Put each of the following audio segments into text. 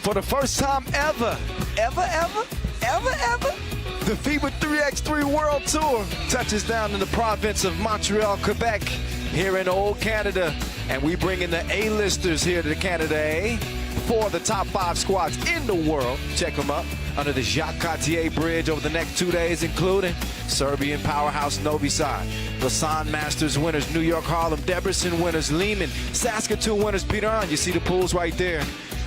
For the first time ever, the FIBA 3x3 World Tour touches down in the province of Montreal, Quebec, here in old Canada. And we bring in the A-listers here to Canada, eh? For the top 5 squads in the world. Check them up under the Shakiai Bridge over the next 2 days, including Serbian powerhouse Novi, Lausanne Masters winners, New York Harlem, Debrecen winners, Lehman, Saskatoon winners, Piran. You see the pools right there.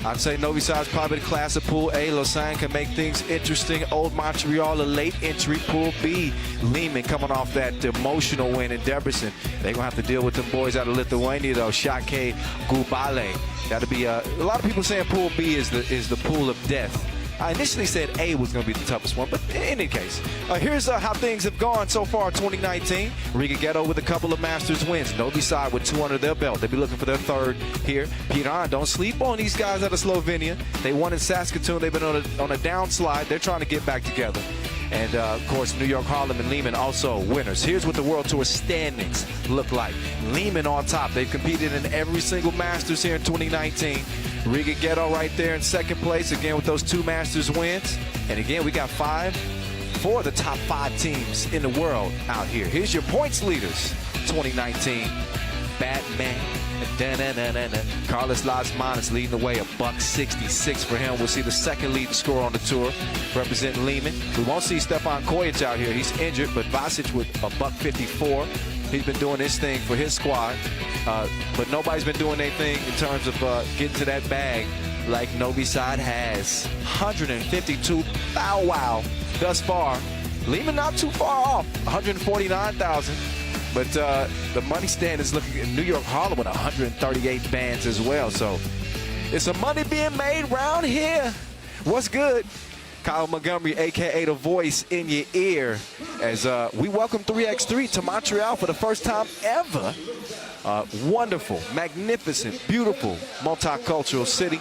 I'd say Novi is probably the class of Pool A. Lausanne can make things interesting. Old Montreal, a late entry. Pool B, Lehman coming off that emotional win in Debrecen. They're going to have to deal with them boys out of Lithuania, though. Shakiai, Gubale. That'll be a lot of people saying Pool B is the pool of death. I initially said A was going to be the toughest one, but in any case, here's how things have gone so far in 2019. Riga Ghetto with a couple of Masters wins. Novi with 2 under their belt. They'll be looking for their 3rd here. Piran, don't sleep on these guys out of Slovenia. They won in Saskatoon. They've been on a downslide. They're trying to get back together. And, of course, New York, Harlem, and Lehman also winners. Here's what the World Tour standings look like. Lehman on top. They've competed in every single Masters here in 2019. Riga Ghetto right there in 2nd place, again, with those 2 Masters wins. And, again, we got 4 of the top 5 teams in the world out here. Here's your points leaders, 2019. Batman. Carlos Lasman is leading the way, $1.66 for him. We'll see the 2nd leading scorer on the tour, representing Lehman. We won't see Stefan Kojic out here. He's injured, but Vasic with $1.54. He's been doing his thing for his squad, but nobody's been doing anything in terms of getting to that bag like Novi has. 152 wow thus far. Lehman not too far off, 149,000. But the money stand is looking at New York Harlem with 138 bands as well. So it's some money being made around here. What's good? Kyle Montgomery, a.k.a. the voice in your ear, as we welcome 3x3 to Montreal for the first time ever. Wonderful, magnificent, beautiful, multicultural city.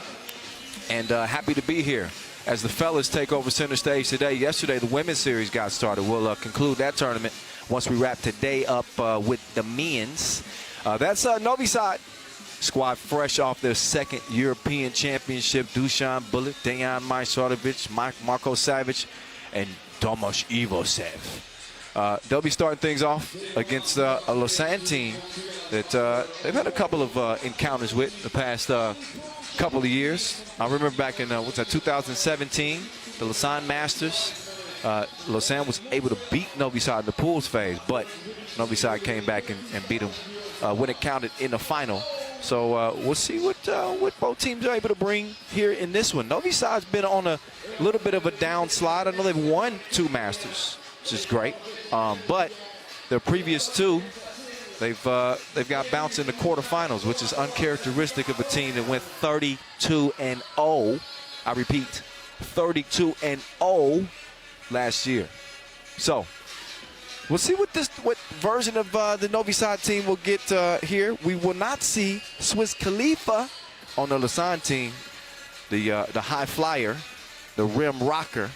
And happy to be here as the fellas take over center stage today. Yesterday, the women's series got started. We'll conclude that tournament once we wrap today up with the men's. That's Novi squad fresh off their 2nd European Championship. Dusan Bullet, Dejan Majsorovic, Marko Savic, and Tomasz Ivosev. They'll be starting things off against a Lausanne team that they've had a couple of encounters with the past couple of years. I remember back in 2017, the Lausanne Masters. Lausanne was able to beat Novi in the pools phase, but Novi came back and beat them when it counted in the final. So we'll see what both teams are able to bring here in this one. Novi has been on a little bit of a downslide. I know they've won 2 Masters, which is great, but their previous 2, they've got bounced in the quarterfinals, which is uncharacteristic of a team that went 32-0. I repeat, 32-0 last year. So we'll see what version of the Novi team will get here. We will not see Swiss Khalifa on the Lausanne team, the high flyer, the rim rocker.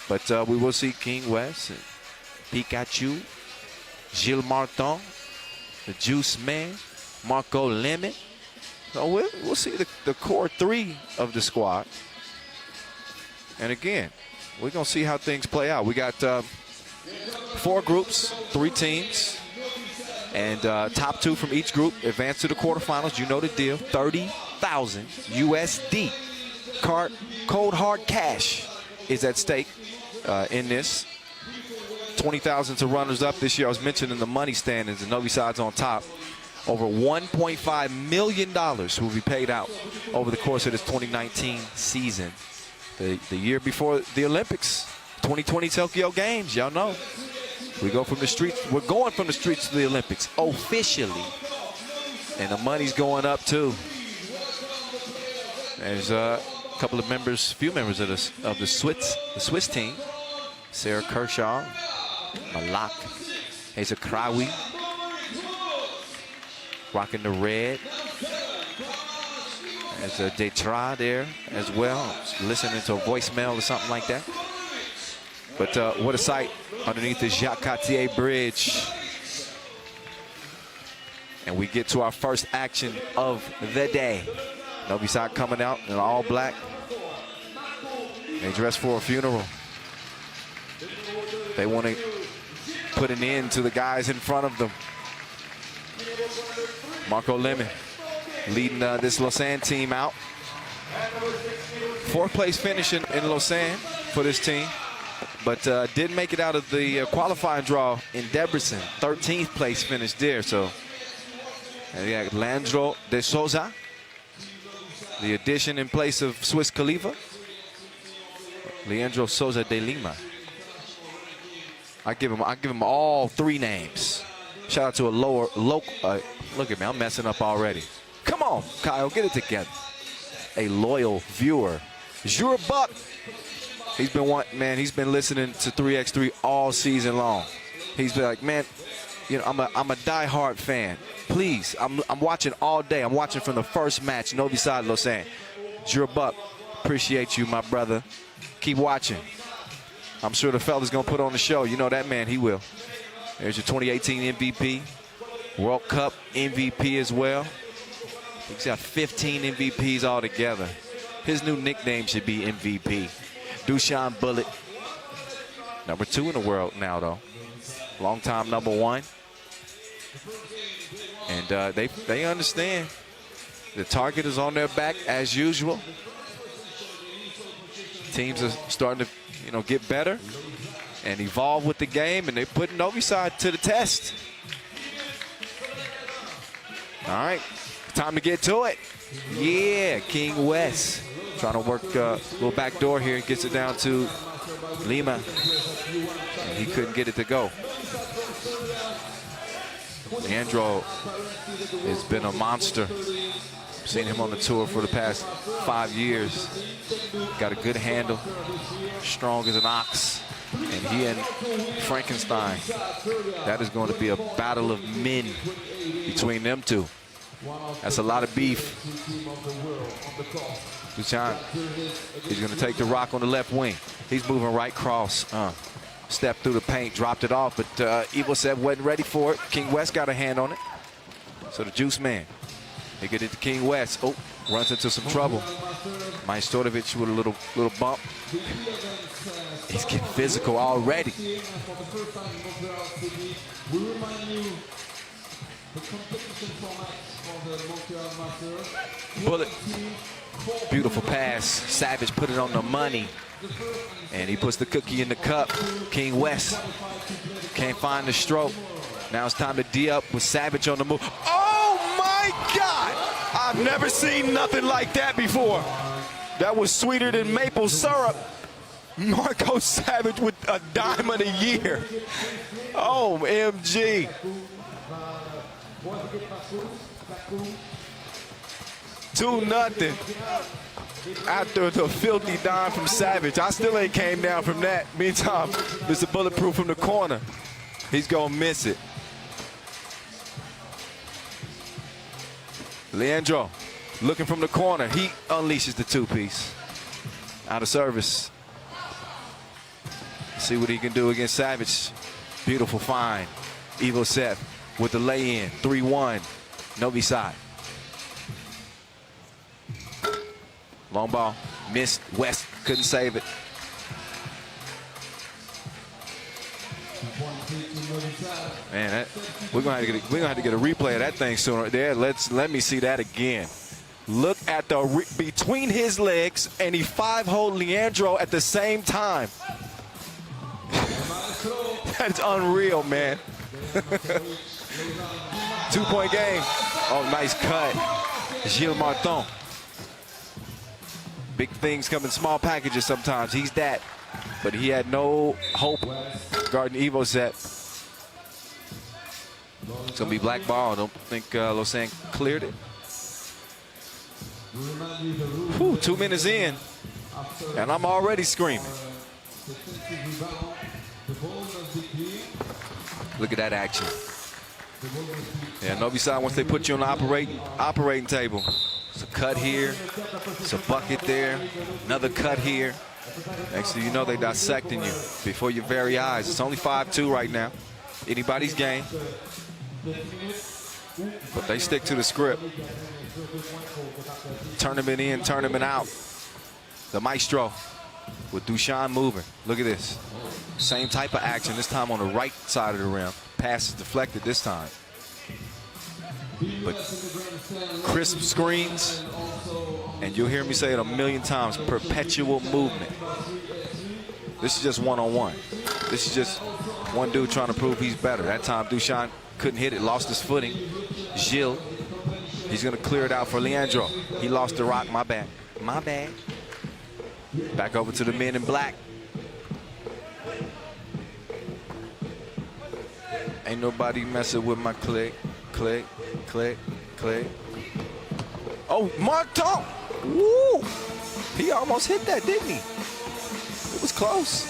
But we will see King West, and Pikachu, Gilles Martin, the Juice Man, Marco Lemon. So we'll see the core 3 of the squad. And again, we're going to see how things play out. We got 4 groups, 3 teams, and top 2 from each group advance to the quarterfinals. You know the deal. 30,000 USD. Cold hard cash is at stake in this. 20,000 to runners-up this year. I was mentioning the money standings, and Novi on top. Over $1.5 million will be paid out over the course of this 2019 season. The year before the Olympics, 2020 Tokyo Games, y'all know. We go from the streets. We're going from the streets to the Olympics officially, and the money's going up too. There's a couple of few members of the Swiss team. Sarah Kershaw, Malak, Hezakrawi, rocking the red. There's a Detra there as well, listening to a voicemail or something like that. But what a sight underneath the Shakiai Bridge. And we get to our first action of the day. Novi side coming out in all black. They dress for a funeral. They want to put an end to the guys in front of them. Lehman leading this Lausanne team out. 4th place finish in Lausanne for this team, but didn't make it out of the qualifying draw in Debrecen. 13th place finish there. So yeah, Leandro de Souza, the addition in place of Swiss Khalifa. Leandro Souza de Lima. I give him all 3 names. Shout out to a local. Look at me, I'm messing up already. Come on, Kyle, get it together. A loyal viewer, Jure Buck. He's been listening to 3x3 all season long. He's been like, man, you know, I'm a diehard fan. Please, I'm watching all day. I'm watching from the first match, Novi side Lausanne. Jure Buck, appreciate you, my brother. Keep watching. I'm sure the fella's gonna put on the show. You know that man, he will. There's your 2018 MVP, World Cup MVP as well. He's got 15 MVPs altogether. His new nickname should be MVP. Dushan Bullet, number 2 in the world now though. Long time number 1. And they understand the target is on their back as usual. Teams are starting to, you know, get better and evolve with the game, and they're putting Novi side to the test. All right, time to get to it. Yeah, King West trying to work a little back door here. Gets it down to Lima, and he couldn't get it to go. Leandro has been a monster. Seen him on the tour for the past 5 years. Got a good handle, strong as an ox. And he and Frankenstein, that is going to be a battle of men between them two. That's a lot of beef. Dushan, he's going to take the rock on the left wing. He's moving right cross. Stepped through the paint, dropped it off, but Evo said wasn't ready for it. King West got a hand on it. So the Juice Man, he get it to King West. Oh, runs into some trouble. Majstorovic with a little bump. He's getting physical already. Bullet, beautiful pass. Savage put it on the money, and he puts the cookie in the cup. King West can't find the stroke. Now it's time to D up with Savage on the move. Oh my God! I've never seen nothing like that before. That was sweeter than maple syrup. Marco Savage with a diamond a year. Oh, MG. 2-0 after the filthy dime from Savage. I still ain't came down from that. Meantime, there's a bulletproof from the corner. He's gonna miss it. Leandro looking from the corner. He unleashes the 2-piece. Out of service. See what he can do against Savage. Beautiful find. Evo Seth with the lay-in. 3-1. Novi side. Long ball. Missed. West couldn't save it. Man, we're gonna have to get a replay of that thing sooner. There, let me see that again. Look at the between his legs, and he 5-holed Leandro at the same time. That's unreal, man. 2-point game. Oh, nice cut. Gilles Martin. Big things come in small packages sometimes. He's that. But he had no hope guarding Evo set. It's going to be black ball. I don't think Lausanne cleared it. Whew, 2 minutes in, and I'm already screaming. Look at that action. Yeah, Novi side, once they put you on the operating table, it's a cut here, it's a bucket there, another cut here. Next thing you know, they dissecting you before your very eyes. It's only 5-2 right now. Anybody's game. but they stick to the script. Tournament in, tournament out. The maestro with Dushan moving. Look at this. Same type of action, this time on the right side of the rim. Pass is deflected this time. But crisp screens, and you'll hear me say it a million times, perpetual movement. This is just one-on-one. This is just one dude trying to prove he's better. That time Dushan couldn't hit it, lost his footing. Gilles, he's gonna clear it out for Leandro. He lost the rock, my bad. My bad. Back over to the men in black. Ain't nobody messing with my click, click, click, click. Oh, Martin! Woo! He almost hit that, didn't he? It was close.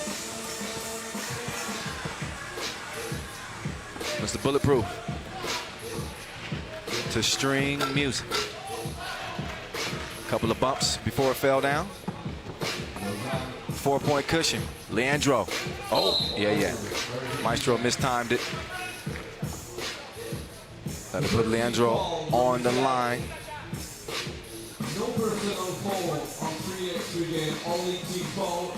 Mr. Bulletproof to string music. Couple of bumps before it fell down. 4-point cushion. Leandro. Oh, yeah. Maestro mistimed it. That'll put Leandro on the line. No personal foul on 3x3 game, only team foul.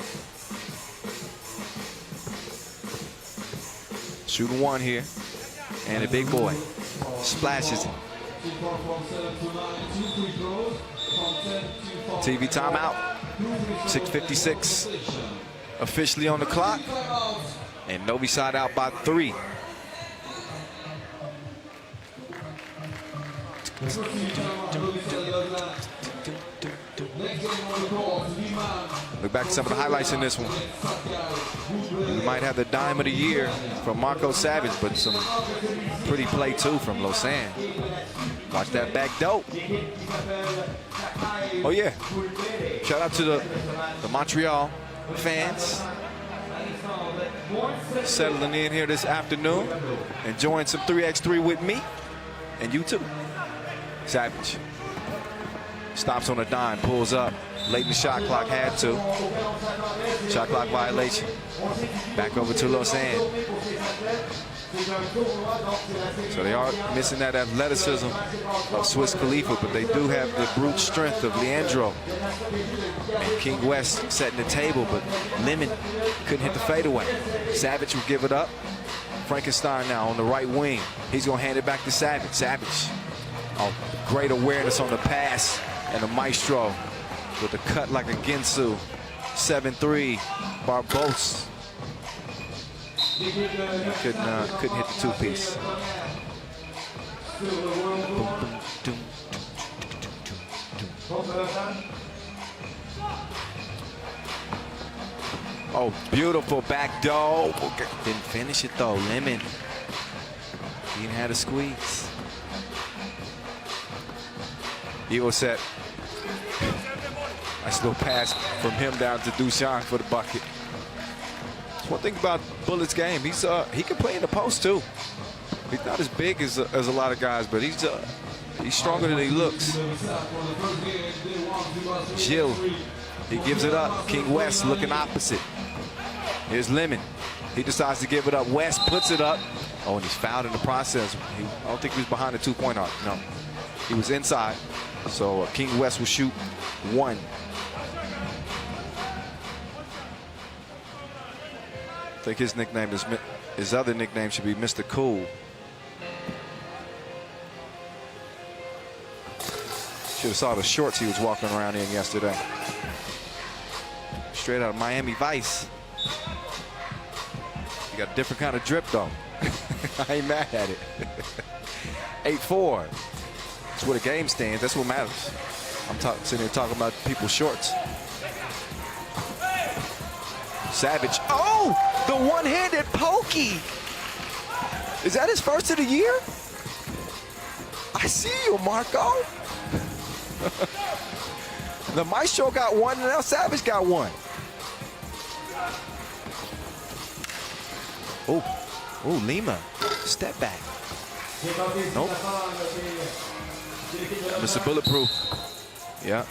Shooting one here. And a big boy splashes it. TV timeout. 6:56 officially on the clock. And Novi side out by 3. Look back at some of the highlights in this one. You might have the dime of the year from Marco Savage, but some pretty play too from Lausanne. Watch that back dope. Oh yeah. Shout out to the Montreal fans settling in here this afternoon, enjoying some 3x3 with me and you too. Savage stops on a dime, pulls up. Late in the shot clock, had to. Shot clock violation. Back over to Lausanne. So they are missing that athleticism of Swiss Khalifa, but they do have the brute strength of Leandro. And King West setting the table, but Lehman couldn't hit the fadeaway. Savage will give it up. Frankenstein now on the right wing. He's going to hand it back to Savage. Savage. Oh, great awareness on the pass, and the maestro with a cut like a Ginsu. 7-3, Barbos. Couldn't hit the two-piece. Oh, beautiful back door. Didn't finish it though. Lehman. He didn't have a squeeze. Eagle set. Nice little pass from him down to Dushan for the bucket. That's one thing about Bullet's game. He can play in the post too. He's not as big as a lot of guys, but he's stronger than he looks. Gilles, he gives it up. King West looking opposite. Here's Lehman. He decides to give it up. West puts it up. Oh, and he's fouled in the process. I don't think he was behind the two-point arc. No, he was inside. So King West will shoot one. I think his nickname is, his other nickname should be Mr. Cool. Should have saw the shorts he was walking around in yesterday. Straight out of Miami Vice. You got a different kind of drip though. I ain't mad at it. 8-4. That's where the game stands. That's what matters. I'm sitting here talking about people's shorts. Savage. Oh, the one-handed pokey. Is that his first of the year? I see you, Marco. The Maestro got one, and now Savage got one. Oh, Lima. Step back. Nope. Mr. Bulletproof. Yeah.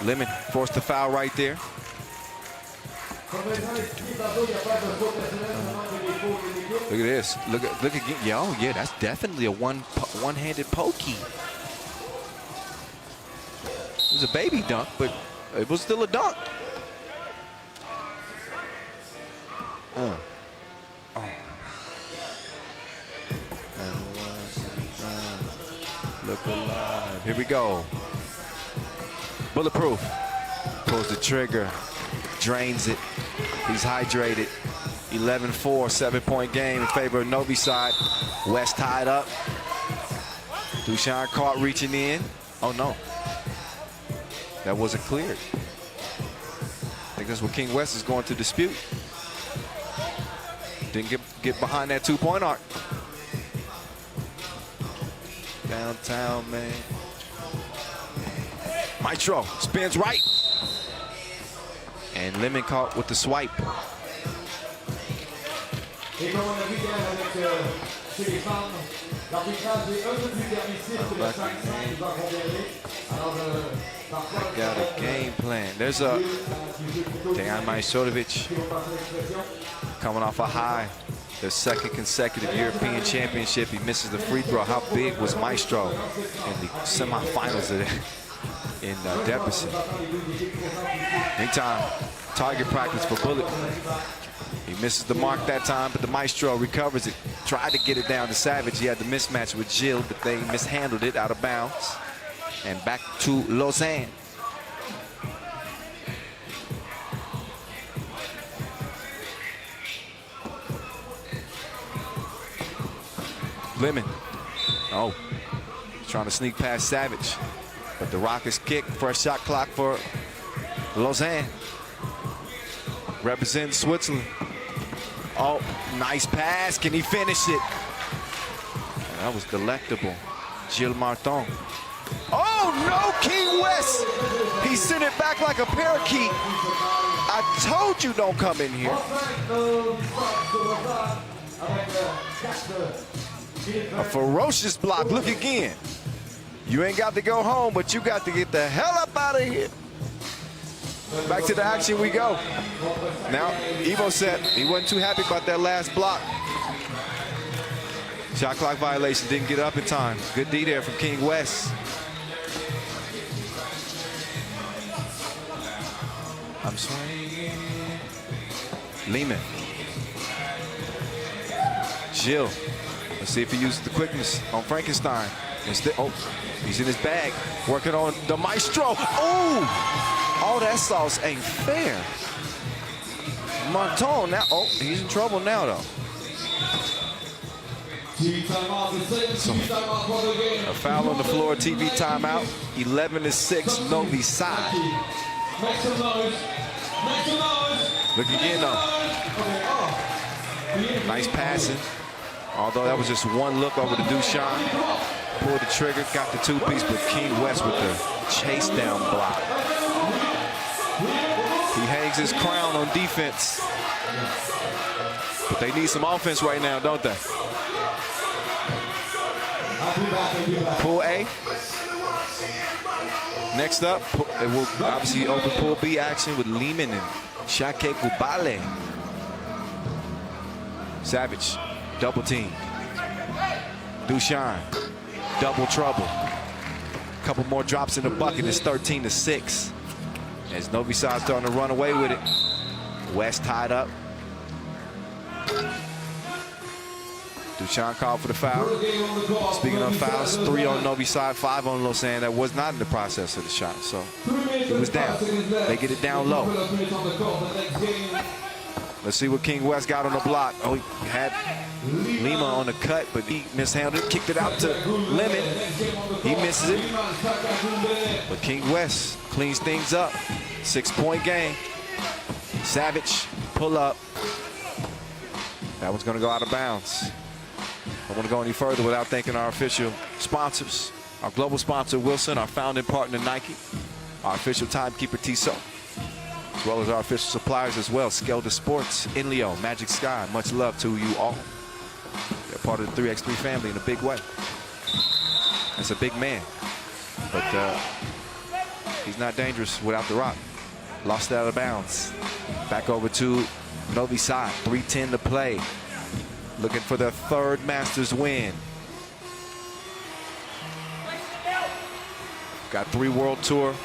Lehman forced the foul right there. Look at this. Look again. Yo, yeah, that's definitely a one-handed pokey. It was a baby dunk, but it was still a dunk. Oh. Look alive. Here we go. Bulletproof. Pulls the trigger. Drains it. He's hydrated. 11-4, 7-point game in favor of Novi side. West tied up. Dushan caught reaching in. Oh no. That wasn't cleared. I think that's what King West is going to dispute. Didn't get behind that 2-point arc. Downtown, man. Maestro spins right. And Lehman caught with the swipe. Got a game plan. There's a Dejan Majstorovic coming off a high. Their second consecutive European championship. He misses the free throw. How big was Maestro in the semifinals in Debrecen? Anytime target practice for Bullet. He misses the mark that time, but the Maestro recovers it. Tried to get it down to Savage. He had the mismatch with Gilles, but they mishandled it out of bounds. And back to Lausanne. Lehman. Oh, trying to sneak past Savage. But the Rockets kick. First shot clock for Lausanne. Representing Switzerland. Oh, nice pass. Can he finish it? And that was delectable. Gilles Martin. Oh, no, King West. He sent it back like a parakeet. I told you don't come in here. A ferocious block. Look again. You ain't got to go home, but you got to get the hell up out of here. Back to the action we go. Now, Evo said he wasn't too happy about that last block. Shot clock violation, didn't get up in time. Good D there from King West. I'm sorry. Lehman. Gilles. Let's see if he uses the quickness on Frankenstein. Instead, oh, he's in his bag, working on the Maestro. Oh, all that sauce ain't fair. Martin now, oh, he's in trouble now though. So, a foul on the floor, TV timeout. 11-6, Novi side. Look again though. Nice passing. Although that was just one look over to Dushan. Pulled the trigger, got the two-piece, but King West with the chase down block. He hangs his crown on defense. But they need some offense right now, don't they? Pool A. Next up, it will obviously open Pool B action with Lehman and Shakiai. Savage, double team. Dushan, double trouble. Couple more drops in the bucket. It's 13-6. As Novi side starting to run away with it. West tied up. Dushan called for the foul. Speaking of fouls, 3 on Novi side, 5 on Lausanne. That was not in the process of the shot, so it was down. They get it down low. Let's see what King West got on the block. Oh, he had Lima on the cut, but he mishandled it, kicked it out to Lehman. He misses it. But King West cleans things up. 6-point game. Savage, pull up. That one's going to go out of bounds. I don't want to go any further without thanking our official sponsors. Our global sponsor, Wilson, our founding partner, Nike, our official timekeeper, Tissot, as well as our official suppliers as well, Skelda Sports, Inleo, Magic Sky. Much love to you all. They're part of the 3x3 family in a big way. That's a big man, but he's not dangerous without the rock. Lost it out of bounds. Back over to Novi side, 3:10 to play. looking for their third Masters win. Got 3 World Tour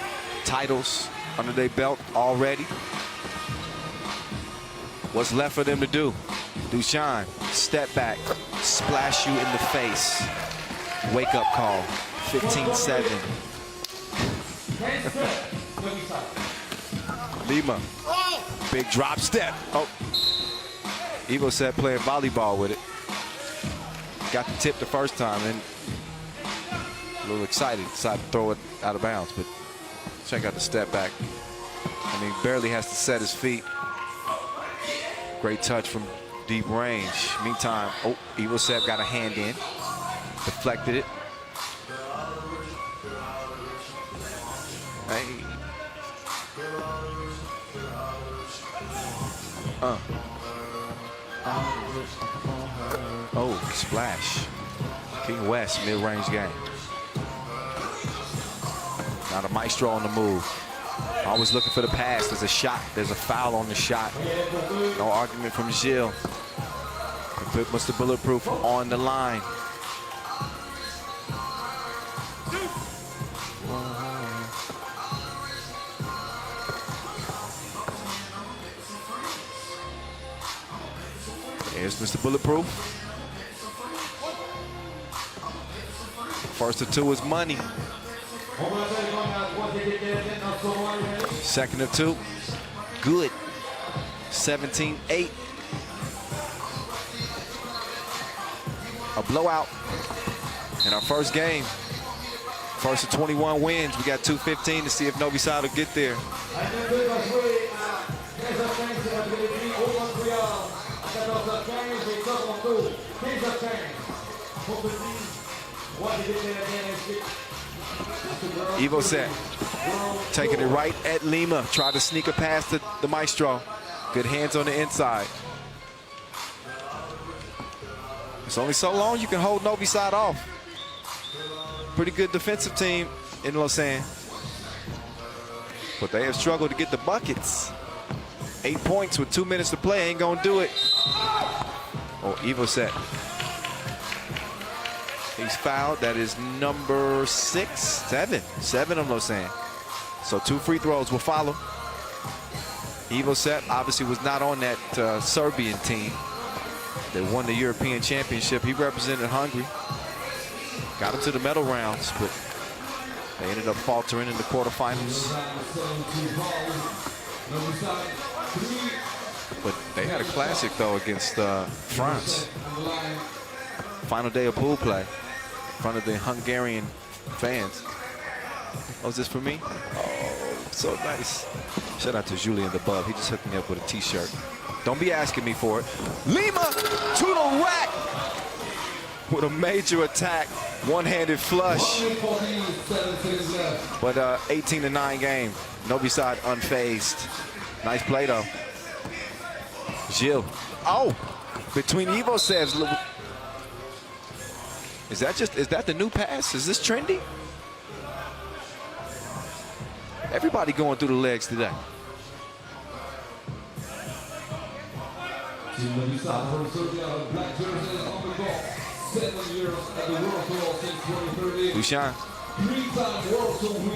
titles under their belt already. What's left for them to do? Dushan, step back, splash you in the face. Wake up call, 15-7. Lehman, big drop step. Oh, Evo said playing volleyball with it. Got the tip the first time and a little excited, decided to throw it out of bounds, but check out the step back. I mean, barely has to set his feet. Great touch from deep range. Meantime, oh, Evo Seb got a hand in, deflected it. Hey. Oh, splash. King West, mid-range game. Now the maestro on the move. Always looking for the pass. There's a shot. There's a foul on the shot. No argument from Gilles. Put Mr. Bulletproof on the line. There's Mr. Bulletproof. First of 2 is money. Second of 2, good. 17-8. A blowout in our first game. First of 21 wins. We got 2:15 to see if Novi Sad will get there. Evo set, taking it right at Lima. Tried to sneak a past the maestro. Good hands on the inside. It's only so long you can hold Novi Sad off. Pretty good defensive team in Lausanne, but they have struggled to get the buckets. 8 points with 2 minutes to play ain't gonna do it. Oh, Evo set. He's fouled. That is number 7 on Lausanne. So 2 free throws will follow. Evo Set obviously was not on that Serbian team that won the European Championship. He represented Hungary. Got him to the medal rounds, but they ended up faltering in the quarterfinals. But they had a classic, though, against France. Final day of pool play in front of the Hungarian fans. Oh, is this for me? Oh, so nice. Shout out to Julian the Bub. He just hooked me up with a t-shirt. Don't be asking me for it. Lima to the rack with a major attack. One-handed flush. But 18-9 game. Novi Sad unfazed. Nice play, though. Gilles. Oh, between Evo Sev's. Is that the new pass? Is this trendy? Everybody going through the legs today. Dushan.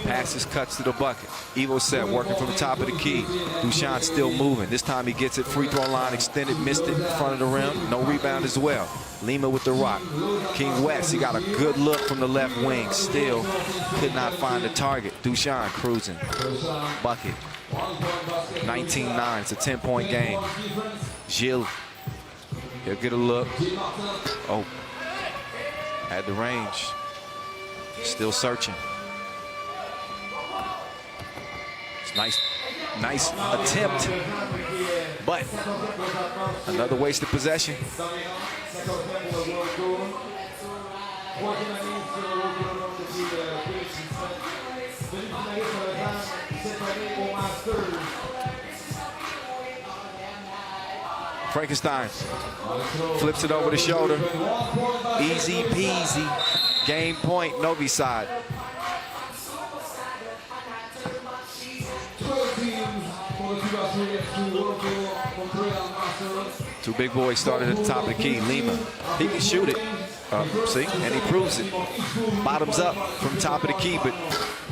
Passes, cuts to the bucket. Evo set working from the top of the key. Dushan still moving. This time he gets it. Free throw line extended, missed it in front of the rim. No rebound as well. Lima with the rock. King West, he got a good look from the left wing. Still could not find the target. Dushan cruising. Bucket. 19-9. It's a 10-point game. Gilles. He'll get a look. Oh. Had the range. Still searching. It's nice attempt, but another wasted possession. Frankenstein flips it over the shoulder. Easy peasy. Game point, Novi Sad. Two big boys started at the top of the key. Lehman, he can shoot it. See, and he proves it. Bottoms up from top of the key, but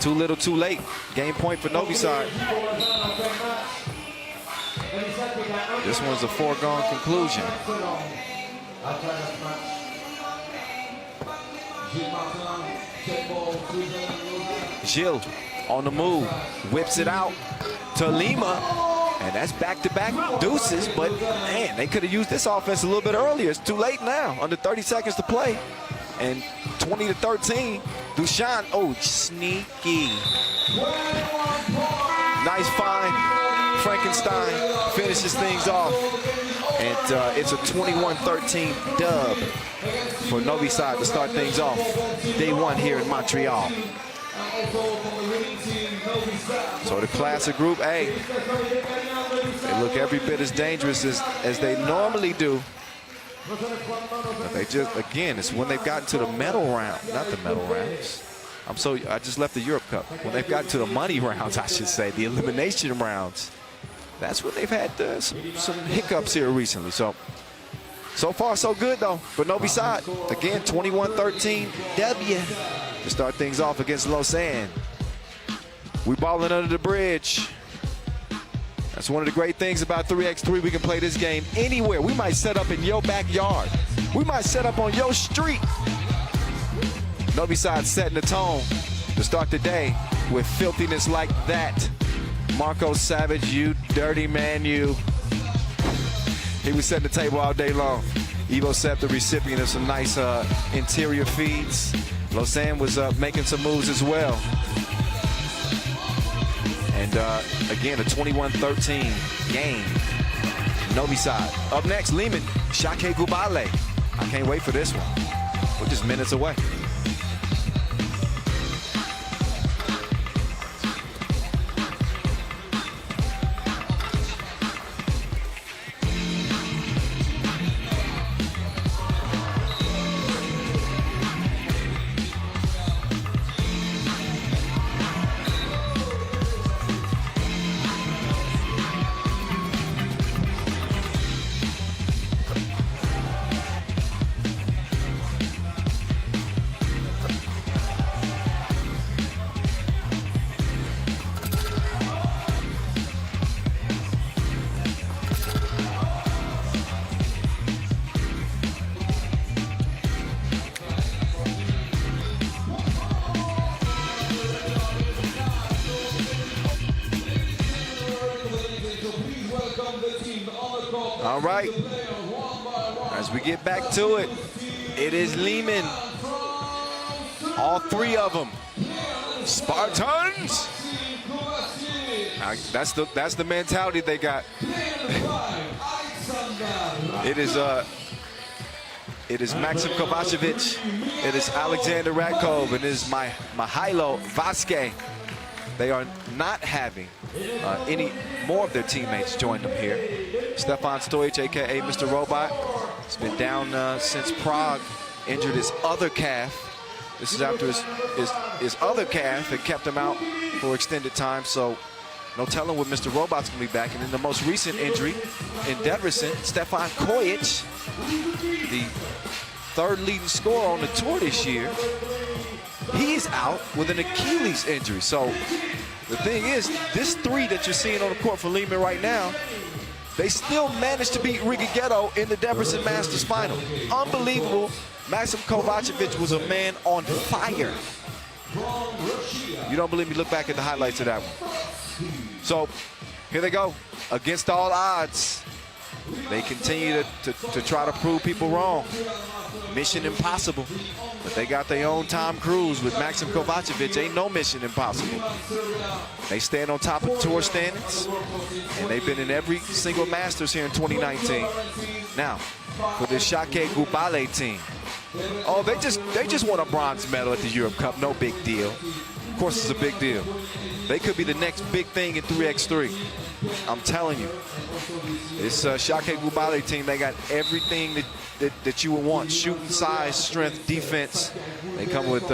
too little, too late. Game point for Novi side. This one's a foregone conclusion. Gilles on the move, whips it out to Lima. And that's back-to-back deuces, but man, they could have used this offense a little bit earlier. It's too late now, under 30 seconds to play. And 20-13, Dushan, oh, sneaky. Nice find. Frankenstein finishes things off. And it's a 21-13 dub for Novi side to start things off. Day one here in Montreal. So the class of Group A, they look every bit as dangerous as they normally do. But they just, again, it's when they've gotten to the medal round, not the medal rounds. I just left the Europe Cup. When they've gotten to the money rounds, I should say, the elimination rounds, that's when they've had some hiccups here recently. So far, so good, though, for Novi side. Again, 21-13 W to start things off against Lausanne. We balling under the bridge. That's one of the great things about 3x3. We can play this game anywhere. We might set up in your backyard. We might set up on your street. Novi side setting the tone to start the day with filthiness like that. Marco Savage, you dirty man, you. He was setting the table all day long. Evo Sepp, the recipient of some nice interior feeds. Lausanne was making some moves as well. And again, a 21-13 game. Novi side. Up next, Lehman, Shakiai Gubale. I can't wait for this one. We're just minutes away. All right, as we get back to it, it is Lehman. All three of them, Spartans. That's the mentality they got. It is Maxim Kovacevic, it is Alexander Radkov, and it is Mihailo Vasquez. They are not having any more of their teammates join them here. Stefan Stojic, a.k.a. Mr. Robot, has been down since Prague, injured his other calf. This is after his other calf had kept him out for extended time, so no telling when Mr. Robot's going to be back. And in the most recent injury in Debrecen, Stefan Kojic, the third leading scorer on the tour this year, he's out with an Achilles injury. So the thing is, this three that you're seeing on the court for Lehman right now, they still managed to beat Rigoletto in the Debrecen Masters final. Unbelievable. Maxim Kovacevic was a man on fire. You don't believe me? Look back at the highlights of that one. So here they go. Against all odds, they continue to try to prove people wrong. Mission impossible. But they got their own Tom Cruise with Maxim Kovacevic. Ain't no mission impossible. They stand on top of the tour standings, and they've been in every single Masters here in 2019. Now, for the Shakiai Gubale team, oh, they just won a bronze medal at the Europe Cup. No big deal. Of course, it's a big deal. They could be the next big thing in 3x3. I'm telling you. This Shakiai Gubale team, they got everything that you would want. Shooting, size, strength, defense. They come with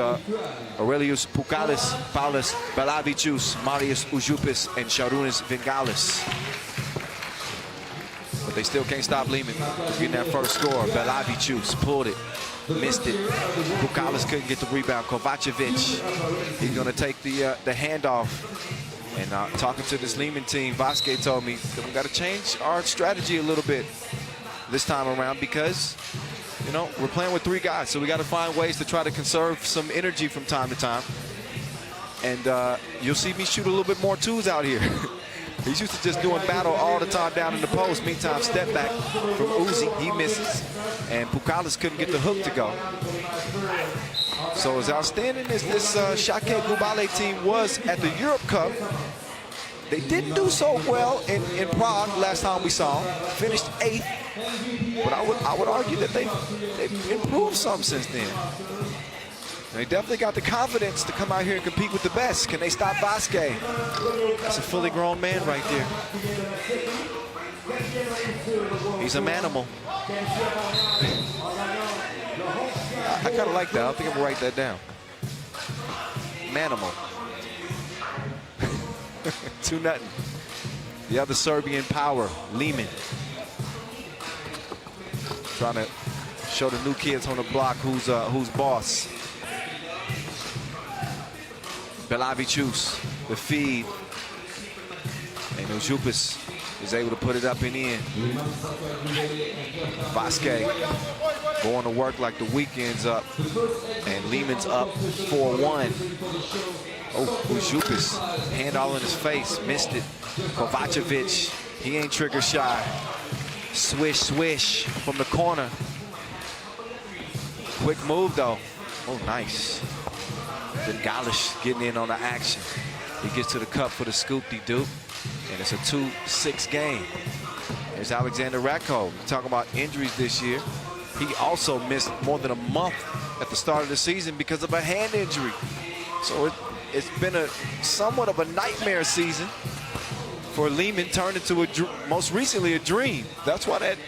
Aurelius Pukalis, Paulos Belavicius, Marius Ujupis, and Sharunas Vingalis. But They still can't stop Lehman getting that first score. Belavicius pulled it, missed it. Pukalis couldn't get the rebound. Kovacevic, he's going to take the handoff. And talking to this Lehman team, Vasquez told me that we got to change our strategy a little bit this time around because, you know, we're playing with 3 guys, so we got to find ways to try to conserve some energy from time to time. And you'll see me shoot a little bit more twos out here. He's used to just doing battle all the time down in the post. Meantime, step back from Uzi, he misses. And Pukalis couldn't get the hook to go. So as outstanding as this Shakiai Gubale team was at the Europe Cup, they didn't do so well in Prague last time we saw them. Finished 8th. But I would argue that they've improved some since then. They definitely got the confidence to come out here and compete with the best. Can they stop Vasquez? That's a fully grown man right there. He's a manimal. I kind of like that. I think I'm gonna write that down. Manimal. 2-0. The other Serbian power, Lehman. Trying to show the new kids on the block who's boss. Belavicius, the feed. And Ujupis is able to put it up and in. Vasquez going to work like the weekend's up. And Lehman's up 4-1. Oh, Ujupis, hand all in his face, missed it. Kovacevic, he ain't trigger shy. Swish, swish from the corner. Quick move though. Oh, nice. Then Galish getting in on the action. He gets to the cup for the scoop-de-doop, and it's a 2-6 game. There's Alexander Ratko. We're talking about injuries this year. He also missed more than a month at the start of the season because of a hand injury. So it's been somewhat of a nightmare season for Lehman, turned into most recently a dream. That's why that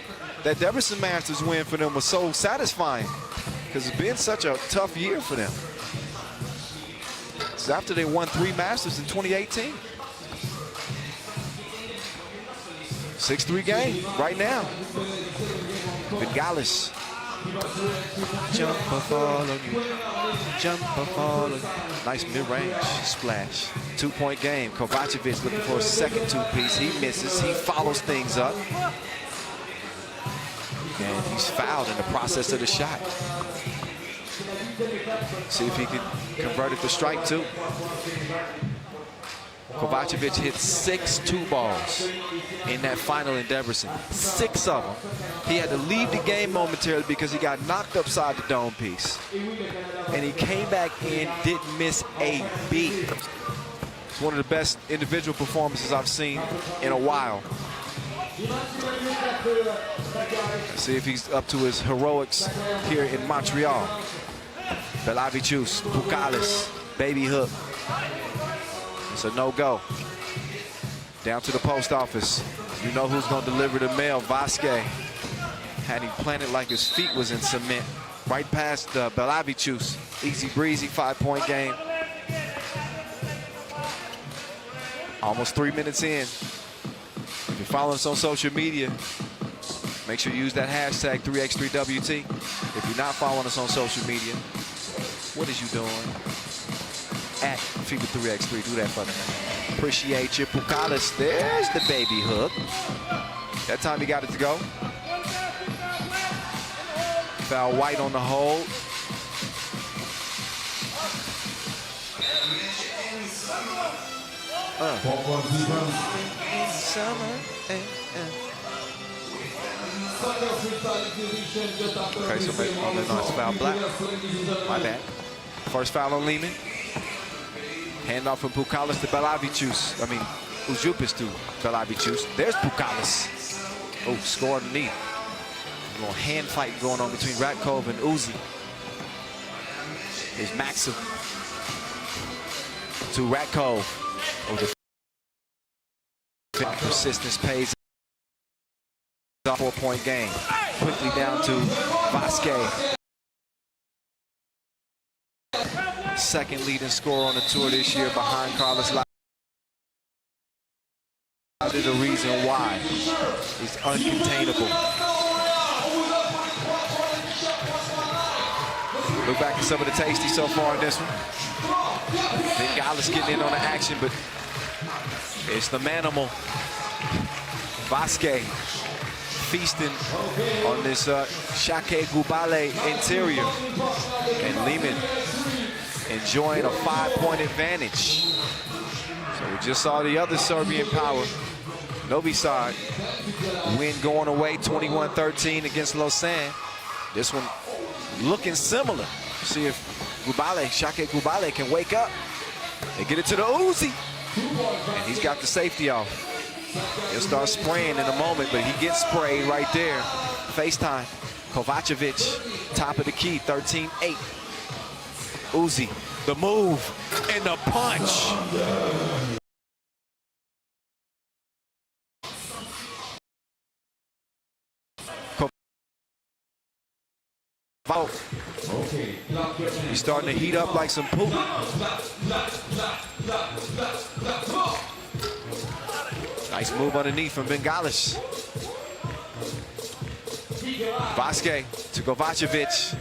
Debrecen Masters win for them was so satisfying, because it's been such a tough year for them. It's after they won 3 Masters in 2018. 6-3 game right now. Bengalis. Jump or fall on you. Jump or fall on you. Nice mid-range splash. 2-point game. Kovacevic looking for a second two-piece. He misses. He follows things up. And he's fouled in the process of the shot. See if he can convert it to strike 2. Kovacevic hit 6 2-balls in that final in Debrecen. 6 of them. He had to leave the game momentarily because he got knocked upside the dome piece. And he came back in, didn't miss a beat. It's one of the best individual performances I've seen in a while. Let's see if he's up to his heroics here in Montreal. Belavicius, Pukalis, baby hook. It's a no-go. Down to the post office. You know who's going to deliver the mail. Vasquez had him planted like his feet was in cement. Right past Belavicius. Easy breezy 5-point game. Almost 3 minutes in. If you're following us on social media, make sure you use that hashtag 3x3WT. If you're not following us on social media, what is you doing? At FIBA 3x3, do that for me. Appreciate you. Pukalis, there's the baby hook. That time he got it to go. Foul White on the hold. Okay, so no, it's foul black. My bad. First foul on Lehman. Handoff from Pukalis to Belavicius. I mean, Ujupis to Belavicius. There's Pukalis. Oh, score underneath. A little hand fight going on between Ratkov and Uzi. Here's Maxim to Ratkov. Oh, the persistence pays. 4-point game. Quickly down to Vasquez. Second leading scorer on the tour this year behind Carlos part of the reason why he's uncontainable. Look back at some of the tasty so far in this one. Bengalis getting in on the action, but it's the manimal. Vasquez feasting on this Shakiai Gubale interior. And Lehman enjoying a 5-point advantage. So we just saw the other Serbian power, Novi side, win going away 21-13 against Lausanne. This one looking similar. See if Shakiai Gubale can wake up. They get it to the Uzi. And he's got the safety off. He'll start spraying in a moment, but he gets sprayed right there. FaceTime. Kovacevic, top of the key, 13-8. Uzi, the move, and the punch. He's starting to heat up like some poop. Nice move underneath from Bengalis. Vasquez to Kovacevic.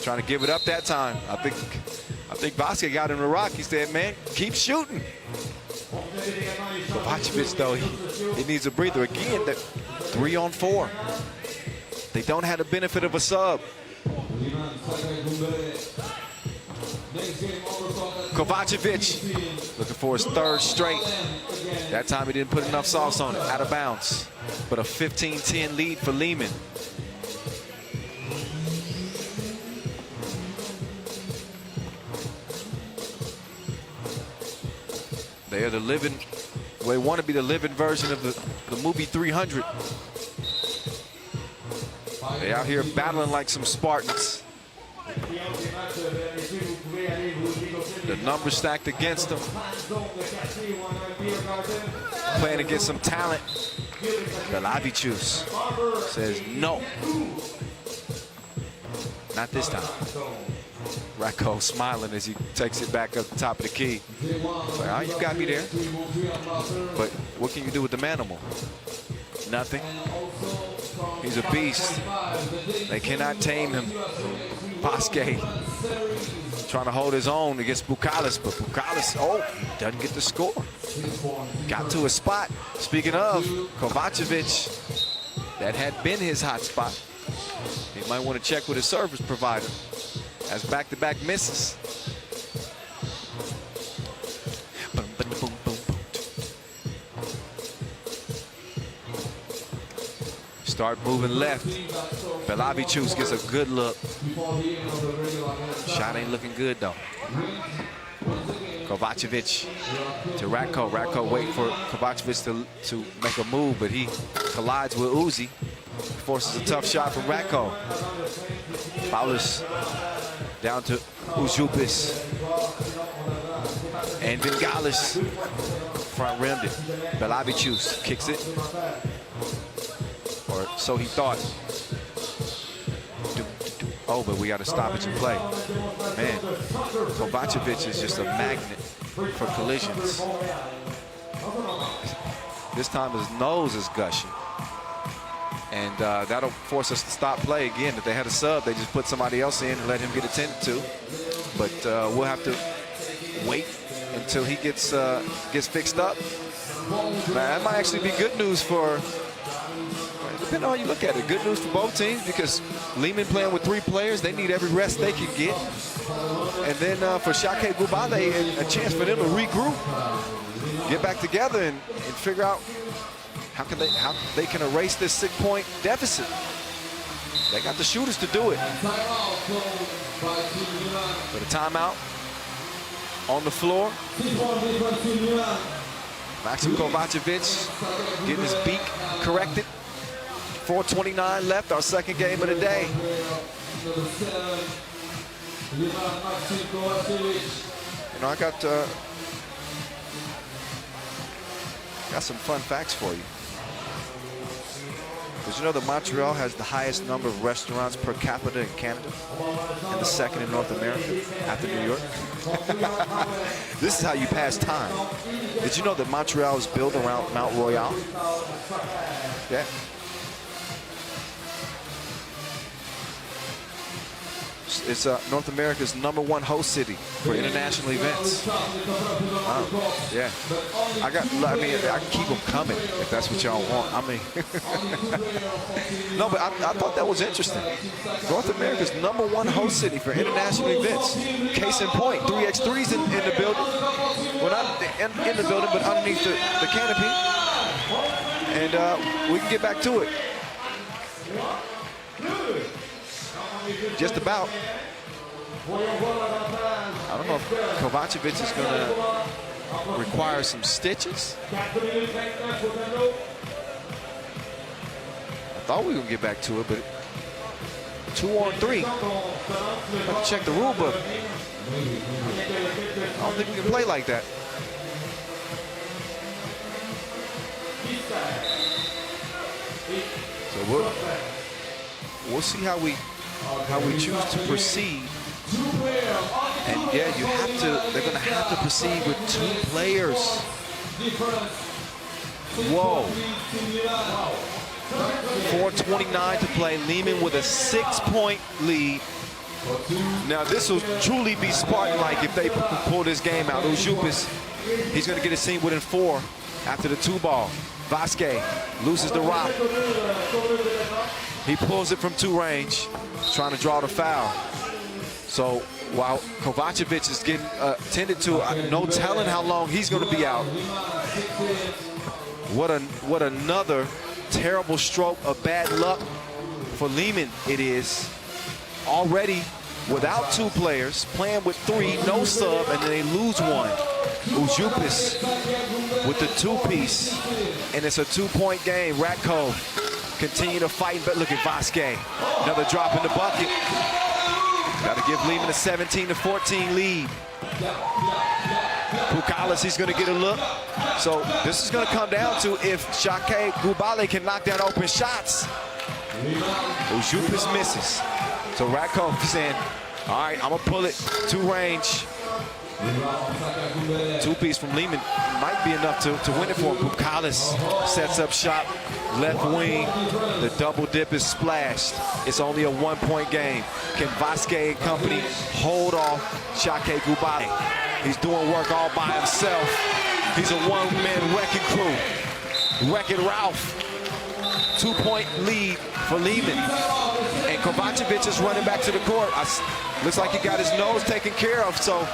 Trying to give it up that time. I think Vasquez got him to rock. He said, man, keep shooting. Kovacevic, though, he needs a breather. Again, 3-on-4. They don't have the benefit of a sub. Kovacevic looking for his third straight. That time he didn't put enough sauce on it, out of bounds. But a 15-10 lead for Lehman. They are the living, well, they want to be the living version of the movie 300. They out here battling like some Spartans. The numbers stacked against them. Playing against some talent. Belavicius says no. Not this time. Racco smiling as he takes it back up the top of the key. Like, oh, you got me there. But what can you do with the manimal? Nothing. He's a beast. They cannot tame him. Vasquez trying to hold his own against Bukalis, but Bukalis, oh, he doesn't get the score. Got to a spot. Speaking of, Kovacevic, that had been his hot spot. He might want to check with his service provider as back-to-back misses. Start moving left. Belavicius gets a good look. Shot ain't looking good though. Kovacevic to Racco. Racco wait for Kovacevic to make a move, but he collides with Uzi. Forces a tough shot from Racco. Paulo down to Uzupis. And Bengalis front rimmed it. Belavicius kicks it. Or so he thought. Oh, but we got to stop it and play. Man, Kovacevic is just a magnet for collisions. This time his nose is gushing. And that'll force us to stop play again. If they had a sub, they just put somebody else in and let him get attended to. But we'll have to wait until he gets fixed up. Man, that might actually be good news for, depending on how you look at it, good news for both teams, because Lehman playing with 3 players, they need every rest they can get. And then for Shakiai Gubale, a chance for them to regroup, get back together and figure out how they can erase this 6-point deficit. They got the shooters to do it. But a timeout on the floor. Maxim Kovacevic getting his beak corrected. 4:29 left, our second game of the day. You know, I got some fun facts for you. Did you know that Montreal has the highest number of restaurants per capita in Canada and the second in North America after New York? This is how you pass time. Did you know that Montreal is built around Mount Royal? Yeah. It's North America's #1 host city for international events. Yeah, I can keep them coming if that's what y'all want. I mean, no, but I thought that was interesting. North America's #1 host city for international events. Case in point, 3x3's in the building. Well, not in the building, but underneath the canopy. And we can get back to it. Just about. I don't know if Kovacevic is going to require some stitches. I thought we were going to get back to it, but 2-on-3. Have to check the rule book. I don't think we can play like that. So we'll see how we choose to proceed. And yeah, they're going to have to proceed with 2 players. Whoa. 4:29 to play. Lehman with a 6-point lead. Now this will truly be Spartan-like if they pull this game out. Ujupis, he's going to get a scene within 4 after the 2-ball. Vasquez loses the rock. He pulls it from 2 range, trying to draw the foul. So while Kovacevic is getting tended to, no telling how long he's going to be out. What another terrible stroke of bad luck for Lehman it is. Already without 2 players, playing with 3, no sub, and then they lose 1. Ujupis with the 2-piece, and it's a 2-point game. Ratko continue to fight, but look at Vasquez. Another drop in the bucket. Got to give Lehman a 17-14 lead. Pukalis, he's going to get a look. So this is going to come down to if Shakiai Gubale can knock down open shots. Ujupis misses. So Ratko is saying, all right, I'm going to pull it 2 range. 2-piece from Lehman might be enough to win it for him. Pukalis sets up shot, left wing. The double dip is splashed. It's only a 1-point game. Can Vasquez and company hold off Shakiai Gubale? He's doing work all by himself. He's a one-man wrecking crew. Wrecking Ralph. 2-point lead for Lehman. And Kovacevic is running back to the court. Looks like he got his nose taken care of, so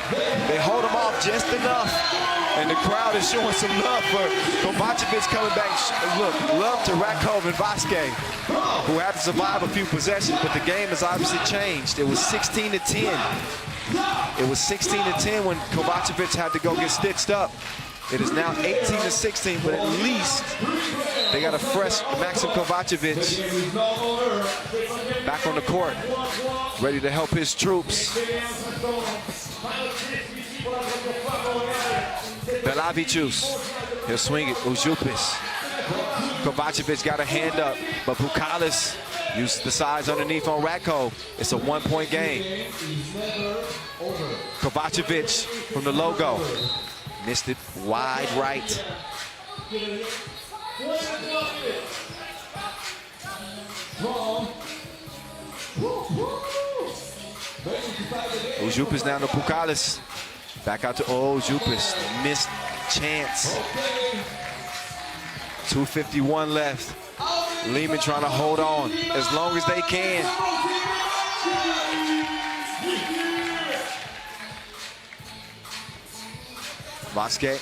they hold him off just enough. And the crowd is showing some love for Kovacevic coming back. Look, love to Rakov and Vasquez, who had to survive a few possessions, but the game has obviously changed. It was 16-10. It was 16-10 when Kovacevic had to go get stitched up. It is now 18-16, but at least they got a fresh Maxim Kovacevic back on the court, ready to help his troops. Belavicius, he'll swing it. Ujupis. Kovacevic got a hand up, but Pukalis used the size underneath on Ratko. It's a 1-point game. Kovacevic from the logo. Missed it wide right. Ujupis down to Pukalis. Back out to Ujupis. Missed chance. 2:51 left. Lehman trying to hold on as long as they can. Vasquez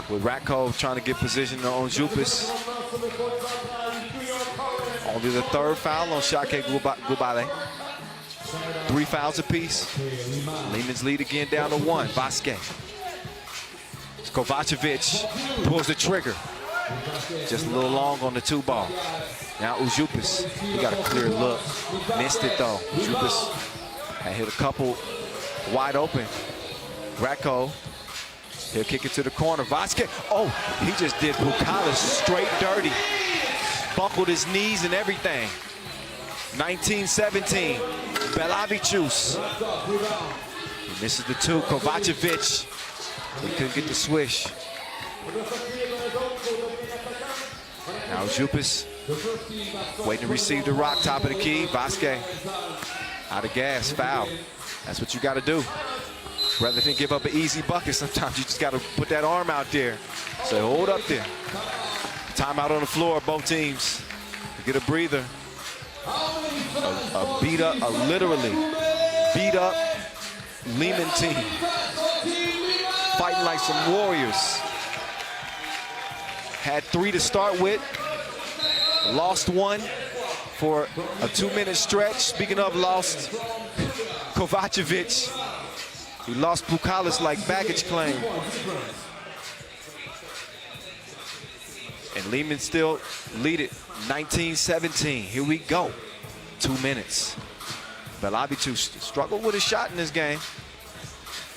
with Ratko trying to get position on Ujupis. Only the 3rd foul on Shakiai Gubale. 3 fouls apiece. Lehman's lead again down to 1. Vasquez. Kovacevic pulls the trigger. Just a little long on the 2-ball. Now Ujupis, he got a clear look. Missed it though. Ujupis had hit a couple wide open. Ratko, he'll kick it to the corner. Vasquez, oh, he just did Pukalis straight dirty. buckled his knees and everything. 19-17, Belavicius. He misses the two, Kovacevic. He couldn't get the swish. Now Jupas waiting to receive the rock, top of the key. Vasquez out of gas, foul. That's what you got to do. Rather than give up an easy bucket, sometimes you just got to put that arm out there. So hold up there. Timeout on the floor, both teams. Get a breather. A beat up, a literally beat up Lehman team. Fighting like some warriors. Had 3 to start with. Lost 1 for a 2-minute stretch. Speaking of lost, Kovacevic. He lost Pukalis like baggage claim. And Lehman still lead it, 19-17. Here we go, 2 minutes. Belavicius struggled with a shot in this game.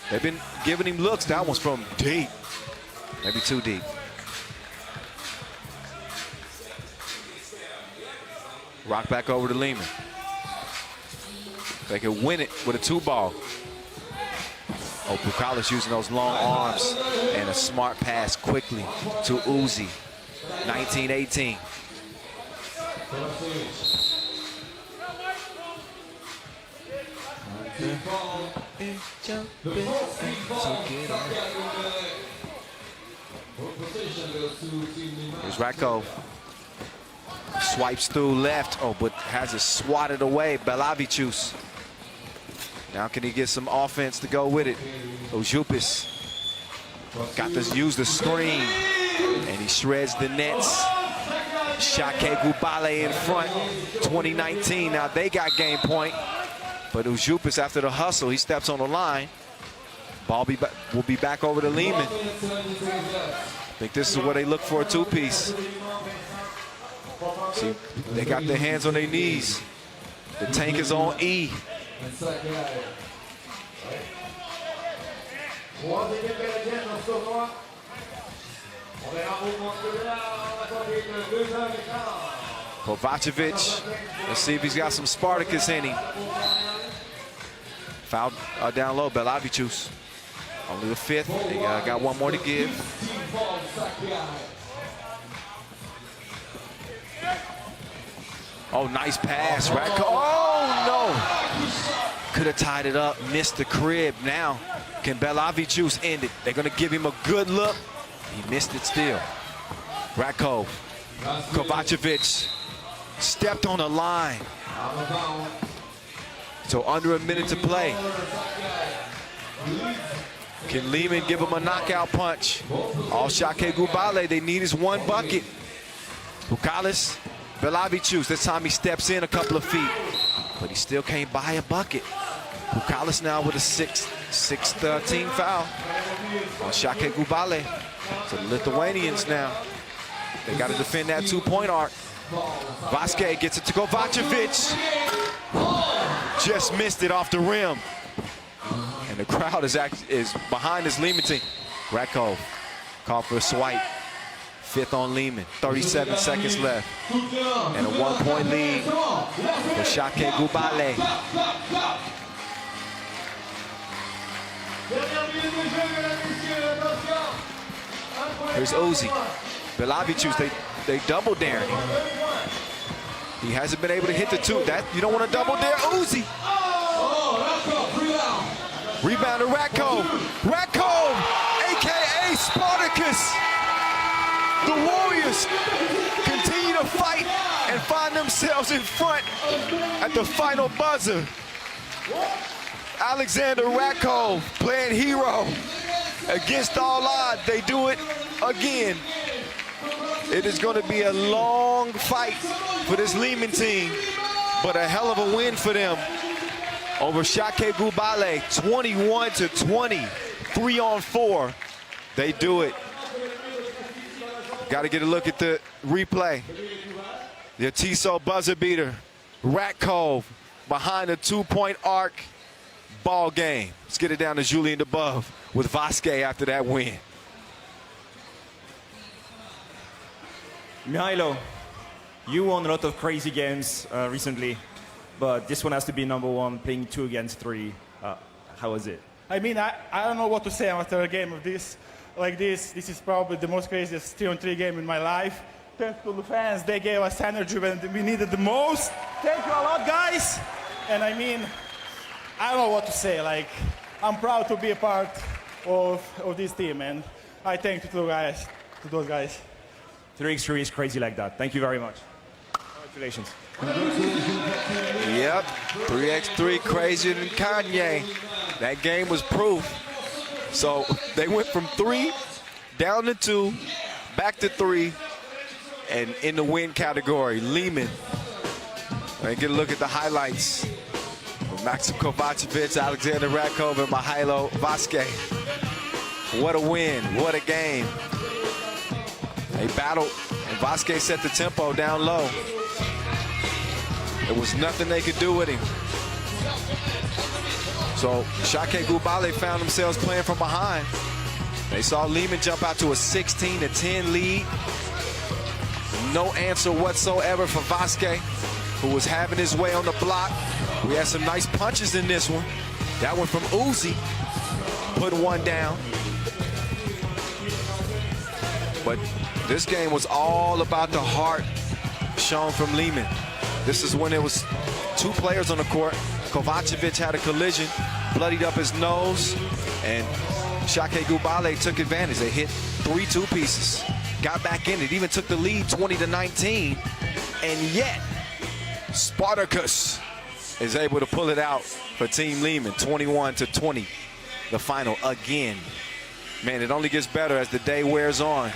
They've been giving him looks. That one's from deep, maybe too deep. Rock back over to Lehman. They could win it with a 2-ball. Oh, Pukalis using those long arms and a smart pass quickly to Uzi. 19-18. Here's Ratko. Swipes through left. Oh, but has it swatted away. Belavicius. Now can he get some offense to go with it? Ojupis got to use the screen, and he shreds the nets. Shakiai Gubale in front, 2019. Now they got game point, but Ojupis, after the hustle, he steps on the line. Ball will be back over to Lehman. I think this is where they look for a 2-piece. See, they got their hands on their knees. The tank is on E. Kovacevic, let's see if he's got some Spartacus in him. Foul down low, Belavicius. Only the 5th, they got 1 more to give. Oh, nice pass, Ratko. Oh, no. Could have tied it up, missed the crib. Now, can Belavicius end it? They're going to give him a good look. He missed it still. Ratko, Kovacevic stepped on the line. So under a minute to play. Can Lehman give him a knockout punch? All Shakiai Gubale, they need is 1 bucket. Pukalis, Belavicius, this time he steps in a couple of feet, but he still can't buy a bucket. Pukalis now with a 6-13 foul on Shakiai Gubale. So the Lithuanians now, they got to defend that 2-point arc. Vasquez gets it to Kovacevic. Just missed it off the rim. And the crowd is behind this Lehman team. Ratko called for a swipe. 5th on Lehman, 37 seconds left. And a 1-point lead for Shakiai Gubale. Here's Uzi. Belavicius, they double daring him. He hasn't been able to hit the 2. You don't want to double dare Uzi. Rebound to Ratko. Ratko, AKA Spartacus. The Warriors continue to fight and find themselves in front at the final buzzer. Alexander Ratko playing hero against all odds. They do it again. It is going to be a long fight for this Lehman team, but a hell of a win for them over Shakiai Gubale, 21-20, 3-on-4. They do it. Got to get a look at the replay. The Atiso buzzer beater. Ratko behind the 2-point arc. Ball game. Let's get it down to Julien Debove with Vasquez after that win. Mihailo, You won a lot of crazy games recently, but this one has to be number one, playing 2 against 3. How was it? I mean, I don't know what to say after a game of this. Like this is probably the most craziest 3-on-3 game in my life. Thanks to the fans, they gave us energy when we needed the most. Thank you a lot, guys. And I mean, I don't know what to say. Like, I'm proud to be a part of this team, and I thank to those guys. 3x3 is crazy like that. Thank you very much. Congratulations. Yep, 3x3 crazier than Kanye. That game was proof. So they went from 3 down to 2, back to 3, and in the win category, Lehman. And get a look at the highlights. Maxim Kovacevic, Alexander Radkov, and Mihailo Vasquez. What a win, what a game. They battled, and Vasquez set the tempo down low. There was nothing they could do with him. So Shakiai found themselves playing from behind. They saw Lehman jump out to a 16-10 lead. No answer whatsoever for Vasquez, who was having his way on the block. We had some nice punches in this one. That one from Uzi, put one down. But this game was all about the heart shown from Lehman. This is when there was 2 players on the court. Kovacevic had a collision, bloodied up his nose, and Shakiai took advantage. They hit 3 two-pieces, got back in it, even took the lead 20-19, and yet Spartacus is able to pull it out for Team Lehman, 21-20, the final again. Man, it only gets better as the day wears on.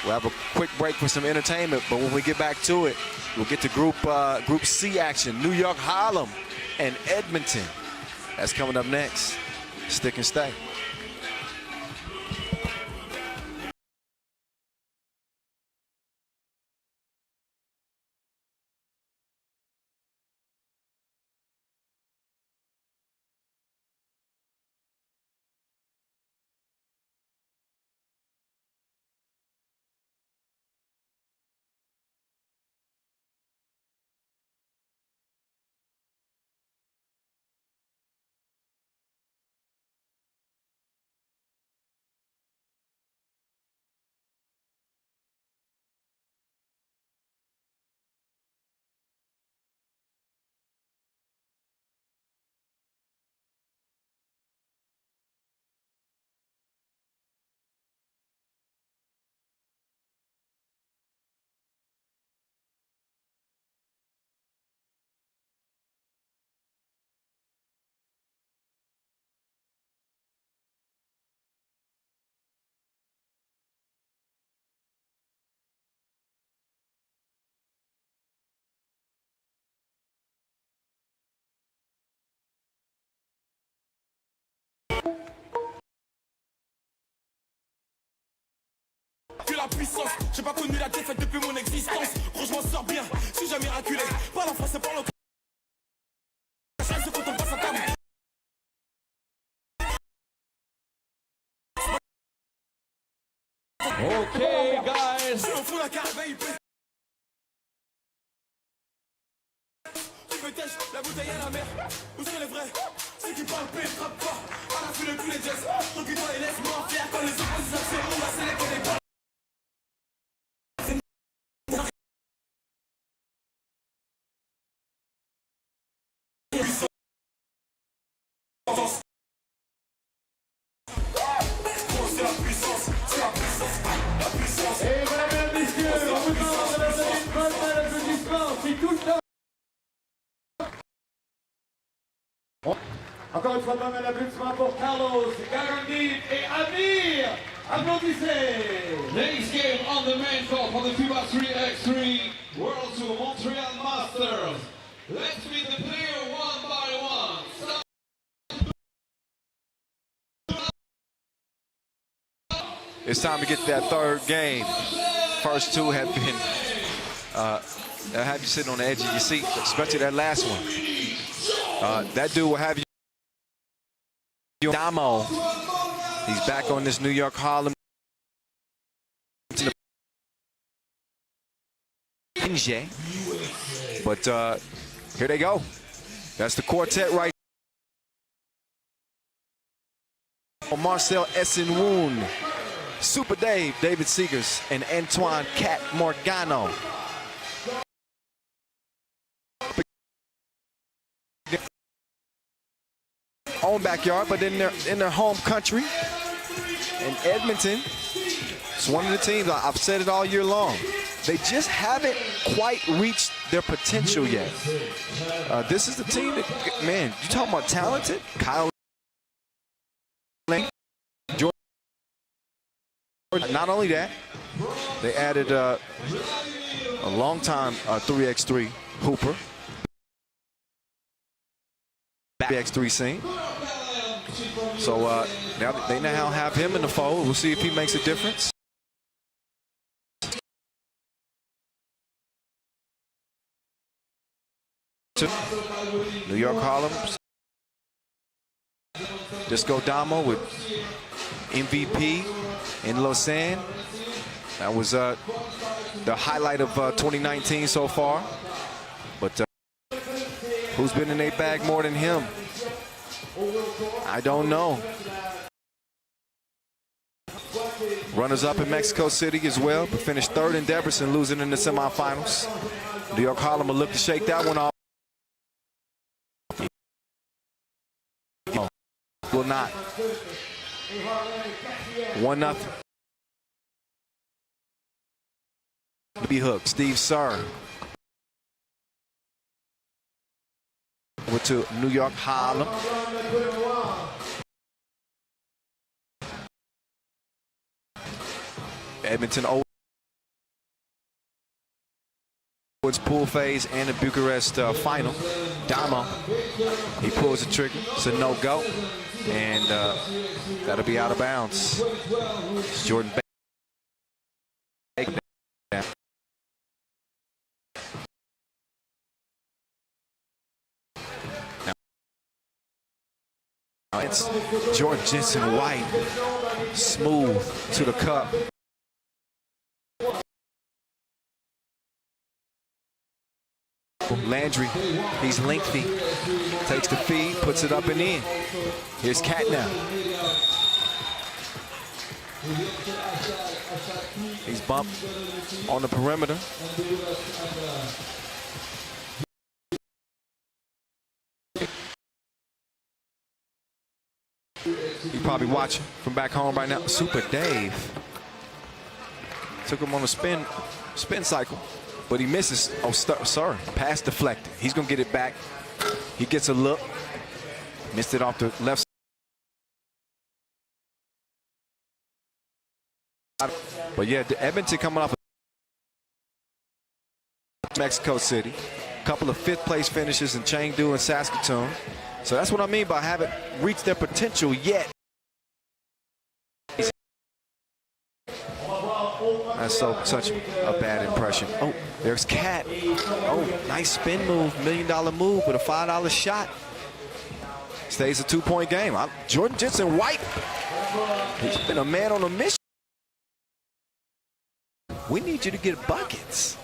We'll have a quick break for some entertainment, but when we get back to it, we'll get to Group C action. New York, Harlem, and Edmonton. That's coming up next. Stick and stay. Que la puissance, j'ai pas connu la défaite depuis mon existence. Gros, je m'en sors bien, je suis jamais reculé. Parle en français, parle en quand on passe à table. Okay, guys. Je suis au fond de la caravane, peut-être la bouteille à la mer. Où sont les vrais? Ceux qui parlent peu, frappent pas. À la fin de tous les jazz. Recule-toi et laisse-moi faire. Quand les oppositions seront, la sélection n'est pas. Encore une fois, donne un applaudissement pour Carlos, Garandine et Amir. Applaudissez. Next game on the main court for the FIBA 3x3 World Tour Montreal Masters. Let's meet the player one by one. It's time to get to that third game. First 2 have been, have you sitting on the edge of your seat, especially that last one. That dude will have you. Damo, he's back on this New York Harlem. Enge. But here they go. That's the quartet right. Marcel Zemun, Super Dave, David Seegers, and Antoine Cat Morgano. Own backyard, but in their home country. And Edmonton, it's one of the teams, I've said it all year long, they just haven't quite reached their potential yet. This is the team that, man, you talking about talented? Kyle. Not only that, they added a long-time 3x3 hooper. Back 3x3 scene. So now they now have him in the fold. We'll see if he makes a difference. New York Harlem. Disco Damo with MVP in Lausanne. That was the highlight of 2019 so far. But who's been in a bag more than him? I don't know. Runners up in Mexico City as well, but finished third in Debrecen, losing in the semifinals. New York Harlem will look to shake that one off. Will not. 1-0. Be hooked. Steve Sir. Over to New York Harlem. Edmonton Owens pool phase and the Bucharest final. Damo, he pulls the trigger. It's a no-go. And that'll be out of bounds. It's Jordan Baker. Now it's Jordan Jensen White, smooth to the cup. Landry, he's lengthy, takes the feed, puts it up and in. Here's Cat now. He's bumped on the perimeter. You're probably watching from back home right now. Super Dave took him on a spin cycle. But he misses. Oh, sorry. Pass deflected. He's going to get it back. He gets a look. Missed it off the left side. But yeah, the Edmonton coming off of Mexico City. A couple of fifth-place finishes in Chengdu and Saskatoon. So that's what I mean by haven't reached their potential yet. That's such a bad impression. Oh, there's Cat. Oh, nice spin move, $1 million move with a $5 shot. Stays a 2-point game. Jordan Jensen White, he's been a man on a mission. We need you to get buckets.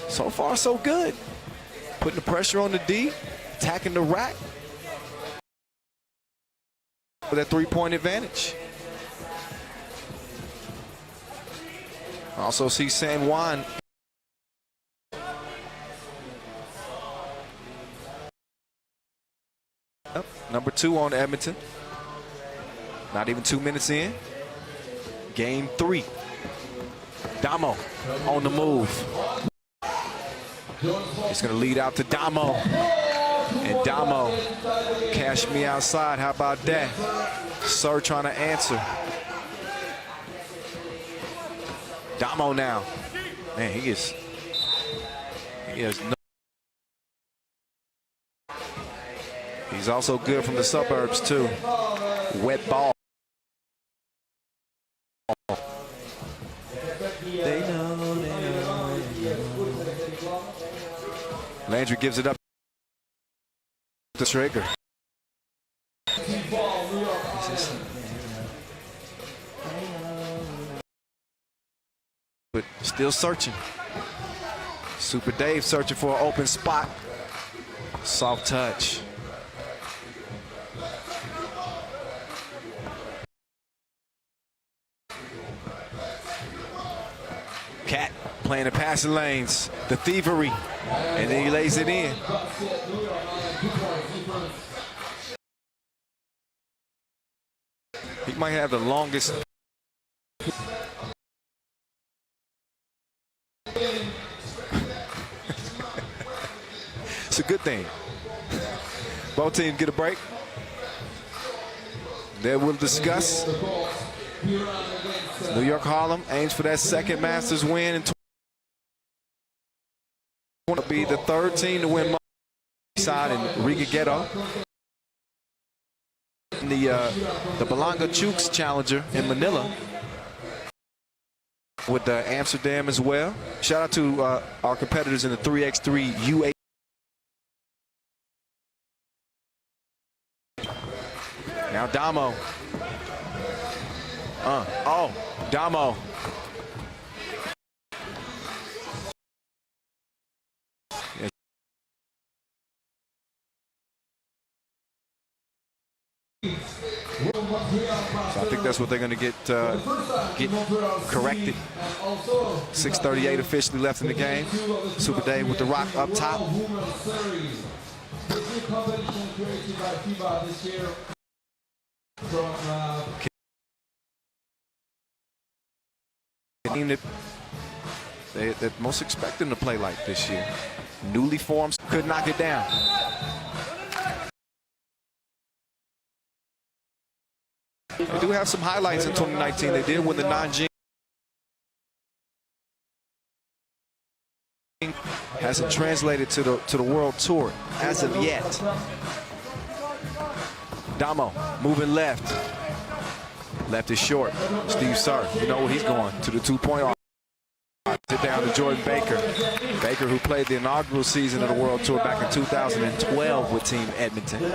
So far, so good. Putting the pressure on the D, attacking the rack with that 3-point advantage. Also see San Juan. Number 2 on Edmonton. Not even 2 minutes in. Game 3. Damo on the move. He's going to lead out to Damo. And Damo, cash me outside. How about that? Sir trying to answer. Damo now. Man, he has no. He's also good from the suburbs too. Wet ball. They know. Landry gives it up to Schrager. But still searching. Super Dave searching for an open spot. Soft touch. Cat playing the passing lanes, the thievery, and then he lays it in. He might have the longest. It's a good thing. Both teams get a break. Then we'll discuss. New York Harlem aims for that second Masters win. And want to be the third team to win side in Riga Ghetto. The Belanga Chooks Challenger in Manila with Amsterdam as well. Shout out to our competitors in the 3x3 U8. Now Damo. Oh, Damo. Yeah. So I think that's what they're going to get corrected. 6:38 officially left in the game. Super Dave with the rock up top. Team that most expect them to play like this year. Newly formed, could knock it down. They do have some highlights in 2019. They did win the non-G. Hasn't translated to the World Tour as of yet. Damo moving left. Left is short. Steve Sir, you know where he's going, to the two-point arc. Sit down to Jordan Baker. Baker, who played the inaugural season of the World Tour back in 2012 with Team Edmonton.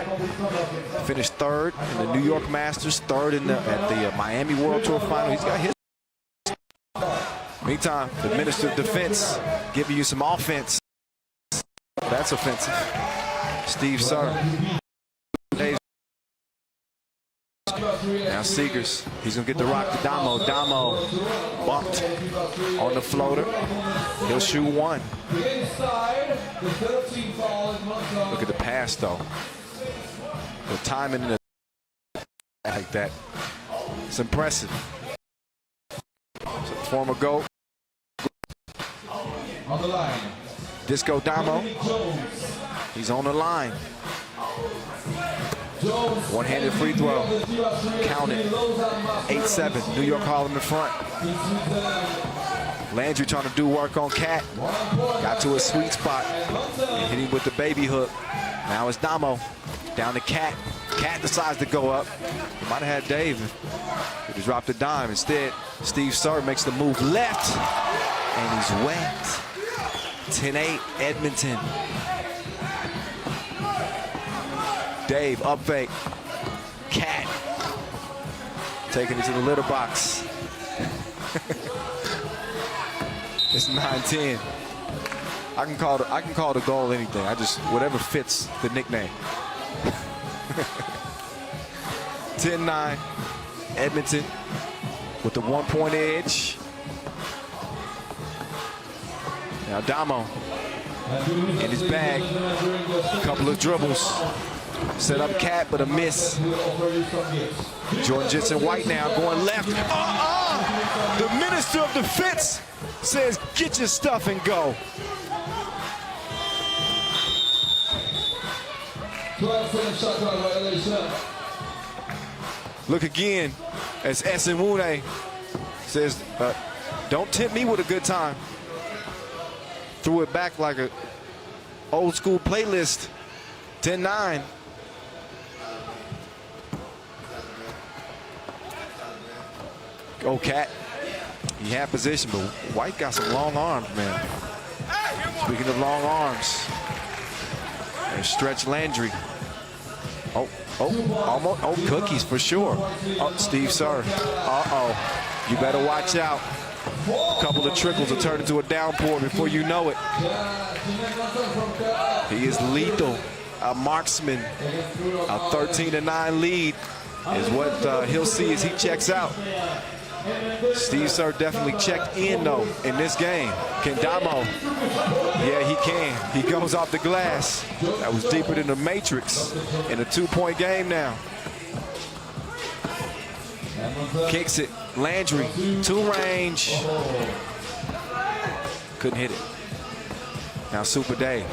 Finished third in the New York Masters, third at the Miami World Tour final. He's got his. Meantime, the Minister of Defense giving you some offense. That's offensive. Steve Sir. Now Seegers, he's gonna get the rock to Damo. Damo bumped on the floater. He'll shoot one. Look at the pass though. The timing and the like that. It's impressive. So former GOAT. On the line. Disco Damo. He's on the line. One-handed free throw. Count it. 8-7. New York Harlem in front. Landry trying to do work on Cat. Got to a sweet spot. Hit him with the baby hook. Now it's Damo. Down to Cat. Cat decides to go up. He might have had Dave. He just dropped a dime. Instead, Steve Sir makes the move left. And he's wet. 10-8 Edmonton. Dave, up fake. Cat. Taking it to the litter box. It's 9-10. I can call the goal anything. Whatever fits the nickname. 10-9. Edmonton with the 1-point edge. Now Damo in his bag. A couple of dribbles. Set up Cat, but a miss. Jordan Jensen White now going left. The Minister of Defense says, get your stuff and go. Look again as Zemun says, don't tempt me with a good time. Threw it back like a old school playlist. 10-9. Go Cat. He had position, but White got some long arms, man. Speaking of long arms, there's Stretch Landry. Cookies for sure. Oh, Steve Sir. You better watch out. A couple of trickles will turn into a downpour before you know it. He is lethal, a marksman. A 13-9 lead is what he'll see as he checks out. Steve Sir definitely checked in, though, in this game. Can Damo? Yeah, he can. He goes off the glass. That was deeper than the Matrix in a 2-point game now. Kicks it. Landry, 2 range. Couldn't hit it. Now Super Dave.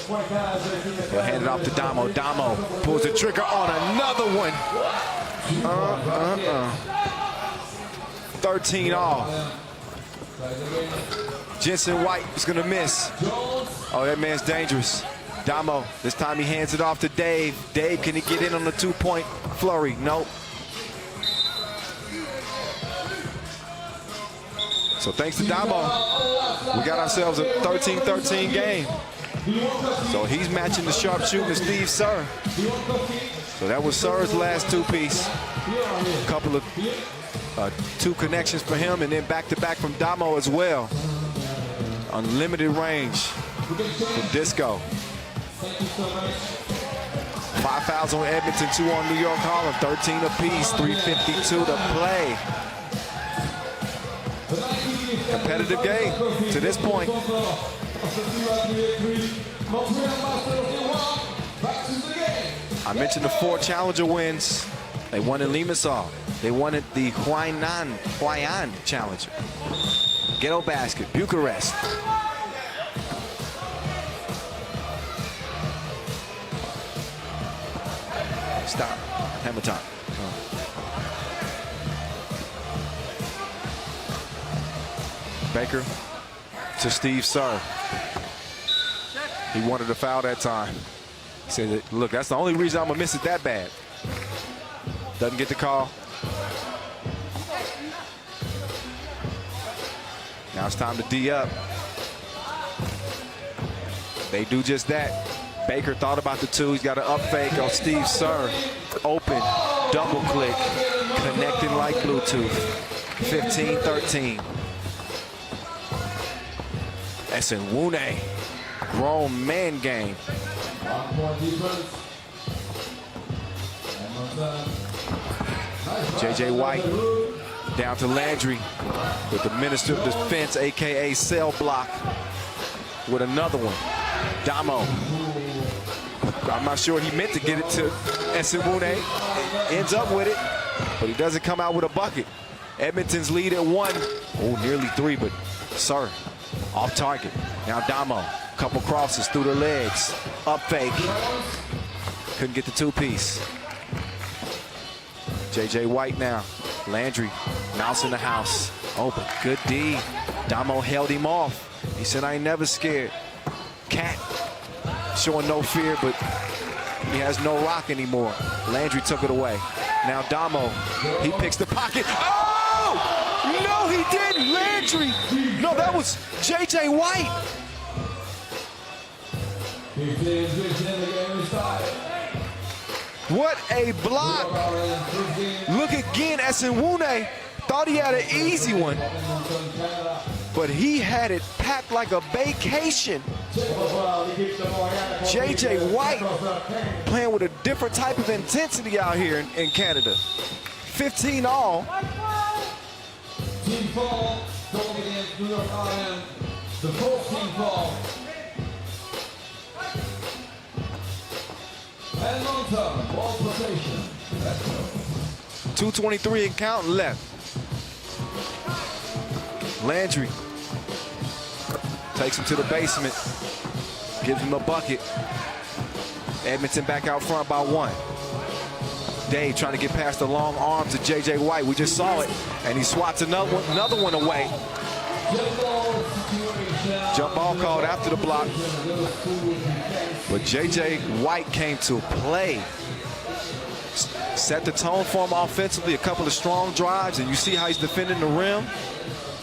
He'll hand it off to Damo. Damo pulls the trigger on another one. 13 all. Jensen White is going to miss. Oh, that man's dangerous. Damo, this time he hands it off to Dave. Dave, can he get in on the 2-point flurry? Nope. So thanks to Damo, we got ourselves a 13-13 game. So he's matching the sharpshooter Steve Sir. So that was Sir's last 2-piece. A couple of 2 connections for him, and then back-to-back from Damo as well. Unlimited range from Disco. 5 fouls on Edmonton, 2 on New York Harlem, 13 apiece, 3:52 to play. Competitive game to this point. I mentioned the 4 challenger wins. They won in Limassol. They won at the Juan Challenger. Ghetto Basket, Bucharest. Stop. Hammer time. Baker to Steve Sir. He wanted a foul that time. He said, look, that's the only reason I'm going to miss it that bad. Doesn't get the call. Now it's time to D up. They do just that. Baker thought about the 2. He's got an up fake on Steve Sir. Open, double click, connecting like Bluetooth. 15-13. Zemun, grown man game. JJ White down to Landry with the Minister of Defense, AKA cell block, with another one. Damo. I'm not sure he meant to get it to Zemun. Ends up with it, but he doesn't come out with a bucket. Edmonton's lead at 1. Oh, nearly 3, but Sir off target. Now Damo, couple crosses through the legs. Up fake. Couldn't get the 2-piece. JJ White now. Landry, mouse in the house. Oh, but good D. Damo held him off. He said, I ain't never scared. Cat showing no fear, but he has no rock anymore. Landry took it away. Now Damo, he picks the pocket. Oh! No, he didn't. Landry. No, that was JJ White. What a block. Look again, Zemun thought he had an easy one, but he had it packed like a vacation. JJ White playing with a different type of intensity out here in Canada. 15 all. Team foul, going against New York Harlem, the 4th team foul. Edmonton, ball possession. 2:23 and counting left. Landry takes him to the basement, gives him a bucket. Edmonton back out front by 1. Dave trying to get past the long arms of JJ White. We just saw it, and he swats another one away. Jump ball called after the block, but JJ White came to play. Set the tone for him offensively, a couple of strong drives, and you see how he's defending the rim.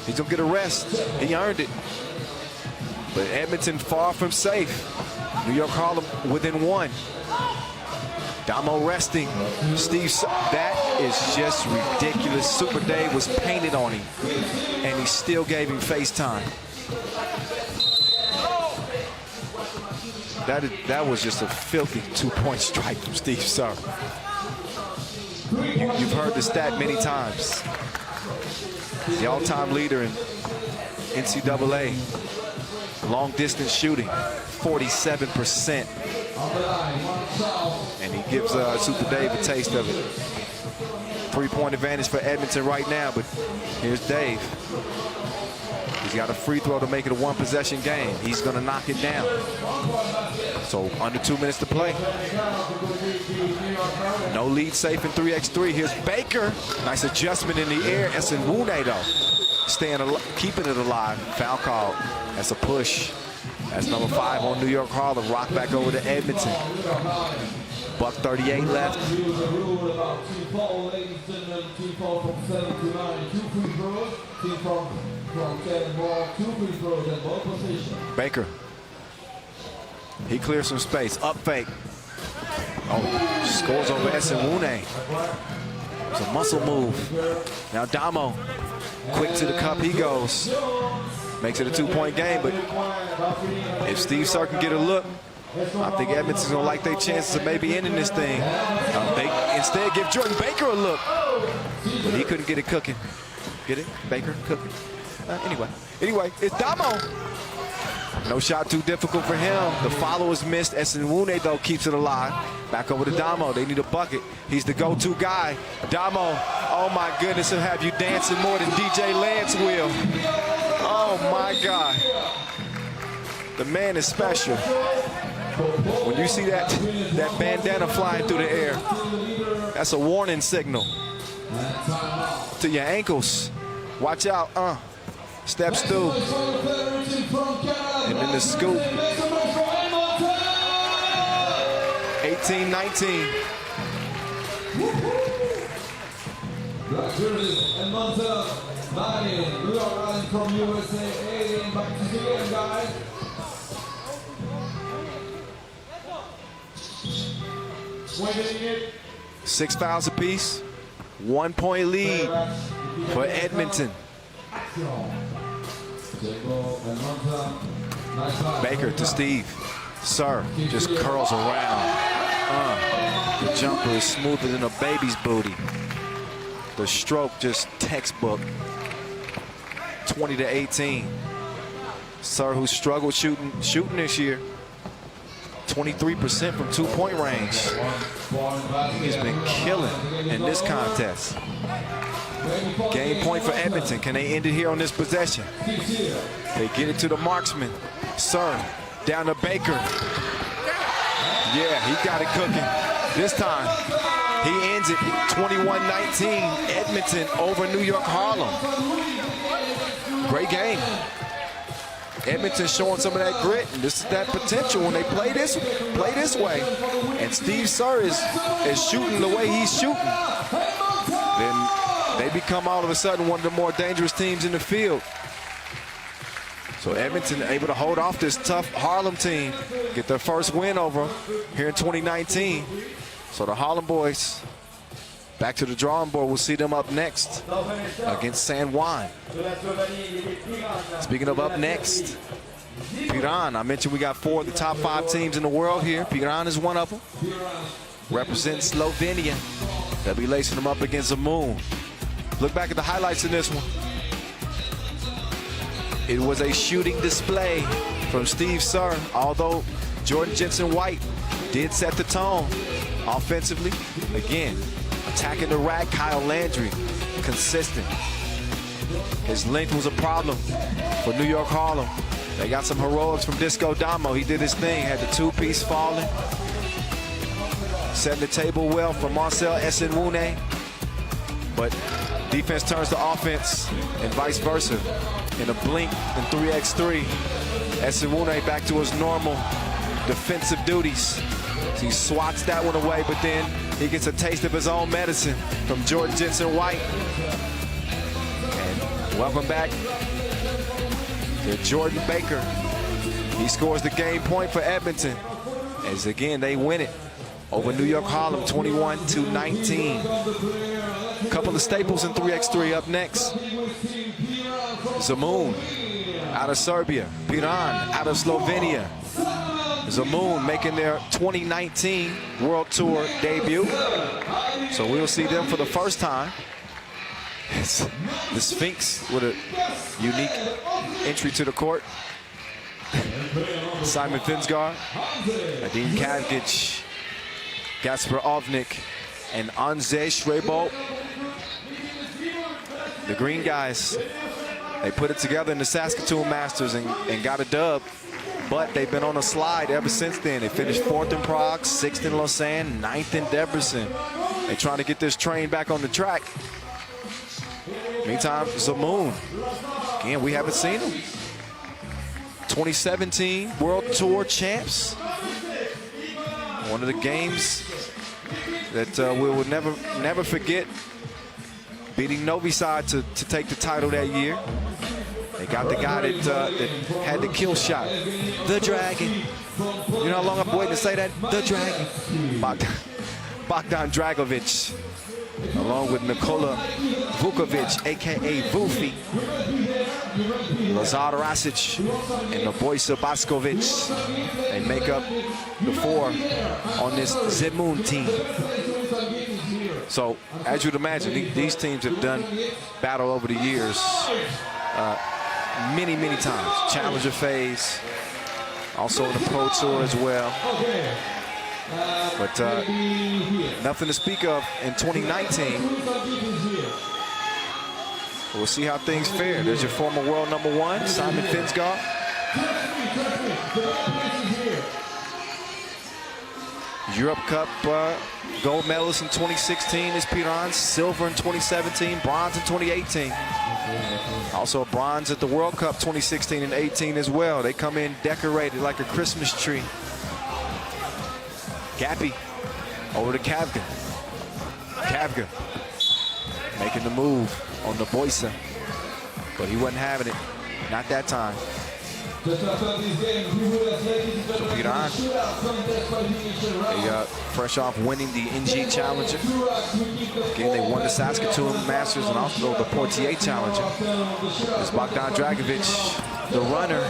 He's gonna get a rest. He earned it. But Edmonton far from safe. New York Harlem within 1. Damo resting. Steve, that is just ridiculous. Super Dave was painted on him, and he still gave him FaceTime. That was just a filthy 2-point strike from Steve Sir. You've heard the stat many times. The all-time leader in NCAA long distance shooting, 47%. And he gives Super Dave a taste of it. 3-point advantage for Edmonton right now, but here's Dave. He's got a free throw to make it a 1-possession game. He's gonna knock it down. So under 2 minutes to play. No lead safe in 3x3. Here's Baker. Nice adjustment in the air. Zemun though, keeping it alive. Foul call. That's a push. That's number 5 on New York Harlem. Rock back over to Edmonton. Buck 38 left. Baker. He clears some space. Up fake. Oh, scores over Zemun. It's a muscle move. Now Damo. Quick to the cup he goes. Makes it a 2-point game, but if Steve Sir can get a look, I think Edmonton's gonna like their chances of maybe ending this thing. They instead give Jordan Baker a look, but he couldn't get it cooking. Get it? Baker cooking. Anyway, it's Damo. No shot too difficult for him. The follow is missed. Zemun though keeps it alive. Back over to Damo. They need a bucket. He's the go-to guy. Damo, oh my goodness, he'll have you dancing more than DJ Lance will. Oh my God. The man is special. When you see that bandana flying through the air, that's a warning signal to your ankles. Watch out. Steps through. And then the scoop. 18-19. Edmonton, 9. We are running from USA. 8 back to the game, guys. Winning it. 6 fouls apiece. 1-point lead for Edmonton. Baker to Steve. Sir just curls around. The jumper is smoother than a baby's booty. The stroke just textbook. 20-18. Sir, who struggled shooting this year. 23% from 2-point range. He's been killing in this contest. Game point for Edmonton. Can they end it here on this possession? They get it to the marksman. Sir, down to Baker. Yeah, he got it cooking. This time, he ends it 21-19. Edmonton over New York Harlem. Great game. Edmonton showing some of that grit, and this is that potential when they play this way. And Steve Sir is shooting the way he's shooting. Then they become all of a sudden one of the more dangerous teams in the field. So Edmonton able to hold off this tough Harlem team, get their first win over them here in 2019. So the Harlem boys back to the drawing board. We'll see them up next against San Juan. Speaking of up next, Piran. I mentioned we got 4 of the top 5 teams in the world here. Piran is one of them. Represents Slovenia. They'll be lacing them up against Zemun. Look back at the highlights in this one. It was a shooting display from Steve Sir, although Jordan Jensen-White did set the tone offensively. Again, attacking the rack, Kyle Landry, consistent. His length was a problem for New York Harlem. They got some heroics from Disco Damo. He did his thing, had the 2-piece falling. Setting the table well for Marcel Zemun. But defense turns to offense and vice versa. In a blink in 3x3, Zemun back to his normal defensive duties. So he swats that one away, but then he gets a taste of his own medicine from Jordan Jensen-White. And welcome back to Jordan Baker. He scores the game point for Edmonton. As again, they win it over New York Harlem, 21-19. A couple of staples in 3x3 up next. Zemun out of Serbia. Piran out of Slovenia. Zemun making their 2019 World Tour debut. So we'll see them for the first time. It's the Sphinx with a unique entry to the court. Simon Finsgaard, Adin Kavgic, Gasper Ovnik, and Anze Shrebo. The green guys, they put it together in the Saskatoon Masters and got a dub, but they've been on a slide ever since then. They finished 4th in Prague, 6th in Lausanne, 9th in Debrecen. They're trying to get this train back on the track. Meantime, Zemun, again, we haven't seen him. 2017 World Tour champs. One of the games that we will never forget. Beating Novi side to take the title that year. They got the guy that had the kill shot. The Dragon. You know how long I've been waiting to say that? The Dragon. Bogdan Dragovic. Along with Nikola Vukovic, a.k.a. Vufi. Lazar Rasic and Nebojša Baskovic. They make up the 4 on this Zemun team. So, as you'd imagine, these teams have done battle over the years many, many times. Challenger phase, also in the Pro Tour as well. But nothing to speak of in 2019. We'll see how things fare. There's your former world #1, Simon Finsgaard. Europe Cup gold medalist in 2016 is Piran, silver in 2017, bronze in 2018. Also bronze at the World Cup 2016 and 18 as well. They come in decorated like a Christmas tree. Gappy over to Kavga. Kavga making the move on the Nebojša, but he wasn't having it. Not that time. So Piran, they fresh off winning the NG Challenger. Again, they won the Saskatoon Masters and also the Portier Challenger. As Bogdan Dragovic, the runner,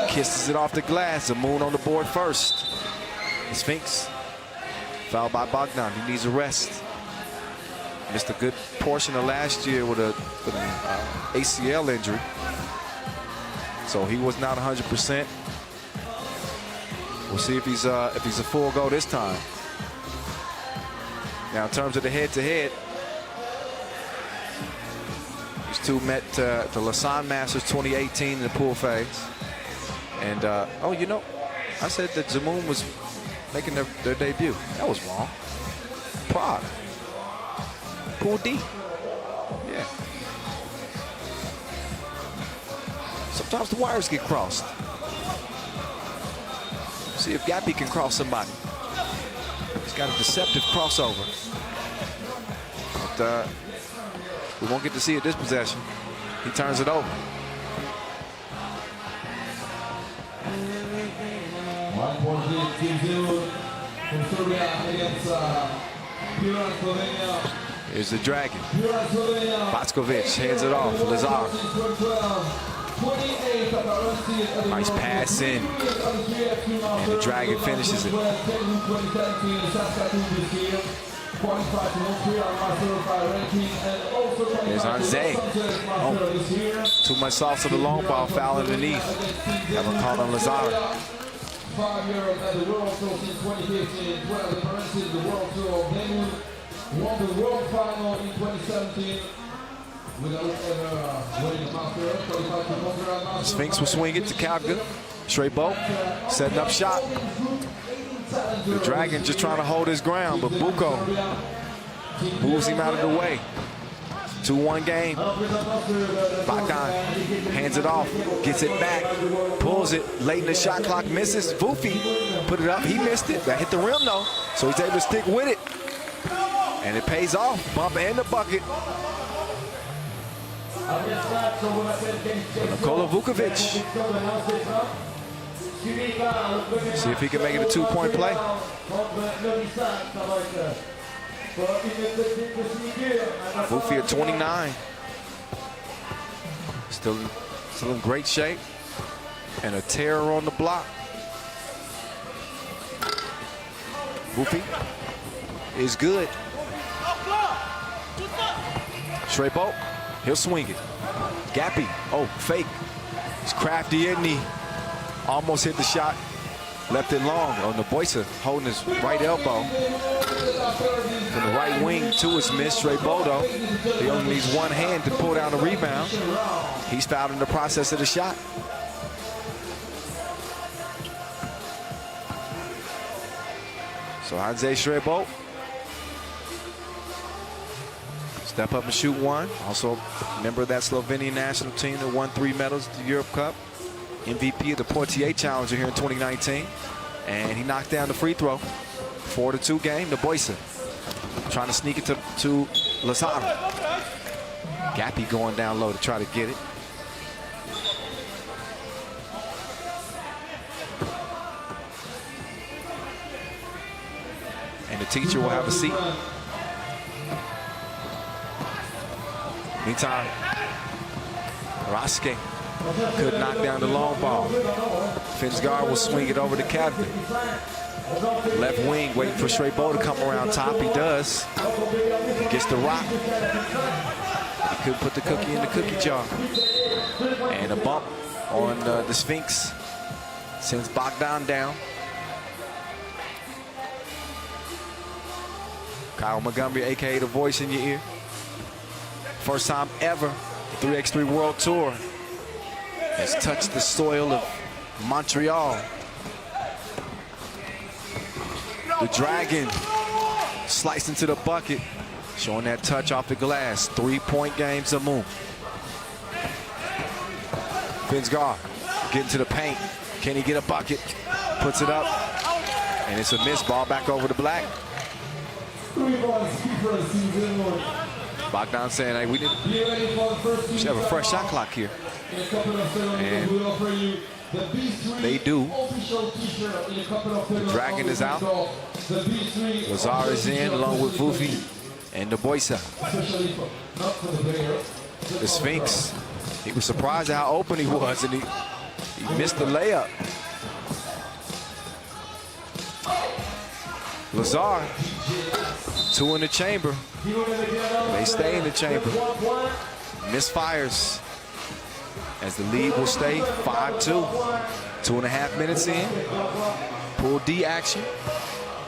kisses it off the glass. Zemun on the board first. Sphinx, fouled by Bogdan. He needs a rest. Missed a good portion of last year with an ACL injury. So he was not 100%. We'll see if he's a full go this time. Now, in terms of the head-to-head, these two met the Lausanne Masters 2018 in the pool phase. And, oh, you know, I said that Zemun was making their debut. That was wrong. Prague. Pool D. Yeah. Sometimes the wires get crossed. See if Gappy can cross somebody. He's got a deceptive crossover. But we won't get to see it this possession. He turns it over. Here's the Dragon. Baskovic hands it off. Lazar. Nice pass in. And the Dragon finishes it. There's Anze. Oh, too much sauce to the long ball, foul underneath. Haven't called on Lazar. 5 years at the World Tour since 2015, 12 appearances, the World Tour of Lehman, won the World Final in 2017 without ever winning a Master, qualified to Montreal Masters. Sphinx will swing it to Kavga. Straight bow, setting up shot. The Dragon just trying to hold his ground, but Buko moves him out of the way. 2-1 game. Bogdan hands it off, gets it back, pulls it late in the shot clock, misses. Vufi put it up, he missed it. That hit the rim though, so he's able to stick with it. And it pays off, bump and the bucket. Nikola Vukovic. See if he can make it a 2-point play. Buffy at 29. Still in great shape. And a terror on the block. Buffy is good. Straight bolt. He'll swing it. Gappy. Oh, fake. He's crafty, isn't he? Almost hit the shot. Left it long. On the Boysa holding his right elbow. From the right wing to his miss. Straight Bodo. He only needs one hand to pull down the rebound. He's fouled in the process of the shot. So Hanze Strebo. Step up and shoot one. Also a member of that Slovenian national team that won 3 medals at the Europe Cup. MVP of the Portier Challenger here in 2019. And he knocked down the free throw. 4-2 game. The Boysa trying to sneak it to Lausanne. Gappy going down low to try to get it. And the teacher will have a seat. Meantime, Raske could knock down the long ball. Finsgaard will swing it over to Captain. Left wing waiting for Strebo to come around top. He does. He gets the rock. He couldn't put the cookie in the cookie jar. And a bump on the Sphinx sends Bogdan down. Kyle Montgomery, a.k.a. the voice in your ear. First time ever, the 3x3 World Tour has touched the soil of Montreal. The Dragon sliced into the bucket, showing that touch off the glass. 3-point game, Zemun. Finsgaard getting to the paint. Can he get a bucket? Puts it up, and it's a miss. Ball back over to Black. Bogdan saying, hey, we should have a fresh shot clock here. And they do. The Dragon is out. Lazar is in along with Vufi and the Boysa. The Sphinx, he was surprised at how open he was, and he missed the layup. Lazar, 2 in the chamber. They stay in the chamber. Misfires as the lead will stay 5-2. 2.5 minutes in. Pool D action.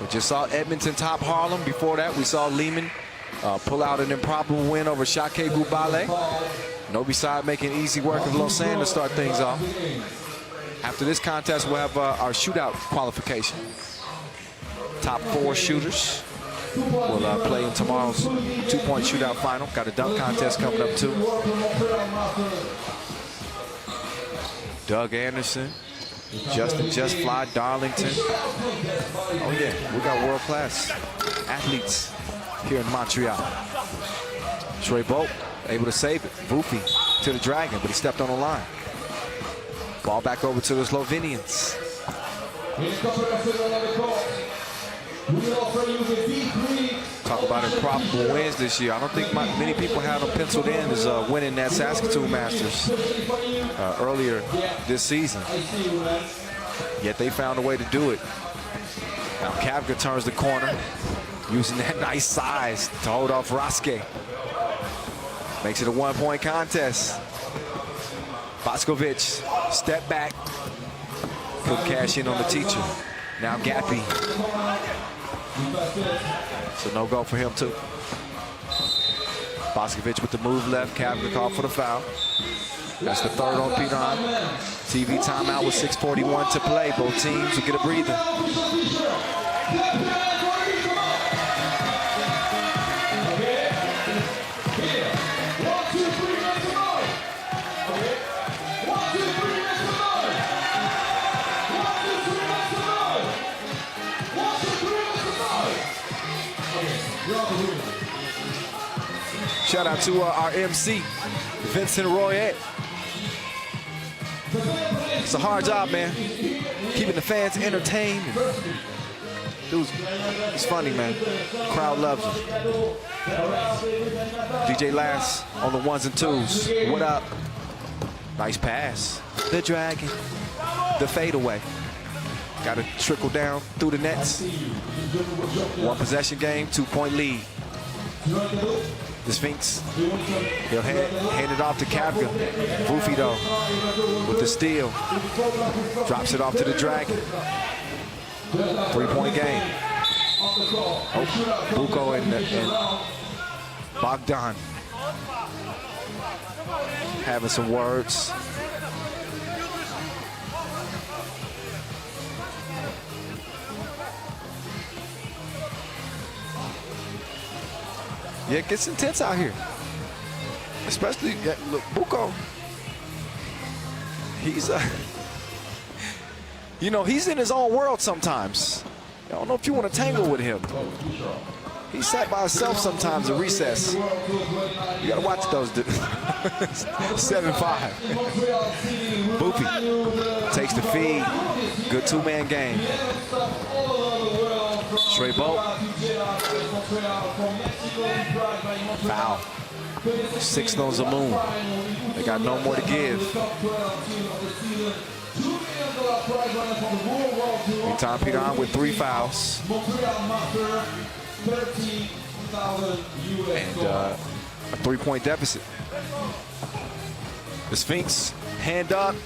We just saw Edmonton top Harlem. Before that, we saw Lehman pull out an improbable win over Shakiai Gubale. Novi side making easy work of Lausanne to start things off. After this contest, we'll have our shootout qualification. Top 4 shooters will play in tomorrow's 2-point shootout final. Got a dunk contest coming up too. Doug Anderson, Justin Just Fly Darlington. Oh yeah, we got world-class athletes here in Montreal. Trey Bolt able to save it. Vufi to the Dragon, but he stepped on the line. Ball back over to the Slovenians. Talk about improbable wins this year. I don't think many people have them penciled in as winning that Saskatoon Masters earlier this season. Yet they found a way to do it. Now Kavga turns the corner, using that nice size to hold off Raske. Makes it a 1-point contest. Boskovic, step back. Could cash in on the teacher. Now Gappy. So no go for him too. Boskovic with the move left. Kavga called for the foul. That's the third on Piran. TV timeout with 6:41 to play. Both teams will get a breather. Shout out to our MC, Vincent Royet. It's a hard job, man. keeping the fans entertained. Dude, it's funny, man. Crowd loves him. DJ Last on the ones and twos. What up? Nice pass. The Dragon. The fadeaway. Got to trickle down through the nets. One possession game, 2-point lead. The Sphinx, he'll hand it off to Kavka. Boofy though, with the steal. Drops it off to the Dragon. 3-point game. Oh, Buko and Bogdan having some words. Yeah, it gets intense out here. Especially, look, Buko. He's, you know, he's in his own world sometimes. I don't know if you want to tangle with him. He sat by himself sometimes at recess. You gotta watch those. 7-5. Boopy takes the feed. Good two-man game. Straight boat. Foul. 6 on Zemun. They got no more to give. Meantime, Piran with 3 fouls. And a 3-point deficit. The Sphinx, hand up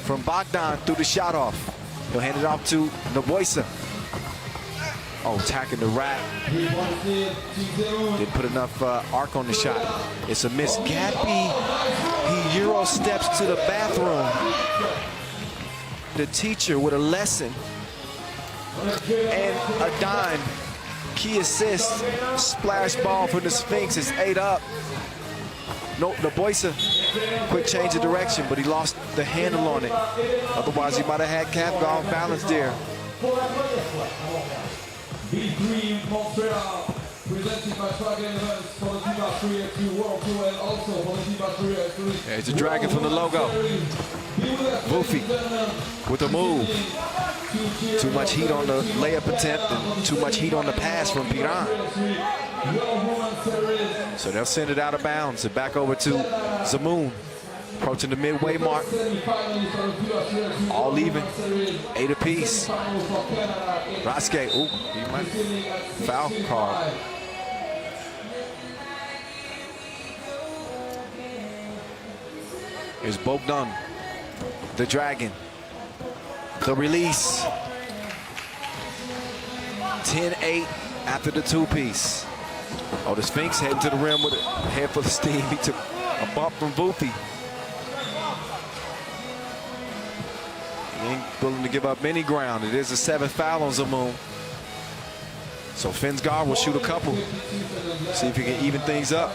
from Bogdan through the shot off. He'll hand it off to Novi. Oh, attacking the rack. Didn't put enough arc on the shot. It's a miss. Gappy, he Euro steps to the bathroom. The teacher with a lesson and a dime. Key assist, splash ball for the Sphinx is 8 up. No, Novi, quick change of direction, but he lost the handle on it. Otherwise, he might have had Kavka off balance there. B3 Montreal, presented by Breakdance for the FIBA World Tour and also for the FIBA. There's a Dragon from the logo. Boofy with the move. Too much heat on the layup attempt and too much heat on the pass from Piran. So they'll send it out of bounds and back over to Zemun. Approaching the midway mark. All even. 8 apiece. Raske, ooh, he might foul call. Here's Bogdan, the Dragon. The release. 10-8 after the 2-piece. Oh, the Sphinx heading to the rim with a head full of steam. He took a bump from Boofy. He ain't willing to give up any ground. It is a 7th foul on Zemun. So Finsgar will shoot a couple. See if he can even things up.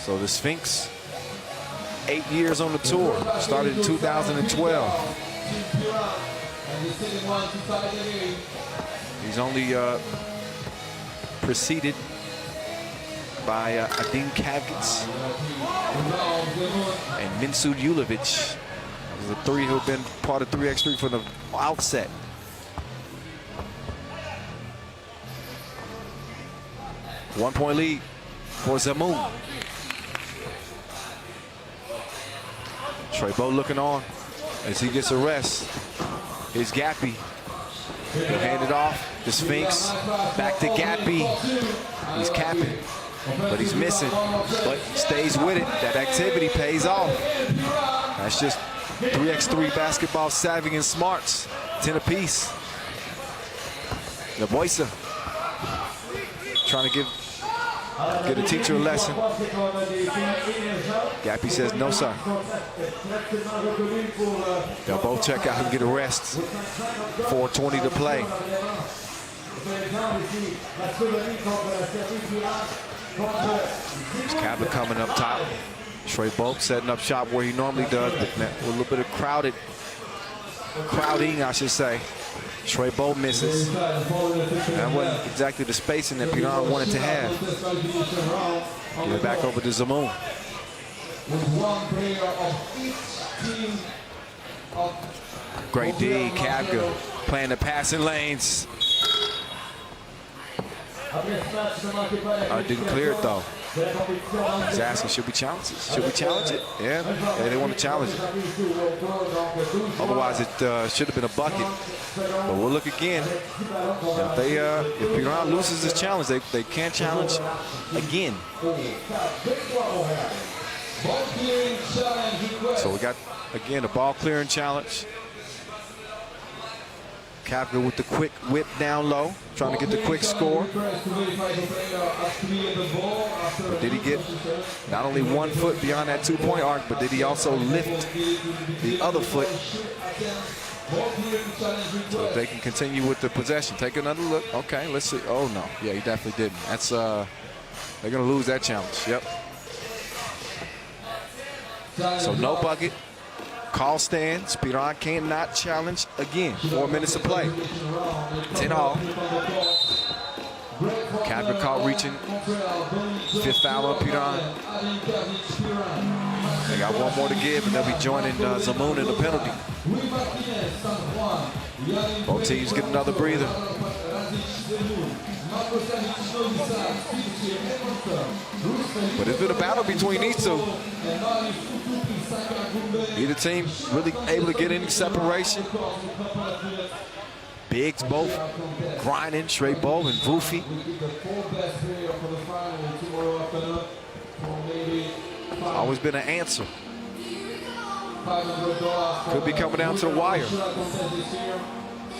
So the Sphinx, 8 years on the tour. Started in 2012. He's only preceded by Adin Kavkits and Minsud Julovic. The 3 who've been part of 3x3 from the outset. One-point lead for Zemun. Trebo looking on as he gets a rest. Here's Gappy. He'll hand it off. The Sphinx back to Gappy. He's capping, but he's missing. But stays with it. That activity pays off. That's just 3x3 basketball savvy and smarts. 10 apiece. Novi trying to get a teacher a lesson. Gappy says no, sir. They'll both check out and get a rest. 4:20 to play. There's Kavka coming up top. Trey Bolt setting up shop where he normally does, but with a little bit of crowding, I should say. Trey Bolt misses. That wasn't exactly the spacing that Piran wanted to have. Give it back over to Zemun. with one player of each team of Great D, Kavga playing the passing lanes. Didn't clear it though. He's asking, should we challenge it? Should we challenge it? Yeah, they want to challenge it. Otherwise, it should have been a bucket. But we'll look again. Now, if Piran loses this challenge, they can't challenge again. So we got, again, a ball clearing challenge. Kavga with the quick whip down low, trying to get the quick score. But did he get not only 1 foot beyond that 2-point arc, but did he also lift the other foot so that they can continue with the possession? Take another look. Okay, let's see. Oh, no. Yeah, he definitely didn't. That's they're going to lose that challenge. Yep. So no bucket. Call stands. Piran cannot challenge again. 4 minutes of play. 10 all. Kavga caught reaching. 5th foul on Piran. They got one more to give, and they'll be joining Zemun in the penalty. Both teams get another breather. But it's been a battle between these two. Either team really able to get any separation. Bigs both grinding, Shrebo and Vufi. Always been an answer. Could be coming down to the wire.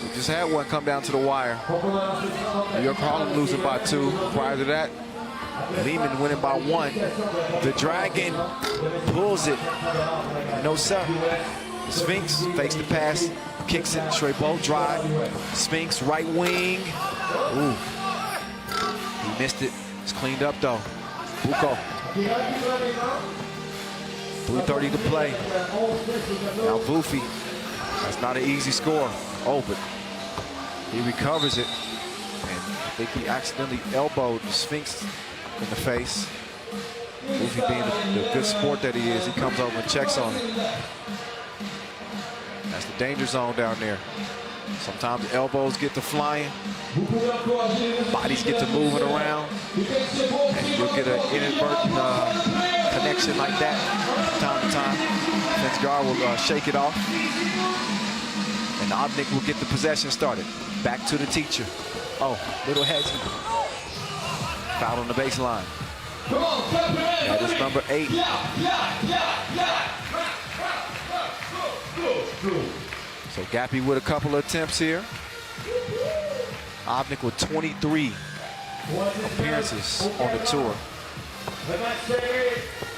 We just had one come down to the wire. New York Harlem losing by 2. Prior to that, Lehman winning by 1. The Dragon pulls it. No, sir. The Sphinx fakes the pass, kicks it. Shrebo drive. Sphinx right wing. Ooh. He missed it. It's cleaned up though. Buko. 3:30 to play. Now Vufi. That's not an easy score. Oh, but he recovers it. And I think he accidentally elbowed the Sphinx in the face. Vufi being the good sport that he is, he comes over and checks on him. That's the danger zone down there. Sometimes elbows get to flying, bodies get to moving around, and you'll get an inadvertent connection like that from time to time. Defense guard will shake it off, and Obnik will get the possession started. Back to the teacher. Oh, little heads. Foul on the baseline. That is number 8. So Gappy with a couple of attempts here. Obnik with 23 appearances on the tour.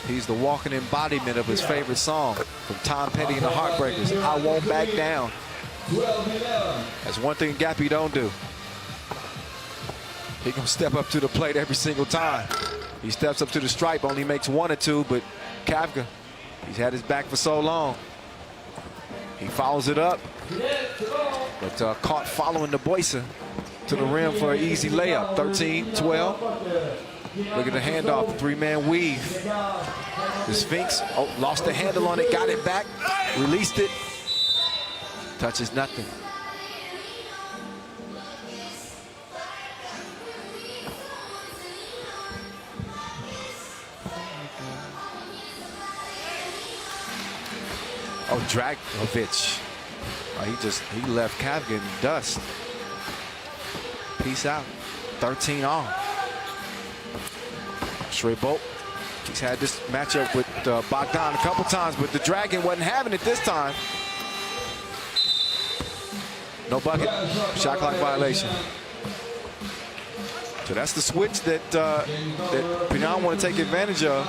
He's the walking embodiment of his favorite song from Tom Petty and the Heartbreakers, I Won't Back Down. That's one thing Gappy don't do. He can step up to the plate every single time. He steps up to the stripe, only makes 1 or 2, but Kavga, he's had his back for so long. He follows it up, but caught following the Boysa to the rim for an easy layup. 13-12. Look at the handoff, 3-man weave. The Sphinx lost the handle on it, got it back, released it. Touches nothing. Oh, Dragovic. He left Kavga in dust. Peace out. 13 all. Shrebo. He's had this matchup with Bogdan a couple times, but the Dragon wasn't having it this time. No bucket. Shot clock violation. So that's the switch that Piran want to take advantage of.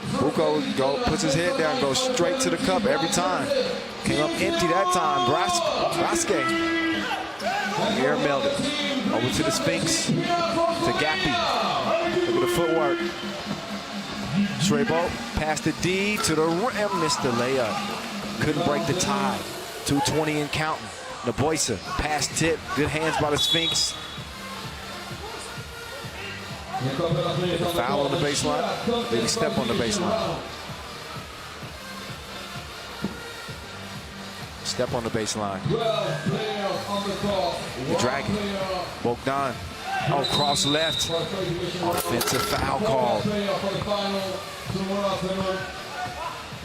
Buko puts his head down, goes straight to the cup every time. Came up empty that time. Braske. Air melted. Over to the Sphinx. To Gappy. Look at the footwork. Shrebo past the D to the rim. Missed the layup. Couldn't break the tie. 2:20 and counting. Naboisa. Pass tip. Good hands by the Sphinx. Foul on the baseline. Did he step on the baseline? Step on the baseline. The Dragon. Bogdan. Oh, cross left. Offensive foul call.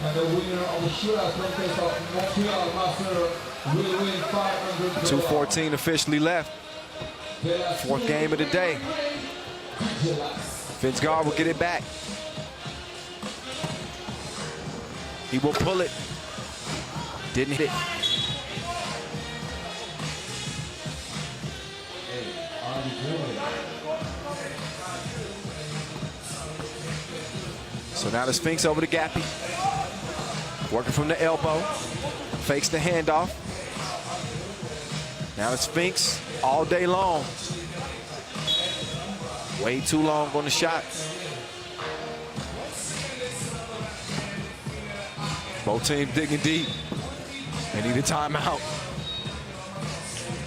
And the winner of the shootout contest of Montreal Master will win $500. 2:14 officially left. Fourth game of the day. Finsgaard will get it back. He will pull it. Didn't hit it. So now the Sphinx over to Gappy. Working from the elbow. Fakes the handoff. Now the Sphinx all day long. Way too long on the shot. Both teams digging deep. They need a timeout.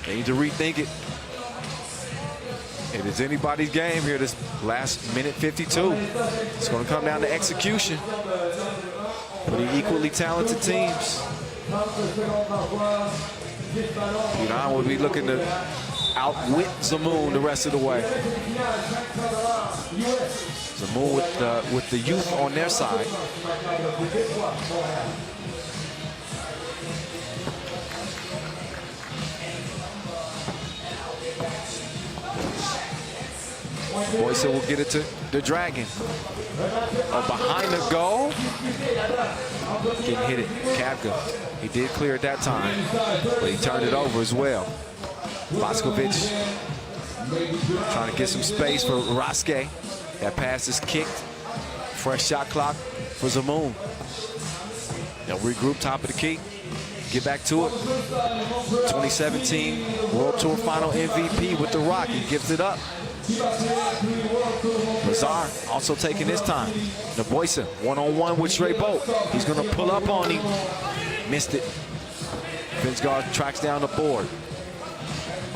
They need to rethink it. It is anybody's game here this last minute 52. It's going to come down to execution. Pretty equally talented teams. Piran will be looking to outwit Zemun the rest of the way. Zemun with the youth on their side. Boyce will get it to the Dragon. Oh, behind the goal. Didn't hit it. Kavka. He did clear it that time, but he turned it over as well. Boskovic trying to get some space for Raske. That pass is kicked. Fresh shot clock for Zemun. They'll regroup top of the key. Get back to it. 2017 World Tour Final MVP with the Rock. He gives it up. Lazar also taking his time. Naboisa one-on-one with Trey Bolt. He's going to pull up on him. Missed it. Finsgaard tracks down the board.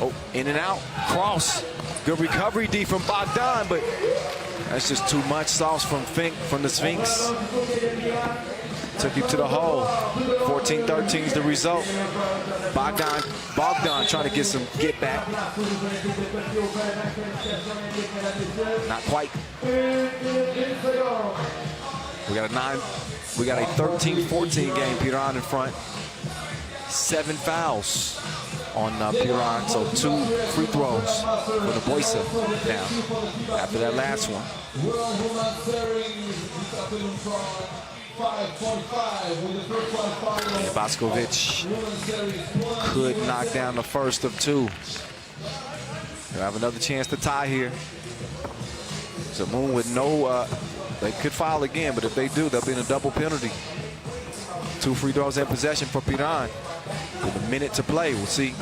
Oh, in and out. Cross. Good recovery D from Bogdan, but that's just too much sauce from the Sphinx. Took him to the hole. 14-13 is the result. Bogdan trying to get some get back. Not quite. We got a 13-14 game. Piran in front. 7 fouls on Piran, so 2 free throws for the Boysa now after that last one. And Boskovic could knock down the first of 2. They'll have another chance to tie here. Zemun with no, they could foul again, but if they do, they'll be in a double penalty. 2 free throws in possession for Piran. With a minute to play, we'll see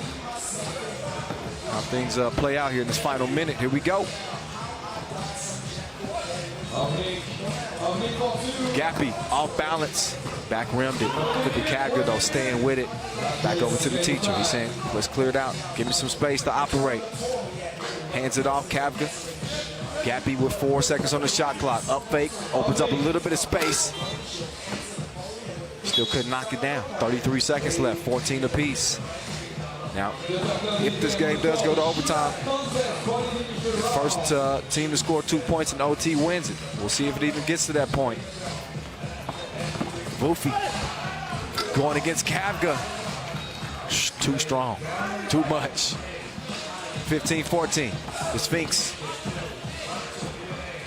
how things play out here in this final minute. Here we go. Gappy off balance, back rimmed it. Look at Kavka though, staying with it. Back over to the teacher. He's saying, let's clear it out. Give me some space to operate. Hands it off, Kavka. Gappy with 4 seconds on the shot clock. Up fake, opens up a little bit of space. Still couldn't knock it down. 33 seconds left, 14 apiece. Now, if this game does go to overtime, the first team to score 2 points in OT wins it. We'll see if it even gets to that point. Vufi going against Kavka. Too strong, too much. 15-14, the Sphinx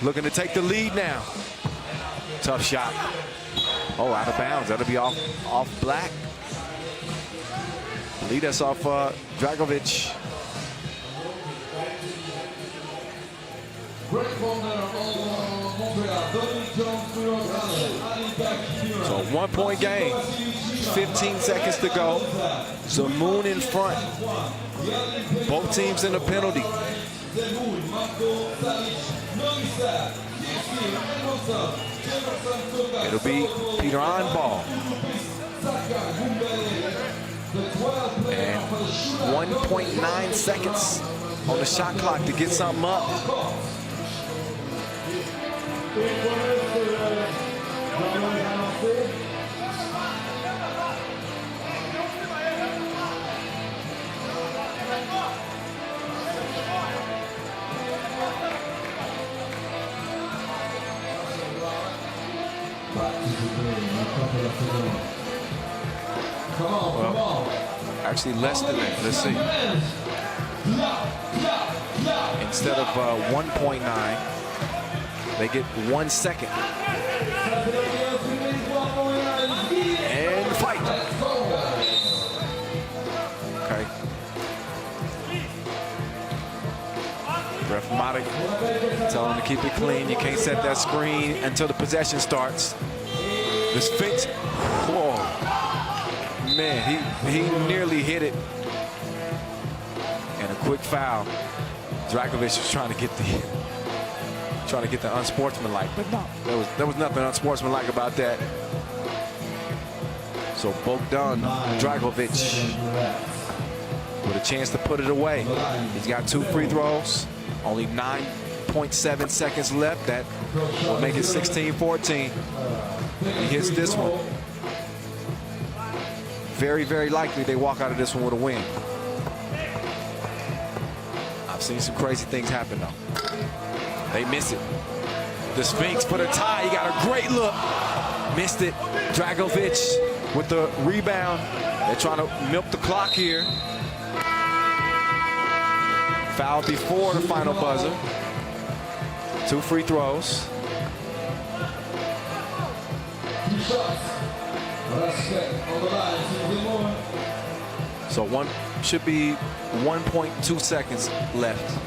looking to take the lead now. Tough shot. Oh, out of bounds. That'll be off Black. Lead us off Dragovic. So a 1-point game. 15 seconds to go. Zemun in front. Both teams in a penalty. It'll be Piran ball. And 1.9 seconds on the shot clock to get something up. Well, actually less than that. Let's see. Instead of 1.9, they get 1 second. And fight. Okay. Ref Matic telling him to keep it clean. You can't set that screen until the possession starts. The Sphinx. Whoa. Man, he nearly hit it. And a quick foul. Dragovic was trying to get the unsportsmanlike, but no, there was nothing unsportsmanlike about that. So Bogdan Dragovic with a chance to put it away. He's got 2 free throws, only 9.7 seconds left. That will make it 16-14. He hits this one. Very, very likely they walk out of this one with a win. I've seen some crazy things happen though. They miss it. The Sphinx put a tie. He got a great look. Missed it. Dragovic with the rebound. They're trying to milk the clock here. Foul before the final buzzer. 2 free throws. So should be 1.2 seconds left.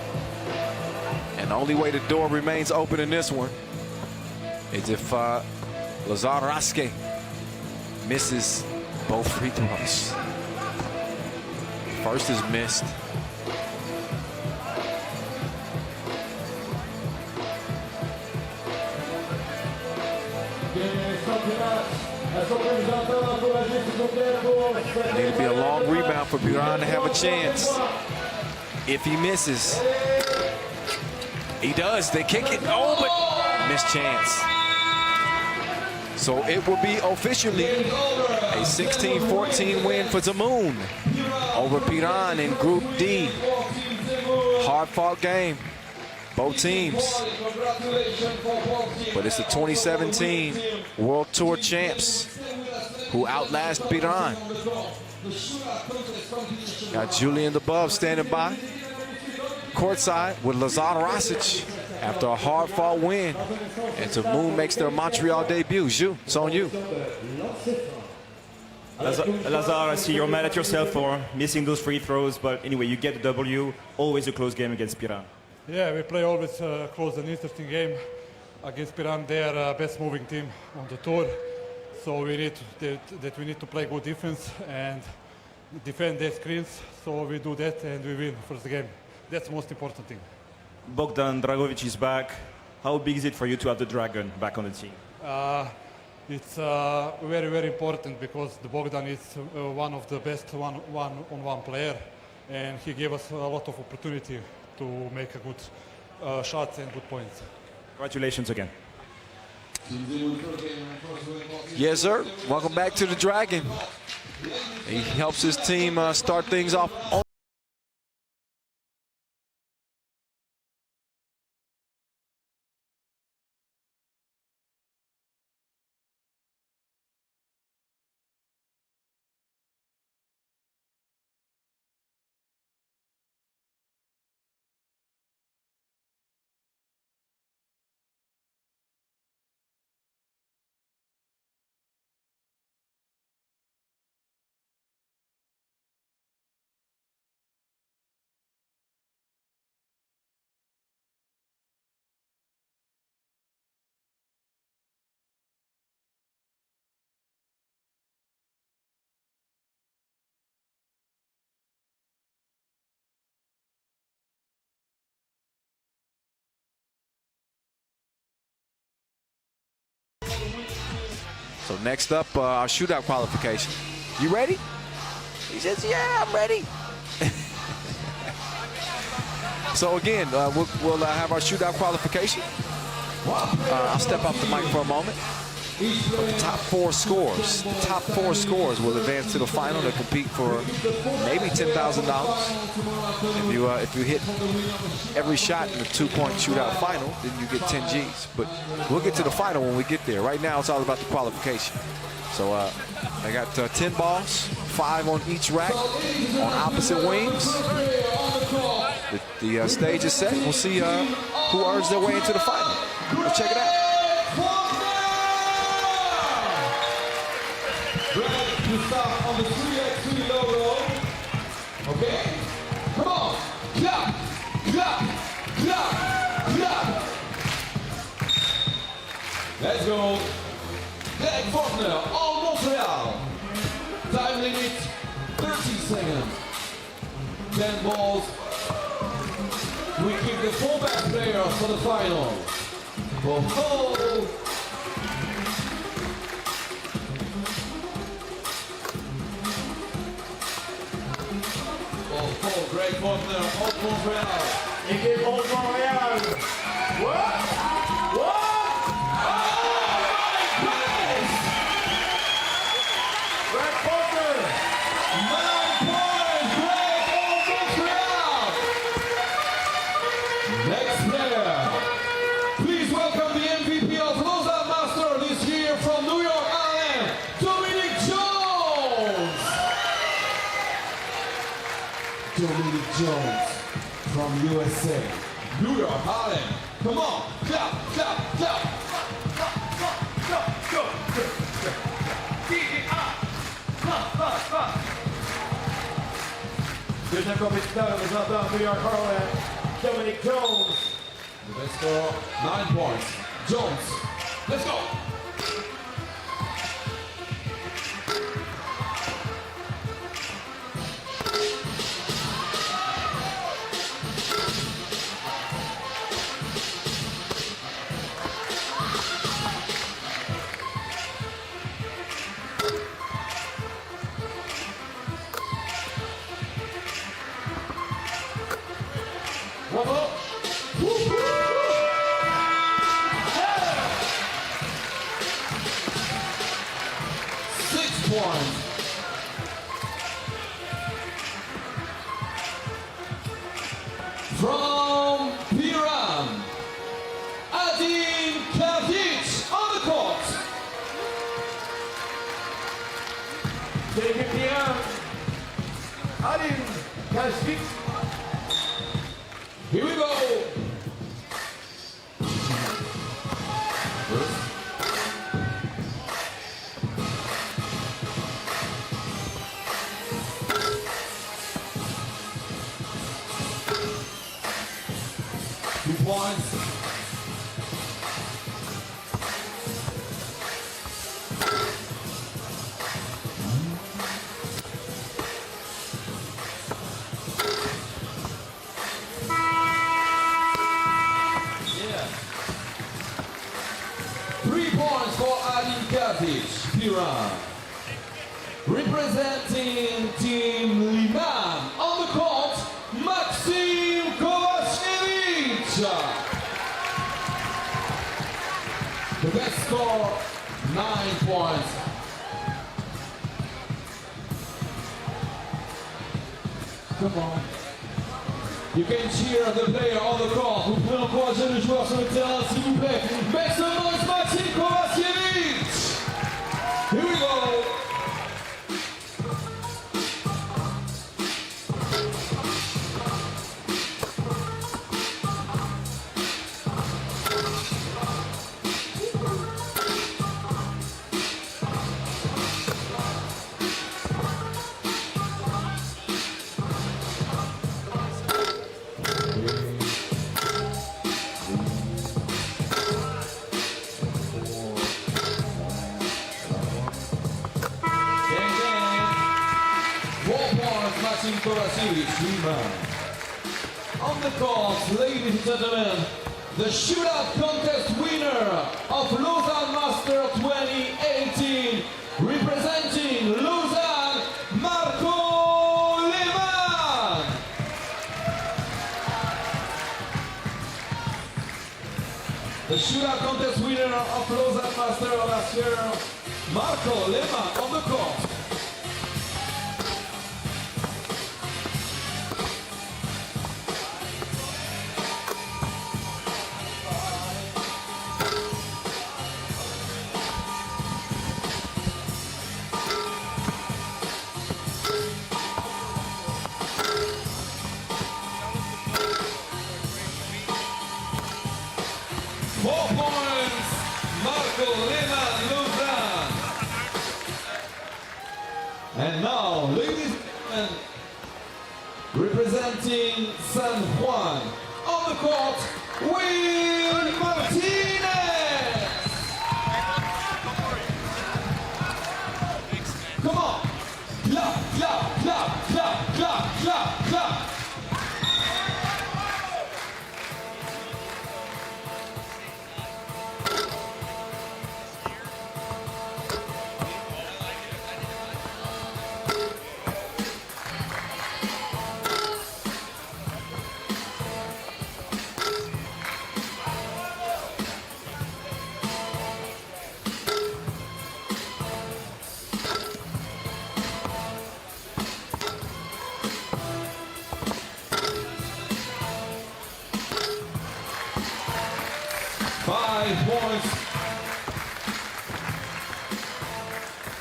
And the only way the door remains open in this one is if Lazar misses both free throws. First is missed. Need to be a long rebound for Piran to have a chance. If he misses, he does. They kick it. Oh, but missed chance. So it will be officially a 16-14 win for Zemun over Piran in Group D. Hard-fought game, both teams. But it's the 2017 World Tour champs who outlast Piran. Got Julian above standing by courtside with Lazar Rasic after a hard-fought win. And Zemun makes their Montreal debut. Ju, it's on you. Lazar, I see you're mad at yourself for missing those free throws, but anyway, you get the W. Always a close game against Piran. Yeah, we play always close and interesting game against Piran. They are best moving team on the tour. So we need to play good defense and defend their screens. So we do that and we win first game. That's the most important thing. Bogdan Dragovic is back. How big is it for you to have the Dragon back on the team? It's very, very important because the Bogdan is one of the best one-on-one player, and he gave us a lot of opportunity to make a good shots and good points. Congratulations again. Yes, sir. Welcome back to the Dragon. He helps his team start things off. So next up, our shootout qualification. You ready? He says, yeah, I'm ready. So again, we'll have our shootout qualification. I'll step off the mic for a moment. The top 4 scores. The top 4 scores will advance to the final to compete for maybe $10,000. If you hit every shot in the 2-point shootout final, then you get 10 G's. But we'll get to the final when we get there. Right now, it's all about the qualification. So I got 10 balls, 5 on each rack, on opposite wings. The stage is set. We'll see who earns their way into the final. Let's check it out. Ready to start on the 3x3 logo. Okay? Come on. Clap, clap, clap, clap. Let's go. Greg Faulkner on Montreal. Time limit 30 seconds. 10 balls. We keep the 4 best players for the final. Oh. Oh, Greg Faulkner, Old Montreal. Équipe Old Montréal. What? What? Oh my goodness! Greg Faulkner. 9 points, Greg Old Montreal. Next player. Please welcome the MVP of Lausanne Master this year from New York, Harlem, Dominic Jones. Dominic Jones from USA. New York, Harlem. Come on, clap, clap, clap. Deuxième compétiteur représentant New York Harlem, Dominic Jones. The best score, 9 points. Jones, let's go. Bravo. 6 points. From Piran, Adin Kavic on the court. C'est l'équipe Piran. Allez, Kajvik. Here we go. Two points. Yeah. 3 points for Adin Kavic, Piran. Representing Team Lehman on the court, Maxim Kovacevic. The best score, 9 points. Come on. You can cheer the player on the court. Vous pouvez encourager le joueur sur le terrain, s'il vous plaît. Make some noise, Maxim Kovacevic. Here we go. Maxim Kovacevic, Lehman. On the court, ladies and gentlemen, the shootout contest winner of Lausanne Master 2018, representing Lausanne, Marco Lehman. The shootout contest winner of Lausanne Master last year, Lehman on the court. Lehman, Lausanne. And now, ladies and gentlemen, representing San Juan on the court, Will Martinez. Come on, clap, clap, clap, clap, clap, clap, clap. Points.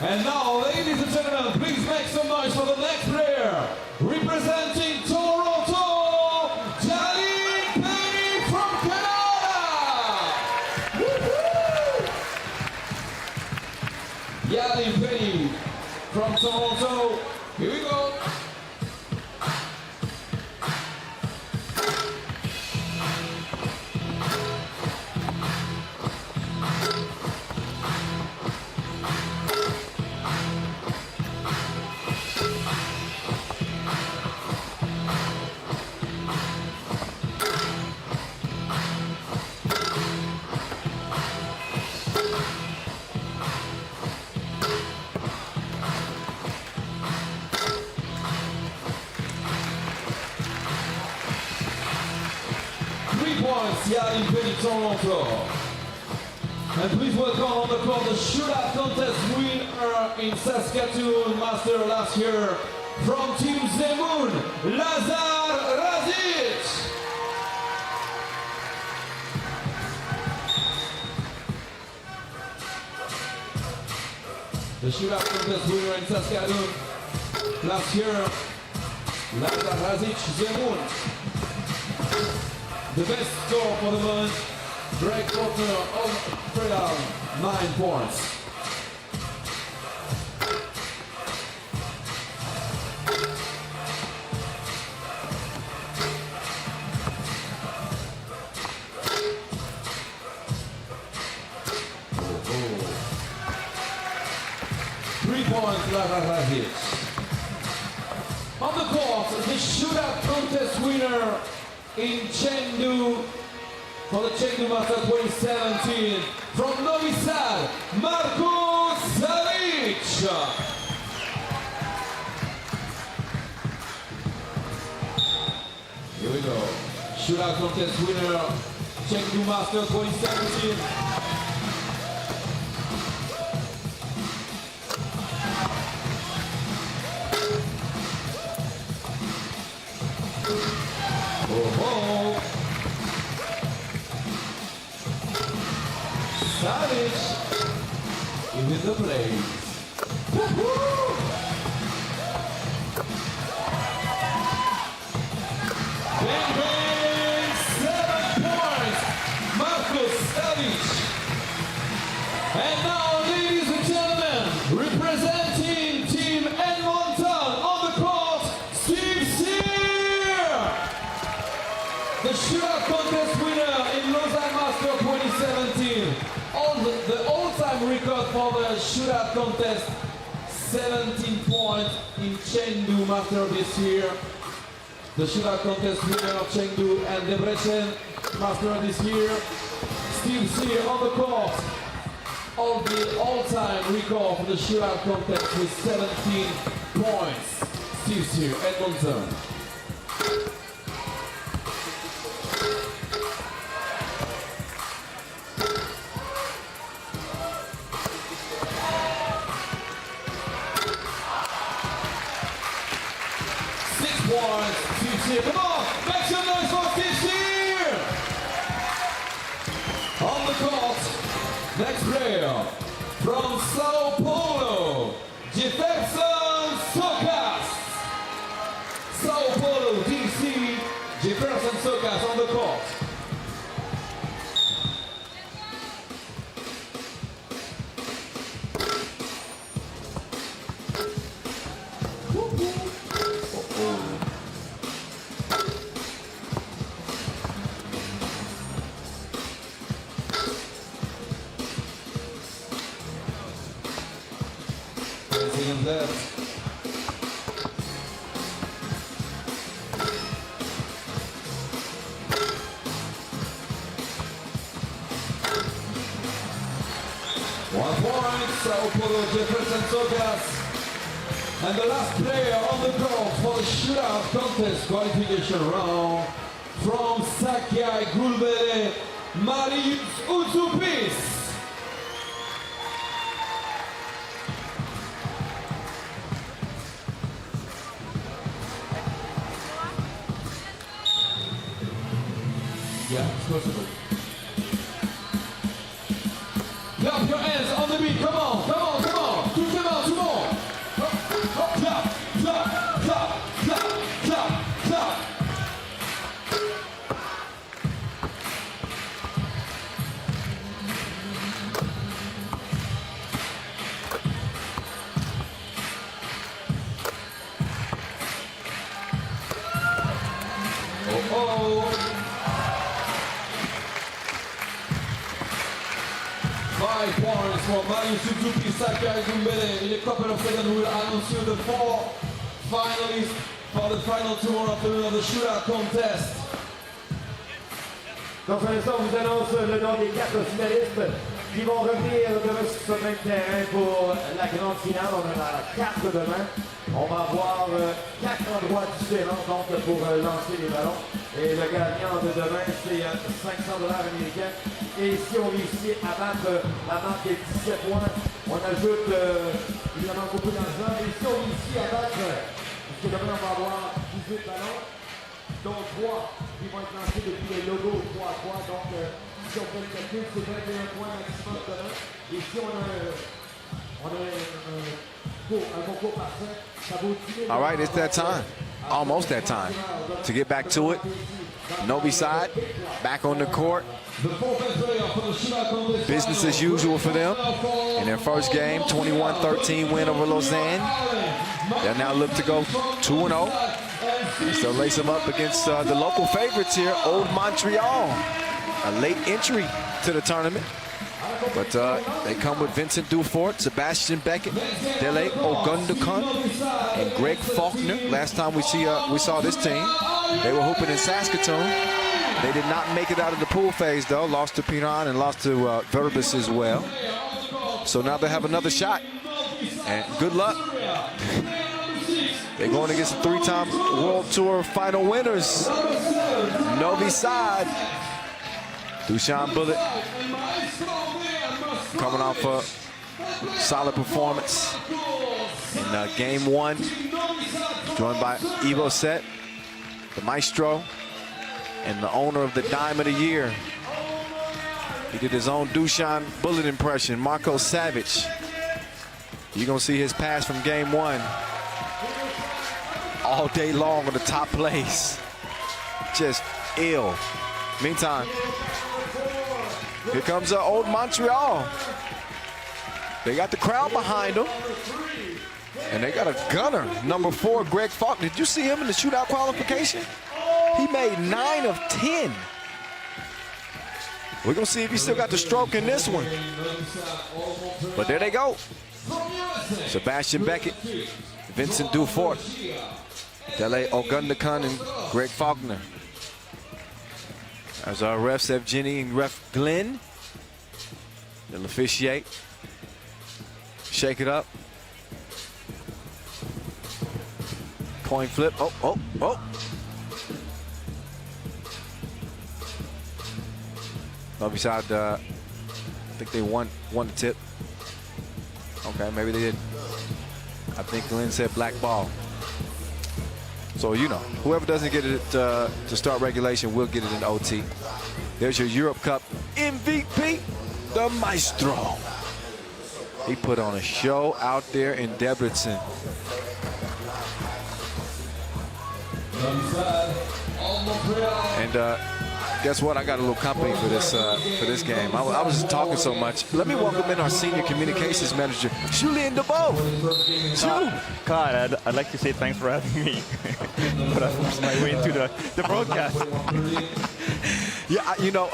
And now, ladies and gentlemen, please make some noise for the next player, representing Toronto, Jalin Penny from Canada. Jalin Penny from Toronto. Here we go. Jalin Penny, Toronto. And please welcome on the court the shootout contest winner in Saskatoon Master last year from Team Zemun, Lazar Razic. The shootout contest winner in Saskatoon last year, Lazar Razic, Zemun. The best score for the moment, break quarter of Piran, 9 points. On the court, the shootout contest winner in Chengdu for the Chengdu Master 2017 from Novi Sad, Marko Salic. Here we go. Shootout contest winner, Chengdu Master 2017. Oh, Savage is in the place. Woo-hoo! Bang, bang, 7 points, Marcus Savage. And now, ladies and gentlemen, representing Team Edmonton on the court, Steve Sear. The shootout contest winner in Lausanne Master 2017. The all-time record for the shootout contest, 17 points in Chengdu Master this year. The shootout contest winner of Chengdu and Debrecen Master this year. Steve Sear on the court. The all-time record for the shootout contest with 17 points. Steve Sear, Edmonton. points. Tissier, come on, make some noise for Tissier! On the court, next player from Sao Paulo, Jefferson Socas. Sao Paulo, DC, Jefferson Socas on the court. Left. 1 point, Sao Paulo, Jefferson Socas. And the last player on the court for the shootout contest qualification round from Shakiai Gulbele, Marius Utsupis. Yeah, it's possible. Clap your hands on the beat. Come on, come on, come on. Tout le monde, tout le monde. Clap, clap, clap, clap, clap, clap. Oh, oh. 5 points for Marius Suzuki, Shakiai Gulbele. In a couple of seconds, we will announce you the 4 finalists for the final tour of the shootout contest. Dans un instant, on vous annonce le nom des 4 finalistes qui vont revenir demain sur ce même terrain pour la grande finale. On en a 4 demain. On va avoir 4 endroits différents donc, pour lancer les ballons. Et le gagnant de demain, c'est 500 $ américains. Et si on réussit à battre la marque des 17 points, on ajoute évidemment beaucoup d'argent. Et si on réussit à battre, parce que demain on va avoir 18 ballons, dont 3 qui vont être lancés depuis les logos 3 à 3. Donc si on fait le calcul, c'est 21 points maximum demain. Et si on a un concours parfait, ça vaut 10 000 $. All right, it's that time. Almost that time to get back to it. Novi side back on the court. Business as usual for them in their first game, 21-13 win over Lausanne. They'll now look to go 2-0. They'll lace them up against the local favorites here, Old Montreal. A late entry to the tournament. But they come with Vincent Dufort, Sebastian Beckett, Dele Ogundokan, and Greg Faulkner. Last time we saw this team, they were hooping in Saskatoon. They did not make it out of the pool phase, though. Lost to Piran and lost to Verbis as well. So now they have another shot. And good luck. They're going against the 3-time World Tour final winners. Novi side. Dushan Bullet coming off a solid performance in game 1. Joined by Evo Set, the maestro, and the owner of the Dime of the Year. He did his own Dushan Bullet impression, Marco Savage. You're gonna see his pass from game 1 all day long on the top plays. Just ill. Meantime, here comes Old Montreal. They got the crowd behind them. And they got a gunner, number 4, Greg Faulkner. Did you see him in the shootout qualification? He made 9 of 10. We're going to see if he still got the stroke in this one. But there they go. Sebastian Beckett, Vincent Dufort, Dele Ogundokan, and Greg Faulkner. As our refs, Evgeny and ref Glenn. They'll officiate. Shake it up. Coin flip. Oh, oh, oh. Novi side, I think they won the tip. Okay, maybe they did. I think Glenn said black ball. So, you know, whoever doesn't get it to start regulation will get it in OT. There's your Europe Cup MVP, the Maestro. He put on a show out there in Debrecen. And guess what? I got a little company for this game. I was just talking so much. Let me welcome in our senior communications manager, Julien DeBeau. Kyle, I'd like to say thanks for having me. But I forced my way into the broadcast. Yeah, you know,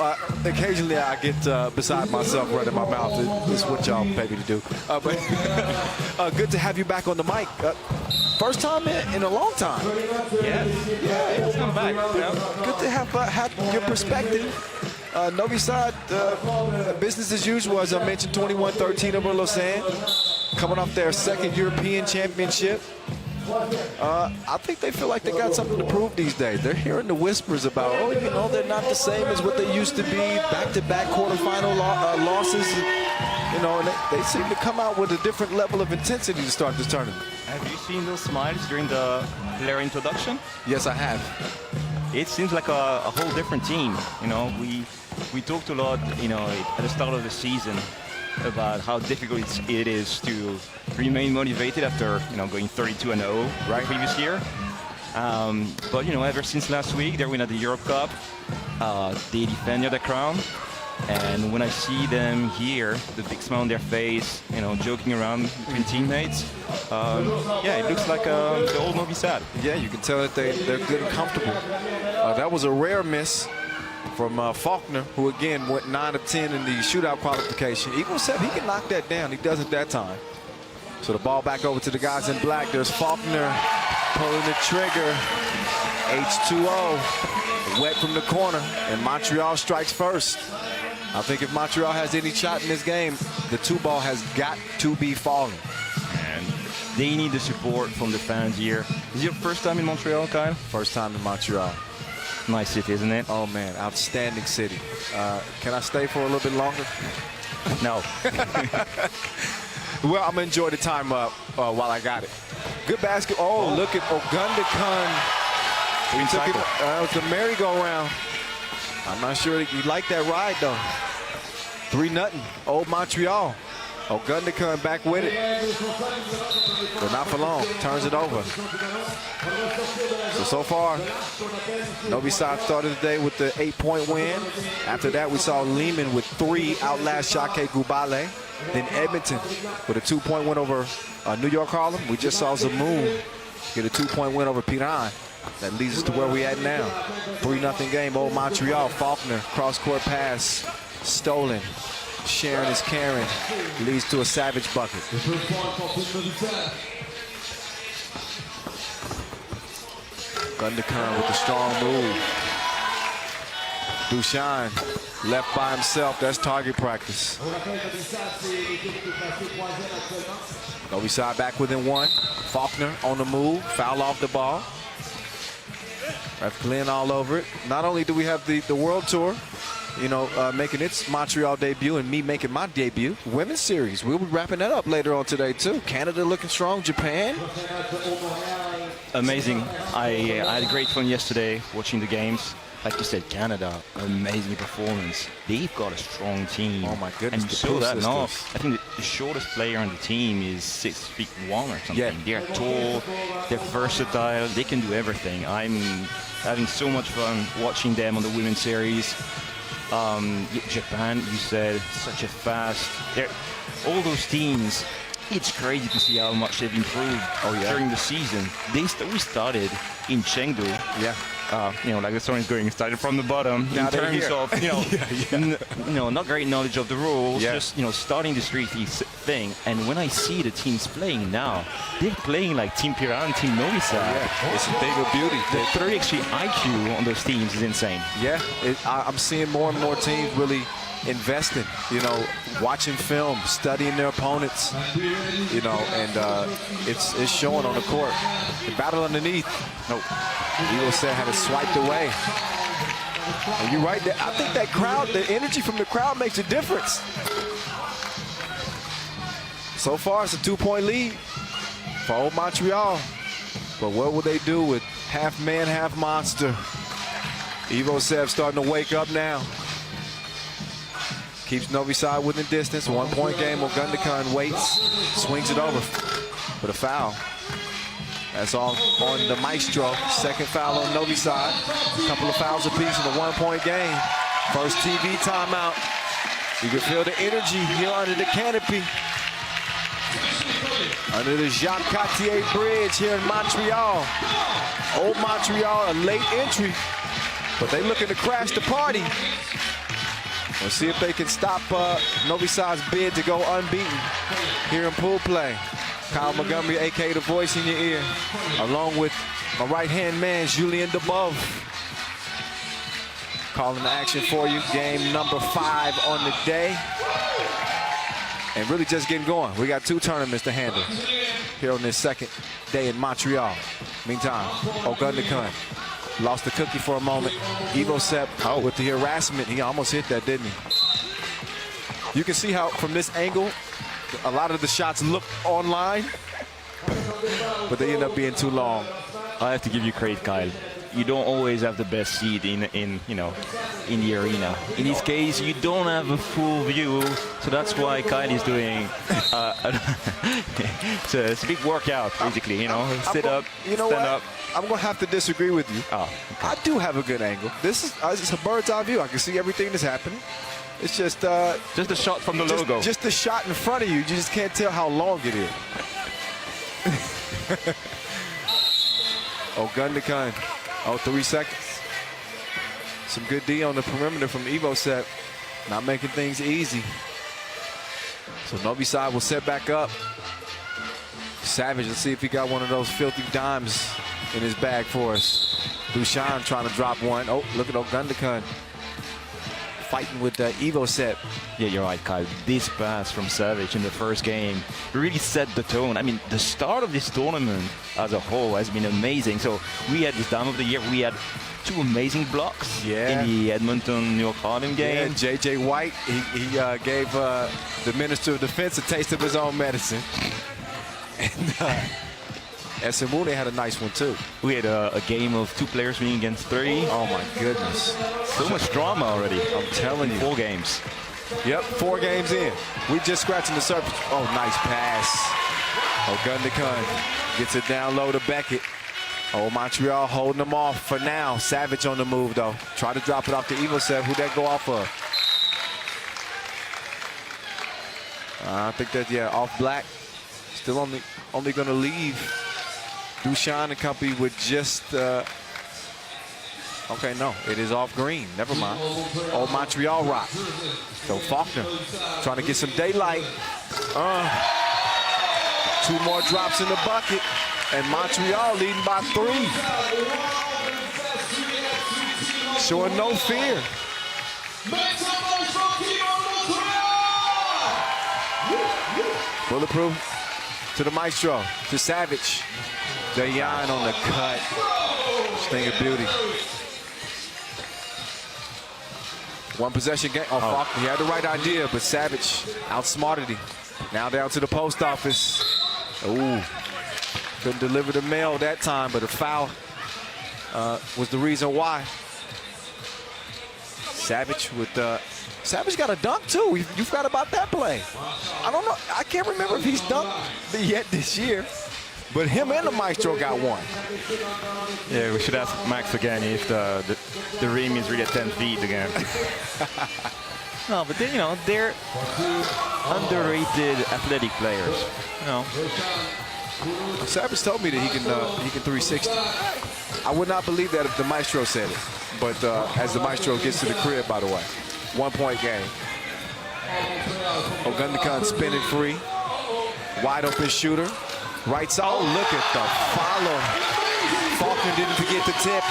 occasionally I get beside myself running my mouth. It's what y'all pay me to do. But good to have you back on the mic. First time in a long time. Yeah, it's come back. You know? Good to have your perspective. Novi side, business as usual, as I mentioned, 21-13 over Lausanne. Coming off their second European championship. I think they feel like they got something to prove these days. They're hearing the whispers about, oh, you know, they're not the same as what they used to be. Back-to-back quarterfinal losses. You know, and they seem to come out with a different level of intensity to start this tournament. Have you seen those smiles during the player introduction? Yes, I have. It seems like a whole different team. You know, we talked a lot, you know, at the start of the season about how difficult it is to remain motivated after, you know, going 32-0 right previous year. But, you know, ever since last week, they win at the Europe Cup. They defended the crown. And when I see them here, the big smile on their face, you know, joking around between teammates, yeah, it looks like the old Novi Sad. Yeah, you can tell that they're good and comfortable. That was a rare miss from Faulkner, who again went 9 of 10 in the shootout qualification. Eagle said he can knock that down. He doesn't that time. So the ball back over to the guys in black. There's Faulkner pulling the trigger. H2O, wet from the corner, and Montreal strikes first. I think if Montreal has any shot in this game, the 2-ball has got to be falling. And they need the support from the fans here. Is it your first time in Montreal, Kyle? First time in Montreal. Nice city, isn't it? Oh, man, outstanding city. Can I stay for a little bit longer? No. Well, I'm going to enjoy the time while I got it. Good basket. Oh, look at Ogundekun. He took it. It was the merry-go-round. I'm not sure he liked that ride, though. 3-0. Old Montreal. Ogundekun back with it. But not for long. Turns it over. So far, Novi side started the day with the 8-point win. After that, we saw Lehman with 3 outlast Shakiai Gubale. Then Edmonton with a 2-point win over New York Harlem. We just saw Zemun get a 2-point win over Piran. That leads us to where we at now. 3-0 game, old Montreal. Faulkner, cross-court pass, stolen. Sharon is Karen, leads to a savage bucket. Gunderkern with a strong move. Dushan left by himself. That's target practice. Novi side back within 1. Faulkner on the move. Foul off the ball. Ref Glenn all over it. Not only do we have the World Tour, you know, making its Montreal debut and me making my debut. Women's Series. We'll be wrapping that up later on today, too. Canada looking strong. Japan. Amazing. I had great fun yesterday watching the games. Like you said, Canada, amazing performance. They've got a strong team. Oh, my goodness. And you saw that now. I think the shortest player on the team is 6'1" or something. Yeah. They're tall, they're versatile, they can do everything. I'm having so much fun watching them on the Women's Series. Japan, you said, such a fast. All those teams, it's crazy to see how much they've improved during the season. We started in Chengdu. Yeah. You know, like the story is going, started from the bottom Now in terms of, you know, not great knowledge of the rules, just, you know, starting this 3-3 thing. And when I see the teams playing now, they're playing like Team Piran, Team Novi side. Yeah, it's a thing of beauty. The 30 XG IQ on those teams is insane. Yeah, I'm seeing more and more teams really investing, you know, watching film, studying their opponents, you know, and it's showing on the court. The battle underneath, nope. Eagle said had it swiped away. And you're right there. I think that crowd, the energy from the crowd makes a difference. So far, it's a 2-point lead for old Montreal. But what will they do with half man, half monster. Evo Seb starting to wake up now. Keeps Novi side within distance. 1 point game. Ogundekun waits, swings it over for the foul. That's all on the Maestro. Second foul on Novi side. Couple of fouls apiece in the 1 point game. First TV timeout. You can feel the energy here under the canopy. Under the Jacques Cartier Bridge here in Montreal. Old Montreal, a late entry, but they looking to crash the party. We'll see if they can stop Novi side's bid to go unbeaten here in pool play. Kyle Montgomery, a.k.a. the voice in your ear, along with my right-hand man, Julien Debove. Calling the action for you. Game number 5 on the day. And really just getting going. We got 2 tournaments to handle here on this second day in Montreal. Meantime, Ogundekun lost the cookie for a moment. Evo Seb with the harassment. He almost hit that, didn't he? You can see how from this angle, a lot of the shots look online, but they end up being too long. I have to give you credit, Kyle. You don't always have the best seat in the arena. In this case, you don't have a full view, so that's why Kyle is doing. It's a big workout, basically. Sit up, stand up. I'm gonna have to disagree with you. Oh, okay. I do have a good angle. This is it's a bird's eye view. I can see everything that's happening. It's just a shot from the logo. Just the shot in front of you. You just can't tell how long it is. Ogundekun. 3 seconds. Some good D on the perimeter from Evo Seb. Not making things easy. So Novi side will set back up. Savage, let's see if he got one of those filthy dimes in his bag for us. Dushan trying to drop one. Oh, look at Ogundekun fighting with Evo Seb. Yeah, you're right, Kyle. This pass from Savage in the first game really set the tone. I mean, the start of this tournament as a whole has been amazing. So we had this time of the year, we had 2 amazing blocks in the Edmonton, New York, Harlem game. Yeah, J.J. White, he gave the Minister of Defense a taste of his own medicine. And Zemun had a nice one, too. We had a game of 2 players winning against 3. Oh, my goodness. So much drama already. I'm telling you. 4 games. Yep, 4 games in. We just scratching the surface. Oh, nice pass. Ogundekun gets it down low to Beckett. Oh, Montreal holding them off for now. Savage on the move, though. Try to drop it off to Evo Seb. Who'd that go off of? I think that, off Black. Still only going to leave Dushan and company with just... okay, no, it is off Green. Never mind. Old Montreal rock. So Faulkner trying to get some daylight. 2 more drops in the bucket. And Montreal leading by 3. Showing no fear. Bulletproof to the Maestro, to Savage. Dayan on the cut. Thing of beauty. 1 possession game. Oh, Faulkner, he had the right idea, but Savage outsmarted him. Now down to the post office. Ooh, couldn't deliver the mail that time, but a foul was the reason why. Savage with Savage got a dunk too. You forgot about that play. I don't know. I can't remember if he's dunked yet this year. But him and the Maestro got one. Yeah, we should ask Max again if the rim is really at 10 feet again. No, but they, they're underrated athletic players. Savage told me that he can 360. I would not believe that if the Maestro said it. But as the Maestro gets to the crib, by the way, 1 point game. Ogundekun spinning free, wide open shooter. Right side. Oh, look at the follow. Faulkner didn't forget the tip.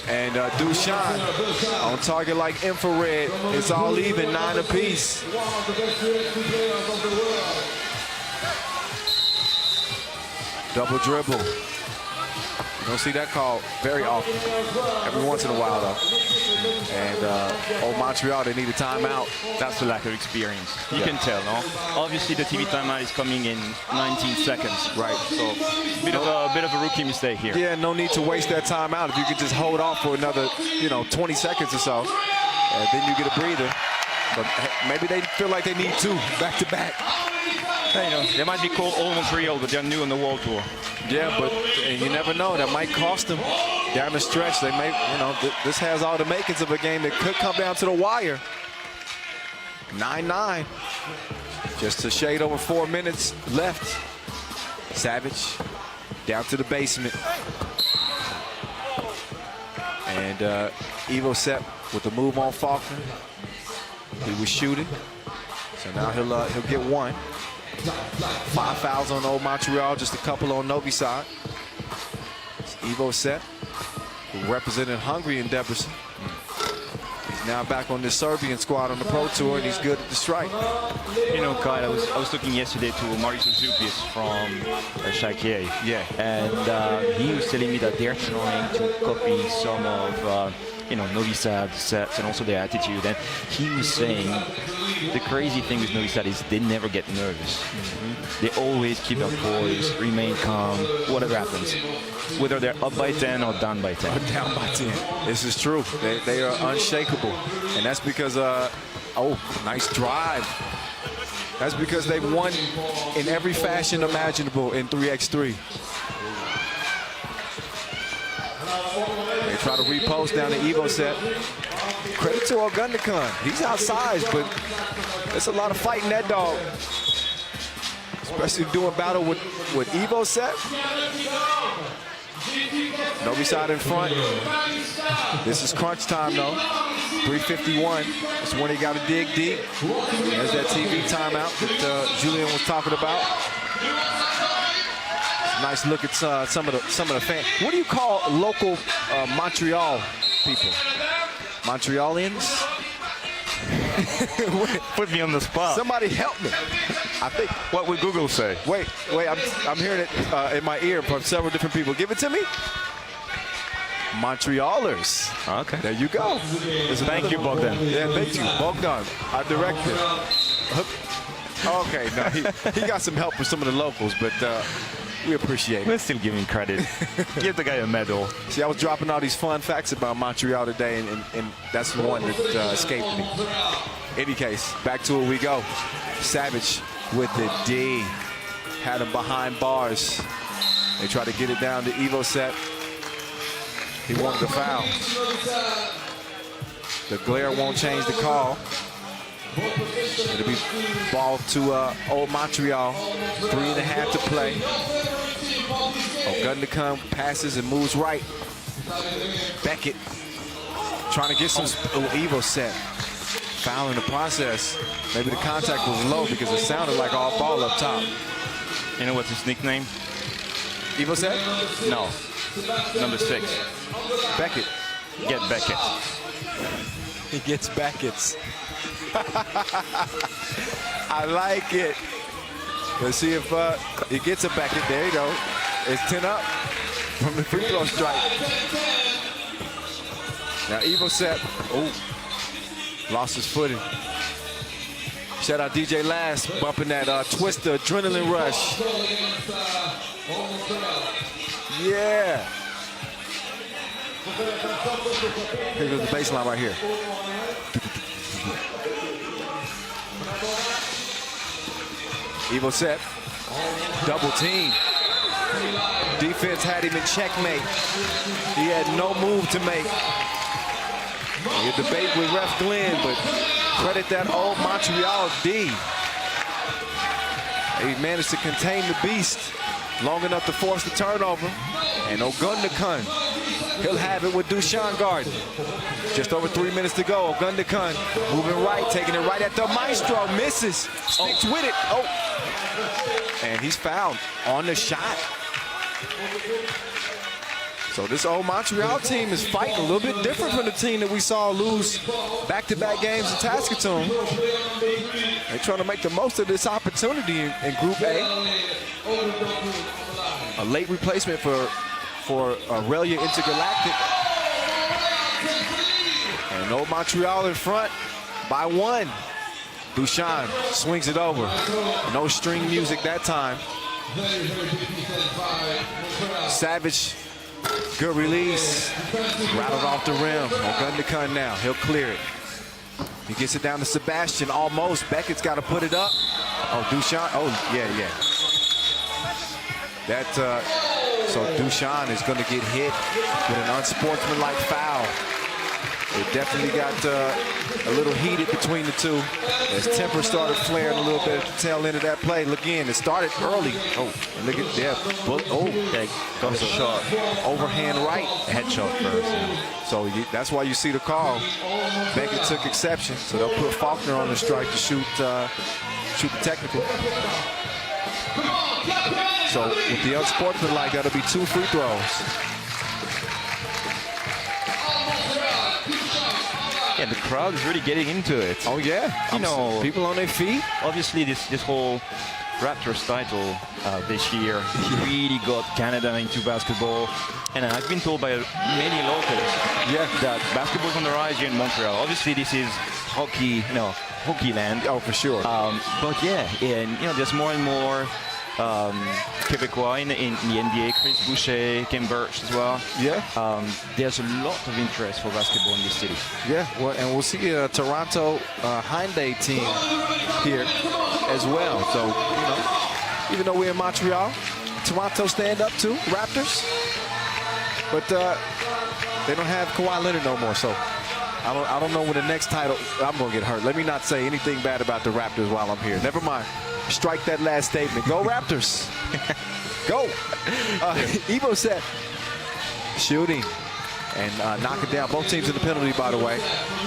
And Dushan on target like infrared. It's all even, 9 apiece. Double dribble. You don't see that call very often. Every once in a while, though. And old Montreal, they need a timeout. That's the lack of experience. You can tell, no? Obviously, the TV timeout is coming in 19 seconds. Right. So, bit of a rookie mistake here. Yeah, no need to waste that timeout. If you could just hold off for another, 20 seconds or so, and then you get a breather. But maybe they feel like they need two back-to-back. They might be called Old Montreal, but they're new on the World Tour. Yeah, but and you never know. That might cost them down the stretch. They may, this has all the makings of a game that could come down to the wire. 9-9. Just a shade over 4 minutes left. Savage down to the basement. And Evo set with the move on Faulkner. He was shooting. So now he'll get one. 5 fouls on old Montreal, just a couple on Novi side. It's Evo set, who represented Hungary in Debrecen. He's now back on this Serbian squad on the Pro Tour, and he's good at the strike. Kyle, I was talking yesterday to Marius Zupis from Shakiai. Yeah. And he was telling me that they're trying to copy some of Novi Sad sets and also their attitude. And he was saying the crazy thing with Novi Sad is they never get nervous. They always keep their poise, remain calm, whatever happens. Whether they're up by 10 or down by 10. Or down by 10. This is true. They are unshakable. And that's because, nice drive. That's because they've won in every fashion imaginable in 3x3. They try to repost down the Evo set. Credit to Ogundekan. He's outsized, but there's a lot of fight in that dog. Especially doing battle with Evo set. Novi side in front. This is crunch time, though. 3:51. That's when he got to dig deep. There's that TV timeout that Julian was talking about. Nice look at some of the fans. What do you call local Montreal people? Montrealians? Put me on the spot. Somebody help me. I think. What would Google say? Wait. I'm hearing it in my ear from several different people. Give it to me. Montrealers. Okay. There you go. Thank you, Bogdan. Yeah, thank you, Bogdan, our director. Okay, no, he got some help from some of the locals, but we appreciate it. We're still giving credit. Give the guy a medal. See, I was dropping all these fun facts about Montreal today, and that's the one that escaped me. Any case, back to it we go. Savage with the D. Had him behind bars. They try to get it down to Evo set. He wanted the foul. The glare won't change the call. It'll be ball to old Montreal. 3.5 to play. Ogundekan passes and moves right. Beckett trying to get some Evo set. Foul in the process. Maybe the contact was low because it sounded like all ball up top. You know what's his nickname? Evo set? No. Number 6. Beckett. Get Beckett. He gets Beckett's. I like it. Let's see if he gets a Beckett. There you go. It's 10 up from the free throw strike. Now Evo set. Oh, lost his footing. Shout out DJ Last bumping that Twister adrenaline rush. Yeah. Here goes the baseline right here. Evo set. Double team. Defense had him in checkmate. He had no move to make. He had debate with ref Glenn, but credit that old Montreal D. He managed to contain the beast long enough to force the turnover. And Ogundekan, he'll have it with Dushan Garden. Just over 3 minutes to go. Ogundekan moving right, taking it right at the maestro. Misses. Sticks with it. Oh. And he's fouled on the shot. So this old Montreal team is fighting a little bit different from the team that we saw lose back-to-back games in Saskatoon. They're trying to make the most of this opportunity in Group A. A late replacement for for Aurelia Intergalactic. And no Montreal in front by 1. Dushan swings it over. No string music that time. Savage, good release. Rattled off the rim. No gun to gun now. He'll clear it. He gets it down to Sebastian almost. Beckett's got to put it up. Oh, Dushan. Oh, yeah. So Dushan is going to get hit with an unsportsmanlike foul. It definitely got a little heated between the two as temper started flaring a little bit at the tail end of that play. Look again, it started early. Oh, and look at that. That comes a shot. Overhand right. Headshot first. Yeah. So that's why you see the call. Beckett took exception, so they'll put Faulkner on the strike to shoot the technical. So with the unsportsmanlike, that'll be 2 free throws. Yeah, the crowd is really getting into it. Oh yeah, you know, people on their feet. Obviously, this whole Raptors title this year really got Canada into basketball, and I've been told by many locals that basketball is on the rise here in Montreal. Obviously, this is hockey land. Oh, for sure. But yeah, and you know, there's more and more Québécois in the NBA, Chris Boucher, Ken Birch as well. Yeah. There's a lot of interest for basketball in this city. Yeah, well, and we'll see a Toronto Hyundai team here as well. So, you know, even though we're in Montreal, Toronto stand up too, Raptors. But they don't have Kawhi Leonard no more, so I don't know when the next title. I'm gonna get hurt. Let me not say anything bad about the Raptors while I'm here. Never mind. Strike that last statement. Go Raptors. Go. Evo said shooting and knock it down. Both teams in the penalty, by the way.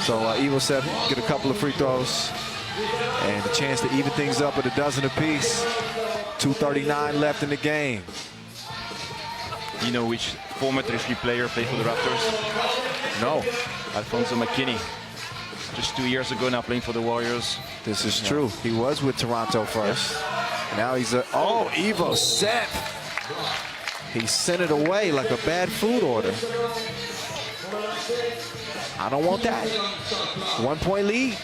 So Evo said get a couple of free throws and a chance to even things up at a dozen apiece. 2:39 left in the game. You know which former 3-3 player played for the Raptors? No. Alfonso McKinney. Just 2 years ago now playing for the Warriors. This is true. He was with Toronto first. Now he's Evo set. He sent it away like a bad food order. I don't want that. 1 point lead.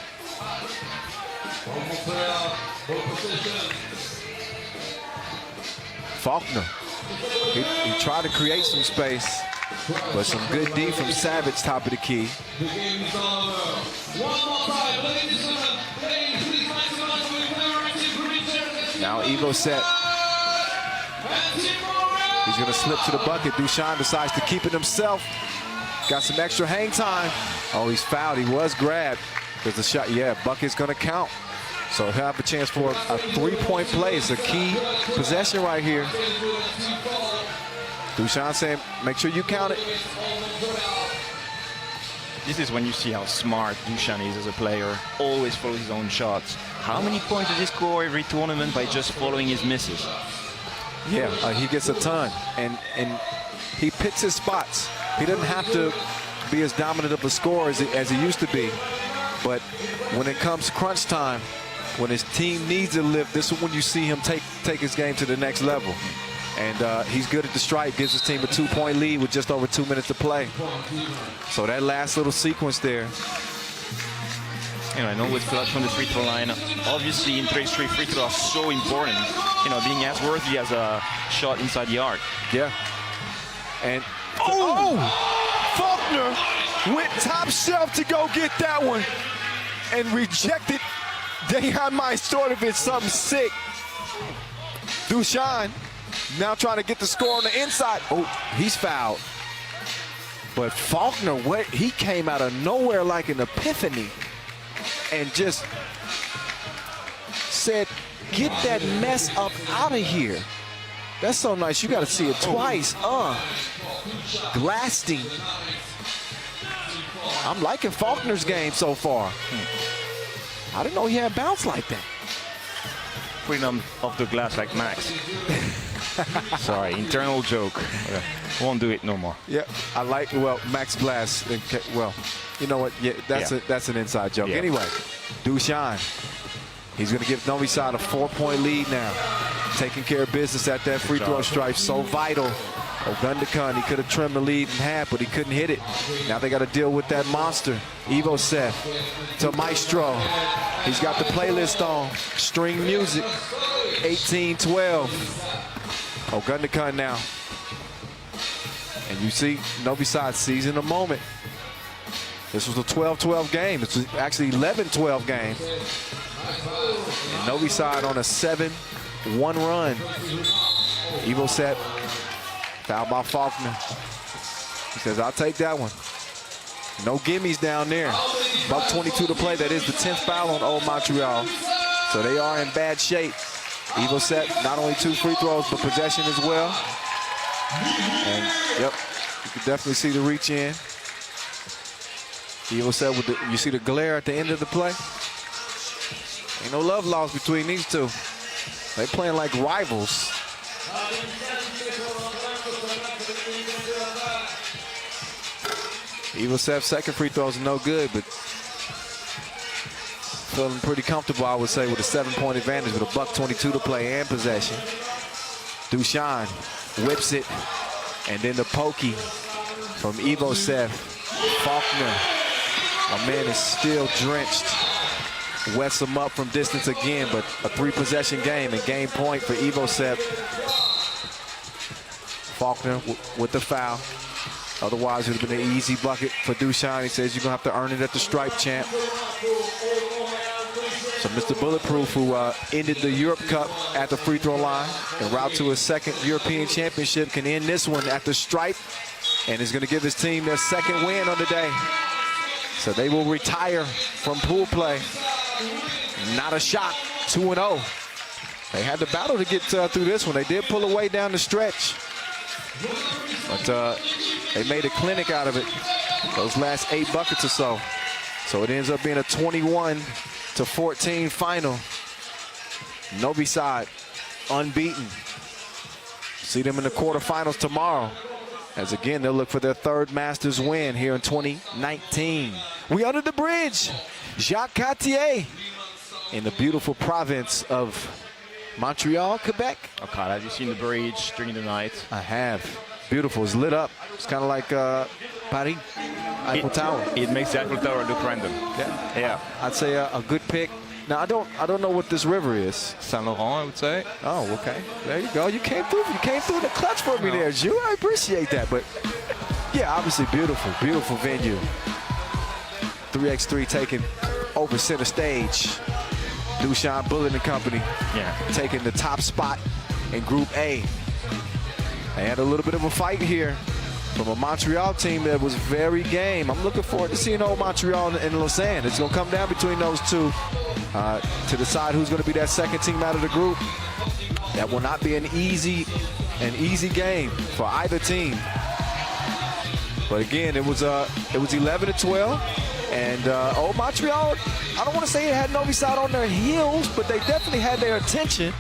Faulkner. He tried to create some space, but some good D from Savage, top of the key. Now Evo set. He's going to slip to the bucket. Dushan decides to keep it himself. Got some extra hang time. Oh, he's fouled. He was grabbed. There's a shot. Yeah, bucket's going to count. So he'll have a chance for a 3-point play. It's a key possession right here. Dushan saying, make sure you count it. This is when you see how smart Dushan is as a player. Always follows his own shots. How many points does he score every tournament by just following his misses? Yeah, he gets a ton. And he picks his spots. He doesn't have to be as dominant of a scorer as he used to be. But when it comes crunch time, when his team needs a lift, this is when you see him take his game to the next level. And he's good at the stripe, gives his team a 2-point lead with just over 2 minutes to play. So that last little sequence there. You know, and always clutch from the free throw line. Obviously, in 3-3 free throws are so important. You know, being as worthy as a shot inside the arc. Yeah. And Faulkner went top shelf to go get that one and rejected Dejan Majstorovic, something sick. Dushan now trying to get the score on the inside. Oh, he's fouled. But Faulkner, he came out of nowhere like an epiphany and just said, get that mess up out of here. That's so nice. You got to see it twice. Blasting. I'm liking Faulkner's game so far. I didn't know he had bounce like that. Putting him off the glass like Max. Sorry, internal joke. Won't do it no more. Yeah, I like, well, Max Glass. Well, you know what? Yeah, that's an inside joke. Yeah. Anyway, Dushan. He's going to give Novi side a 4-point lead now. Taking care of business at that free throw stripe. So vital Ogundekun, he could have trimmed the lead in half, but he couldn't hit it. Now they got to deal with that monster. Evo Seth to Maestro. He's got the playlist on. String music. 18-12. Ogundekun now. And you see Novi side seizing a moment. This was a 12-12 game. This was actually 11-12 game. And Novi side on a 7-1 run. Evo Seth. Foul by Faulkner. He says, I'll take that one. No gimmies down there. Buck 22 to play. That is the 10th foul on Old Montreal. So they are in bad shape. Evo Seth, not only 2 free throws, but possession as well. And, yep, you can definitely see the reach in. Evo Seth, with the, you see the glare at the end of the play? Ain't no love lost between these two. They playing like rivals. Evo Seth's second free throws are no good, but feeling pretty comfortable, I would say, with a 7-point advantage with a buck 22 to play and possession. Dushan whips it, and then the pokey from Evo Seth. Faulkner, my man is still drenched. Wets him up from distance again, but a 3-possession game and game point for Evo Seth. Faulkner with the foul. Otherwise, it would have been an easy bucket for Dushan. He says you're going to have to earn it at the stripe, champ. So Mr. Bulletproof, who ended the Europe Cup at the free throw line and route to his second European championship, can end this one at the stripe and is going to give his team their second win on the day. So they will retire from pool play. Not a shot, 2-0. They had the battle to get through this one. They did pull away down the stretch. But they made a clinic out of it those last 8 buckets or so. So it ends up being a 21-14 final. Novi side unbeaten. See them in the quarterfinals tomorrow, as again they'll look for their 3rd Masters win here in 2019. We under the bridge, Shakiai, in the beautiful province of Montreal, Quebec. Oh God, have you seen the bridge during the night? I have. Beautiful. It's lit up. It's kind of like Paris, Eiffel Tower. It makes the Eiffel Tower look random. Yeah. Yeah. I'd say a good pick. Now I don't know what this river is. Saint Laurent, I would say. Oh, okay. There you go. You came through the clutch for me there, Ju. I appreciate that. But yeah, obviously beautiful, beautiful venue. 3x3 taking over center stage. Dushan Bullet and company, taking the top spot in Group A. They had a little bit of a fight here from a Montreal team that was very game. I'm looking forward to seeing old Montreal and Lausanne. It's going to come down between those two to decide who's going to be that second team out of the group. That will not be an easy game for either team. But again, it was 11-12. And old Montreal, I don't want to say it had Novi side on their heels, but they definitely had their attention.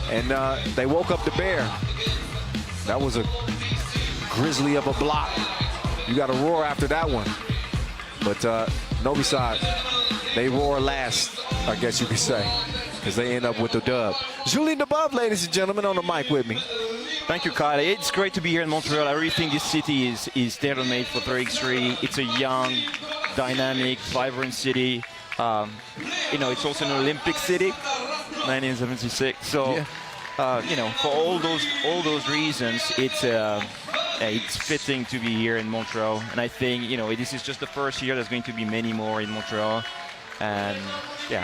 And they woke up the bear. That was a grizzly of a block. You got to roar after that one. But Novi side, they roar last, I guess you could say, because they end up with the dub. Julien Debove, ladies and gentlemen, on the mic with me. Thank you, Kyle. It's great to be here in Montreal. I really think this city is tailor-made for 3x3. It's a young, dynamic, vibrant city. You know, it's also an Olympic city, 1976. So, you know, for all those reasons, it's fitting to be here in Montreal. And I think, you know, this is just the first year. There's going to be many more in Montreal. And yeah,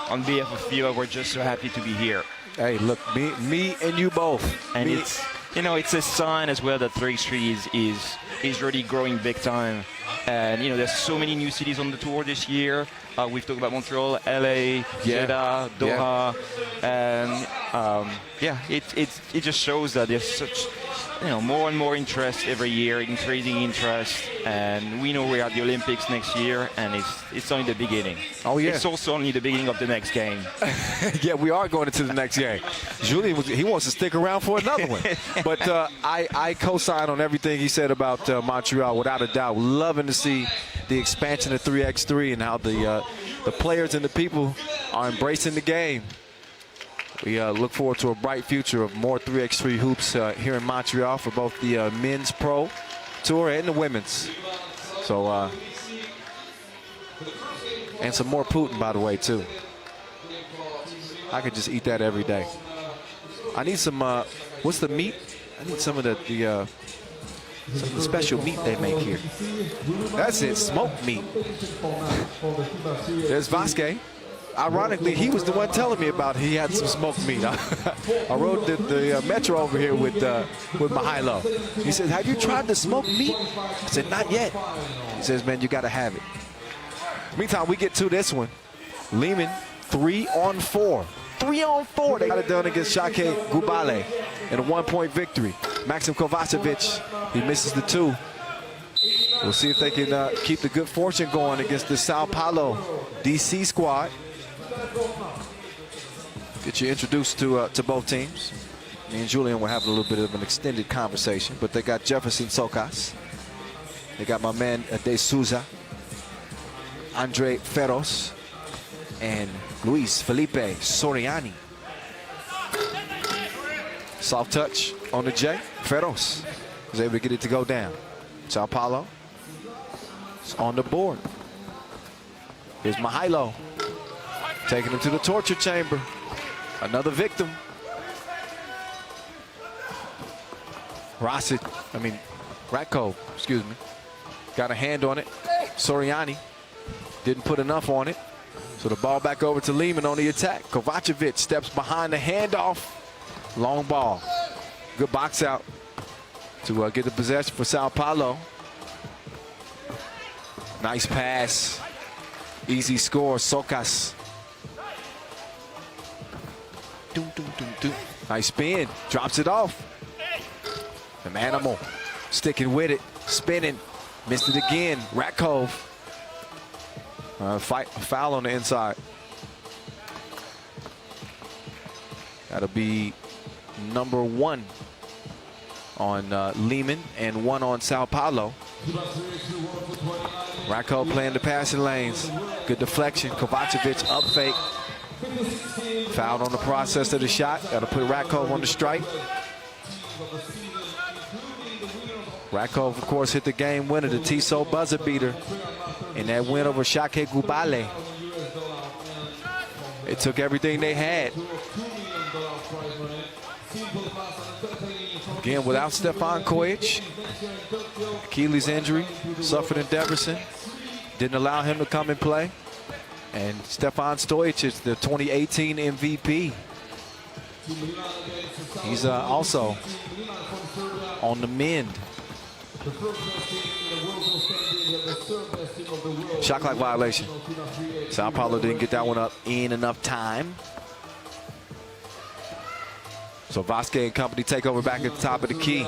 on behalf of FIBA, we're just so happy to be here. Hey, look, me and you both. And it's, you know, it's a sign as well that 3x3 is really growing big time. And, you know, there's so many new cities on the tour this year. We've talked about Montreal, LA, Jeddah, Doha. And, yeah, it just shows that there's such, you know, more and more interest every year, increasing interest. And we know we're at the Olympics next year, and it's only the beginning. Oh, yeah. It's also only the beginning of the next game. Yeah, we are going into the next game. Julien, he wants to stick around for another one. But I co-sign on everything he said about Montreal, without a doubt. Loving to see the expansion of 3x3 and how the players and the people are embracing the game. We look forward to a bright future of more 3x3 hoops here in Montreal for both the men's pro tour and the women's. So, and some more Putin, by the way, too. I could just eat that every day. I need some, what's the meat? I need some of the special meat they make here. That's it, smoked meat. There's Vasquez. Ironically, he was the one telling me about he had some smoked meat. I rode the metro over here with Mihailo. He said, have you tried the smoked meat? I said, not yet. He says, man, you got to have it. Meantime, we get to this one. Lehman, 3-on-4. 3-on-4. They got it done against Shakiai Gubale in a 1-point victory. Maxim Kovacevic, he misses the 2. We'll see if they can keep the good fortune going against the Sao Paulo DC squad. Get you introduced to both teams. Me and Julian were having a little bit of an extended conversation, but they got Jefferson Socas. They got my man De Souza, Andre Ferros, and Luis Felipe Soriani. Soft touch on the J. Ferros was able to get it to go down. Sao Paulo is on the board. Here's Mihailo taking him to the torture chamber. Another victim. Ratko, excuse me, got a hand on it. Soriani didn't put enough on it. So the ball back over to Lehman on the attack. Kovacevic steps behind the handoff. Long ball. Good box out to get the possession for Sao Paulo. Nice pass. Easy score, Socas. Nice spin, drops it off. The Manimal sticking with it, spinning, missed it again. Ratkov, foul on the inside. That'll be number 1 on Lehman and 1 on Sao Paulo. Ratkov playing the passing lanes. Good deflection. Kovacevic up fake. Fouled on the process of the shot. Got to put Ratkov on the strike. Ratkov, of course, hit the game winner, the Tissot buzzer beater, in that win over Shakiai Gubale. It took everything they had. Again, without Stefan Kojic, Achilles injury suffered in Deverson, didn't allow him to come and play. And Stefan Stojic, the 2018 MVP. He's also on the mend. Shot clock violation. Sao Paulo didn't get that one up in enough time. So Vasquez and company take over back at the top of the key.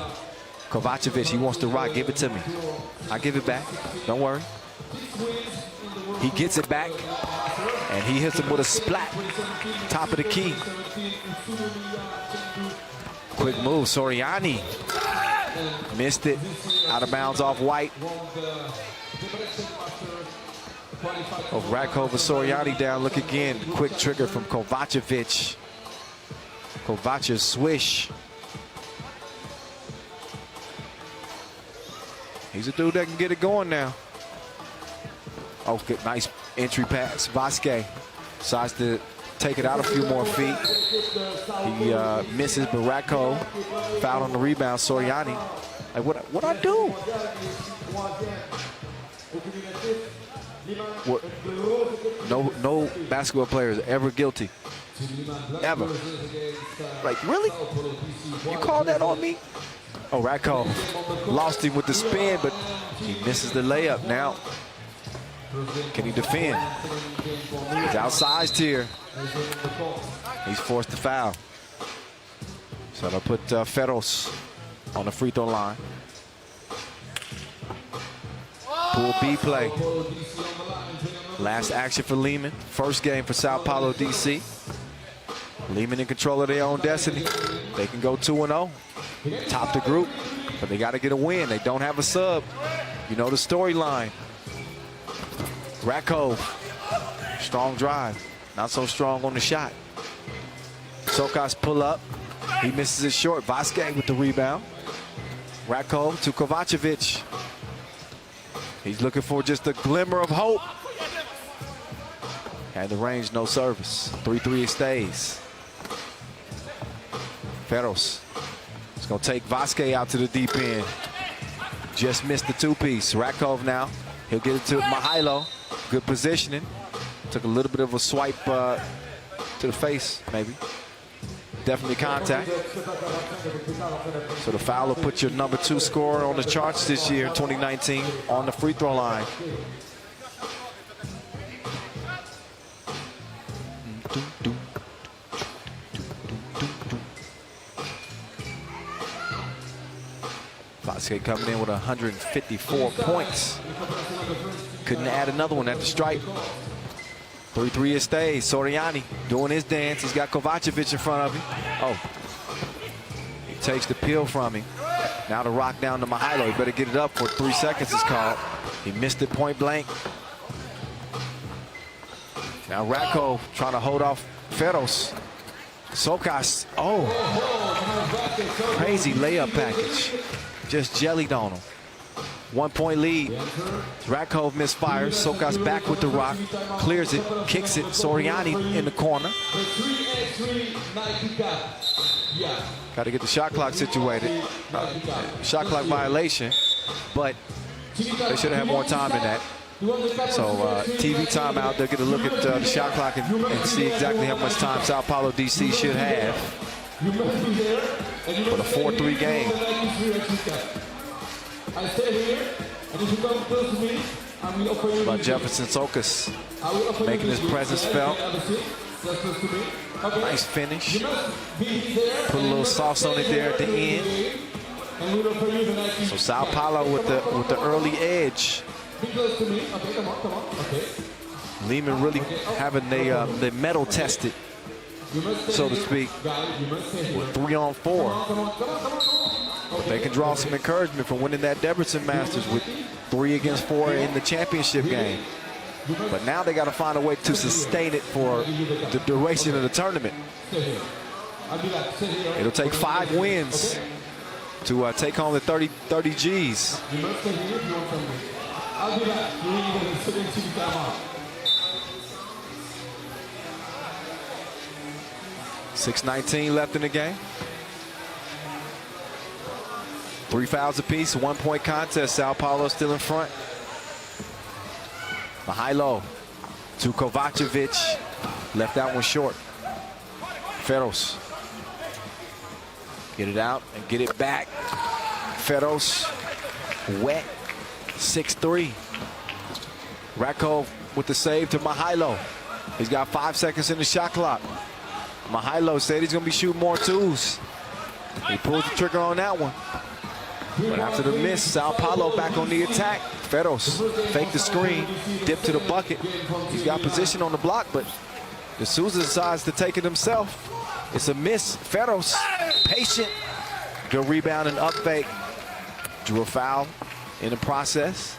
Kovacevic, he wants to rock. Give it to me. I give it back. Don't worry. He gets it back, and he hits him with a splat. Top of the key. Quick move, Soriani. Missed it. Out of bounds off White. Oh, Ratkov and Soriani down. Look again. Quick trigger from Kovacevic. Kovacevic swish. He's a dude that can get it going now. Oh, good, nice entry pass. Vasquez decides to take it out a few more feet. He misses, but Ratkov fouled on the rebound. Soriani, like, what I do? What? No basketball player is ever guilty. Ever. Like, really? You call that on me? Oh, Ratkov lost him with the spin, but he misses the layup now. Can he defend? He's outsized here. He's forced to foul. So they'll put Ferros on the free throw line. Pool B play. Last action for Lehman. First game for Sao Paulo DC. Lehman in control of their own destiny. They can go 2-0. Top the group, but they got to get a win. They don't have a sub. You know the storyline. Ratkov, strong drive. Not so strong on the shot. Sokas pull up. He misses it short. Vasquez with the rebound. Rakov to Kovacevic. He's looking for just a glimmer of hope. Had the range, no service. 3-3 it stays. Ferros is going to take Vasquez out to the deep end. Just missed the two-piece. Rakov now. He'll get it to Mihailo. Good positioning. Took a little bit of a swipe to the face, maybe. Definitely contact. So the foul will put your number 2 scorer on the charts this year in 2019 on the free throw line. Vasquez coming in with 154 points. Couldn't add another one at the stripe. 3-3 it stays. Soriani doing his dance. He's got Kovacevic in front of him. Oh, he takes the peel from him. Now the rock down to Mihailo. He better get it up for 3 seconds is called. He missed it point blank. Now Rakov trying to hold off Ferros. Sokas, oh, crazy layup package. Just jellied on him. 1 point lead. Rakov misfires. Sokas back with the rock. Clears it, kicks it. Soriani in the corner. Got to get the shot clock situated. Shot clock violation, but they should have had more time in that. So TV timeout. They'll get a look at the shot clock and see exactly how much time Sao Paulo DC should have for the 4-3 game. I stay here, and if you come close to me, I will offer you. But Jefferson Sokas making his presence felt. Nice finish. Put a little sauce on it there at the end. So Sao Paulo with the early edge. Lehman really having the metal tested, so to speak, with 3-on-4. But they can draw some encouragement from winning that Debrecen Masters with 3 against 4 in the championship game. But now they got to find a way to sustain it for the duration of the tournament. It'll take 5 wins to take home the 30 G's. I'll be back. 6:19 left in the game. 3 fouls apiece, 1 point contest. Sao Paulo still in front. Mihailo to Kovacevic. Left that one short. Ferros. Get it out and get it back. Ferros wet. 6-3. Rakov with the save to Mihailo. He's got 5 seconds in the shot clock. Mihailo said he's going to be shooting more twos. He pulled the trigger on that one. But after the miss, Sao Paulo back on the attack. Ferros faked the screen, dipped to the bucket. He's got position on the block, but De Souza decides to take it himself. It's a miss. Ferros, patient. Good rebound and up fake. Drew a foul in the process.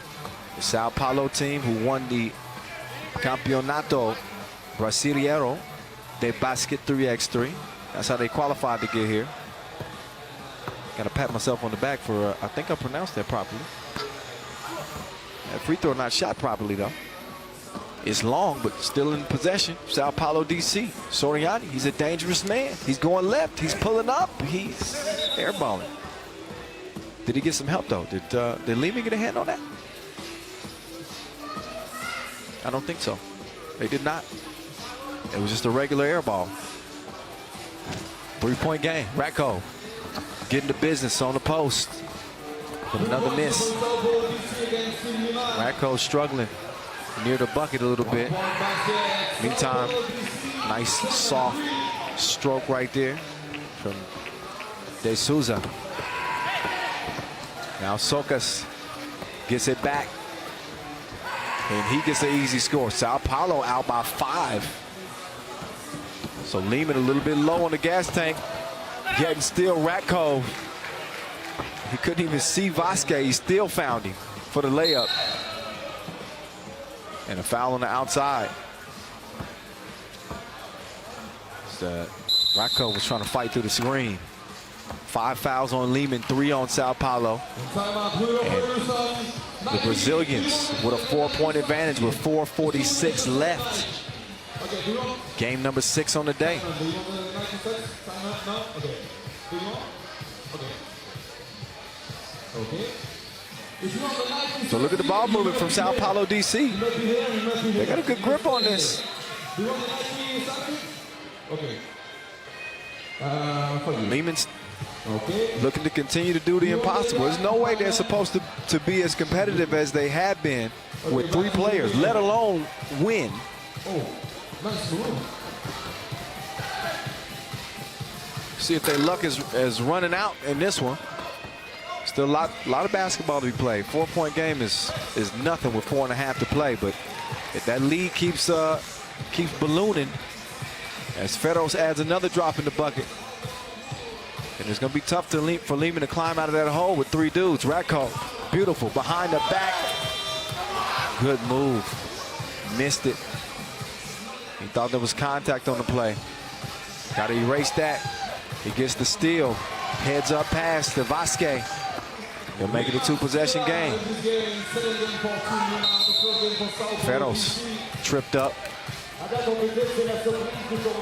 The Sao Paulo team who won the Campeonato Brasileiro de Basket 3x3. That's how they qualified to get here. Got to pat myself on the back for, I think I pronounced that properly. That free throw not shot properly though. It's long, but still in possession. Sao Paulo DC. Soriani, he's a dangerous man. He's going left, he's pulling up, he's airballing. Did he get some help though? Did Lehman get a hand on that? I don't think so. They did not. It was just a regular air ball. 3-point game. Rakov getting the business on the post. But another miss. Rakov struggling near the bucket a little bit. Meantime, nice soft stroke right there from De Souza. Now Sokas gets it back. And he gets an easy score. Sao Paulo out by 5. So Lehman a little bit low on the gas tank. Yet still Rakov. He couldn't even see Vasquez. He still found him for the layup. And a foul on the outside. It's Rocco was trying to fight through the screen. 5 fouls on Lehman, 3 on Sao Paulo. And the Brazilians with a 4-point advantage with 4:46 left. Game number 6 on the day. So look at the ball movement from Sao Paulo, DC. They got a good grip on this. Lehman's looking to continue to do the impossible. There's no way they're supposed to be as competitive as they have been with 3 players, let alone win. See if their luck is running out in this one. Still a lot of basketball to be played. 4-point game is nothing with 4.5 to play, but if that lead keeps ballooning, as Fedos adds another drop in the bucket, and it's going to be tough for Lehman to climb out of that hole with 3 dudes. Ratko, beautiful, behind the back. Good move. Missed it. He thought there was contact on the play. Got to erase that. He gets the steal. Heads up pass to Vasquez. He'll make it a 2-possession game. Fedos tripped up.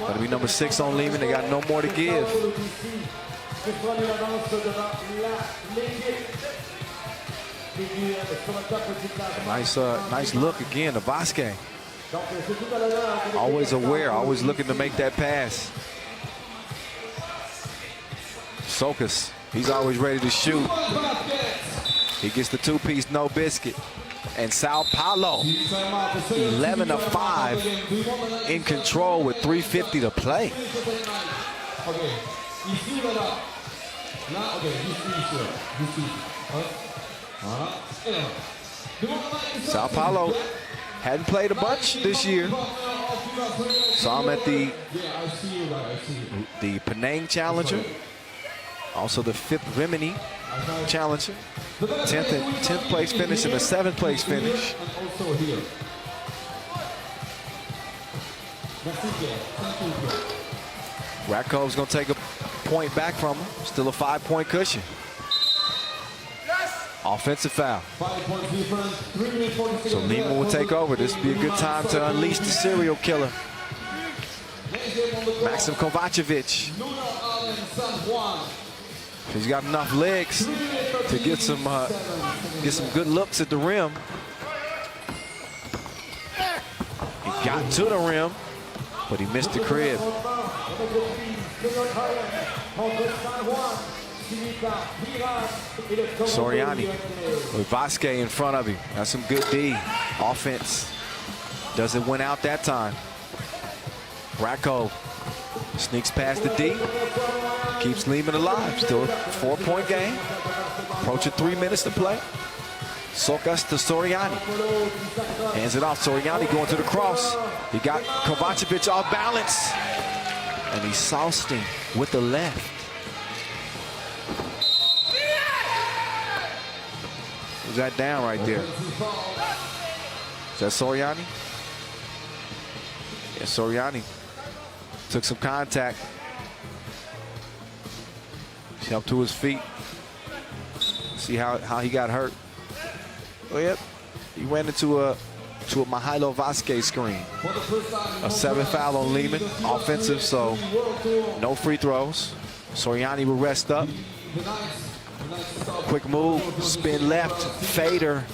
That'll be number 6 on Lehman. They got no more to give. Nice look again to Vasquez. Always aware, always looking to make that pass. Sokas, he's always ready to shoot. He gets the 2-piece, no biscuit. And Sao Paulo, 11 of 5 in control with 3:50 to play. Sao Paulo hadn't played a bunch this year. Saw him at the Penang Challenger. Also the 5th Rimini Challenger. 10th place finish and a 7th place finish. Ratko's going to take a point back from him. Still a 5-point cushion. Offensive foul. So Lehman will take over. This will be a good time to unleash the serial killer. Maxim Kovacevic. He's got enough legs to get some good looks at the rim. He got to the rim, but he missed the crib. Soriani with Vasquez in front of him. That's some good D. Offense doesn't win out that time. Racco sneaks past the D. Keeps Lehman alive. Still a 4-point game. Approaching 3 minutes to play. Sokas to Soriani. Hands it off. Soriani going to the cross. He got Kovacevic off balance. And he sauced him with the left. Who's that down right there? Is that Soriani? Yeah, Soriani took some contact. He's up to his feet. See how he got hurt. Oh, yep. He ran into a Mihailo Vasquez screen. A 7th foul on Lehman. Offensive, so no free throws. Soriani will rest up. Quick move, spin left, fader,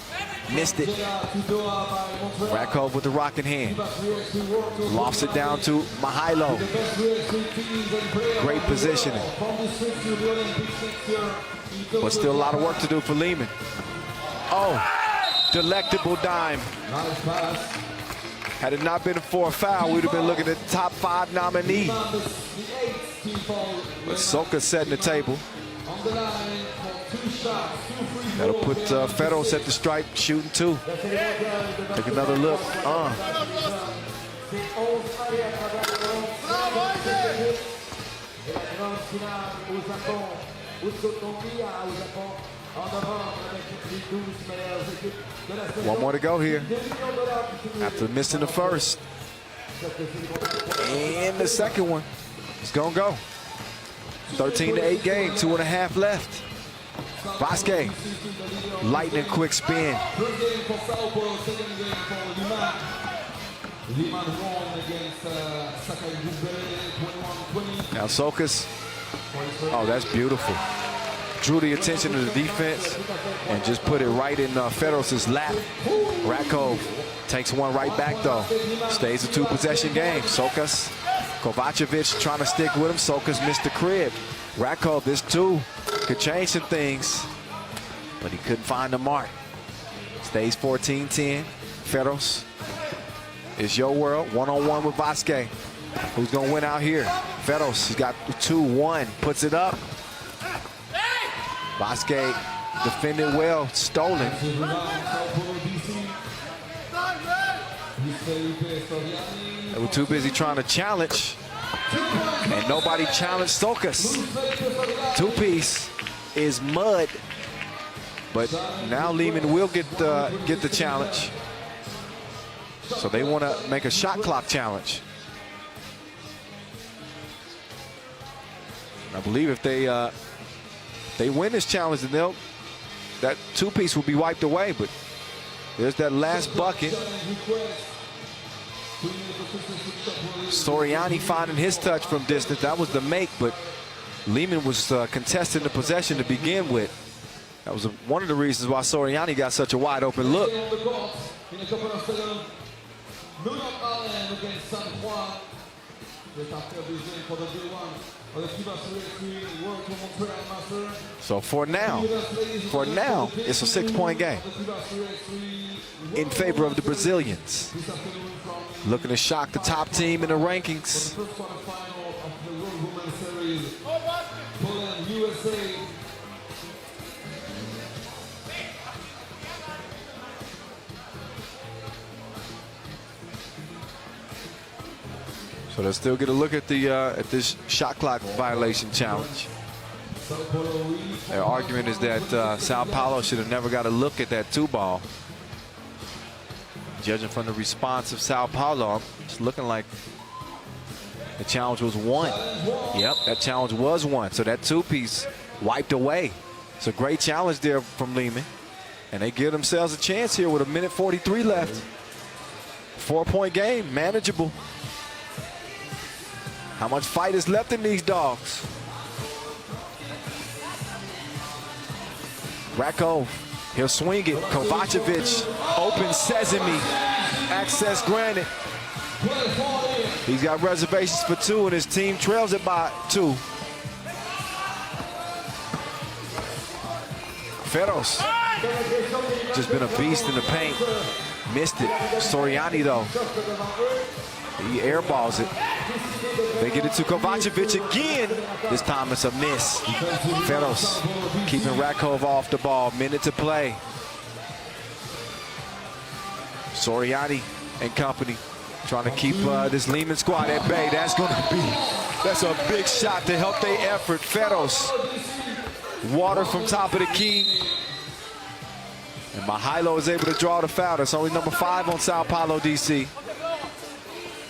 missed it. Rakov with the rocket hand. Lofts it down to Mihailo. Great positioning. But still a lot of work to do for Lehman. Oh, delectable dime. Had it not been for a foul, we'd have been looking at the top 5 nominee. But Soka setting the table. That'll put Fedos at the stripe, shooting 2. Take another look. One more to go here. After missing the first. And the second one. It's gonna go. 13-8 game, 2.5 left. Vasquez, lightning quick spin. First game for Sao Paulo, second game for Lehman. Lehman won against Shakiai 21-20. Now Sokas, oh, that's beautiful. Drew the attention of the defense and just put it right in Fedos' lap. Rakov takes one right back though. Stays a 2-possession game. Sokas, Kovacevic trying to stick with him. Sokas missed the crib. Rakov, this 2 could change some things, but he couldn't find the mark. Stays 14-10. Fedos, it's your world. One-on-one with Vasquez. Who's gonna win out here? Fedos, he's got 2-1, puts it up. Vasquez defended well, stolen. They were too busy trying to challenge, and nobody challenged Sokas. 2-piece is mud, but now Lehman will get the challenge. So they want to make a shot clock challenge. I believe if they win this challenge, then that 2-piece will be wiped away. But there's that last bucket. Soriani finding his touch from distance. That was the make, but Lehman was contesting the possession to begin with. That was one of the reasons why Soriani got such a wide open look. In a couple of seconds, Harlem against Juan. Just after this game for the day 1 of the FIBA World Tour Montreal Master. So for now, it's a 6-point game in favor of the Brazilians. Looking to shock the top team in the rankings. First quarterfinal of the World Women's Series. Poland, USA. So they'll still get a look at the this shot clock violation challenge. Their argument is that Sao Paulo should have never got a look at that 2-ball. Judging from the response of Sao Paulo, it's looking like the challenge was won. Yep, that challenge was won. So that 2-piece wiped away. It's a great challenge there from Lehman. And they give themselves a chance here with 1:43 left. 4-point game, manageable. How much fight is left in these dogs? Rakov, he'll swing it. Kovacevic, open sesame. Access granted. He's got reservations for 2, and his team trails it by 2. Fedos, just been a beast in the paint. Missed it. Soriani, though, he airballs it. They get it to Kovacevic again. This time it's a miss. Fedos keeping Rakov off the ball. Minute to play. Soriani and company trying to keep this Lehman squad at bay. That's a big shot to help their effort. Fedos, water from top of the key. And Mihailo is able to draw the foul. That's only number 5 on Sao Paulo, DC.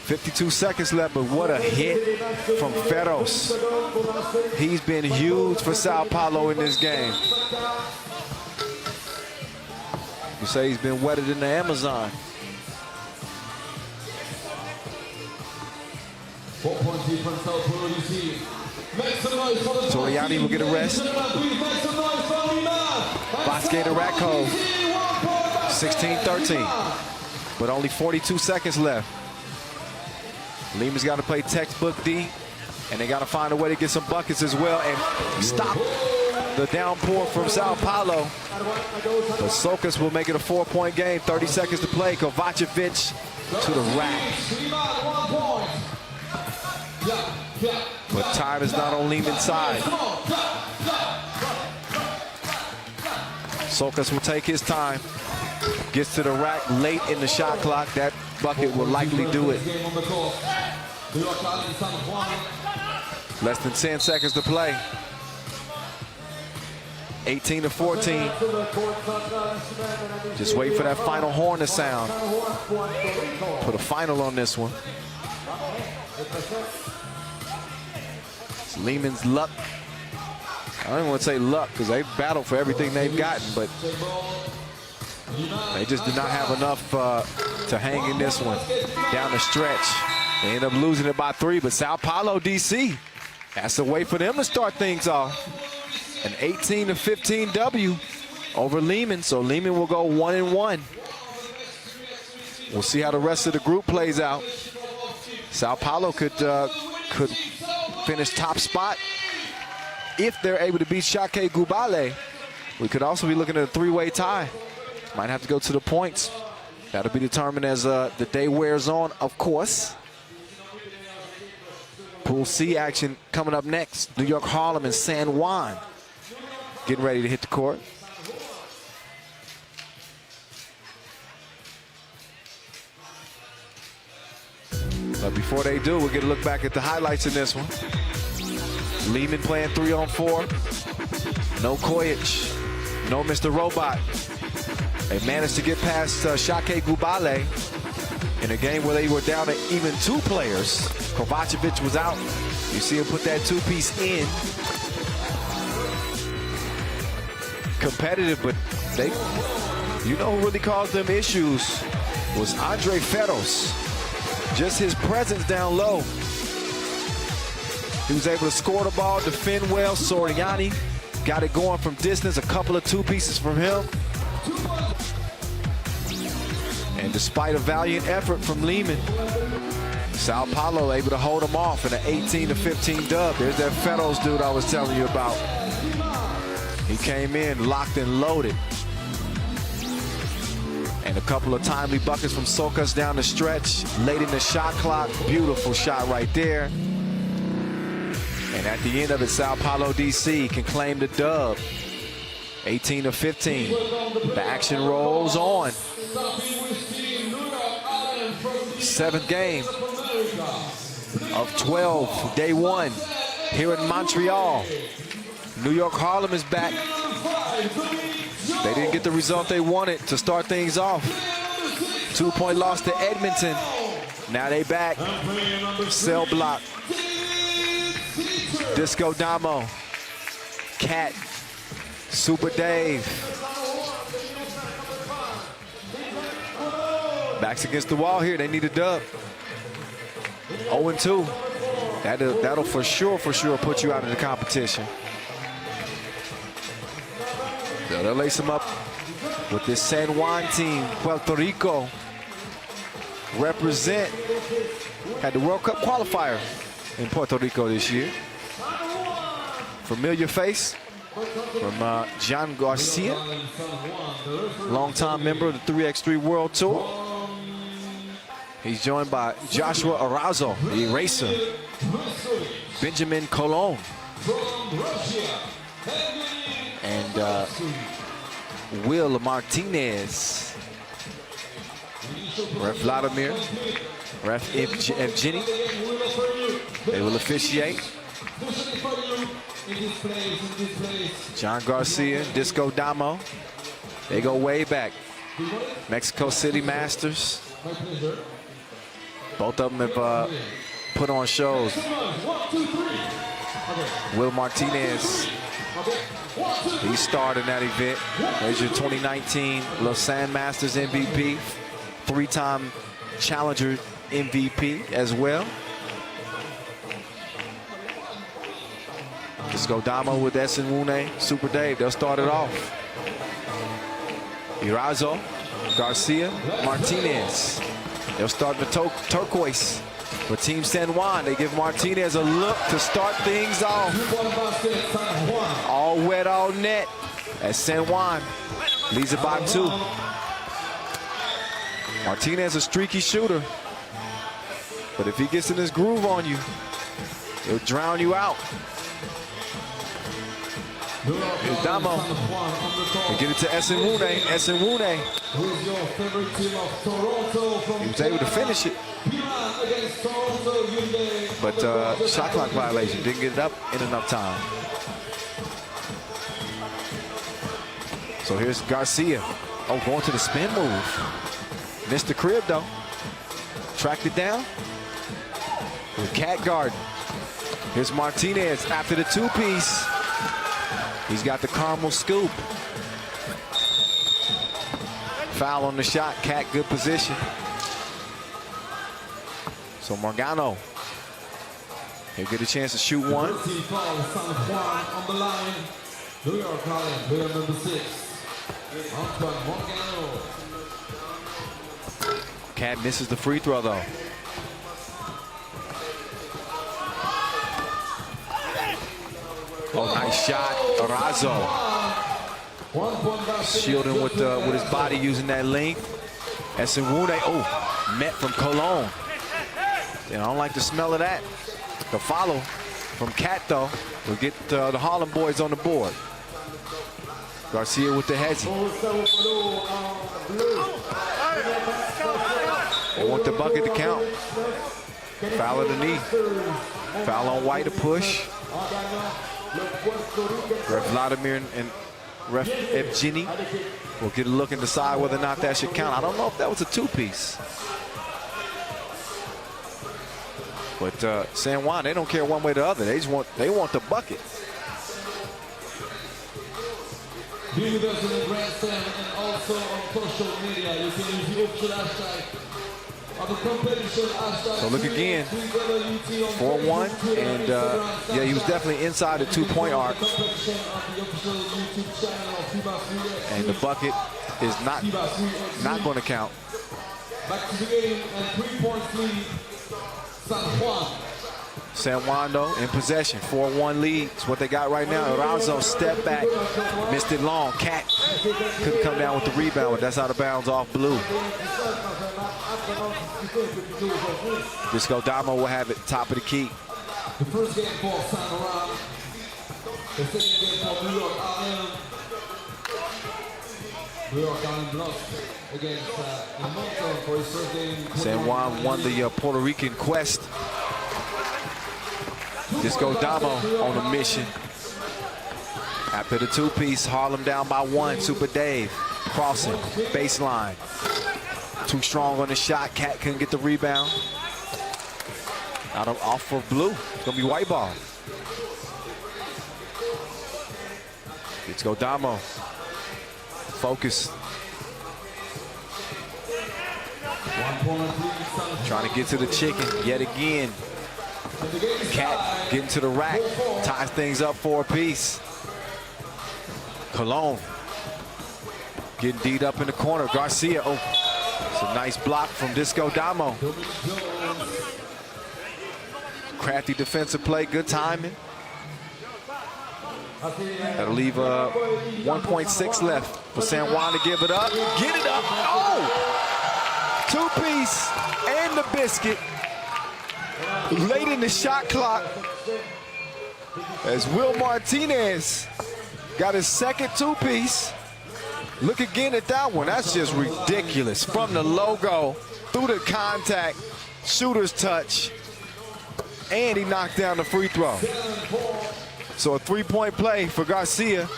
52 seconds left, but what a hit from Fedos. He's been huge for Sao Paulo in this game. You say he's been wetter than the Amazon. 4 points difference, Sao Paulo DC. Make some noise for the Soriani will get a rest. Vasquez to Rakov. 16-13. But only 42 seconds left. Lehman's got to play textbook D, and they got to find a way to get some buckets as well and stop the downpour from Sao Paulo. But Sokas will make it a 4-point game. 30 seconds to play. Kovacevic to the rack. But time is not on Lehman's side. Sokas will take his time. Gets to the rack late in the shot clock. That bucket will likely do it. Less than 10 seconds to play. 18-14. Just wait for that final horn to sound. Put a final on this one. Lehman's luck. I don't even want to say luck because they've battled for everything they've gotten, but they just did not have enough to hang in this one down the stretch. They end up losing it by 3, but Sao Paulo, DC, that's the way for them to start things off. An 18-15 W over Lehman, so Lehman will go 1-1. We'll see how the rest of the group plays out. Sao Paulo could finish top spot if they're able to beat Shakiai Gubale. We could also be looking at a 3-way tie. Might have to go to the points. That'll be determined as the day wears on, of course. Pool C action coming up next. New York, Harlem, and San Juan getting ready to hit the court. But before they do, we'll get a look back at the highlights in this one. Lehman playing 3-on-4. No Kojic, no Mr. Robot. They managed to get past Shakiai Gubale in a game where they were down to even 2 players. Kovacevic was out. You see him put that 2-piece in. Competitive, but you know who really caused them issues was Andre Ferros. Just his presence down low. He was able to score the ball, defend well. Soriani got it going from distance, a couple of 2-pieces from him. And despite a valiant effort from Lehman, Sao Paulo able to hold him off in an 18-15 dub. There's that Ferros dude I was telling you about. He came in locked and loaded. And a couple of timely buckets from Sokas down the stretch, late in the shot clock. Beautiful shot right there. And at the end of it, Sao Paulo, DC can claim the dub. 18-15. The action rolls on. 7th game of 12, day 1 here in Montreal. New York, Harlem is back. They didn't get the result they wanted to start things off. 2-point loss to Edmonton. Now they back. Cell block. Disco Damo. Cat. Super Dave. Backs against the wall here. They need a dub. 0-2. That'll for sure put you out of the competition. They'll lace them up with this San Juan team. Puerto Rico represent. Had the World Cup qualifier in Puerto Rico this year. Familiar face from John Garcia, longtime member of the 3x3 World Tour. He's joined by Joshua Arazo, the eraser. Benjamin Colon. And Will Martinez. Ref Vladimir. Ref Evgeny. They will officiate. John Garcia, Disco Damo. They go way back. Mexico City Masters. Both of them have put on shows. Will Martinez, he starred in that event. There's your 2019 Lausanne Masters MVP, 3-time Challenger MVP as well. Disco Damo with Zemun, Super Dave. They'll start it off. Irazo, Garcia, Martinez. They'll start the turquoise for Team San Juan. They give Martinez a look to start things off. All wet, all net as San Juan leads it by 2. Martinez a streaky shooter, but if he gets in his groove on you, he'll drown you out. Here's Damo. They get it to Zemun. Zemun. He was able to finish it. But shot clock violation. Didn't get it up in enough time. So here's Garcia. Oh, going to the spin move. Missed the crib, though. Tracked it down. With Cat guard. Here's Martinez after the two-piece. He's got the caramel scoop. Foul on the shot. Cat, good position. So Morgano, he'll get a chance to shoot one. Juan on the line. New York, Harlem, player number 6. Antoine Morgano. Cat misses the free throw, though. Oh, nice shot. Arazo shielding with his body, using that length. Zemun, met from Cologne. And I don't like the smell of that. The follow from Cat, though, will get the Harlem boys on the board. Garcia with the hezzy. They want the bucket to count. Foul at the knee. Foul on White to push. Ref Vladimir and Ref Evgeny will get a look and decide whether or not that should count. I don't know if that was a two-piece. But San Juan, they don't care one way or the other. They want the bucket. Viewing us in the grandstand and also on social media, you can use the official hashtag of the competition. So look again, 4-1, and yeah, he was definitely inside the two-point arc. And the bucket is not going to count. Back to the game and 3 points lead. San Juan, though, in possession. 4-1 lead. It's what they got right now. Arazo step back, missed it long. Cat couldn't come down with the rebound, but that's out of bounds off Blue. Disco Damo will have it top of the key. The first game for San Juan. The second game for New York Harlem. New York Harlem lost against Edmonton for his first game. San Juan won the Puerto Rican Quest. Disco Damo on a mission. After the two-piece, Harlem down by 1. Super Dave crossing, baseline. Too strong on the shot. Cat couldn't get the rebound. Off for Blue. It's going to be white ball. Disco Damo. Focus. Trying to get to the chicken yet again. Cat getting to the rack, ties things up for a piece. Cologne getting D'd up in the corner. Garcia, it's a nice block from Disco Damo. Crafty defensive play, good timing. That'll leave 1.6 left for San Juan to give it up. Get it up. Oh! Two-piece and the biscuit. Late in the shot clock as Will Martinez got his second two-piece. Look again at that one. That's just ridiculous. From the logo, through the contact, shooter's touch, and he knocked down the free throw. So a three-point play for Garcia.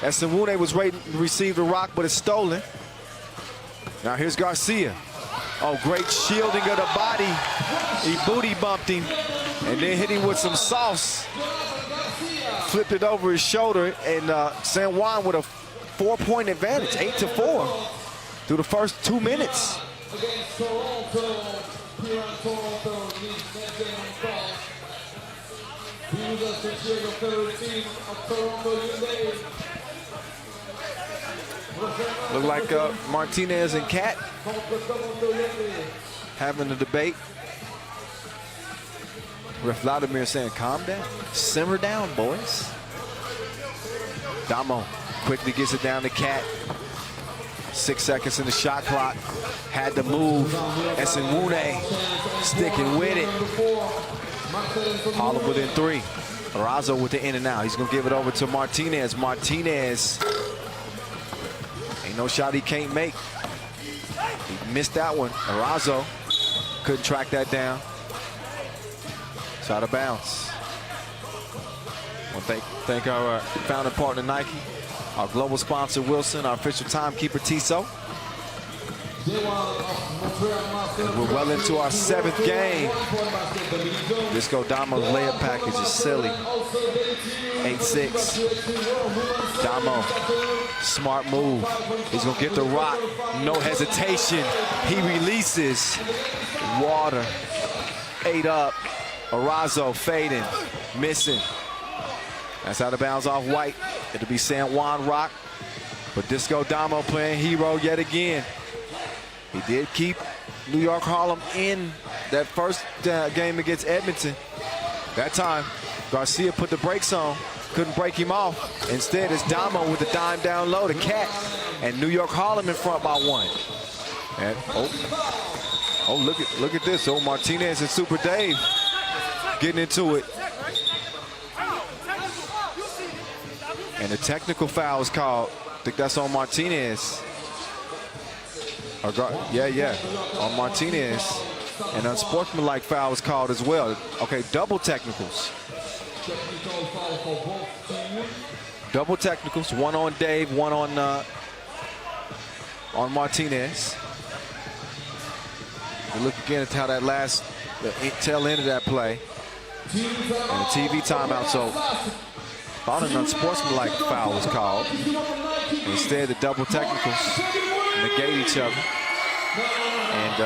As Zemun was waiting to receive the rock, but it's stolen. Now here's Garcia. Oh, great shielding of the body. He booty bumped him and then hit him with some sauce. Flipped it over his shoulder, and San Juan with a 4-point advantage, 8-4 through the first 2 minutes. Against Toronto, Piran Toronto needs that game on cross. He was a secure the third team of Toronto today. Look like Martinez and Cat having a debate. Ref Vladimir saying, calm down, simmer down, boys. Damo quickly gets it down to Cat. 6 seconds in the shot clock. Had to move. Zemun sticking with it. Harlem within 3. Arazo with the in and out. He's going to give it over to Martinez. Martinez. Ain't no shot he can't make. He missed that one. Arazo couldn't track that down. It's out of bounds. I want to thank our founding partner Nike, our global sponsor Wilson, our official timekeeper Tissot. And we're well into our 7th game. Disco Damo's layup package is silly. 8-6. Damo, smart move. He's gonna get the rock, no hesitation. He releases. Water, 8 up. Arazo fading, missing. That's out of bounds off White. It'll be San Juan rock. But Disco Damo playing hero yet again. He did keep New York Harlem in that first game against Edmonton. That time, Garcia put the brakes on, couldn't break him off. Instead, it's Damo with the dime down low, the cat, and New York Harlem in front by 1. And look at this. Oh, Martinez and Super Dave getting into it. And a technical foul is called. I think that's on Martinez. Yeah, on Martinez. An unsportsmanlike foul was called as well. Okay, double technicals. Double technicals, one on Dave, one on Martinez. We look again at how that the tail end of that play. And a TV timeout, so thought an unsportsmanlike foul was called. Instead, the double technicals negate each other. And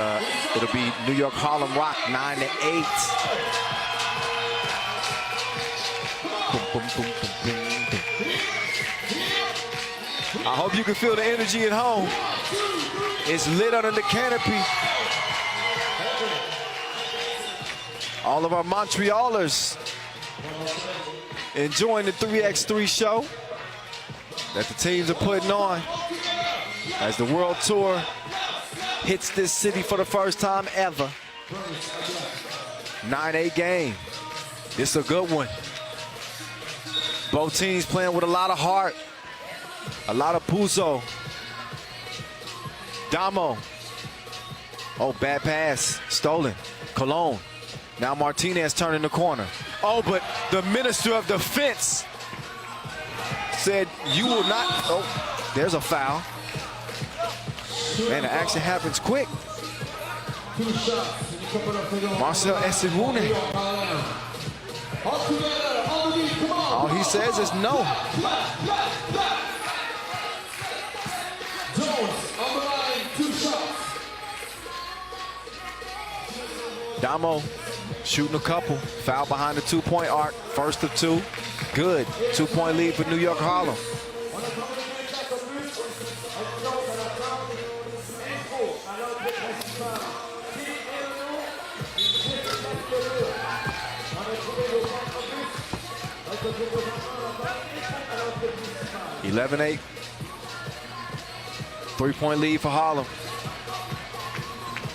it'll be New York Harlem Rock 9-8. I hope you can feel the energy at home. It's lit under the canopy. All of our Montrealers enjoying the 3x3 show that the teams are putting on as the World Tour hits this city for the first time ever. 9-8 game. This is a good one. Both teams playing with a lot of heart, a lot of puso. Damo. Oh, bad pass. Stolen. Cologne. Now Martinez turning the corner. Oh, but the Minister of Defense said you will not. Oh, there's a foul. Man, the action happens quick. Marcel Zemun. All he says is no. Damo shooting a couple. Foul behind the 2-point arc. First of 2. Good. 2-point lead for New York Harlem. (11-8). 3-point lead for Harlem.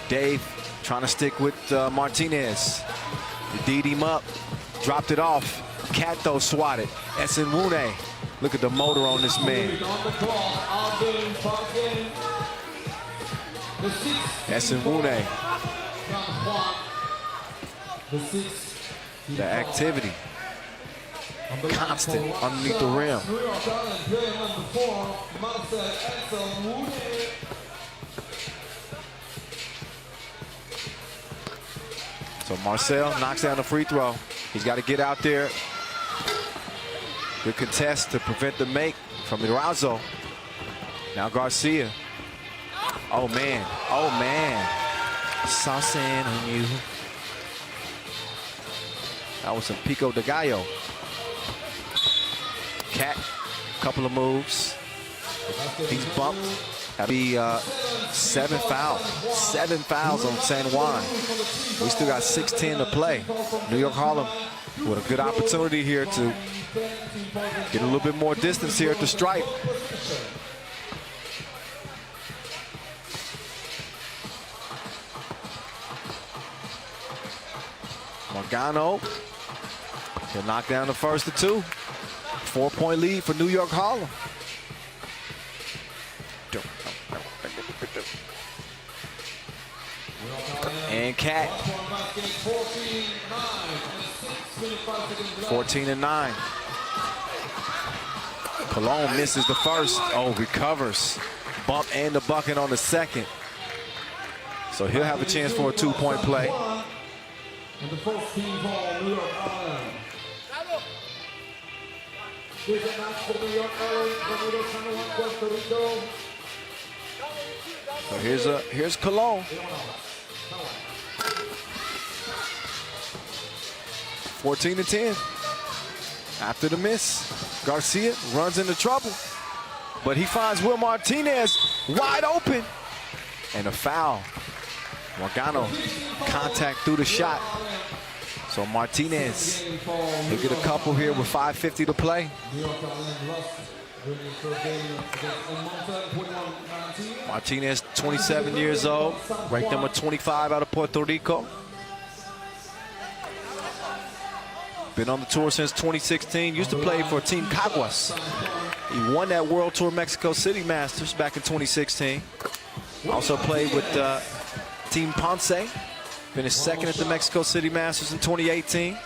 Dave trying to stick with Martinez. He D'd him up, dropped it off. Cat though swatted. Zemun. Look at the motor on this man. Zemun. The activity. Constant underneath the rim. So Marcel knocks down the free throw. He's got to get out there. Good contest to prevent the make from Arazo. Now Garcia. Oh man. Oh man. Saucing on you. That was some pico de gallo. Cat, couple of moves. He's bumped. That'll be 7 fouls. 7 fouls on San Juan. We still got 6:10 to play. New York Harlem with a good opportunity here to get a little bit more distance here at the stripe. Morgano. He'll knock down the first of 2. 4-point lead for New York Harlem. And Cat. 14-9. Cologne misses the first. Oh, recovers. Bump and the bucket on the second. So he'll have a chance for a 2-point play. And the first team for New York, Harlem. So here's Cologne. 14-10. After the miss, Garcia runs into trouble, but he finds Will Martinez wide open, and a foul. Morgano contact through the shot. So Martinez, he'll get a couple here with 5:50 to play. Martinez, 27 years old, ranked number 25 out of Puerto Rico. Been on the tour since 2016. Used to play for Team Caguas. He won that World Tour Mexico City Masters back in 2016. Also played with Team Ponce. Finished second at the Mexico City Masters in 2018.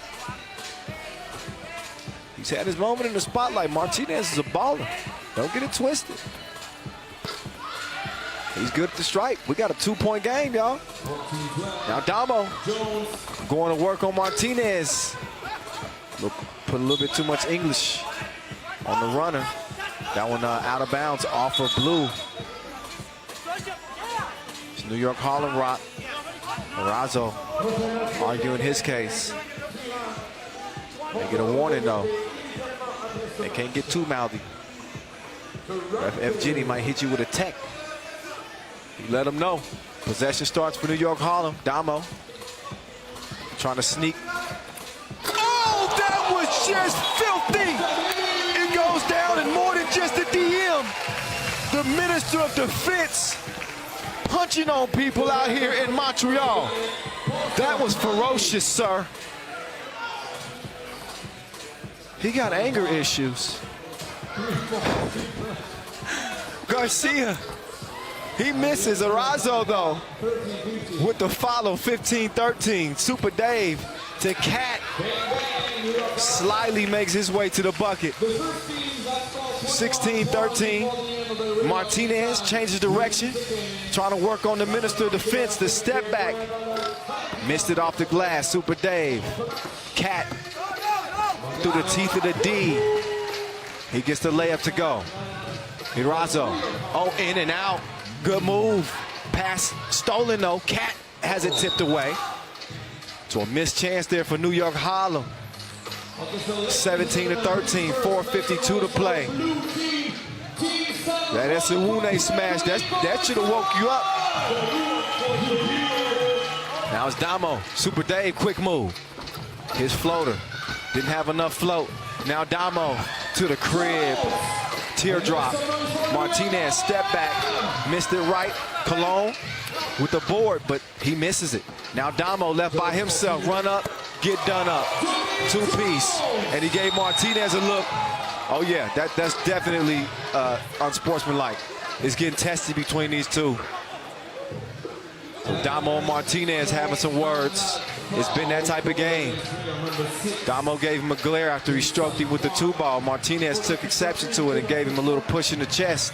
He's had his moment in the spotlight. Martinez is a baller. Don't get it twisted. He's good at the stripe. We got a 2-point game, y'all. Now Damo going to work on Martinez. Put a little bit too much English on the runner. That one out of bounds off of blue. It's New York Harlem Rock. Arazo arguing his case. They get a warning though. They can't get too mouthy. Ref Jenny might hit you with a tech. You let him know. Possession starts for New York Harlem. Damo trying to sneak. Oh, that was just filthy. It goes down and more than just a DM. The Minister of Defense punching on people out here in Montreal. That was ferocious, sir. He got anger issues. Garcia, he misses. Arazo, though, with the follow, 15-13. Super Dave to Cat. Slyly makes his way to the bucket. 16-13. Martinez changes direction. Trying to work on the Minister of Defense. The step back. Missed it off the glass. Super Dave. Cat through the teeth of the D. He gets the layup to go. Arazo. Oh, in and out. Good move. Pass stolen though. Cat has it tipped away. So a missed chance there for New York Harlem. 17-13, 4:52 to play. That Zemun smash, that should have woke you up. Now it's Damo. Super Dave, quick move. His floater didn't have enough float. Now Damo to the crib. Teardrop. Martinez step back, missed it right. Cologne with the board, but he misses it. Now Damo left by himself, run up, get done up. Two-piece, and he gave Martinez a look. Oh yeah, that's definitely unsportsmanlike. It's getting tested between these two. So Damo and Martinez having some words. It's been that type of game. Damo gave him a glare after he stroked him with the 2-ball. Martinez took exception to it and gave him a little push in the chest.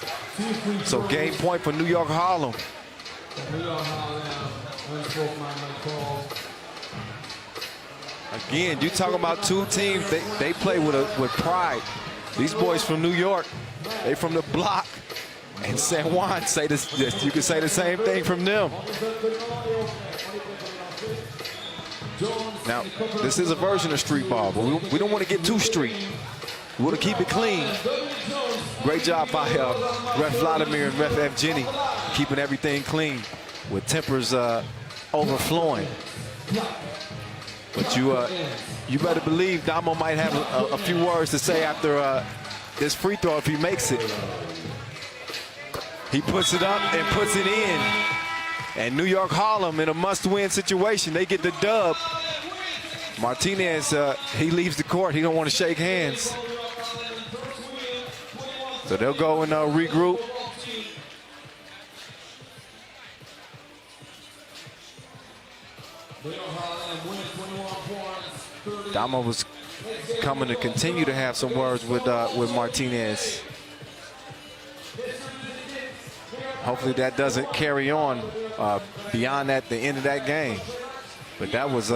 So game point for New York Harlem. Again, you talking about two teams, they play with pride. These boys from New York, they from the block. And San Juan, say this, you can say the same thing from them. Now, this is a version of street ball, but we don't want to get too street. We want to keep it clean. Great job by Ref Vladimir and Ref Evgeny, keeping everything clean with tempers overflowing. But you better believe Damo might have a few words to say after this free throw if he makes it. He puts it up and puts it in. And New York Harlem in a must-win situation. They get the dub. Martinez, he leaves the court. He don't want to shake hands. So they'll go and regroup. Damo was coming to continue to have some words with Martinez. Hopefully that doesn't carry on beyond the end of that game. But that was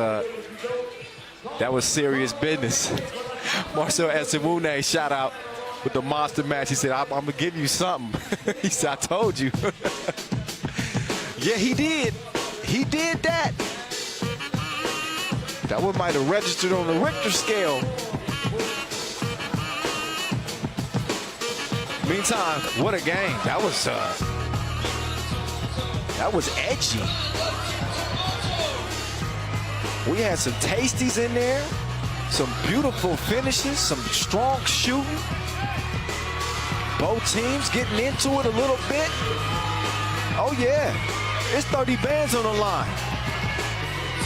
serious business. Marcel Zemun, shout out with the monster match. He said, I'm going to give you something. He said, I told you. Yeah, he did. He did that. That one might have registered on the Richter scale. Meantime, what a game. That was edgy. We had some tasties in there, some beautiful finishes, some strong shooting. Both teams getting into it a little bit. Oh yeah, it's 30 bands on the line.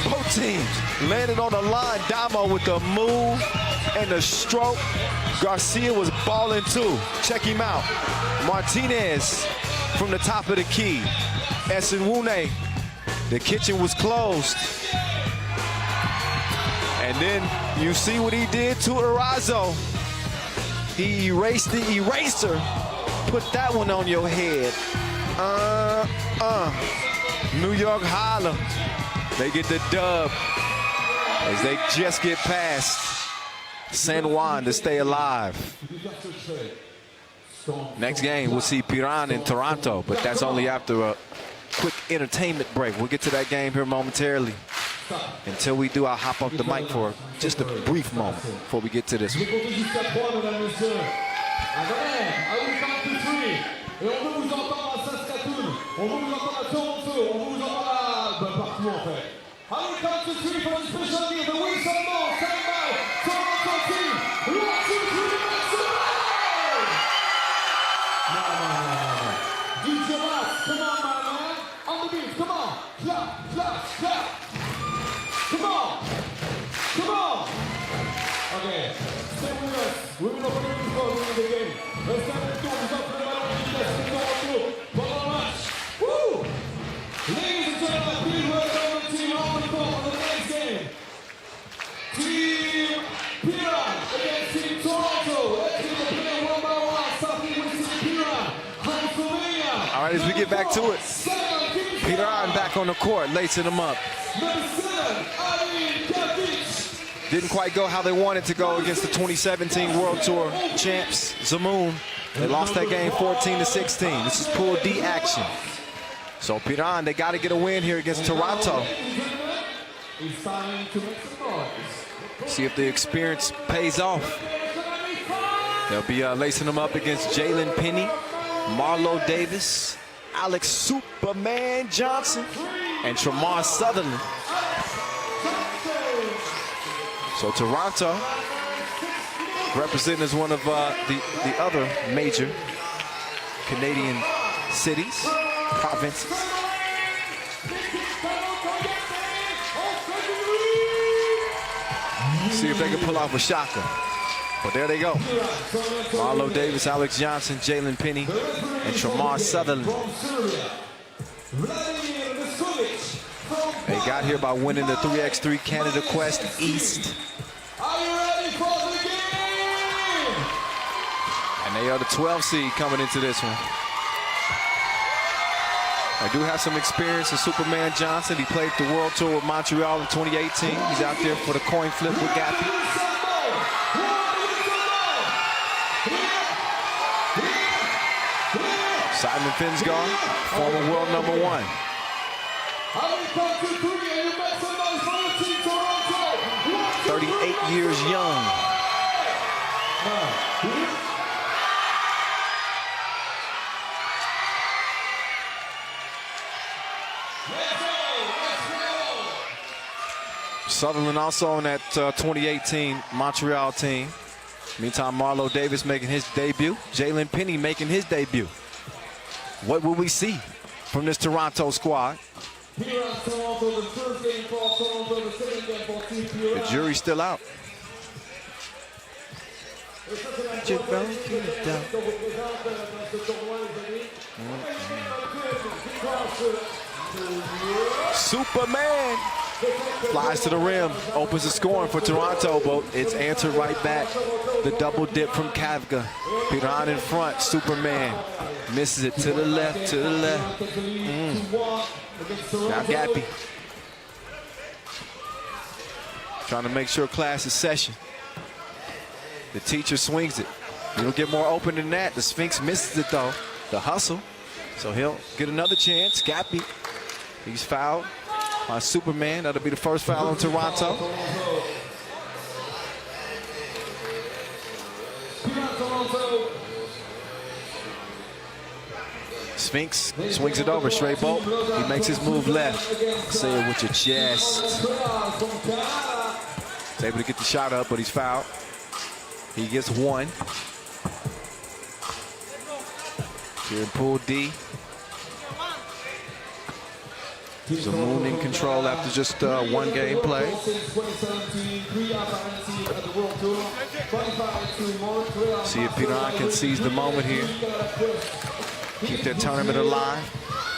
Both teams landed on the line. Damo with the move and the stroke. Garcia was balling too. Check him out. Martinez from the top of the key. Esenwune, the kitchen was closed. And then you see what he did to Arazo. He erased the eraser. Put that one on your head. New York Harlem. They get the dub as they just get past San Juan to stay alive. Next game, we'll see Piran in Toronto, but that's only after a quick entertainment break. We'll get to that game here momentarily. Until we do, I'll hop off the mic for just a brief moment before we get to this one. Okay, stay with us. We will open the door in the game. Let's start the tour. Nous offrons le ballon de pendant le match. Woo! Ladies and gentlemen, please welcome the team on the court for the next game. Team Piran against Team Toronto. Let's see the play one by one. Starting with Team Piran. Pennsylvania. All right, as we get back to it, Piran back on the court, lacing them up. Didn't quite go how they wanted to go against the 2017 World Tour champs, Zemun. They lost that game 14-16. This is Pool D action. So Piran, they got to get a win here against Toronto. See if the experience pays off. They'll be lacing them up against Jalen Penny, Marlo Davis, Alex Superman Johnson, and Tremar Sutherland. So Toronto, representing as one of the other major Canadian cities, provinces. See if they can pull off a shocker. But there they go. Marlo Davis, Alex Johnson, Jalen Penny, and Tremar Sutherland. They got here by winning the 3x3 Canada Quest East. Are you ready for the game? And they are the 12 seed coming into this one. I do have some experience in Superman Johnson. He played the World Tour with Montreal in 2018. He's out there for the coin flip with Gappy. Simon Finsgar, former world #1. 38 years young. Sutherland also on that 2018 Montreal team. Meantime, Marlo Davis making his debut. Jalen Penny making his debut. What will we see from this Toronto squad? The jury's still out. Superman Flies to the rim, opens the scoring for Toronto, but it's answered right back. The double dip from Kavga. Piran in front, Superman. Misses it to the left, to the left. Now Gappy. Trying to make sure class is session. The teacher swings it. You don't get more open than that. The Sphinx misses it though. The hustle. So he'll get another chance. Gappy. He's fouled by Superman. That'll be the first foul on Toronto. Sphinx swings it over, straight bolt. He makes his move left. Say it with your chest. He's able to get the shot up, but he's fouled. He gets one. Here in pool D. Zemun in control after just one game play. See if Piran can seize the moment here. Keep their tournament alive.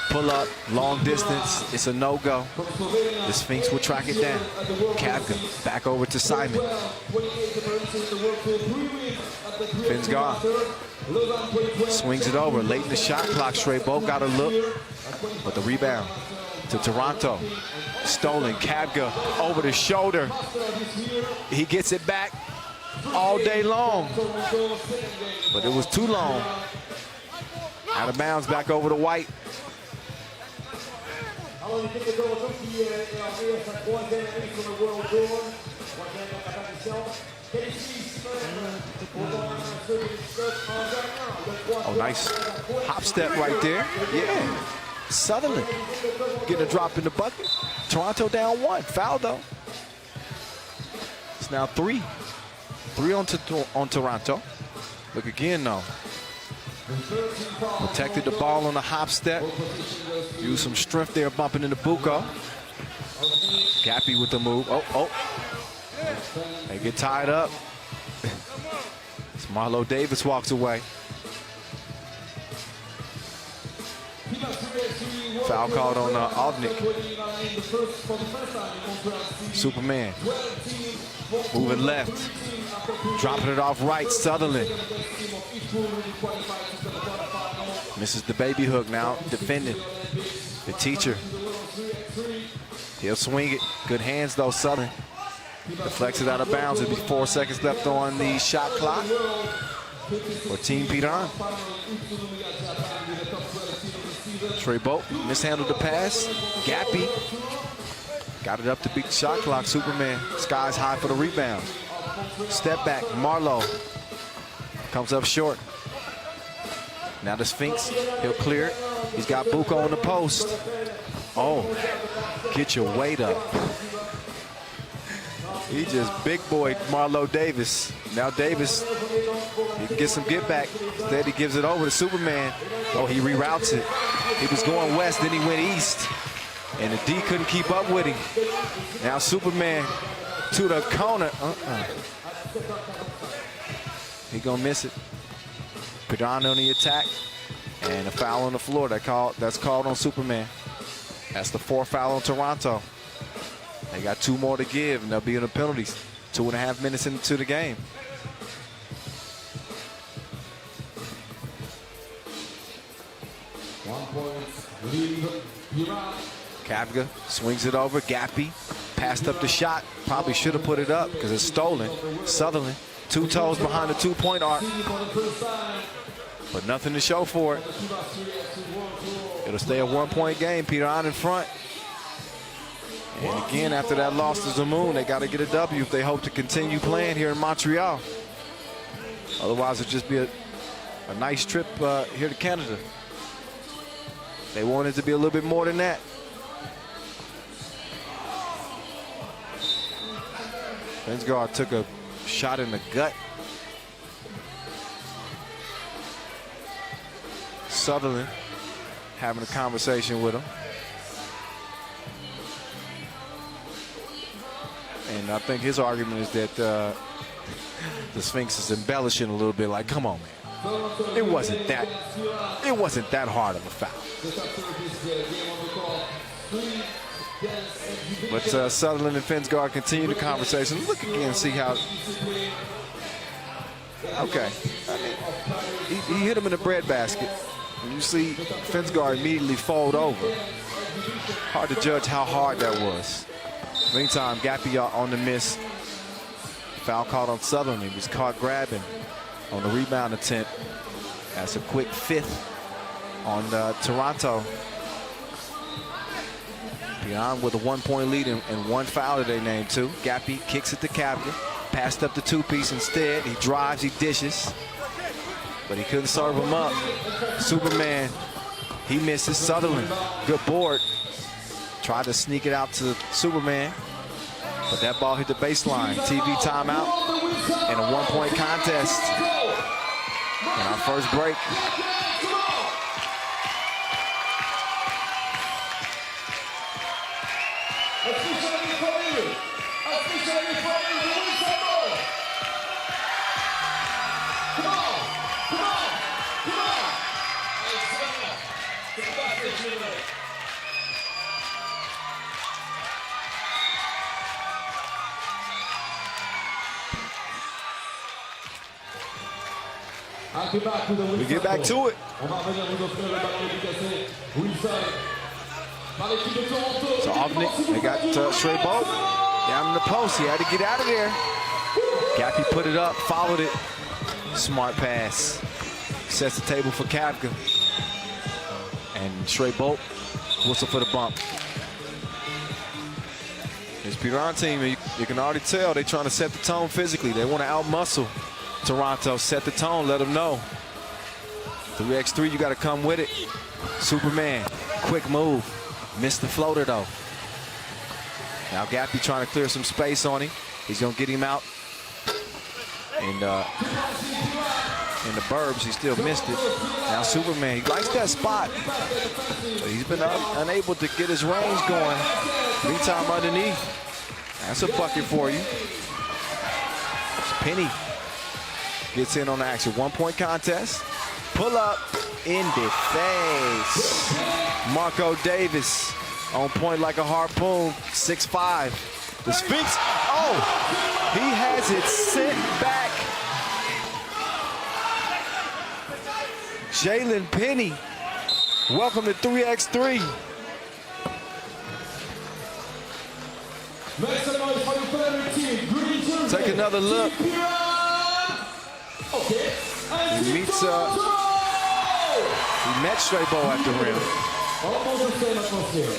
Pull up, long distance. It's a no-go. The Sphinx will track it down. Kavga back over to Simon. Finn's gone. Swings it over. Late in the shot clock. Straight bolt got a look. But the rebound to Toronto. Stolen. Kavga over the shoulder. He gets it back all day long. But it was too long. Out of bounds, back over to White. Oh, nice hop step right there. Yeah. Sutherland getting a drop in the bucket. Toronto down one. Foul though. It's now three. Three on Toronto. Look again though. Protected the ball on the hop step. Used some strength there, bumping into Buko. Gappy with the move. Oh. They get tied up. As Marlo Davis walks away. Foul called on Ovnik. Superman. Moving left. Dropping it off right. Sutherland. Misses the baby hook now. Defending. The teacher. He'll swing it. Good hands though, Sutherland. Deflects it out of bounds. It'll be 4 seconds left on the shot clock for Team Piran. Trey Bolt mishandled the pass. Gappy got it up to beat the shot clock. Superman skies high for the rebound. Step back. Marlo comes up short. Now the Sphinx, he'll clear it. He's got Buko on the post. Oh, get your weight up. He just big boy Marlo Davis. Now Davis, he can get some get back. Instead he gives it over to Superman. Oh, he reroutes it. He was going west, then he went east. And the D couldn't keep up with him. Now Superman to the corner. He gonna miss it. Piran on the attack. And a foul on the floor that's called on Superman. That's the fourth foul on Toronto. They got two more to give, and they'll be in the penalties. 2.5 minutes into the game. Kavga swings it over. Gappy passed up the shot. Probably should have put it up because it's stolen. Sutherland, 2 toes behind the 2-point arc. But nothing to show for it. It'll stay a 1-point game. Piran in front. And again, after that loss to Zemun, they got to get a W if they hope to continue playing here in Montreal. Otherwise, it'll just be a nice trip here to Canada. They want it to be a little bit more than that. Bensgaard took a shot in the gut. Sutherland having a conversation with him. And I think his argument is that the Sphinx is embellishing a little bit. Like, come on, man. It wasn't that hard of a foul. But Sutherland and Finsgaard continue the conversation. Look again and see how. Okay. I mean, he hit him in the breadbasket. And you see Finsgaard immediately fold over. Hard to judge how hard that was. Meantime, Gappy on the miss. Foul called on Sutherland. He was caught grabbing on the rebound attempt. That's a quick fifth on Toronto. Piran with a 1-point lead and one foul that they named too. Gappy kicks it to Captain. Passed up the two-piece instead. He drives, he dishes. But he couldn't serve him up. Superman, he misses. Sutherland, good board. Tried to sneak it out to Superman. But that ball hit the baseline. TV timeout and a 1-point contest. In our first break. We get back to it. So Ovnik, they got straight ball down in the post. He had to get out of there. Gappy put it up, followed it. Smart pass. Sets the table for Kapka. And straight bolt, whistle for the bump. This Piran team, you can already tell they're trying to set the tone physically. They want to outmuscle Toronto, set the tone, let them know. 3x3, you got to come with it. Superman, quick move. Missed the floater, though. Now Gappy trying to clear some space on him. He's going to get him out. And in the burbs, he still missed it. Now Superman, he likes that spot. But he's been unable to get his range going. Meantime, underneath. That's a bucket for you. Penny gets in on the action. 1-point contest. Pull up in the face. Marco Davis on point like a harpoon. 6'5". The Sphinx. Oh, he has it sent back. Jalen Penny. Welcome to 3x3. Take another look. He meets he met Strabo at the rim.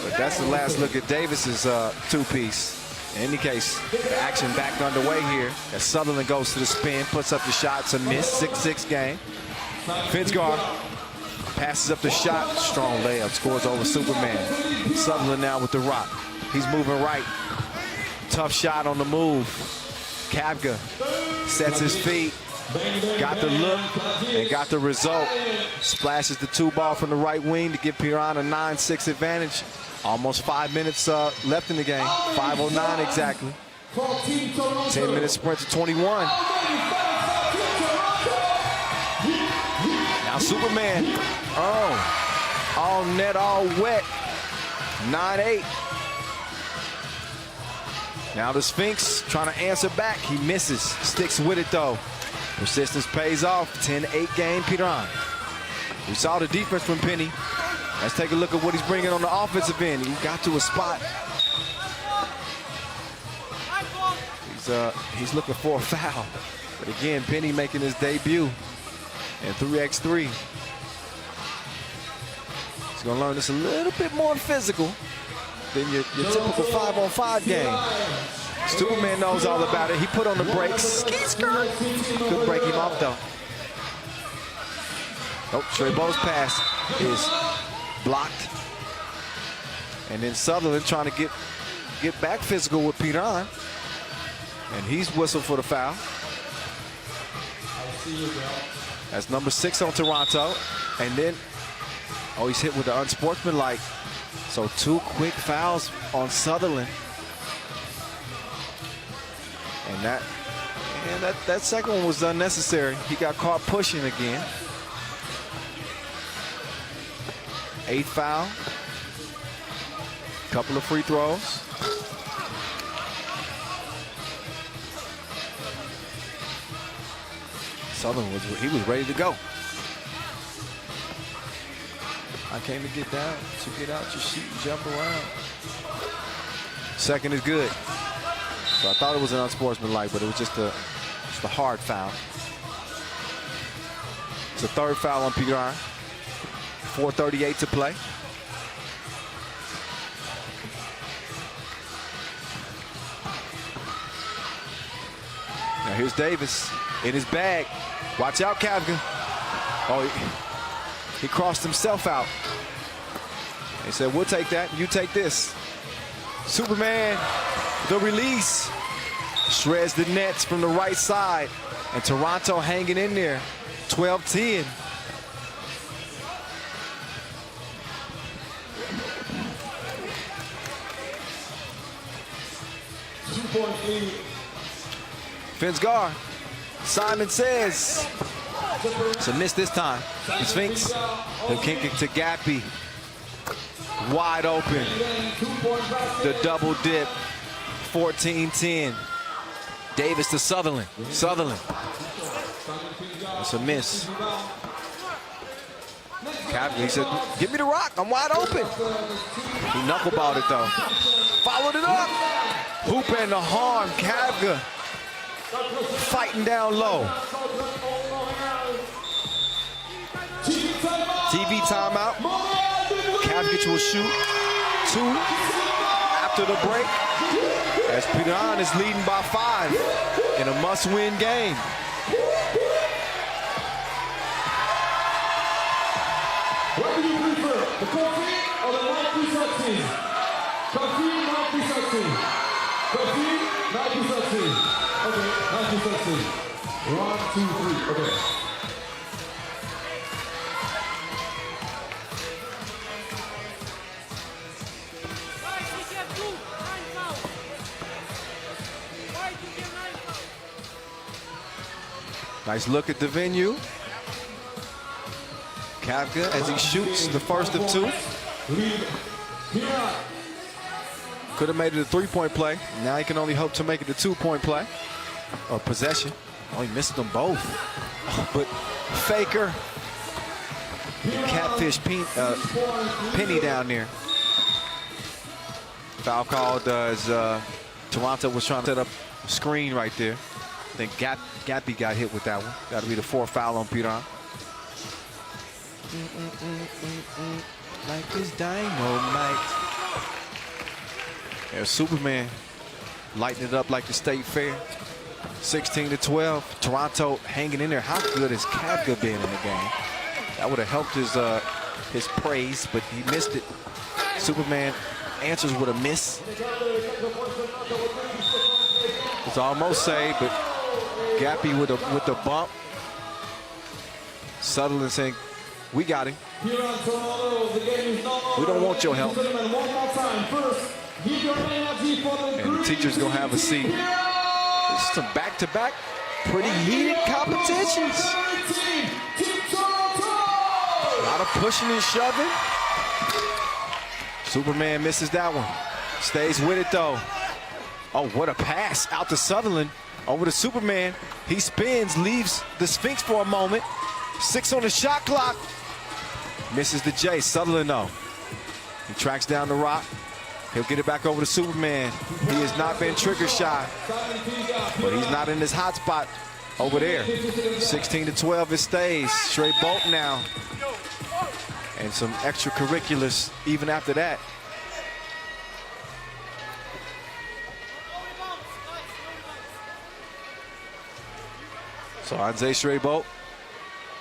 But that's the last look at Davis's two-piece. In any case, the action back underway here as Sutherland goes to the spin, puts up the shot, it's a miss. 6-6 game. Finsgaard passes up the shot, strong layup, scores over Superman. Sutherland now with the rock. He's moving right. Tough shot on the move. Kapka sets his feet, got the look, and got the result. Splashes the 2-ball from the right wing to give Piran a 9-6 advantage. Almost 5 minutes left in the game. 5:09 exactly. 10-minute sprint to 21. Now Superman. Oh, all net, all wet. 9-8. Now the Sphinx trying to answer back. He misses. Sticks with it though. Persistence pays off. 10-8 game Piran. We saw the defense from Penny. Let's take a look at what he's bringing on the offensive end. He got to a spot. He's looking for a foul. But again, Penny making his debut in 3x3. He's going to learn this a little bit more physical than your typical 5-on-5 game. Superman knows all about it. He put on the brakes. Couldn't break him off though. Nope, Strebo's pass is blocked. And then Sutherland trying to get back physical with Piran. And he's whistled for the foul. That's number 6 on Toronto. And then, oh, he's hit with the unsportsmanlike. So 2 quick fouls on Sutherland. And that second one was unnecessary. He got caught pushing again. 8th foul. Couple of free throws. Southern he was ready to go. I came to get down, to get out your seat and jump around. Second is good. So I thought it was an unsportsmanlike, but it was just a hard foul. It's a third foul on Piran. 4:38 to play. Now here's Davis in his bag. Watch out, Kavga. Oh, he crossed himself out. He said, we'll take that, you take this. Superman, the release. Shreds the nets from the right side. And Toronto hanging in there, 12-10. Finns guard. Simon says. It's a miss this time. The Sphinx, he'll kick it to Gappy. Wide open. The double dip. 14-10. Davis to Sutherland. Sutherland. That's a miss. Gappy, he said, give me the rock. I'm wide open. He knuckleballed it though. Followed it up. Hoop and the harm. Kavga fighting down low. TV timeout. Kavga will shoot 2 after the break. As Piran is leading by 5 in a must-win game. What do you prefer, the coffee or the Nike Saxi? Coffee, Nike Saxi. Coffee, Nike Saxi. Okay, Nike Saxi. 1, 2, 3, okay. Nice look at the venue. Kavga as he shoots the first of 2. Could have made it a 3-point play. Now he can only hope to make it a 2-point play. Or possession. Oh, he missed them both. But Faker and Catfish Penny down there. Foul called as Toronto was trying to set up a screen right there. I think Gappy got hit with that one. Got to be the 4th foul on Piran. Like this dynamite. There's Superman lighting it up like the state fair. 16-12. Toronto hanging in there. How good has Kavga been in the game? That would have helped his praise, but he missed it. Superman answers with a miss. It's almost saved, but Gappy with the bump. Sutherland saying, we got him. We don't want your help. And the teacher's going to have a seat. It's some back-to-back, pretty heated competitions. A lot of pushing and shoving. Superman misses that one. Stays with it, though. Oh, what a pass out to Sutherland. Over to Superman. He spins, leaves the Sphinx for a moment. 6 on the shot clock. Misses the J. Sutherland, though. He tracks down the rock. He'll get it back over to Superman. He has not been trigger shy, but he's not in his hot spot over there. 16-12, it stays. Straight bolt now. And some extracurriculars even after that. So Anze Straybolt,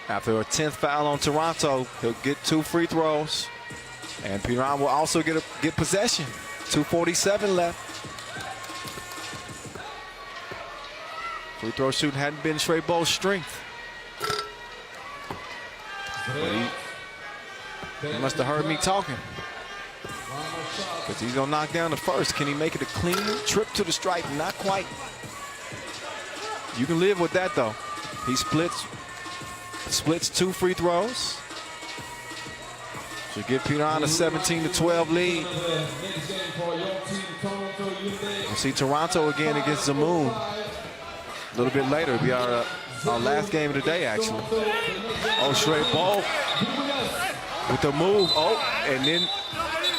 after a 10th foul on Toronto, he'll get 2 free throws. And Piran will also get possession. 2:47 left. Free throw shooting hadn't been Straybolt's strength. But he must have heard me talking. Because he's going to knock down the first. Can he make it a clean trip to the stripe? Not quite. You can live with that, though. He splits 2 free throws. to give Piran a 17-12 lead. We'll see Toronto again against Zemun a little bit later. It'll be our last game of the day, actually. Oh, straight ball with the move. Oh, and then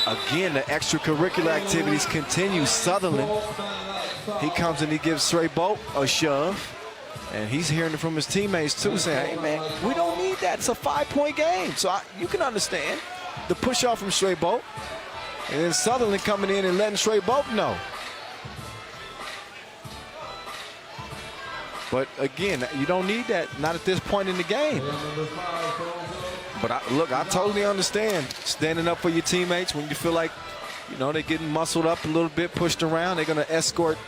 again, the extracurricular activities continue. Sutherland, he comes and he gives Straight Bolt a shove. And he's hearing it from his teammates too, saying, hey man, we don't need that. It's a 5-point game. So you can understand the push off from Straight Bolt. And then Sutherland coming in and letting Straight Bolt know. But again, you don't need that, not at this point in the game. But look, I totally understand standing up for your teammates when you feel like, you know, they're getting muscled up a little bit, pushed around. They're going to escort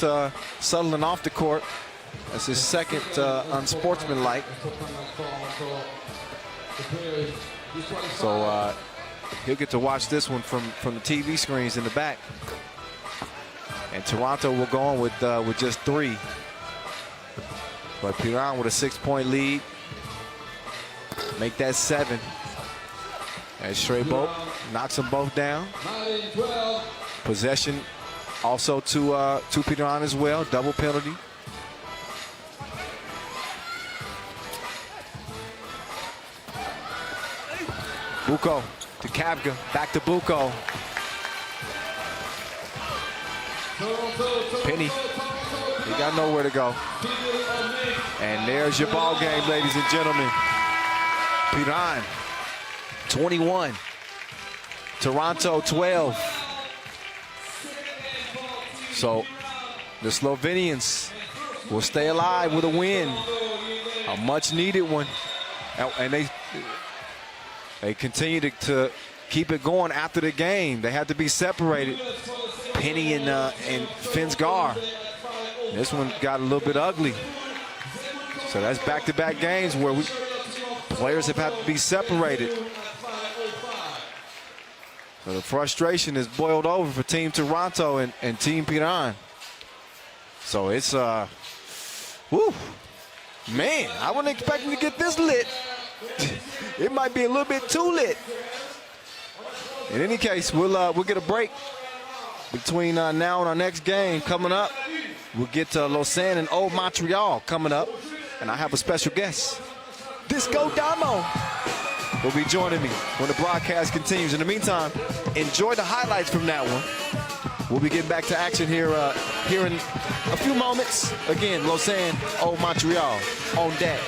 Sutherland off the court. That's his second unsportsmanlike. So he'll get to watch this one from the TV screens in the back. And Toronto will go on with just 3. But Piran with a 6-point lead. Make that 7. And Straight Bolt knocks them both down. Possession also to Piran as well. Double penalty. Buko to Kavga, back to Buko. Penny, he got nowhere to go. And there's your ball game, ladies and gentlemen. Piran, 21. Toronto, 12. So the Slovenians will stay alive with a win. A much needed one. And they continue to keep it going after the game. They had to be separated. Penny and Finsgar. This one got a little bit ugly. So that's back-to-back games where players have had to be separated. So the frustration is boiled over for Team Toronto and Team Piran. So it's, whew, man, I wasn't expecting to get this lit. It might be a little bit too lit. In any case, we'll get a break between now and our next game coming up. We'll get to Lausanne and Old Montreal coming up, and I have a special guest. Disco Damo will be joining me when the broadcast continues. In the meantime, enjoy the highlights from that one. We'll be getting back to action here in a few moments. Again, Lausanne, Old Montreal on deck.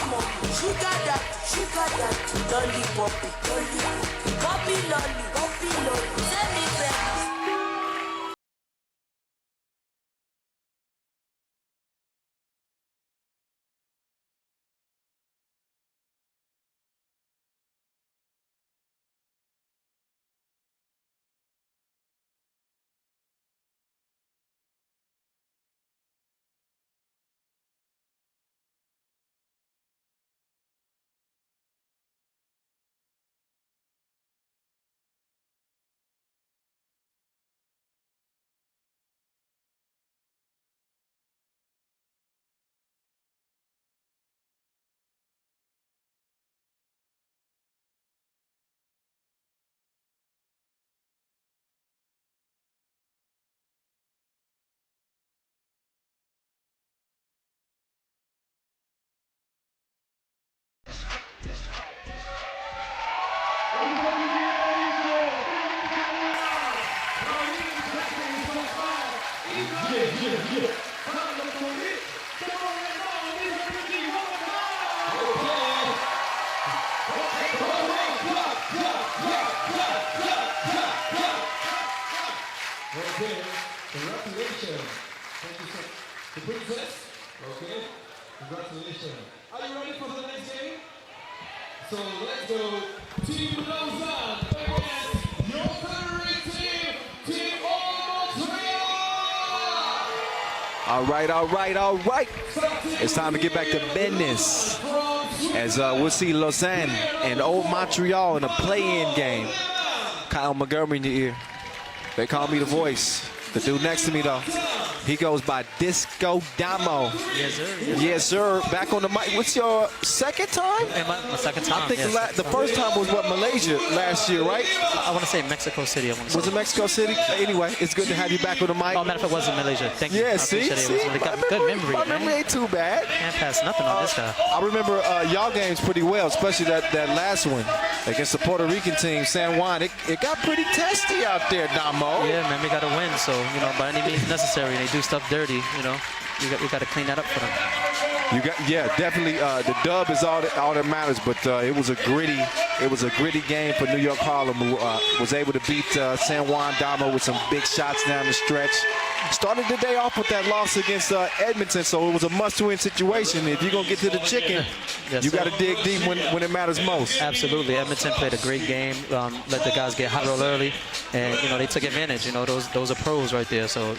mommy. Sugar that, lollipop, poppy lolly, send me back. Okay, congratulations. Thank you, sir. The princess. Okay, congratulations. Are you ready for the next game? So let's go. Team Lausanne against your favorite team, Team Montreal. All right. It's time to get back to business. As we'll see Lausanne and old Montreal in a play-in game. Kyle Montgomery in your ear. They call me the voice. The dude next to me, though, he goes by Disco Damo. Yes, sir. Yes, sir. Back on the mic. What's your second time? My second time. I think yes. the first time was, what, Malaysia last year, right? I want to say Mexico City. Was it Mexico City? Anyway, it's good to have you back on the mic. Oh, matter of fact, it was in Malaysia. Thank you. Yeah, I see? appreciate it. It got good memory, My man. memory ain't too bad. Can't pass nothing on this guy. I remember y'all games pretty well, especially that last one against the Puerto Rican team, San Juan. It got pretty testy out there, Damo. Yeah, man, we got to win. So, by any means necessary, and they do stuff dirty, we got to clean that up for them. Definitely. The dub is all that matters, but it was a gritty game for New York Harlem, who was able to beat San Juan Damo with some big shots down the stretch. Started the day off with that loss against Edmonton, so it was a must-win situation. If you're gonna get to the chicken, you got to dig deep when it matters most. Absolutely. Edmonton played a great game. Let the guys get hot real early, and they took advantage. Those are pros right there. So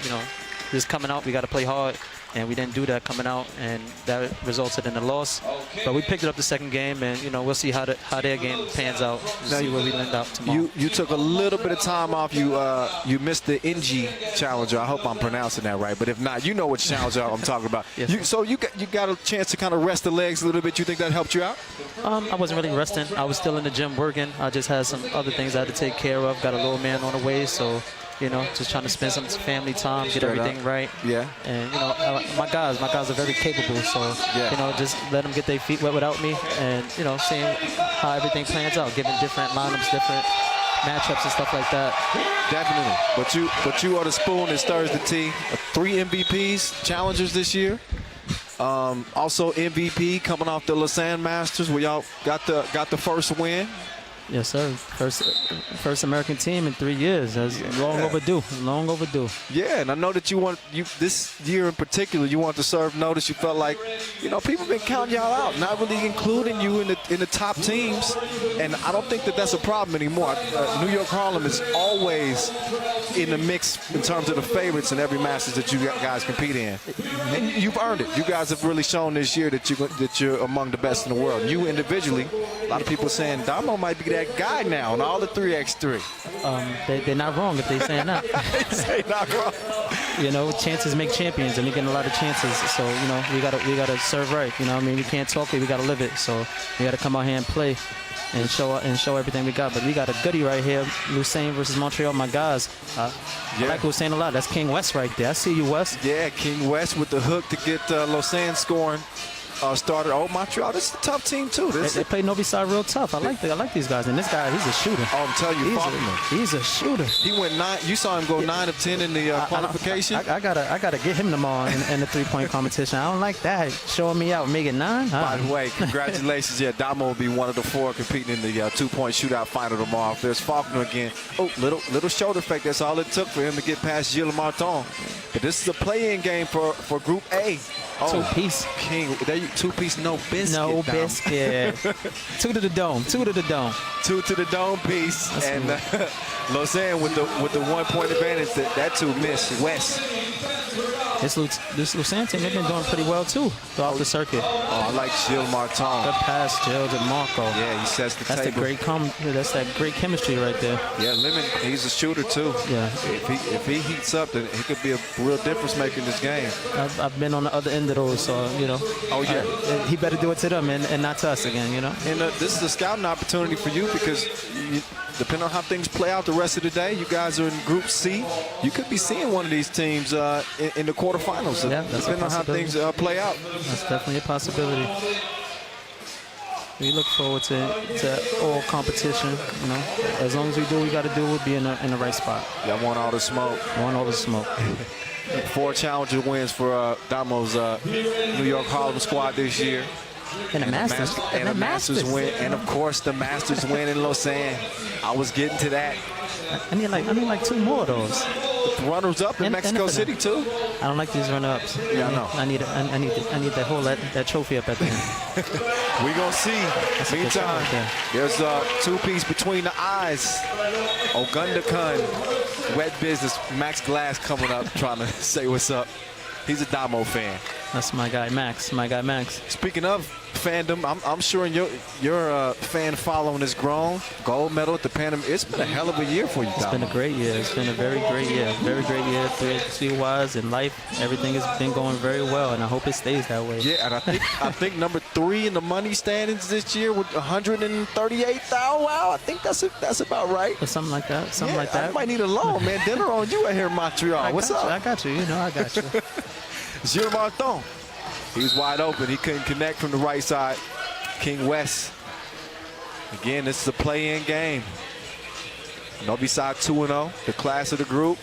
just coming out, we got to play hard. And we didn't do that coming out, and that resulted in a loss. But we picked it up the second game, and we'll see how their game pans out. Now, see where we end up tomorrow. You took a little bit of time off. You missed the NG Challenger. I hope I'm pronouncing that right. But if not, you know which challenger I'm talking about. Yes. So you got a chance to kind of rest the legs a little bit. You think that helped you out? I wasn't really resting. I was still in the gym working. I just had some other things I had to take care of. Got a little man on the way, so. Just trying to spend some family time, get everything right. Yeah. And, my guys are very capable. So, just let them get their feet wet without me and, seeing how everything plans out, giving different lineups, different matchups and stuff like that. Definitely. But you are the spoon that stirs the tea. 3 MVPs, challengers this year. Also MVP coming off the Lausanne Masters where y'all got the first win. Yes, sir. First American team in 3 years. That's long overdue. Long overdue. Yeah, and I know that this year in particular, you want to serve notice. You felt like, people been counting y'all out, not really including you in the top teams. And I don't think that's a problem anymore. New York Harlem is always in the mix in terms of the favorites in every Masters that you guys compete in. And you've earned it. You guys have really shown this year that you're among the best in the world. You individually, a lot of people are saying Damo might be that guy now on all the 3x3. They're not wrong if they're saying that. They say not wrong. Chances make champions, and we're getting a lot of chances. So we gotta serve right. We can't talk it, we gotta live it. So we gotta come out here and play and show everything we got. But we got a goodie right here, Lausanne versus Montreal. My guys, I like who's saying a lot. That's King West right there. I see you, West. Yeah, King West with the hook to get Lausanne scoring. started. Oh, Montreal, this is a tough team too. They play Novi side real tough. I like these guys. And this guy, he's a shooter. Oh, I'm telling you, he's a shooter. He went 9. You saw him go 9 of 10 in the qualification. I gotta get him tomorrow in the 3-point competition. I don't like that. Showing me out, make it 9. By the way, congratulations. Yeah, Damo will be one of the 4 competing in the 2-point shootout final tomorrow. There's Faulkner again. Oh, little shoulder fake. That's all it took for him to get past Gilles Martin. But this is a play-in game for Group A. Oh, 2-piece. King, there you 2-piece, no biscuit. No biscuit. 2 to the dome. 2 to the dome. 2 to the dome piece. That's and Lausanne with the 1-point advantage. That 2 missed. West. This Lausanne team, they've been doing pretty well too throughout the circuit. Oh, I like Gilles Martin. Good pass, Gilles to Marco. Yeah, he sets the table. That's that great chemistry right there. Yeah, Lehman, he's a shooter too. Yeah. If he heats up, then he could be a real difference maker in this game. I've been on the other end of those, so Oh yeah. He better do it to them and not to us again, And this is a scouting opportunity for you because depending on how things play out the rest of the day, you guys are in Group C. You could be seeing one of these teams in the quarterfinals. Yeah, that's depending on how things play out. That's definitely a possibility. We look forward to all competition. As long as we do what we got to do, we'll be in the right spot. Y'all want all the smoke. Want all the smoke. 4 challenger wins for Damo's New York Harlem squad this year. And the Masters. And the Masters win. And of course the Masters win in Lausanne. I was getting to that. I need like 2 more of those. Runners up in Mexico City too. I don't like these runner-ups. Yeah, I know. I need that trophy up at the end. We gonna see. Meantime, there's a 2-piece between the eyes. Ogundakun, wet business. Max Glass coming up trying to say what's up. He's a Damo fan. That's my guy Max. My guy Max. Speaking of fandom, I'm sure your fan following has grown. Gold medal at the Pan Am. It's been a hell of a year for you, Damo. It's been a great year. It's been a very great year. Very great year. 360-wise in life, everything has been going very well, and I hope it stays that way. Yeah, and I think number 3 in the money standings this year with 138,000. Wow, I think that's about right. Or something like that. Something like that. I might need a loan, man. Dinner on you out here in Montreal. What's up? I got you. I got you. Gilles Martin. He was wide open. He couldn't connect from the right side. King West. Again, this is a play-in game. Novi side 2-0, the class of the group.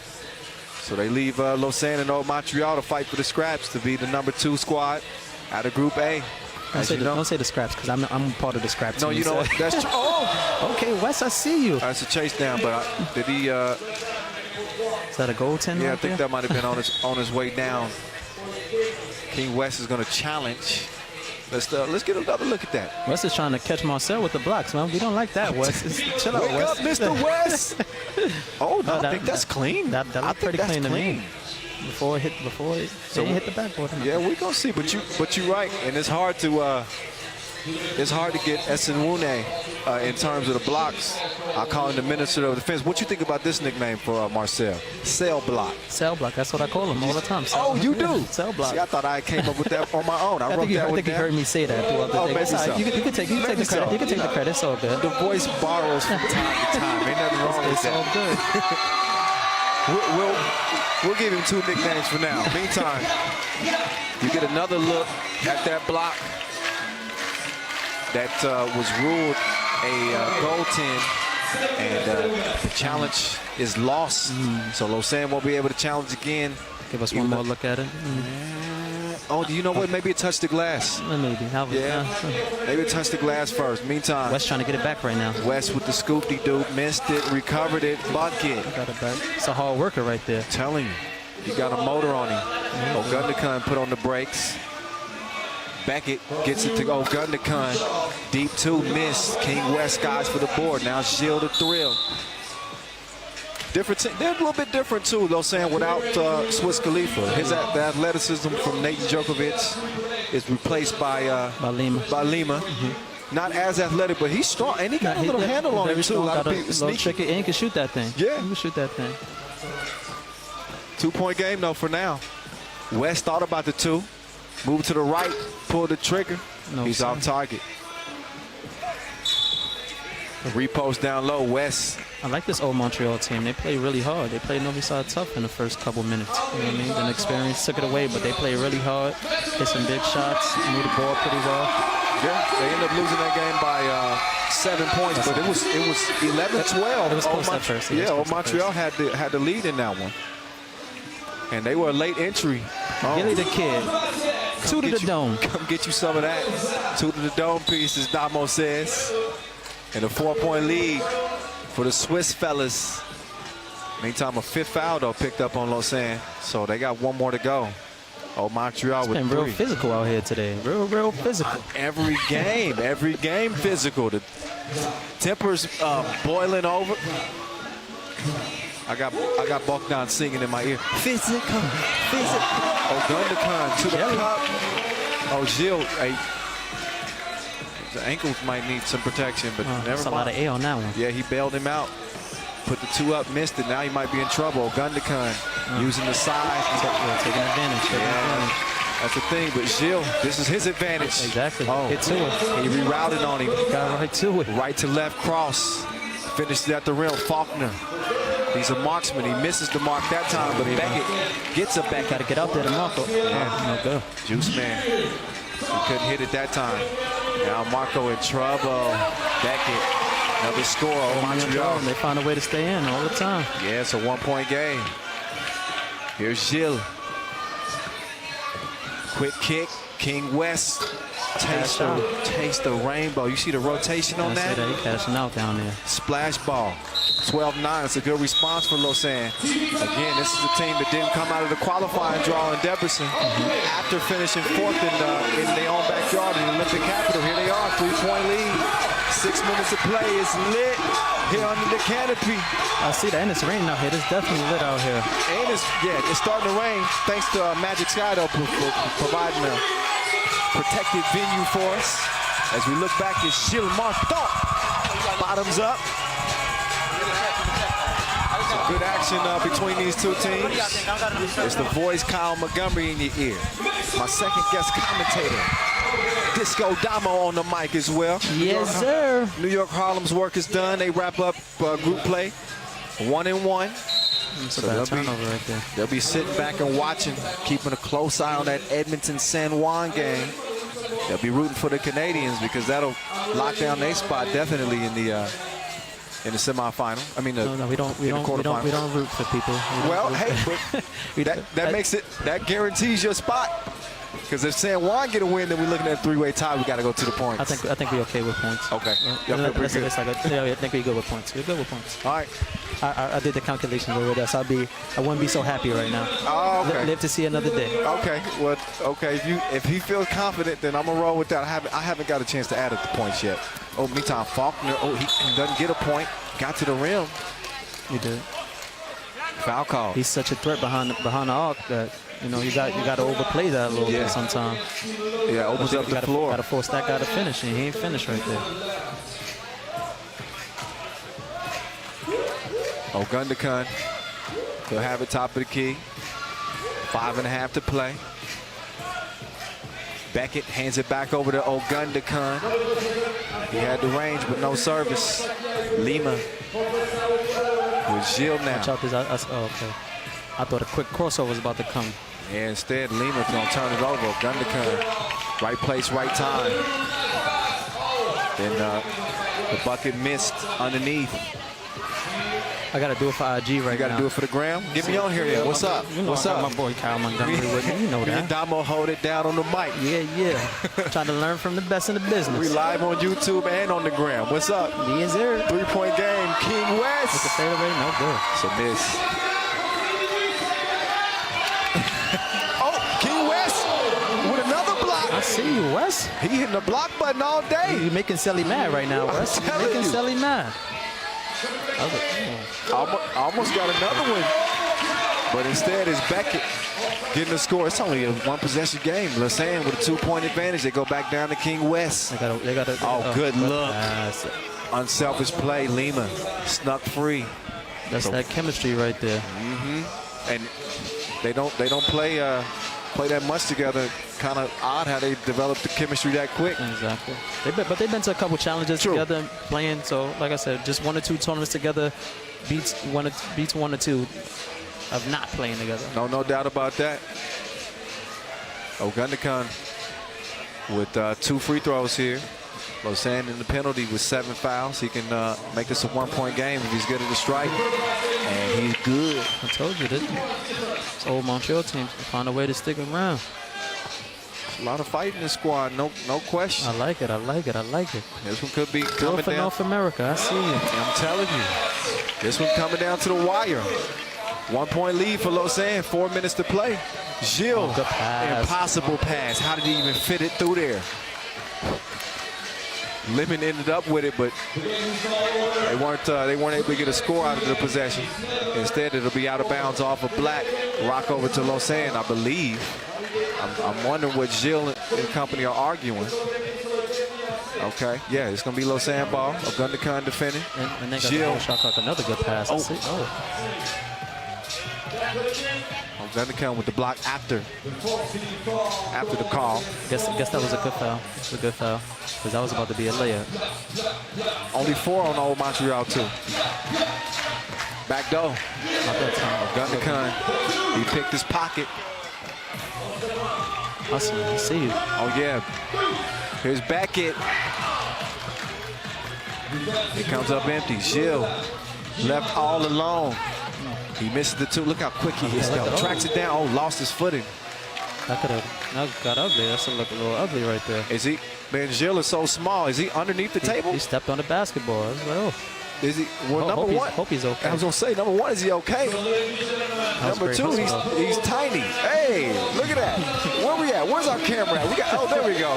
So they leave Lausanne and Old Montreal to fight for the scraps to be the number 2 squad out of Group A. Don't say the scraps because I'm part of the scraps. No, you know what? That's true. Oh, okay, Wes, I see you. That's a chase down, but did he? Is that a goaltender? Yeah, I think that might have been on his way down. King West is going to challenge. Let's get another look at that. Wes is trying to catch Marcel with the blocks, man. We don't like that, Wes. Chill out, Wake Wes. up, Mr. West. Oh, no, I think that's clean. That looked pretty clean to me. Before it hit the backboard. Yeah, we're gonna see, but you're right, and it's hard to get Zemun in terms of the blocks. I call him the minister of defense. What you think about this nickname for Marcel? Cell block. Cell block. That's what I call him all the time. Oh, you do? Cell block. See, I thought I came up with that on my own. I think you heard me say that throughout the day. Maybe so. You can take the credit. So. You can take the credit. It's all good. The voice borrows from time to time. Ain't nothing wrong with that. It's all good. We'll give him 2 nicknames for now. Meantime, you get another look at that block that was ruled a goaltend, and the challenge is lost. So Lausanne won't be able to challenge again. Give us one more look at it. Oh, do you know what? Maybe it touched the glass. Maybe. Maybe it touched the glass first. Meantime, West trying to get it back right now. West with the scoop-de-doop, missed it, recovered it, bucket. Got it back. It's a hard worker right there. I'm telling you, he got a motor on him. Ogundakun put on the brakes. Beckett gets it to Ogundakun. Deep 2, missed. King West guys for the board. Now Gilles the Thrill. Different team. They're a little bit different too, Lausanne without Swiss Khalifa. The athleticism from Nathan Djokovic is replaced by Lehman. Not as athletic, but he's strong, and he got a little handle on him too. A lot of people sneaky. And he can shoot that thing. Yeah, he can shoot that thing. 2-point game though for now. West thought about the 2, moved to the right, pulled the trigger. He's off target. Repost down low, West. I like this old Montreal team. They play really hard. They played Novi tough in the first couple minutes. You know what I mean? Then experience took it away, but they play really hard. Hit some big shots. Move the ball pretty well. Yeah, they ended up losing that game by 7 points, but it was 11-12. It was close at first. Yeah, old Montreal had the lead in that one, and they were a late entry. Gilly the kid. Two to the dome. Come get you some of that. Two to the dome piece, as Damo says. And a 4-point lead for the Swiss fellas. Meantime, a 5th foul, though, picked up on Lausanne. So they got 1 more to go. Oh, Montreal with 3. It's been real physical out here today. Real physical. Every game physical. The tempers boiling over. I got Bogdan singing in my ear. Physical. Oh, Gundakan to the cup. Oh, Gilles. The ankles might need some protection, but never mind. That's a lot of A on that one. Yeah, he bailed him out. Put the 2 up, missed it. Now he might be in trouble. Gundakan using the size. Taking advantage. That's the thing, but Gilles, this is his advantage. Exactly. Oh, hit to it. He rerouted on him. Got right to it. Right to left cross. Finished at the rim. Faulkner. He's a marksman. He misses the mark that time, but Beckett gets a Beckett. Got to get out there to Marco. Yeah. No good. Juice man. He couldn't hit it that time. Now Marco in trouble. Beckett. Another score. Oh, Montreal. They find a way to stay in all the time. Yeah, it's a 1-point game. Here's Gilles. Quick kick. King West. Taste the rainbow. You see the rotation on that? He cashing out down there. Splash ball. 12-9. It's a good response for Lausanne. Again, this is a team that didn't come out of the qualifying draw in Debrecen. After finishing 4th in their own backyard in the Olympic capital, here they are, 3-point lead. 6 minutes of play. It's lit here under the canopy. I see that, and it's raining out here. It's definitely lit out here. And it's starting to rain. Thanks to Magic Sky, though, for providing a protected venue for us. As we look back at Gilles Martin. Bottoms up. Some good action between these two teams. It's the voice, Kyle Montgomery, in your ear. My second guest commentator, Disco Damo, on the mic as well. Yes, sir. New York Harlem's work is done. They wrap up group play 1-1. It's a bad turnover right there. They'll be sitting back and watching, keeping a close eye on that Edmonton San Juan game. They'll be rooting for the Canadians because that'll lock down their spot definitely in the semifinal. I mean, we don't root for people. Well, hey, but that guarantees your spot. Because if San Juan get a win, then we're looking at a 3-way tie. We got to go to the points. I think we're okay with points. Okay. I think we're good with points. We're good with points. All right. I did the calculations already, so I wouldn't be so happy right now. Oh, okay. Live to see another day. Okay. Well, okay. If he feels confident, then I'm gonna roll with that. I haven't got a chance to add up the points yet. Oh, meantime, Faulkner. Oh, he doesn't get a point. Got to the rim. He did. Foul call. He's such a threat behind the arc that you got to overplay that a little bit sometimes. Yeah, opens up the floor. Got to force that guy to finish, and he ain't finished right there. Oh, Gundakan. He'll have it top of the key. 5.5 to play. Beckett hands it back over to Gundakan. He had the range, but no service. Lehman with Gilles now. Watch out, okay. I thought a quick crossover was about to come. Yeah, instead, Lehman's going to turn it over. Gundakan, right place, right time. Then the bucket missed underneath. I got to do it for IG right now. You got to do it for the gram? Get me on here then. What's up? What's up? My boy Kyle Montgomery with me. You know Me that. and Damo hold it down on the mic. Yeah. Trying to learn from the best in the business. We live on YouTube and on the gram. What's up? Yes, sir. 3-point game. King West. With the fadeaway, no good. It's a miss. Oh, King West with another block. I see you, Wes. He hitting the block button all day. You're making Selly mad right now, Wes. You're making Selly mad. Almost got another one. But instead, it's Beckett getting the score. It's only a 1-possession game. Lausanne with a 2-point advantage. They go back down to King West. They got good look. Unselfish play. Lehman snuck free. That's that chemistry right there. And they don't play play that much together. Kind of odd how they developed the chemistry that quick. Exactly. But they've been to a couple challenges together playing. So, like I said, just 1 or 2 tournaments together beats 1 or 2 of not playing together. No doubt about that. Ogundekan with 2 free throws here. Lausanne in the penalty with 7 fouls. He can make this a 1-point game if he's good at the strike. And he's good. I told you, this old Montreal team can find a way to stick around. A lot of fight in this squad, no question. I like it, I like it, I like it. This one could be Good coming for down. North America, I see you. I'm telling you. This one coming down to the wire. 1-point lead for Lausanne, 4 minutes to play. Gilles, good pass. Impossible pass. How did he even fit it through there? Lehman ended up with it, but they weren't able to get a score out of the possession. Instead, it'll be out of bounds off of Black. Rock over to Lausanne, I believe. I'm wondering what Gilles and company are arguing. Okay, yeah, it's going to be Lausanne ball. Ogundekan defending. And they got the whole shot clock. Another good pass. Ogundekan with the block after the call. Guess that was a good foul. It's a good foul. Because that was about to be a layup. Only 4 on old Montreal, too. Back door. Ogundekan, he picked his pocket. I see you. Oh, yeah. Here's Beckett. It comes up empty. Gilles left all alone. He misses the 2. Look how quick he is. Tracks it down. Oh, lost his footing. That could have got ugly. That's look a little ugly right there. Is he? Man, Gilles is so small. Is he underneath the table? He stepped on the basketball. I was like, oh. Is he? Well, number 1. Hope he's okay. I was going to say, number 1, is he okay? Number 2, he's tiny. Hey, look at that. Where we at? Where's our camera at? Oh, there we go.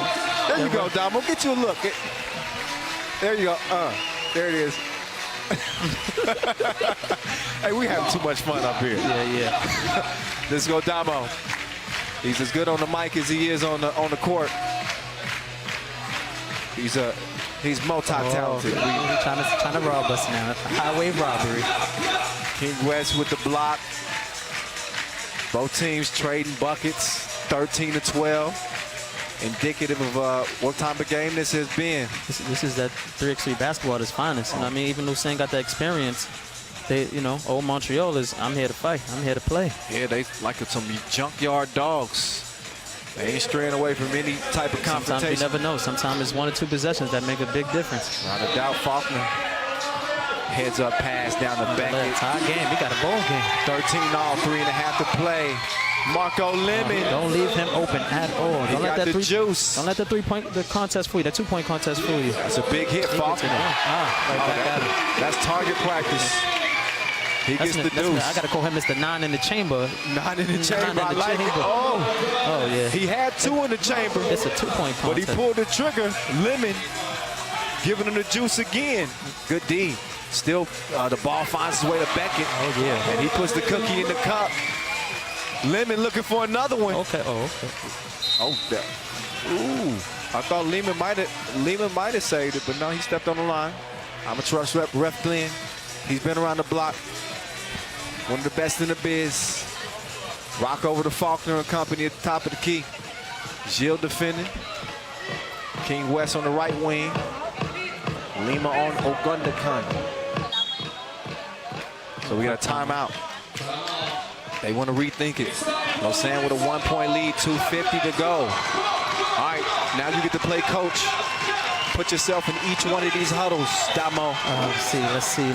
There you go, Damo. Get you a look. There you go. There it is. Hey, we have too much fun up here. Yeah. Let's go, Damo. He's as good on the mic as he is on the court. He's multi-talented. Oh, trying to rob us now. Highway robbery. King West with the block. Both teams trading buckets, 13-12. Indicative of what type of game this has been. This is that 3x3 basketball at its finest. You know what I mean? Even Lausanne got that experience. They, old Montreal is, I'm here to fight. I'm here to play. Yeah, they like some junkyard dogs. They ain't straying away from any type of confrontation. Sometimes you never know. Sometimes it's 1 or 2 possessions that make a big difference. Not a doubt, Faulkner. Heads up pass down the back. Tie game. We got a ball game. 13-all, 3.5 to play. Marco Lehman. Don't leave him open at all. Don't let that juice. Don't let the 3-point contest fool you. That 2-point contest fool you. That's a big hit, Faulkner. That's target practice. He gets the deuce. I got to call him Mr. 9 in the chamber. 9 in the chamber. I like it. Oh, yeah. He had 2 in the chamber. It's a 2-point contest. But he pulled the trigger. Lemon giving him the juice again. Good D. Still, the ball finds its way to Beckett. Oh, yeah. And he puts the cookie in the cup. Lemon looking for another one. Okay. Ooh. I thought Lehman might have saved it, but no, he stepped on the line. I'm a trust ref Glenn. He's been around the block. One of the best in the biz. Rock over to Faulkner and company at the top of the key. Gilles defending. King West on the right wing. Lima on Ogundekan. So we got a timeout. They want to rethink it. Lausanne with a 1-point lead, 2:50 to go. All right, now you get to play coach. Put yourself in each one of these huddles, Damo. Let's see.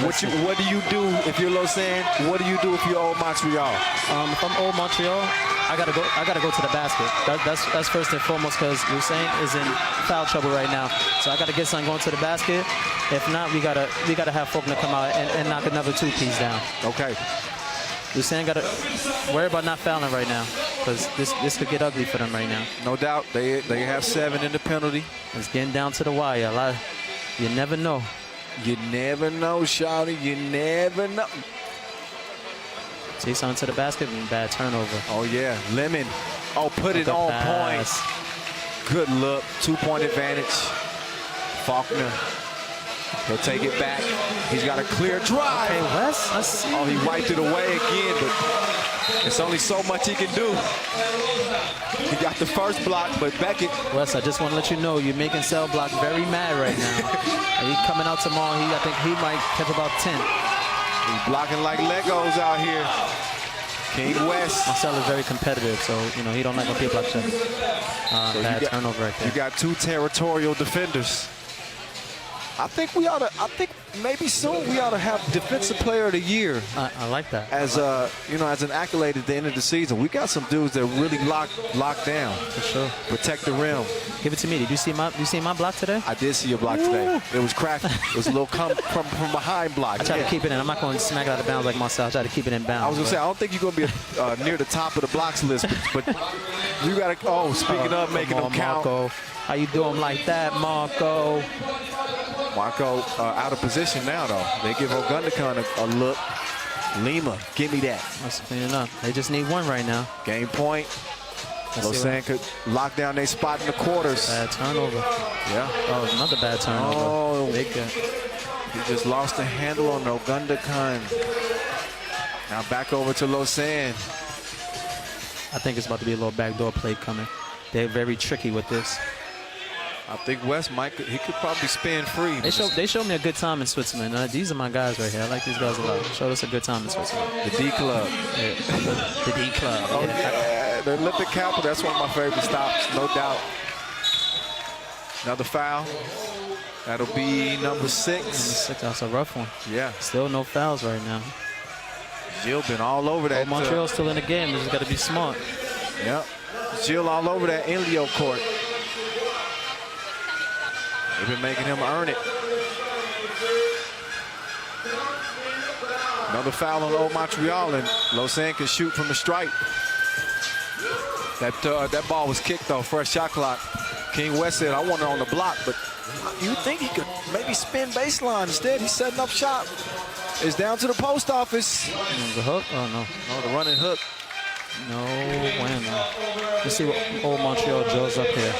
What do you do if you're Lausanne? What do you do if you're old Montreal? If I'm old Montreal, I gotta go to the basket. That's first and foremost because Lausanne is in foul trouble right now. So I gotta get something going to the basket. If not, we gotta have Faulkner come out and knock another 2-piece down. Okay. Lausanne gotta worry about not fouling right now because this could get ugly for them right now. No doubt. They have 7 in the penalty. It's getting down to the wire. You never know. You never know, shawty. You never know. See something to the basket and bad turnover. Oh, yeah. Lemon. Oh, put it on point. Good look. 2-point advantage. Faulkner. He'll take it back. He's got a clear drive. Okay, Wes. Oh, he wiped it away again, but It's only so much he can do. He got the first block, but Beckett. Wes, I just want to let you know you're making Cell Block very mad right now. He's coming out tomorrow. I think he might catch about 10. He's blocking like Legos out here. King West. Marcel is very competitive, so he don't like when people block shots. Bad turnover right there. You got 2 territorial defenders. I think maybe soon we ought to have Defensive Player of the Year. I like that. As as an accolade at the end of the season. We got some dudes that really locked down. For sure. Protect the rim. Give it to me. Did you see my block today? I did see your block today. It was crafty. It was a little come from behind block. I try to keep it in. I'm not going to smack it out of bounds like Marcel. I try to keep it in bounds. I was going to say, I don't think you're going to be near the top of the blocks list, but you got to, speaking of making them count. Marco. How you do them like that, Marco? Marco out of position now, though. They give Ogundekon a look. Lima, give me that. That's clean enough. They just need one right now. Game point. Lausanne could lock down their spot in the quarters. Bad turnover. Yeah. Oh, another bad turnover. Oh, he just lost the handle on Ogundekon. Now back over to Lausanne. I think it's about to be a little backdoor play coming. They're very tricky with this. I think West he could probably spin free. They showed me a good time in Switzerland. These are my guys right here. I like these guys a lot. Showed us a good time in Switzerland. The D Club. Yeah. The D Club. Oh, yeah. The Olympic Capital. That's one of my favorite stops, no doubt. Another foul. That'll be number 6. Number 6. That's a rough one. Yeah. Still no fouls right now. Gilles been all over that. Montreal's still in the game. They just got to be smart. Yep. Gilles all over that Inleo court. They've been making him earn it. Another foul on Old Montreal, and Lausanne can shoot from the stripe. That ball was kicked though, fresh shot clock. King West said, I want it on the block, but you think he could maybe spin baseline. Instead, he's setting up shop. It's down to the post office. The hook? Oh, no. Oh, the running hook. No bueno. Let's see what Old Montreal draws up here.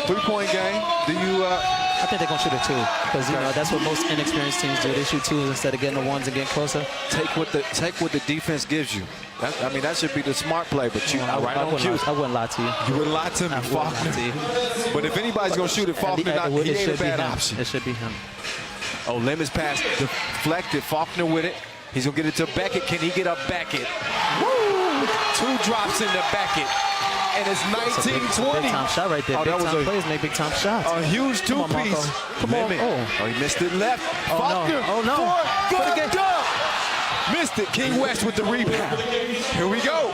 3-point game. Do you? I think they're gonna shoot a 2 because that's what most inexperienced teams do. They shoot 2s instead of getting the 1s and getting closer. Take what the defense gives you. That should be the smart play. But you, right on cue. I wouldn't lie to you. You wouldn't lie to me, Faulkner. But if anybody's gonna shoot it, Faulkner, he ain't a bad option. It should be him. Oh, Lemon's pass deflected. Faulkner with it. He's gonna get it to Beckett. Can he get up Beckett? Woo! 2 drops into Beckett. And it's 19-20. Big time shot right there. Oh, big time players make big time shots. A huge 2-piece. Come on. Oh, he missed it left. Faulkner. Oh, no. Good dunk. Missed it. King West with the rebound. Here we go.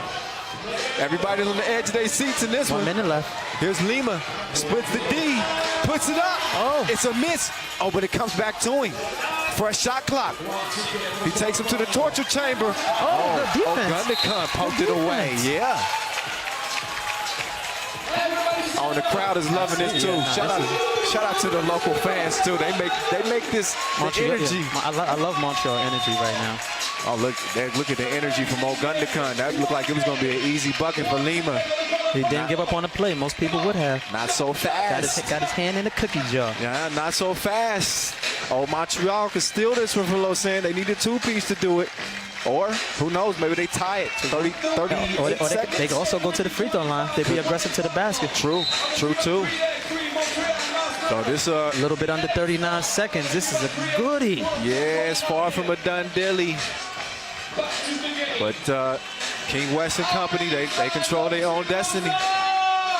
Everybody's on the edge of their seats in this one. 1 minute left. Here's Lima. Splits the D. Puts it up. Oh. It's a miss. Oh, but it comes back to him. Fresh shot clock. He takes him to the torture chamber. Oh, the defense. Ogundekon poked it away. Yeah. Oh, and the crowd is loving this too. Shout out to the local fans too. They make this energy. Yeah. I love Montreal energy right now. Oh, look at the energy from Ogundekon. That looked like it was going to be an easy bucket for Lima. He didn't give up on the play. Most people would have. Not so fast. Got his hand in the cookie jar. Yeah, not so fast. Oh, Montreal could steal this one from Lausanne. They need a 2-piece to do it. Or, who knows, maybe they tie it. 30 seconds. They can also go to the free throw line. They be aggressive to the basket. True too. So this a little bit under 39 seconds. This is a goodie. Yeah, it's far from a done dilly. But King West and company, they control their own destiny.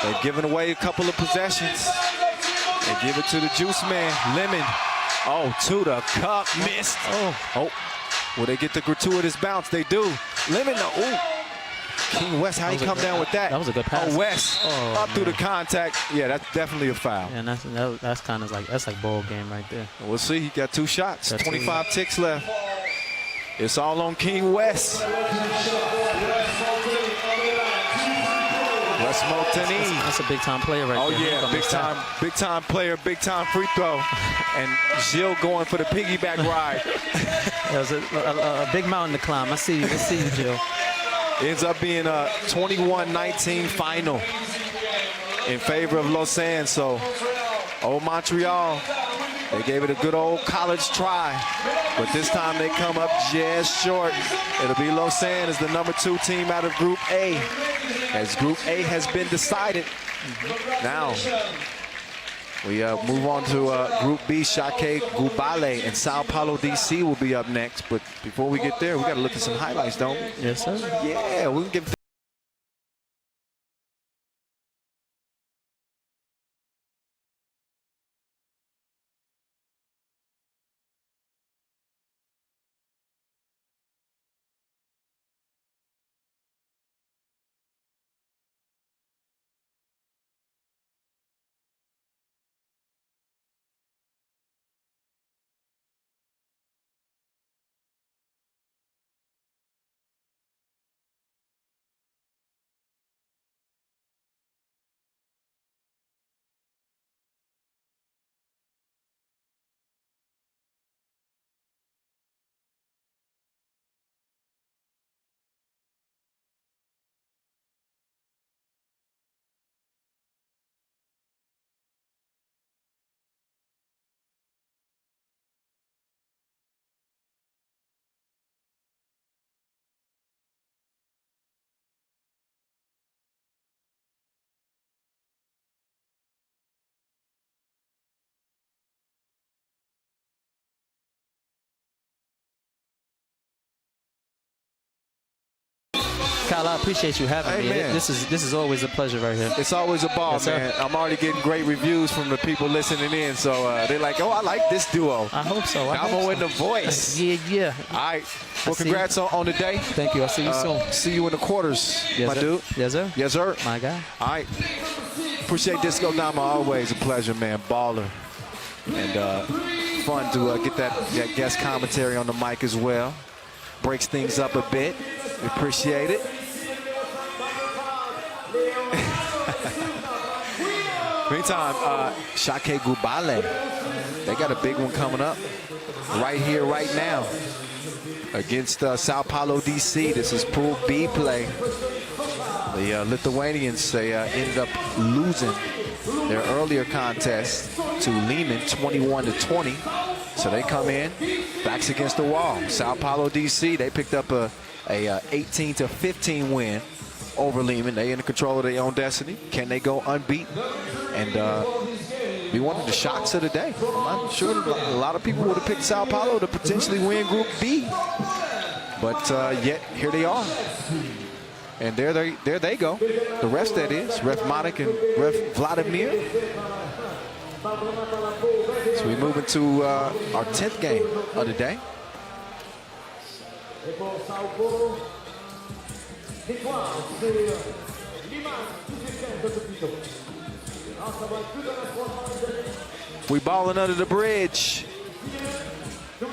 They've given away a couple of possessions. They give it to the juice man, Lemon. Oh, to the cup, missed. Oh. Will they get the gratuitous bounce? They do. Lemon, ooh. King West, how he come down with that? That was a good pass. Oh, West, up through the contact. Yeah, that's definitely a foul. Yeah, and that's kind of like bowl game right there. We'll see. He got 2 shots. 25 ticks left. It's all on King West. West Montani. That's a big time player right there. Oh yeah, big time player, big time free throw. And Gilles going for the piggyback ride. That was a big mountain to climb. I see you, Gilles. Ends up being a 21-19 final in favor of Lausanne. So, Old Montreal They gave it a good old college try, but this time they come up just short. It'll be Lausanne as the #2 team out of Group A, as Group A has been decided. Now, we move on to Group B. Shakiai Gubale and Sao Paulo, DC will be up next. But before we get there, we got to look at some highlights, don't we? Yes, sir. Yeah, we can give. Kyle, I appreciate you having me. Man. This is always a pleasure right here. It's always a ball, Yes, man. I'm already getting great reviews from the people listening in, so they're like, oh, I like this duo. I hope so. Damo in the voice. Yeah. All right. Well, congrats on the day. Thank you. I'll see you soon. See you in the quarters, Yes, my sir. dude. Yes, sir. Yes, sir. My guy. All right. Appreciate Disco Damo. Always a pleasure, man. Baller. And fun to get that guest commentary on the mic as well. Breaks things up a bit. We appreciate it. Meantime, Shakiai Gubale, they got a big one coming up right here, right now, against Sao Paulo, DC. This is Pool B play. The Lithuanians, they ended up losing their earlier contest to Lehman, 21-20. So they come in, backs against the wall. Sao Paulo, DC, they picked up a 18-15 win over Lehman. They in control of their own destiny. Can they go unbeaten and be one of the shocks of the day? I'm sure a lot of people would have picked Sao Paulo to potentially win Group B, but yet here they are. And there they go. The refs, that is, Ref Monik and Ref Vladimir. So we move into our 10th game of the day. We balling under the bridge.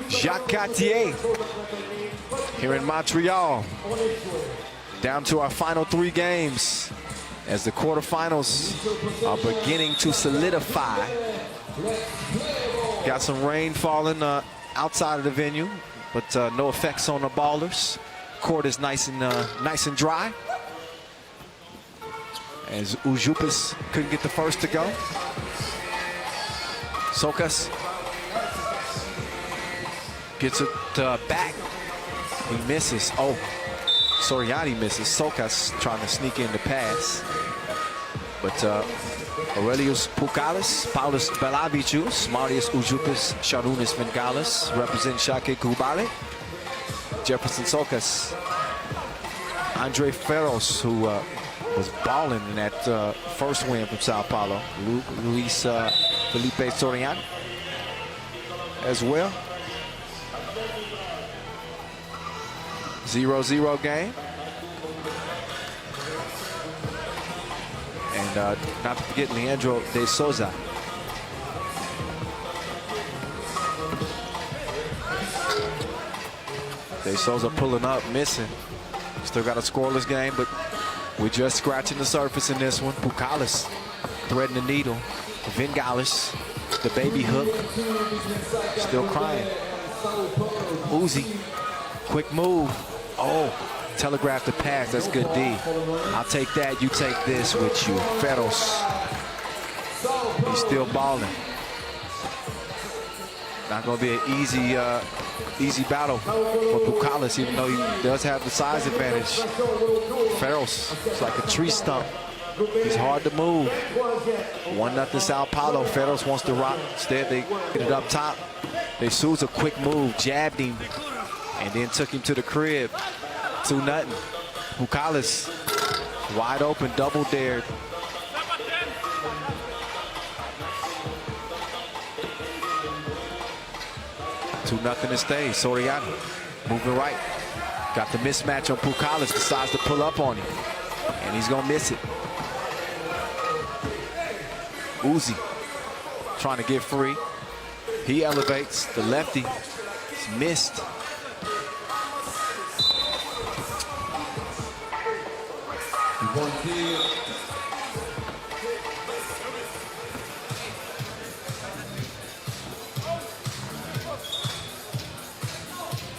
Jacques Cartier here in Montreal. Down to our final 3 games as the quarterfinals are beginning to solidify. Got some rain falling outside of the venue, but no effects on the ballers. Court is nice and dry. As Ujupis couldn't get the first to go. Sokas gets it back. He misses. Oh, Soriani misses. Sokas trying to sneak in the pass. But Aurelius Pukalis, Paulus Belavicius, Marius Ujupis, Sharunis Vengalis represent Shakiai Gubale. Jefferson Sokas, Andre Ferros, who was balling in that first win from Sao Paulo. Luis Felipe Soriano as well. 0-0 game. And not to forget Leandro de Souza. De Souza pulling up, missing. Still got a scoreless game, but we're just scratching the surface in this one. Pukalis threading the needle. Vengalis, the baby hook, still crying. Uzi, quick move. Oh, telegraphed the pass. That's good D. I'll take that. You take this with you. Ferros. He's still balling. Not going to be an easy battle for Pucalis, even though he does have the size advantage. Ferros is like a tree stump. He's hard to move. 1-0 Sao Paulo. Ferros wants to rock. Instead, they get it up top. De Souza, quick move, jabbed him, and then took him to the crib. 2-0. Pucalis wide open, double dared. Two nothing to stay. Soriano moving right. Got the mismatch on Pucalis. Decides to pull up on him. And he's going to miss it. Uzi trying to get free. He elevates. The lefty is missed.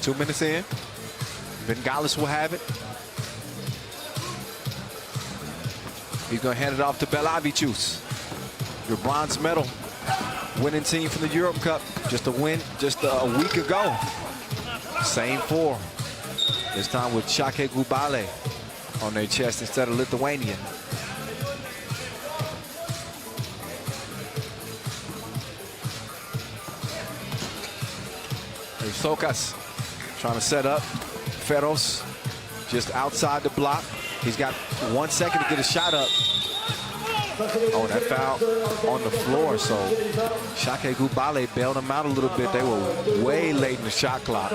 Two minutes in. Bengalis will have it. He's going to hand it off to Belavicius. Your bronze medal winning team from the Europe Cup. Just a win just a week ago. Same four. This time with Shakiai Gubale on their chest instead of Lithuanian. There's Sokas trying to set up. Ferros just outside the block. He's got 1 second to get a shot up. Oh, that foul on the floor. So Shakiai Gubale bailed him out a little bit. They were way late in the shot clock.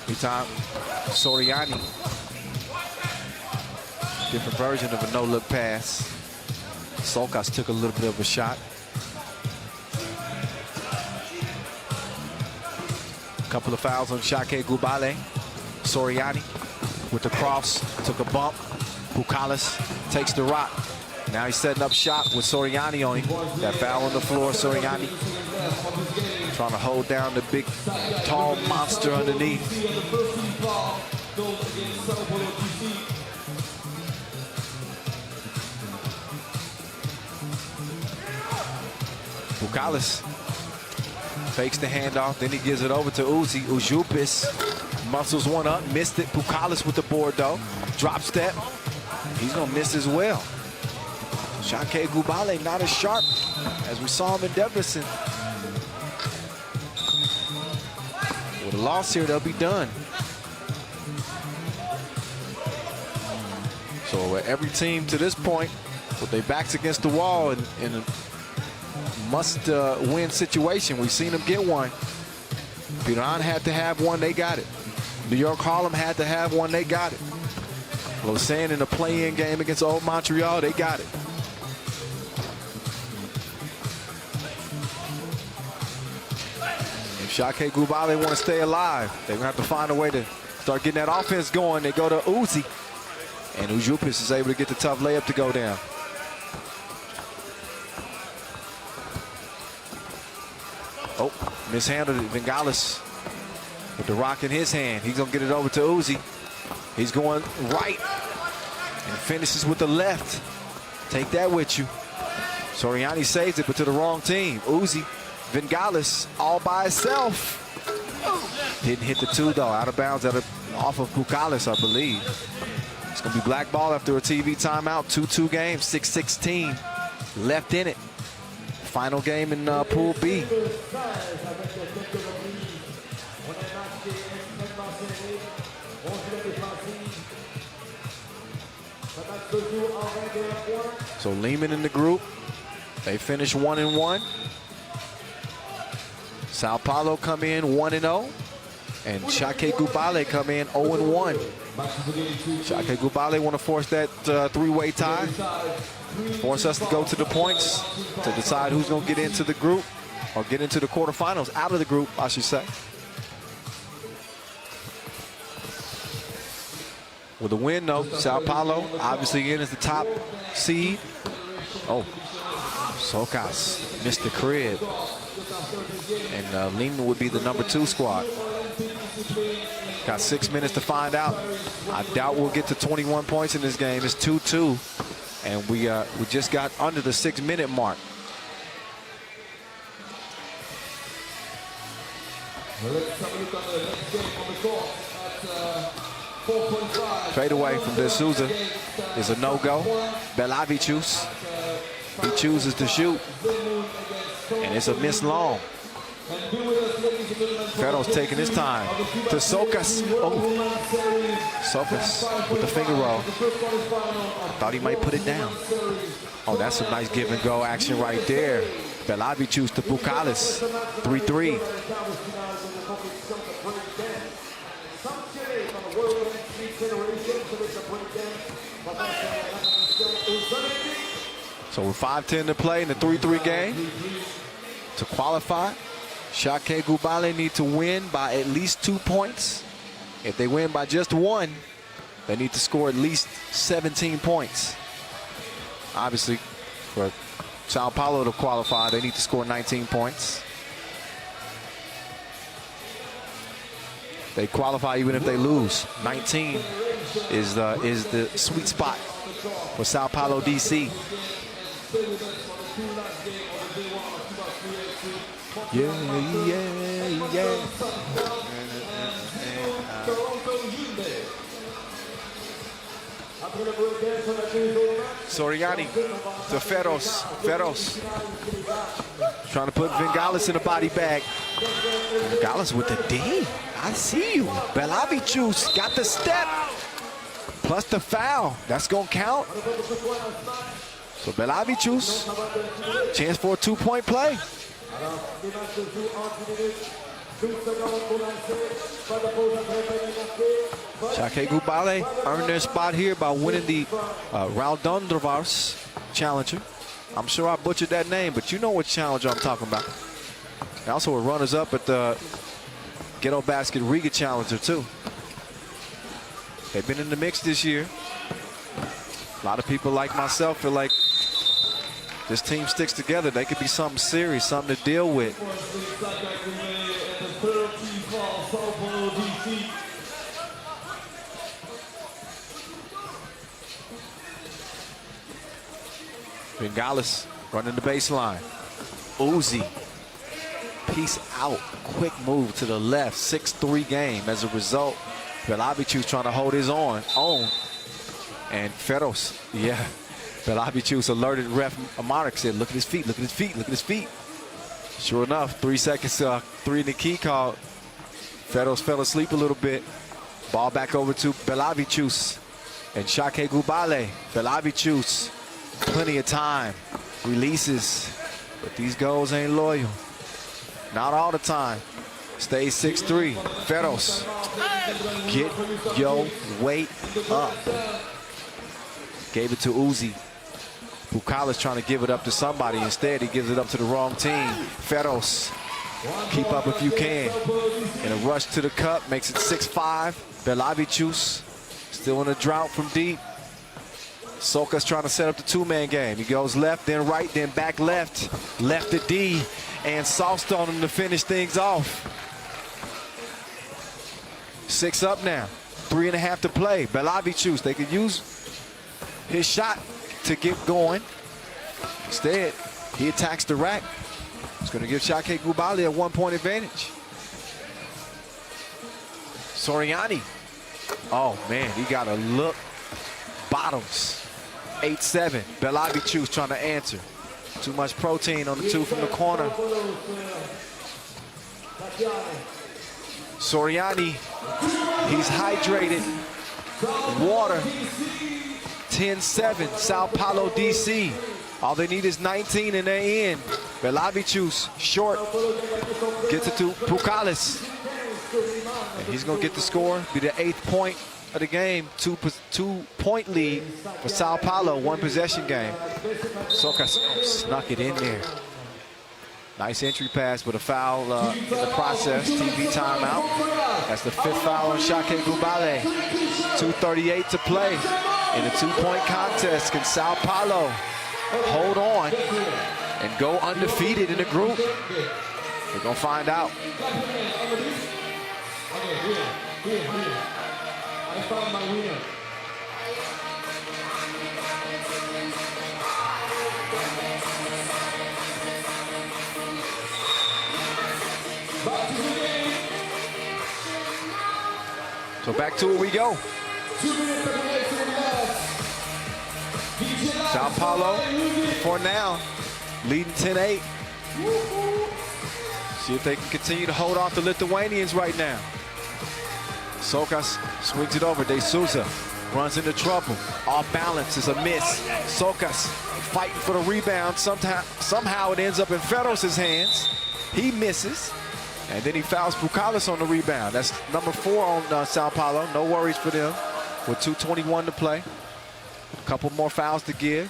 Meantime, Soriani. Different version of a no-look pass. Sokas took a little bit of a shot. Couple of fouls on Shakiai Gubale. Soriani with the cross, took a bump. Pucalis takes the rock. Now he's setting up shot with Soriani on him. That foul on the floor, Soriani trying to hold down the big, tall monster underneath. Pucalis fakes the handoff, then he gives it over to Uzi. Ujupis muscles one up, missed it. Pucalis with the board though. Drop step. He's gonna miss as well. Shakiai Gubale not as sharp as we saw him in Debrecen. With a loss here, they'll be done. So every team to this point, with their backs against the wall in a must-win situation. We've seen them get one. Piran had to have one, they got it. New York Harlem had to have one, they got it. Lausanne in a play-in game against Old Montreal, they got it. If Shakiai Gubale want to stay alive, they're going to have to find a way to start getting that offense going. They go to Uzi, and Ujupis is able to get the tough layup to go down. Oh, mishandled it. Bengalis with the rock in his hand. He's going to get it over to Uzi. He's going right and finishes with the left. Take that with you. Soriani saves it, but to the wrong team. Uzi, Bengalis all by himself. Didn't hit the two, though. Out of bounds off of Pucalis, I believe. It's going to be black ball after a TV timeout. 2-2 game, 6-16 left in it. Final game in Pool B. So Lehman in the group. They finish 1-1. Sao Paulo come in 1-0. And Shakiai Gubale come in 0-1. Shakiai Gubale want to force that three-way tie. Force us to go to the points to decide who's going to get into the group or get into the quarterfinals, out of the group, I should say. With a win, though, Sao Paulo obviously in as the top seed. Oh, Sokas missed the crib. And Lehman would be the #2 squad. Got 6 minutes to find out. I doubt we'll get to 21 points in this game. It's 2-2, and we just got under the 6-minute mark. Let's have a look at the next game on the court at 4.5. Fade away from De Souza is a no-go. Belavicius, he chooses to shoot, and it's a miss long. Ferro's taking his time to Sokas. Oh, Sokas with the finger roll. Thought he might put it down. Oh, that's a nice give and go action right there. Belavicius to Bukalis, 3-3. So with 5:10 to play in the 3-3 game, to qualify, Shakiai Gubale need to win by at least 2 points. If they win by just 1, they need to score at least 17 points. Obviously, for Sao Paulo to qualify, they need to score 19 points. They qualify even if they lose. 19 is the sweet spot for Sao Paulo DC. Yeah. Soriani to Ferros. Trying to put Vingalis in a body bag. Vingalis with the D. I see you. Belavicius got the step. Plus the foul. That's going to count. So Belavicius, chance for a 2-point play. Shakiai Gubale earned their spot here by winning the Raudondravars Challenger. I'm sure I butchered that name, but you know what challenger I'm talking about. They also were runners-up at the Ghetto Basket Riga Challenger, too. They've been in the mix this year. A lot of people like myself feel like this team sticks together. They could be something serious, something to deal with. Vingalis running the baseline. Uzi, peace out. Quick move to the left. 6-3 game as a result. Belavicius trying to hold his own. And Ferros, yeah. Belavicius alerted ref Amarik, said, look at his feet, look at his feet, look at his feet. Sure enough, 3 seconds, 3 in the key call. Ferros fell asleep a little bit. Ball back over to Belavicius and Shakiai Gubale. Belavicius, plenty of time. Releases, but these goals ain't loyal. Not all the time. Stays 6-3. Ferros, get your weight up. Gave it to Uzi. Bukalis trying to give it up to somebody. Instead, he gives it up to the wrong team. Ferros, keep up if you can. In a rush to the cup, makes it 6-5. Belavicius still in a drought from deep. Soka's trying to set up the 2-man game. He goes left, then right, then back left. Left to D, and sauced on him to finish things off. 6 up now. 3.5 to play. Belavicius, they could use his shot to get going. Instead, he attacks the rack. It's going to give Shakiai Gubale a 1-point advantage. Soriani. Oh, man, he got a look. Bottoms. 8-7. Belavicius trying to answer. Too much protein on the 2 from the corner. Soriani, he's hydrated. Water. 10-7, Sao Paulo DC. All they need is 19 and they're in. Belavicius, short. Gets it to Bukalis. And he's going to get the score. Be the 8th point of the game. 2-point lead for Sao Paulo. 1 possession game. Sokas snuck it in there. Nice entry pass, but a foul in the process. TV timeout. That's the 5th foul on Shakiai Gubale. 2:38 to play. In a 2-point contest, can Sao Paulo hold on and go undefeated in the group? We're going to find out. Here. I found my winner. Back to the game. So back to it we go. 2 minutes and 8 seconds left. Sao Paulo, for now, leading 10-8. See if they can continue to hold off the Lithuanians right now. Sokas swings it over. De Souza runs into trouble. Off balance is a miss. Sokas fighting for the rebound. Somehow it ends up in Feros' hands. He misses. And then he fouls Bukalis on the rebound. That's number 4 on Sao Paulo. No worries for them with 2:21 to play. A couple more fouls to give.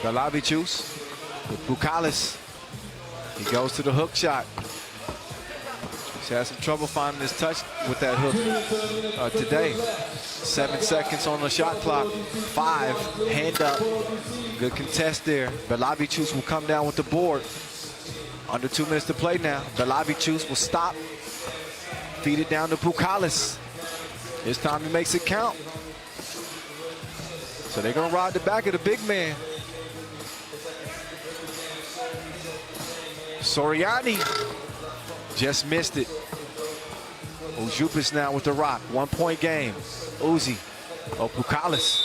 Galavicius with Bukalis. He goes to the hook shot. He's had some trouble finding his touch with that hook today. 7 seconds on the shot clock. 5, hand up. Good contest there. Galavicius will come down with the board. Under 2 minutes to play now. Galavicius will stop. Feed it down to Bukalis. This time he makes it count. So they're gonna ride the back of the big man. Soriani just missed it. Ujupis now with the rock. 1-point game. Uzi. Oh, Bukalis.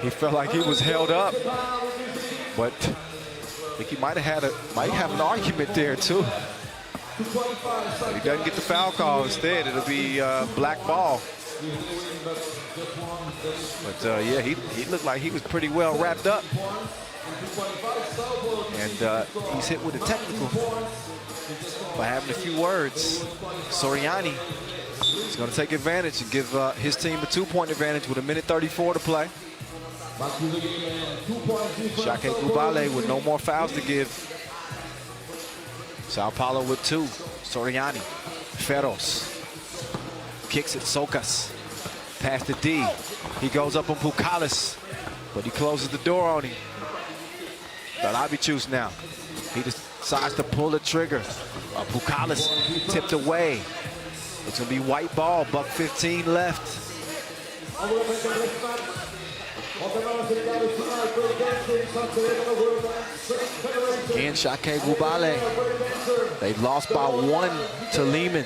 He felt like he was held up, but I think he might have an argument there too. But he doesn't get the foul call. Instead, it'll be black ball. But yeah, he looked like he was pretty well wrapped up. And he's hit with a technical by having a few words. Soriani is going to take advantage and give his team a 2-point advantage with 1:34 to play. Shakiai Gubale with no more fouls to give. Sao Paulo with 2. Soriani. Feros. Kicks it. Sokas. Pass to D. He goes up on Bukalis, but he closes the door on him. Galavicius now. He decides to pull the trigger. Bukalis tipped away. It's going to be white ball. $1:15 left. Again, Shakiai Gubale. They lost by 1 to Lehman.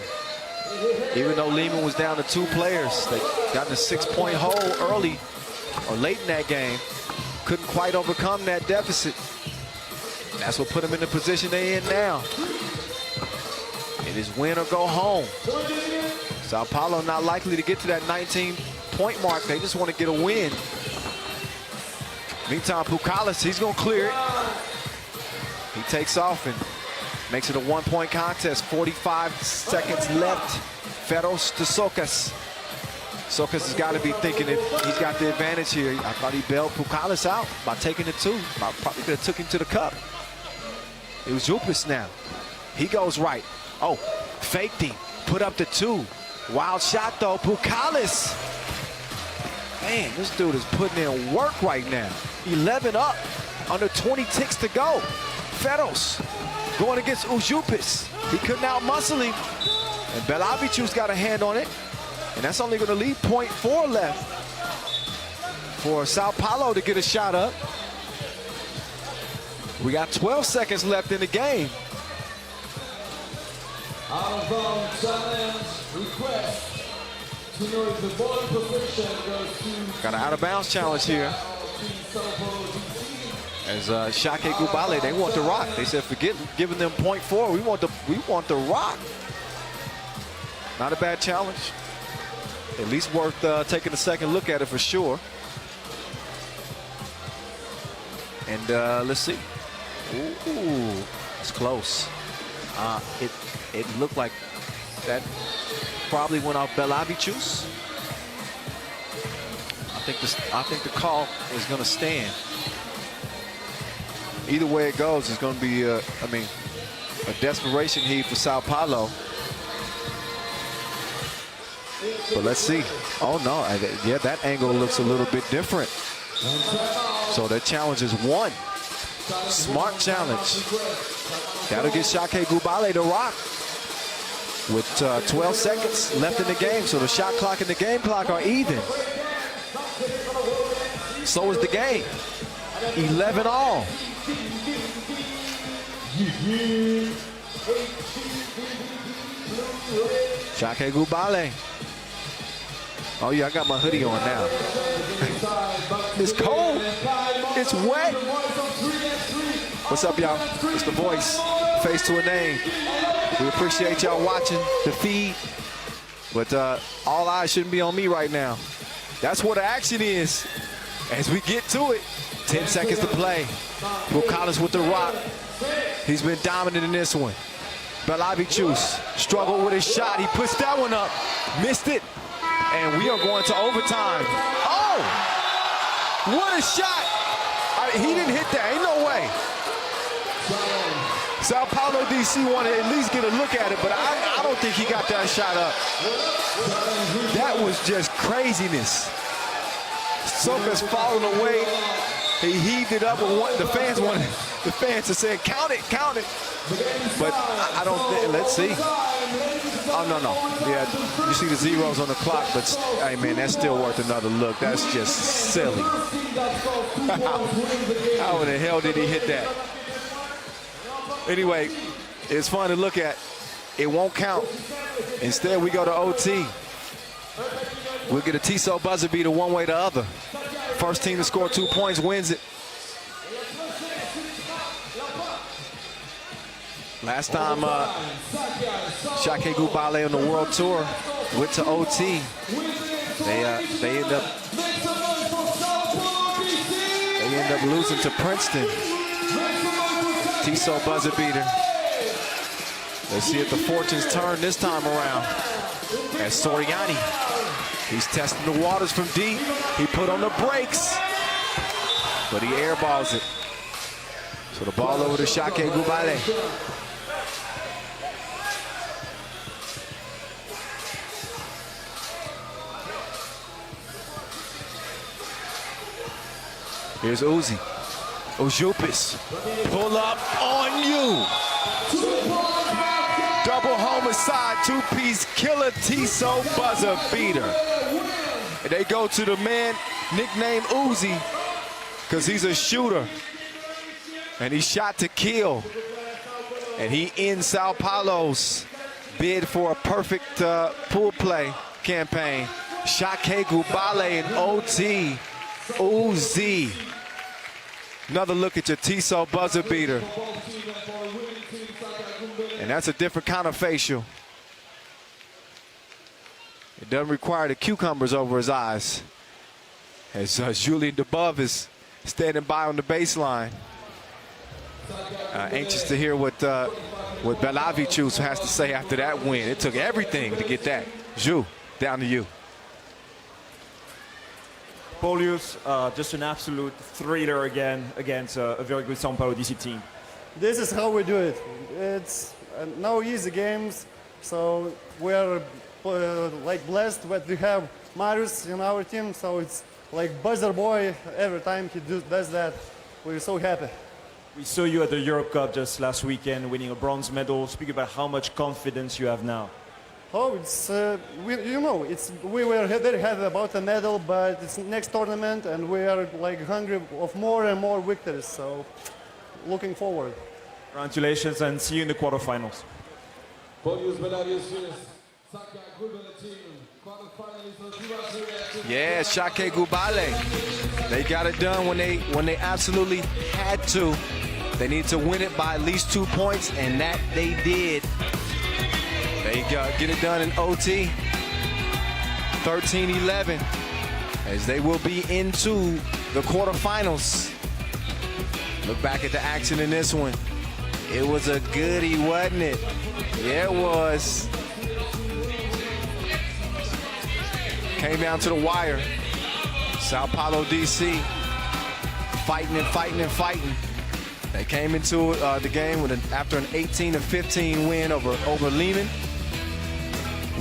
Even though Lehman was down to 2 players, they got in a 6-point hole early or late in that game. Couldn't quite overcome that deficit. That's what put them in the position they're in now. It is win or go home. Sao Paulo not likely to get to that 19-point mark. They just want to get a win. Meantime, Bukalis, he's going to clear it. He takes off and makes it a 1-point contest. 45 seconds left. Feros to Sokas. Sokas has got to be thinking that he's got the advantage here. I thought he bailed Bukalis out by taking the 2. Probably could have took him to the cup. It was Jupis now. He goes right. Oh, faked him. Put up the 2. Wild shot though. Bukalis. Man, this dude is putting in work right now. 11 up. Under 20 ticks to go. Feros going against Ujupis. He couldn't out-muscle him. And Galavicius got a hand on it. And that's only going to leave .4 left for Sao Paulo to get a shot up. We got 12 seconds left in the game. Out of bounds challenge request to know if the ball position goes to... Got an out-of-bounds challenge here. As Shakiai Gubale, they want the rock. They said, forget giving them .4. We want the rock. Not a bad challenge. At least worth taking a second look at it for sure. And let's see. Ooh, it's close. It looked like that probably went off Galavicius. I think the call is going to stand. Either way it goes, it's going to be, a desperation heat for Sao Paulo. But let's see. Oh, no. Yeah, that angle looks a little bit different. So that challenge is 1. Smart challenge. That'll get Shakiai Gubale to rock with 12 seconds left in the game. So the shot clock and the game clock are even. So is the game. 11 all. Shakiai Gubale. Oh yeah, I got my hoodie on now. It's cold. It's wet. What's up, y'all? It's the voice. Face to a name. We appreciate y'all watching the feed. But all eyes shouldn't be on me right now. That's where the action is. As we get to it, 10 seconds to play. Will Collins with the rock. He's been dominant in this one. Belavichus struggled with his shot. He puts that one up, missed it, and we are going to overtime. Oh, what a shot. He didn't hit that, ain't no way. Sao Paulo DC wanted to at least get a look at it, but I don't think he got that shot up. That was just craziness. Soka's falling away. He heaved it up, and the fans are saying, count it. But I don't think, let's see. Oh, no. Yeah, you see the zeros on the clock, but hey, man, that's still worth another look. That's just silly. How in the hell did he hit that? Anyway, it's fun to look at. It won't count. Instead, we go to OT. We'll get a Tissot buzzer beater one way or the other. First team to score 2 points wins it. Last time Shakiai Gubale on the World Tour went to OT. They end up losing to Princeton. Tissot buzzer beater. Let's see if the fortunes turn this time around. As Soriani, he's testing the waters from deep. He put on the brakes, but he airballs it. So the ball over to Shakiai Gubale. Here's Uzi. Ojupis. Pull up on you. Double homicide, two-piece killer Tissot buzzer beater. And they go to the man nicknamed Uzi because he's a shooter. And he shot to kill. And he ends Sao Paulo's bid for a perfect pool play campaign. Shakiai Gubale and OT. Uzi. Another look at your Tissot buzzer beater. And that's a different kind of facial. It doesn't require the cucumbers over his eyes. As Julien Debove is standing by on the baseline. Anxious to hear what Belavichus has to say after that win. It took everything to get that. Ju, down to you. Paulius, just an absolute thriller again against a very good Sao Paulo DC team. This is how we do it. It's no easy games, so we're like blessed that we have Marius in our team, so it's like buzzer boy every time he does that. We're so happy. We saw you at the Europe Cup just last weekend winning a bronze medal. Speak about how much confidence you have now. Oh, it's we were very happy about the medal, but it's next tournament and we are like hungry of more and more victories. So, looking forward. Congratulations and see you in the quarterfinals. Yeah, Shakiai Gubale. They got it done when they absolutely had to. They need to win it by at least 2 points, and that they did. They get it done in OT, 13-11, as they will be into the quarterfinals. Look back at the action in this one. It was a goodie, wasn't it? Yeah, it was. Came down to the wire. Sao Paulo, DC, fighting and fighting and fighting. They came into the game with after an 18-15 win over Lehman.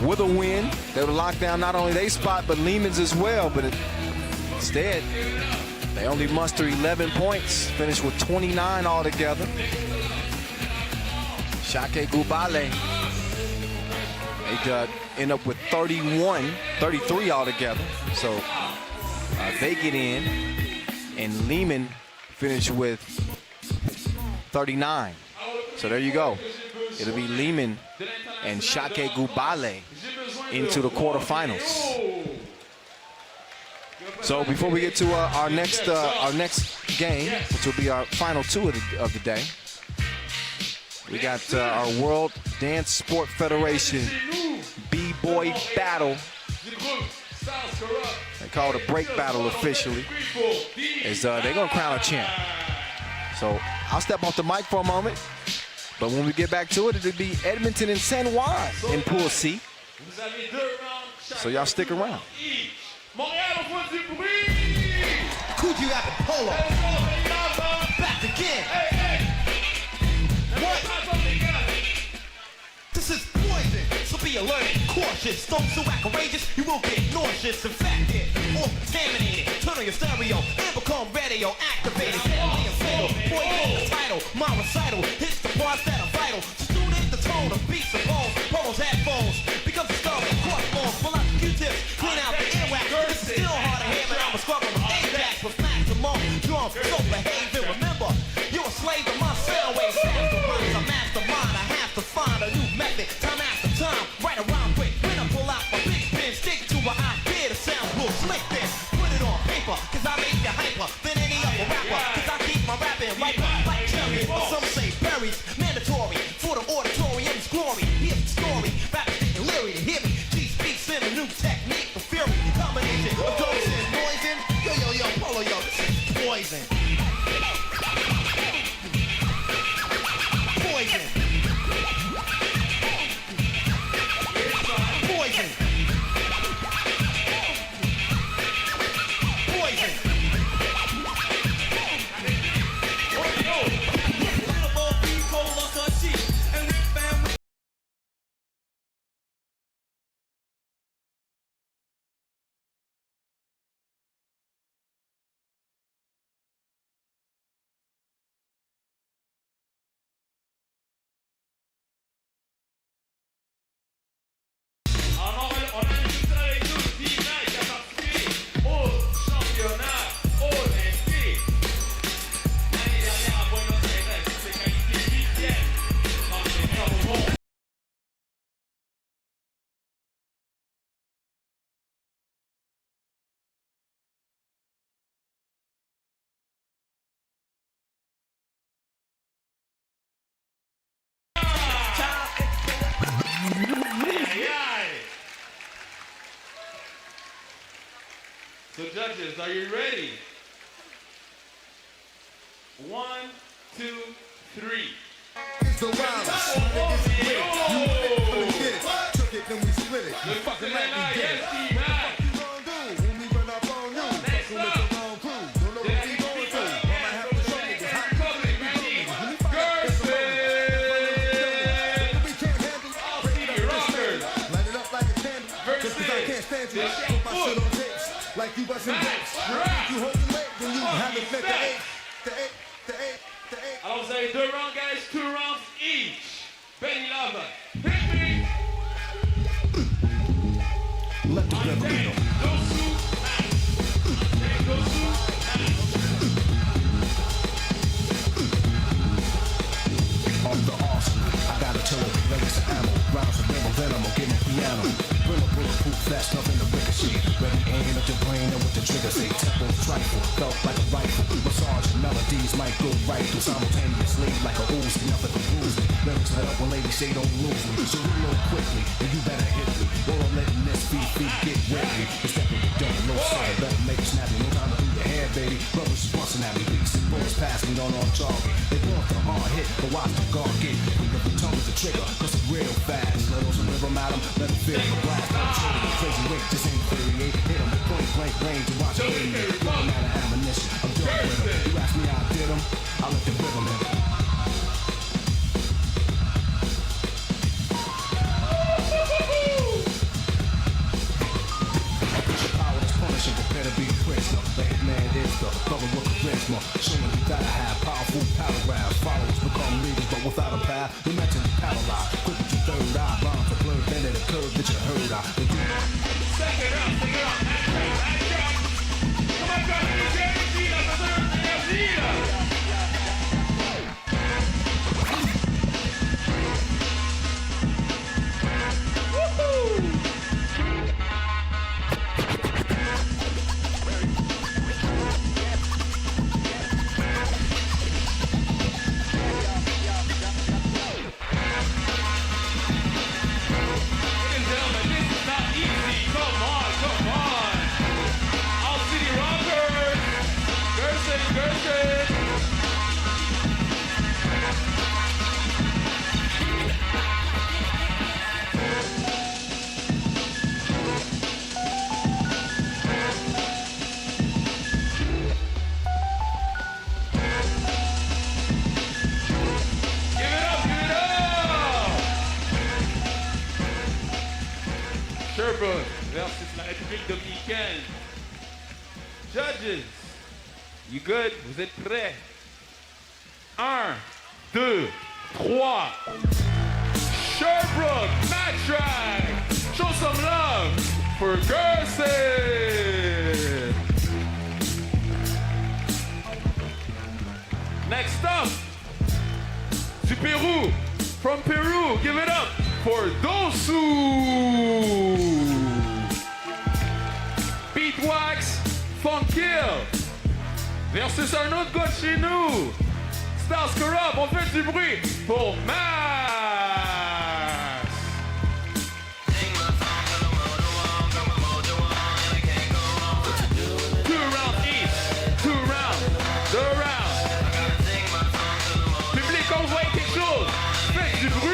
with a win. They would lock down not only their spot, but Lehman's as well. But instead, they only muster 11 points, finished with 29 altogether. Shakiai Gubale, they end up with 33 altogether. So they get in, and Lehman finished with 39. So there you go. It'll be Lehman and Shakiai Gubale into the quarterfinals. So before we get to our next game, which will be our final two of the day, we got our World Dance Sport Federation B-Boy Battle. They call it a break battle officially. They're gonna crown a champ. So I'll step off the mic for a moment, but when we get back to it, it'll be Edmonton and San Juan in Pool C. So y'all stick around. Could you have a Paulo? Back again. What? This is poison, so be alert and cautious. Don't so act courageous, you will get nauseous, infected, or contaminated. Turn on your stereo and become radio activated. Deadly and fatal, poison the title. My recital hits the parts that are vital. So tune in the tone of beats and bones. Polo's headphones becomes a story. Crossbones, pull out the Q-tips, clean out the earwax. This is still hard to hear, but I'm a scrubber with A-backs with maximum drums. So behave and remember, you're a slave to my sound waves. Masterminds, a mastermind. I have to find a new method, time after time. Right around quick, when I pull out my big pen, stick to an idea to sound real slick. Then put it on paper, cause I make you hyper than any other rapper. Cause I keep my rapping right like cherries. But some say berries, mandatory for the auditorium's glory. Here's the story, rappers getting leery to hear me. G-speaks in a new technique for fury. Combination of dose and poison. Yo, yo, yo, Paulo, yo, this is poison. Poison. Poison. Poison. Little more people lost our sheep, and we found. So judges, are you ready? 1, 2, 3. It's the wildest. Niggas with it. You want it, come and get it. Took it, then we split it. You fucking like we did it. What you gonna do when we run up on you? Fucking with the wrong crew. Don't know what we going through. I might have to show you this hot public. We can't handle it. Light it up like a candle. Just cause I can't stand you. Put my shit on tapes. Like you bustin' grapes. You hold the leg, then you haven't met the eight. The eight. Alors vous avez 2 rounds, guys, 2 rounds each. Benny Lava, hit me. Let the rhythm beat 'em. I'm the arsenal. I got a tiller, lyrics of ammo. Rounds of rhythm, venom, I'll get my piano. Bring a bulletproof, fast stuff in the ricochet. Ready aiming up your brain and with the trigger say tempo's trifle. Felt like a rifle. Massage melodies might go right through simultaneously like a Uzi, nothing to lose me. Lyrics let up when ladies say don't lose me. So reload quickly, and you better hit me. Or I'm letting this beat get ready. It's stepping with double, no side, better make it snappy. No time to do your hair, baby. Brothers just busting at me. Beats and bullets pass me, don't on target. They want the hard hit, but watch the guard get. Quick up the tongue with the trigger, cause it's real fast. Let those live them at them, let them feel the blast. Crazy weight, this ain't 38. Hit them with point blank range and watch them. Running out of ammunition, I'm done with them. You ask me how I did them, I let the rhythm in it. Dimension paralyzed, quick with your third eye, bound for blur, bending the curve that you heard of. Take it up, act up. Come on, guys, energy, energy. Sherbrooke versus la République dominicaine. Judges, you good? Vous êtes prêts? 1, 2, 3. Sherbrooke, Matrack. Show some love for Gerson. Next up, du Peru. From Peru, give it up for Dosu. Beatwax, Funkill versus un autre gars de chez nous. Stars Corrupt, on fait du bruit pour Mass. 2 rounds each, 2 rounds, 2 rounds. Public, on voit quelque chose. Faites du bruit.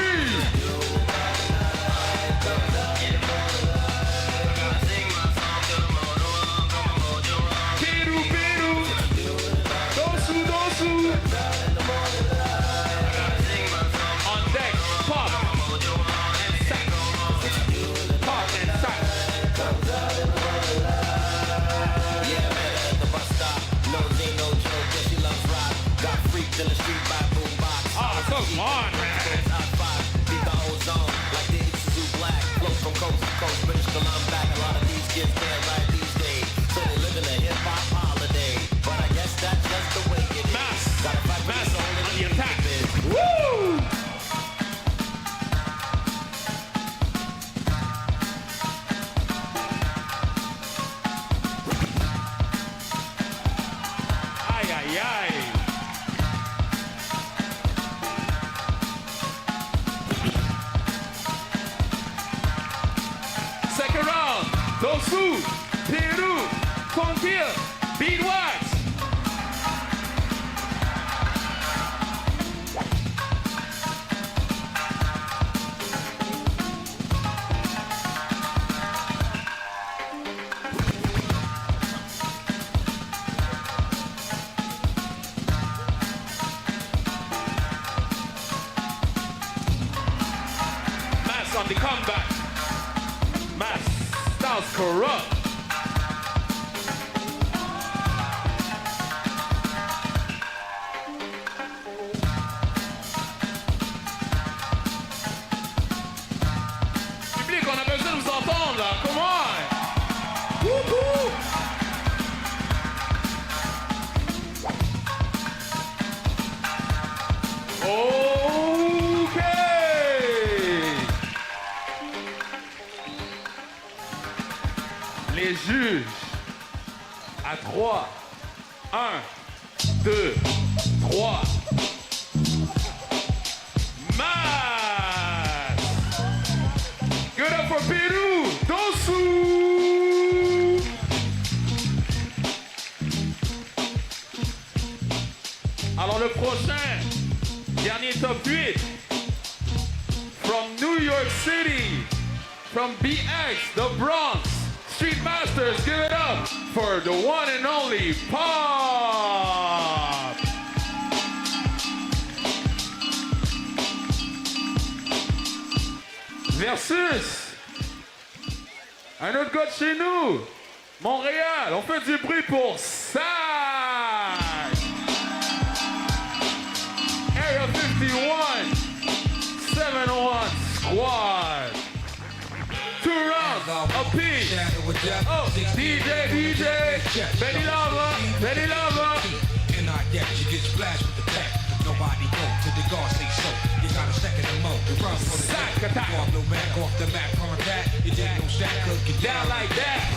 Peru, Peru. Dosu, Dosu. On deck, pop and sack. Pop and sack. Yeah, man, at the bus stop. No, ain't no joke, yeah, she loves rock. Got freaked in the street by boombox. Oh, come on, man. Beat the whole zone like the Isuzu Black. Flow from coast to coast, British Columbia back. A lot of these kids can't ride these days, so they live in a hip-hop holiday. But I guess that's just the way it is. Mass, Gotta fight for Mass your soul on in the attack. Woo! Aïe, aïe, aïe. Second round, Dosu, Peru, Funkill, Beatwax. Mass on the comeback. Mass, Styles Corrupt. Public, on a besoin de vous entendre là. Come on. Wouhou. OK. Les juges à 3. 1, 2, 3. Mass. Good up for Peru. Dosu. Alors le prochain, dernier top 8. From New York City. From BX, the Bronx. Street Masters, give it up for the one and only Pop. Versus un autre gars de chez nous, Montréal. On fait du bruit pour Sac. Area 51. A P. Oh, DJ. Benny Lover. And I get you get splashed with the tech. Nobody go to the guard say so. You got a second to mow. Run for the sack attack. No back off the map on that. You didn't know that could get down like that.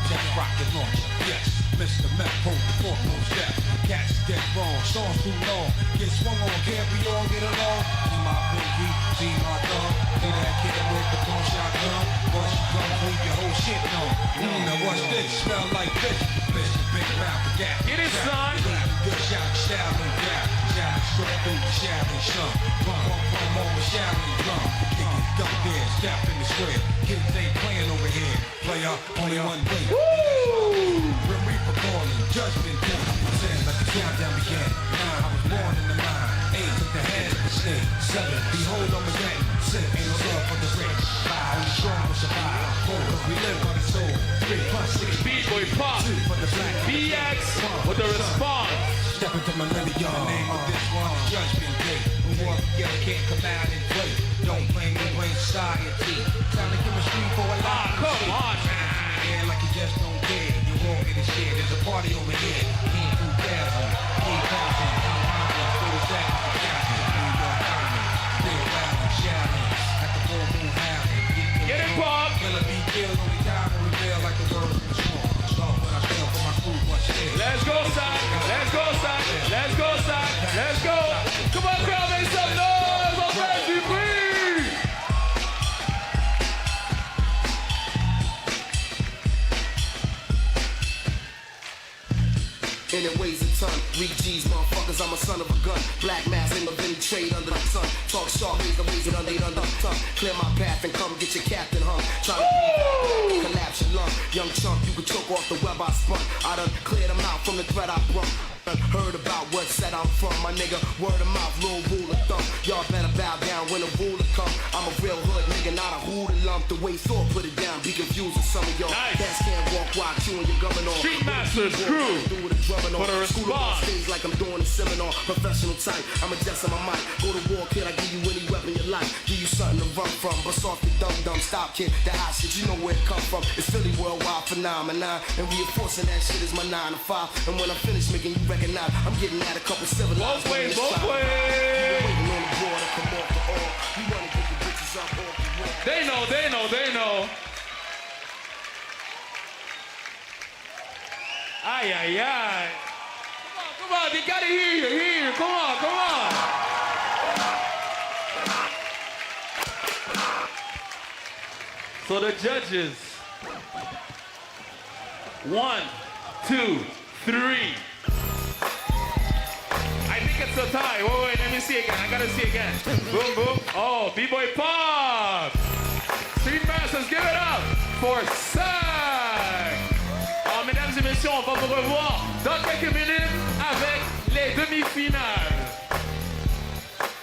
Just rocket launch. Yes, Mr. Meth hold the foremost step. Cats get wrong, songs too long. Get swung on, can't we all get along? See my pinky, see my thumb. See that kid with the phone shotgun. Once you come, leave your whole shit on. Now what's this? Smell like this. Bitch, big mouth, gas. Get it, son. Good shout, shouting, yeah. Shouting straight through the shouting slum. Bum on the shouting drum. Kick it, dump there, step in the square. Kids ain't playing over here. Player, only one way. Grim Reaper calling, judgment day. Saying like the countdown began. 9, I was born in the mind. 8, took the head of the snake. 7, behold Armageddon. 6, ain't no love for the rich. 5, only strong will survive. 4, we live on the soul. 3 plus 6, B-boy pop. 2 for the black. BX with the response. Step into my millennium. The name of this one is Judgment Day. Who walk together can't come out and play. Don't blame me, blame society. Time to give a street for a lot. Come on, man. Like you just don't care. You won't get a share. There's a party over here. Can't do dazzle. Can't bounce. Get it, Bob. Let's go, son. Let's go. Come on, crowd, make some noise. On Fancy Free. And it weighs a ton. Weak G's, motherfuckers, I'm a son of a gun. Black mass in the Vinny trade under the sun. Talk sharp, raise it under the tongue. Clear my path and come get your captain hung. Try to collapse your lung. Young chump, you could choke off the web I spun. I done cleared them out from the threat I brung. Heard about what set I'm from, my nigga. Word of mouth, little rule of thumb. Y'all better bow down when the ruler come. I'm a real hood nigga, not a hooter lump. The way Thor put it down, be confused with some of y'all. Nice. Cats can't walk while chewing your gumming on. Street Masters crew for the response. Stage like I'm doing a seminar, professional type. I'm adjusting my mic. Go to war, kid. I give you any weapon you like. Give you something to run from. Bust off the dumb. Stop, kid. The hot shit, you know where it come from. It's Philly worldwide phenomenon, and reinforcing that shit is my 9 to 5. And when I'm finished making you recognize, I'm getting at a couple civilized. Both ways. They know. Ay. Come on, they gotta hear you. Come on. So the judges. 1, 2, 3. I think it's a tie. Wait, let me see again. I gotta see again. Boom. Oh, B-boy pop. Street Masters, give it up for Sac. Alors, mesdames et messieurs, on va vous revoir dans quelques minutes avec les demi-finales.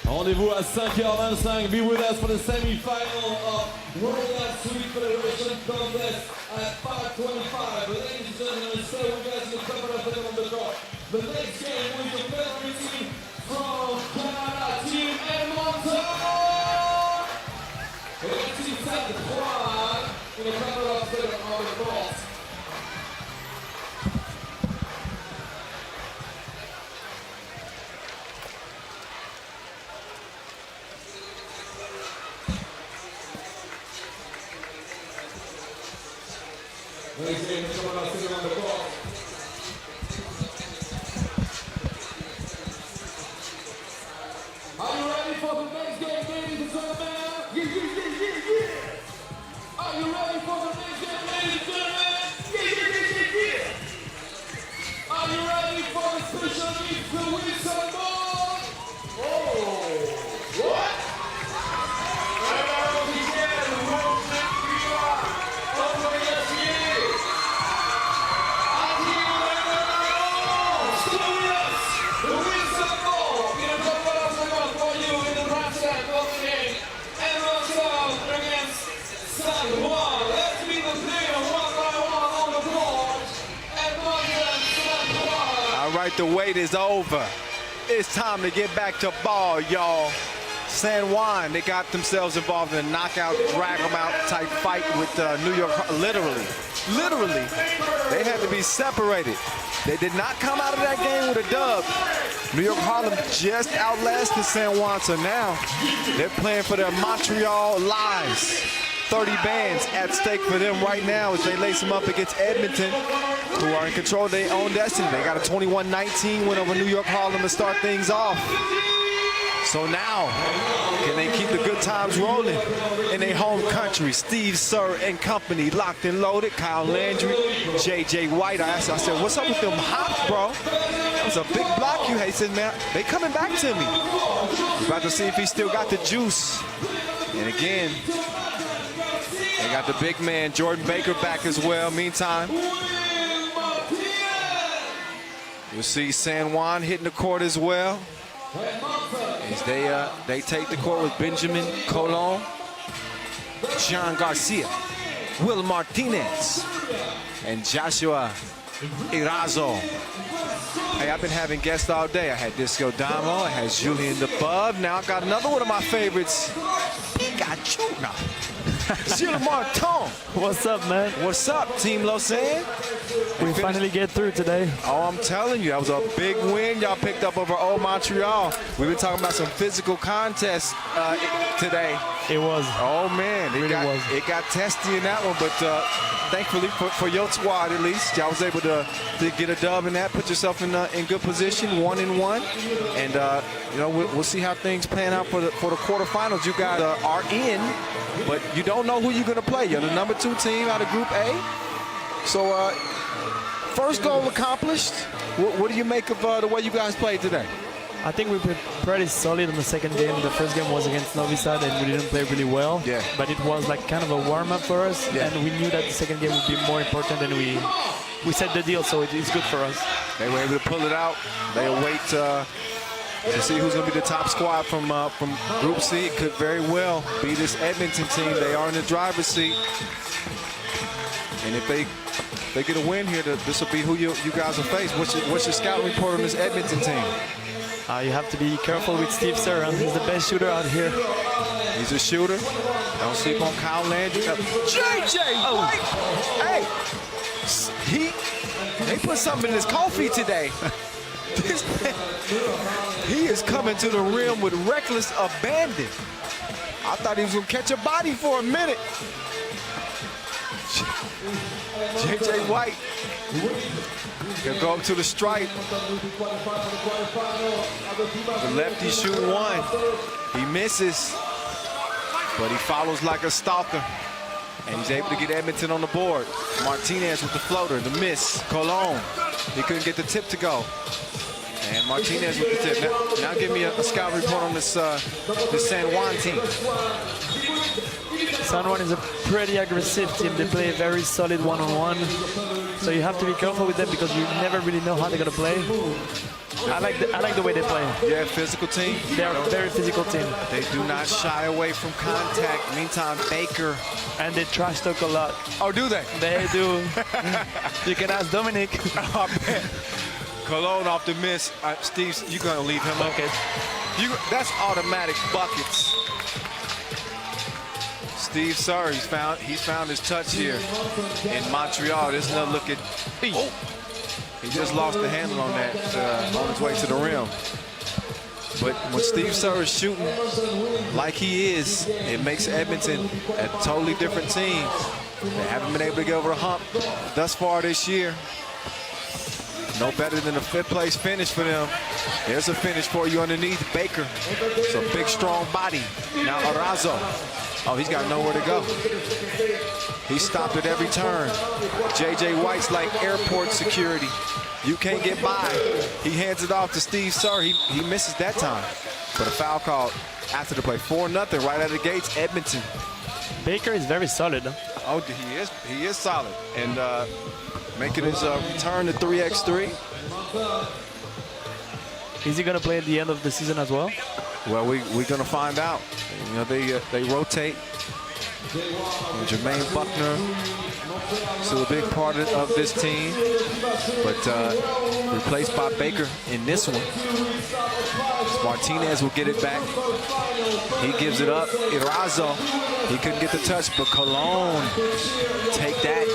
Rendez-vous à 5h25. Be with us for the semi-final of World Sweet Federation Contest at 5:25. Ladies and gentlemen, stay with us in the cover of the court. The next game with your favorite team from Canada, Team Edmonton. Et la team 7-3 in the cover of the court. Ladies and gentlemen, coming out sitting on the court. Are you ready for the next game, ladies and gentlemen? Yeah. Are you ready for the next game, ladies and gentlemen? Yeah. Are you ready for the special needs to win some more? Oh, what? All right, the wait is over. It's time to get back to ball, y'all. San Juan, they got themselves involved in a knockout, drag them out type fight with New York. Literally, they had to be separated. They did not come out of that game with a dub. New York Harlem just outlasted San Juan, so now they're playing for their Montreal lives. 30 bands at stake for them right now as they lace them up against Edmonton, who are in control of their own destiny. They got a 21-19 win over New York Harlem to start things off. So now, can they keep the good times rolling in their home country? Steve Sir and company locked and loaded. Kyle Landry, J.J. White. I asked, I said, what's up with them hops, bro? That was a big block you had. He said, man, they coming back to me. We're about to see if he still got the juice. And again, they got the big man, Jordan Baker, back as well. Meantime, you'll see San Juan hitting the court as well. As they take the court with Benjamin Colon, Jean Garcia, Will Martinez, and Joshua Irazo. Hey, I've been having guests all day. I had Disco Damo, I had Julien DeBub. Now I got another one of my favorites, Pikachu. No. Gilles Martin. What's up, man? What's up, Team Lausanne? We finally get through today. Oh, I'm telling you, that was a big win y'all picked up over old Montreal. We've been talking about some physical contests today. It was. Oh, man. It got testy in that one, but thankfully for your squad, at least, y'all was able to get a dub in that, put yourself in good position, 1-1. And, you know, we'll see how things pan out for the quarterfinals. You guys are in, but you don't know who you're going to play. You're the number 2 team out of Group A. So, first goal accomplished. What do you make of the way you guys played today? I think we played pretty solid in the second game. The first game was against Novi and we didn't play really well. Yeah. But it was like kind of a warm-up for us. Yeah. And we knew that the second game would be more important, and we set the deal, so it's good for us. They were able to pull it out. They await to see who's going to be the top squad from Group C. It could very well be this Edmonton team. They are in the driver's seat. And if they get a win here, this will be who you guys will face. What's your scouting report on this Edmonton team? You have to be careful with Steve Sir. He's the best shooter out here. He's a shooter. Don't sleep on Kyle Landry. J.J. White! Hey! They put something in his coffee today. He is coming to the rim with reckless abandon. I thought he was going to catch a body for a minute. J.J. White can go up to the stripe. The lefty shoot one. He misses, but he follows like a stalker. And he's able to get Edmonton on the board. Martinez with the floater, the miss. Colon, he couldn't get the tip to go. And Martinez with the tip. Now give me a scout report on this San Juan team. San Juan is a pretty aggressive team. They play a very solid one-on-one. So you have to be careful with them because you never really know how they're going to play. I like the way they play. Yeah, physical team. They're a very physical team. They do not shy away from contact. Meantime, Baker. And they trash talk a lot. Oh, do they? They do. You can ask Dominic. Oh, man. Cologne off the miss. Steve, you're going to leave him up. Okay. That's automatic buckets. Steve Sir, he's found his touch here in Montreal. There's another look at. Oh, he just lost the handle on that on his way to the rim. But when Steve Sir is shooting like he is, it makes Edmonton a totally different team. They haven't been able to get over the hump thus far this year. No better than a 5th place finish for them. There's a finish for you underneath. Baker. It's a big, strong body. Now Arazo. Oh, he's got nowhere to go. He stopped at every turn. J.J. White's like airport security. You can't get by. He hands it off to Steve Sir. He misses that time. But a foul called after the play. 4-0 right out of the gates, Edmonton. Baker is very solid. Oh, he is solid. And making his return to 3x3. Is he going to play at the end of the season as well? Well, we're going to find out. You know, they rotate. Jermaine Buckner Still a big part of this team, but replaced by Baker in this one. Martinez will get it back. He gives it up. Irazo, he couldn't get the touch, but Cologne take that.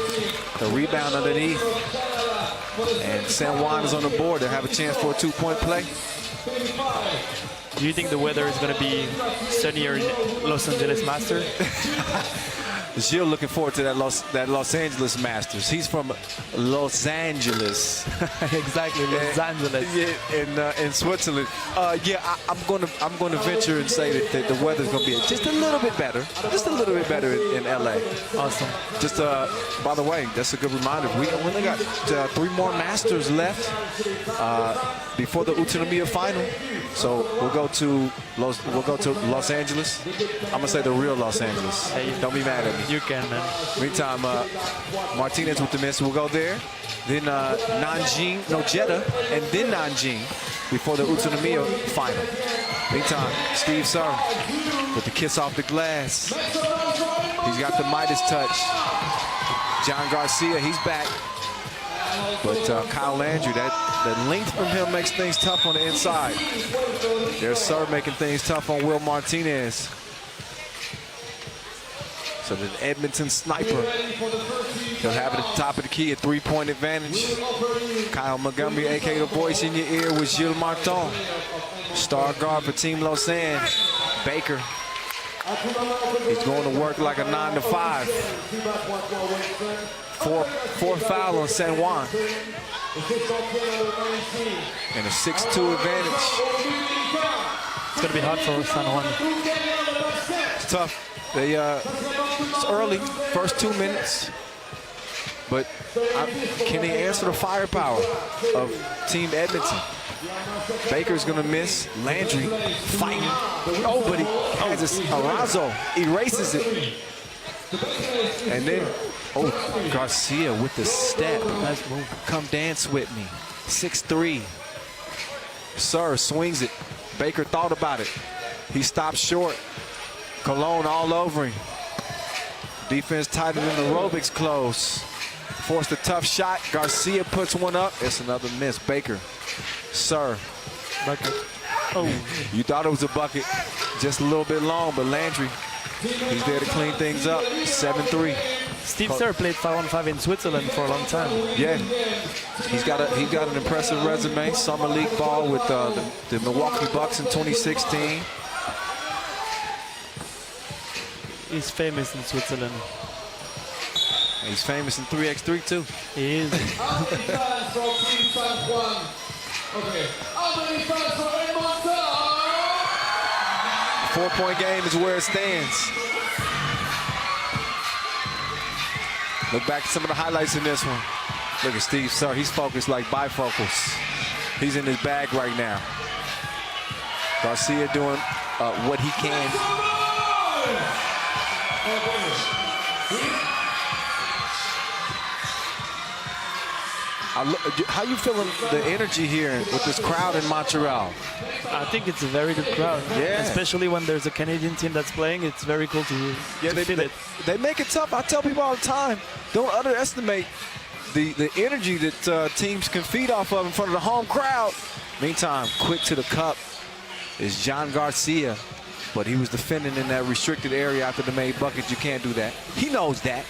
The rebound underneath. And San Juan is on the board. They have a chance for a 2-point play. Do you think the weather is going to be sunnier in Los Angeles Masters? Gilles looking forward to that Los Angeles Masters. He's from Los Angeles. Exactly, Los Angeles. Yeah, in Switzerland. Yeah, I'm going to venture and say that the weather's going to be just a little bit better. Just a little bit better in LA. Awesome. Just by the way, that's a good reminder. We only got 3 more Masters left before the Utsunomiya final. So we'll go to Los Angeles. I'm gonna say the real Los Angeles. Hey, don't be mad at me. You can, man. Meantime, Martinez with the miss. We'll go there. Then Nanjing, no, Jeddah, and then Nanjing before the Utsunomiya final. Meantime, Steve Sir with the kiss off the glass. He's got the Midas touch. John Garcia, he's back. But Kyle Landry, that length from him makes things tough on the inside. There's Sir making things tough on Will Martinez. So the Edmonton sniper, he'll have it at the top of the key, a 3-point advantage. Kyle Montgomery, a.k.a. the voice in your ear, with Gilles Martin. Star guard for Team Lausanne. Baker, he's going to work like a 9 to 5. Four foul on San Juan. And a 6-2 advantage. It's going to be hard for San Juan. It's tough. It's early, first 2 minutes. But can they answer the firepower of Team Edmonton? Baker's going to miss. Landry fighting. Oh, but he has this. Arazo erases it. And then, Garcia with the step. Come dance with me. 6'3". Sir swings it. Baker thought about it. He stopped short. Cologne all over him. Defense tighter than the aerobics close. Forced a tough shot. Garcia puts one up. It's another miss. Baker. Sir. Bucket. Oh. You thought it was a bucket. Just a little bit long, but Landry, he's there to clean things up. 7-3. Steve Sir played 5-on-5 in Switzerland for a long time. Yeah. He's got an impressive resume. Summer League ball with the Milwaukee Bucks in 2016. He's famous in Switzerland. He's famous in 3x3 too. He is. Okay. How many fans for Edmonton? 4-point game is where it stands. Look back at some of the highlights in this one. Look at Steve Sir. He's focused like bifocals. He's in his bag right now. Garcia doing what he can. How you feeling the energy here with this crowd in Montreal? I think it's a very good crowd. Yeah. Especially when there's a Canadian team that's playing. It's very cool to feel it. They make it tough. I tell people all the time, don't underestimate the energy that teams can feed off of in front of the home crowd. Meantime, quick to the cup is John Garcia. But he was defending in that restricted area after the made bucket. You can't do that. He knows that.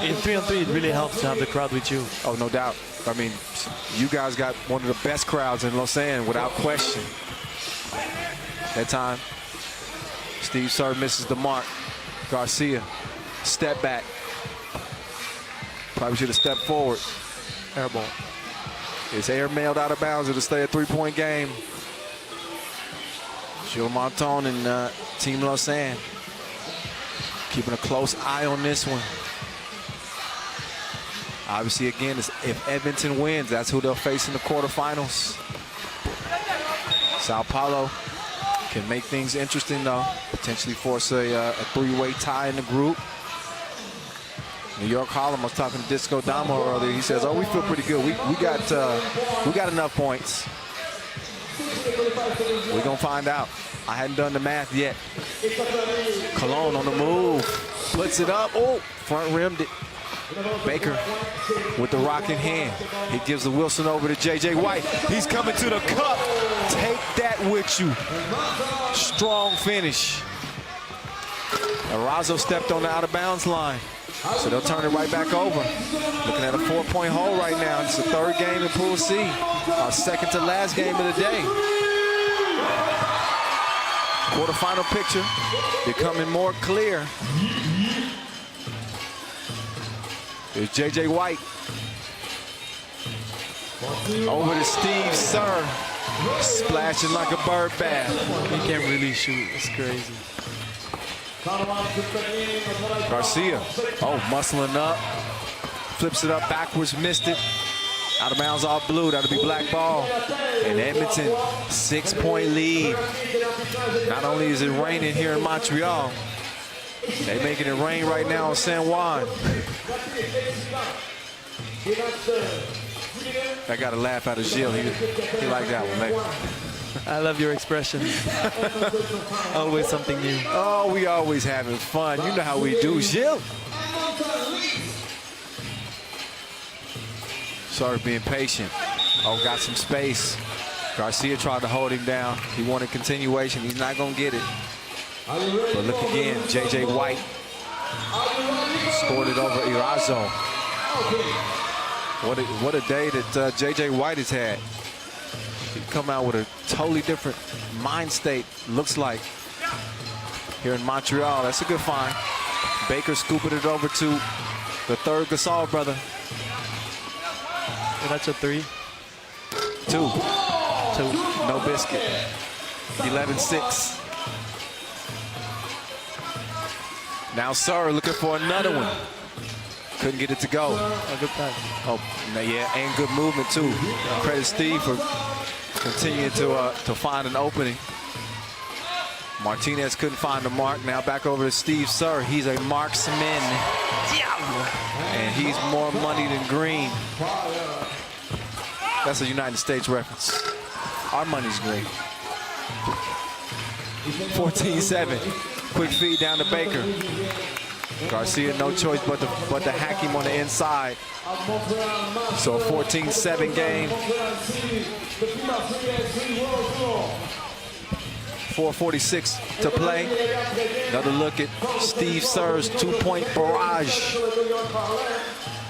In 3-on-3, it really helps to have the crowd with you. Oh, no doubt. I mean, you guys got one of the best crowds in Lausanne without question. That time, Steve Sir misses the mark. Garcia, step back. Probably should have stepped forward. Air ball. It's air mailed out of bounds. It'll stay a 3-point game. Gilles Martin and Team Lausanne keeping a close eye on this one. Obviously, again, if Edmonton wins, that's who they'll face in the quarterfinals. Sao Paulo can make things interesting, though. Potentially force a 3-way tie in the group. New York Harlem, I was talking to Disco Damo earlier. He says, we feel pretty good. We got enough points. We're going to find out. I hadn't done the math yet. Cologne on the move. Puts it up. Oh, front rimmed it. Baker with the rock in hand. He gives the Wilson over to J.J. White. He's coming to the cup. Take that with you. Strong finish. Arazo stepped on the out-of-bounds line. So they'll turn it right back over. Looking at a 4-point hole right now. It's the third game in Pool C. Our second to last game of the day. Quarterfinal picture becoming more clear. Here's J.J. White. Over to Steve Sir. Splashing like a bird bath. He can't really shoot. It's crazy. Garcia. Oh, muscling up. Flips it up backwards, missed it. Out of bounds off blue. That'll be black ball. And Edmonton, 6-point lead. Not only is it raining here in Montreal, they're making it rain right now in San Juan. I got a laugh out of Gilles. He liked that one, man. I love your expression. Always something new. Oh, we always having fun. You know how we do, Gilles. Sorry, being patient. Oh, got some space. Garcia tried to hold him down. He wanted continuation. He's not going to get it. But look again, J.J. White scored it over Erazo. What a day that J.J. White has had. He come out with a totally different mind state, looks like, here in Montreal. That's a good find. Baker scooping it over to the third Gasol brother. So that's a 3. 2. No biscuit. 11-6. Now Sir looking for another one. Couldn't get it to go. A good pass. Oh, yeah, and good movement too. Credit Steve for continuing to find an opening. Martinez couldn't find the mark. Now back over to Steve Sir. He's a marksman. And he's more money than green. That's a United States reference. Our money's green. 14-7. Quick feed down to Baker. Garcia, no choice but to hack him on the inside. So a 14-7 game. 4:46 to play. Another look at Steve Sir's 2-point barrage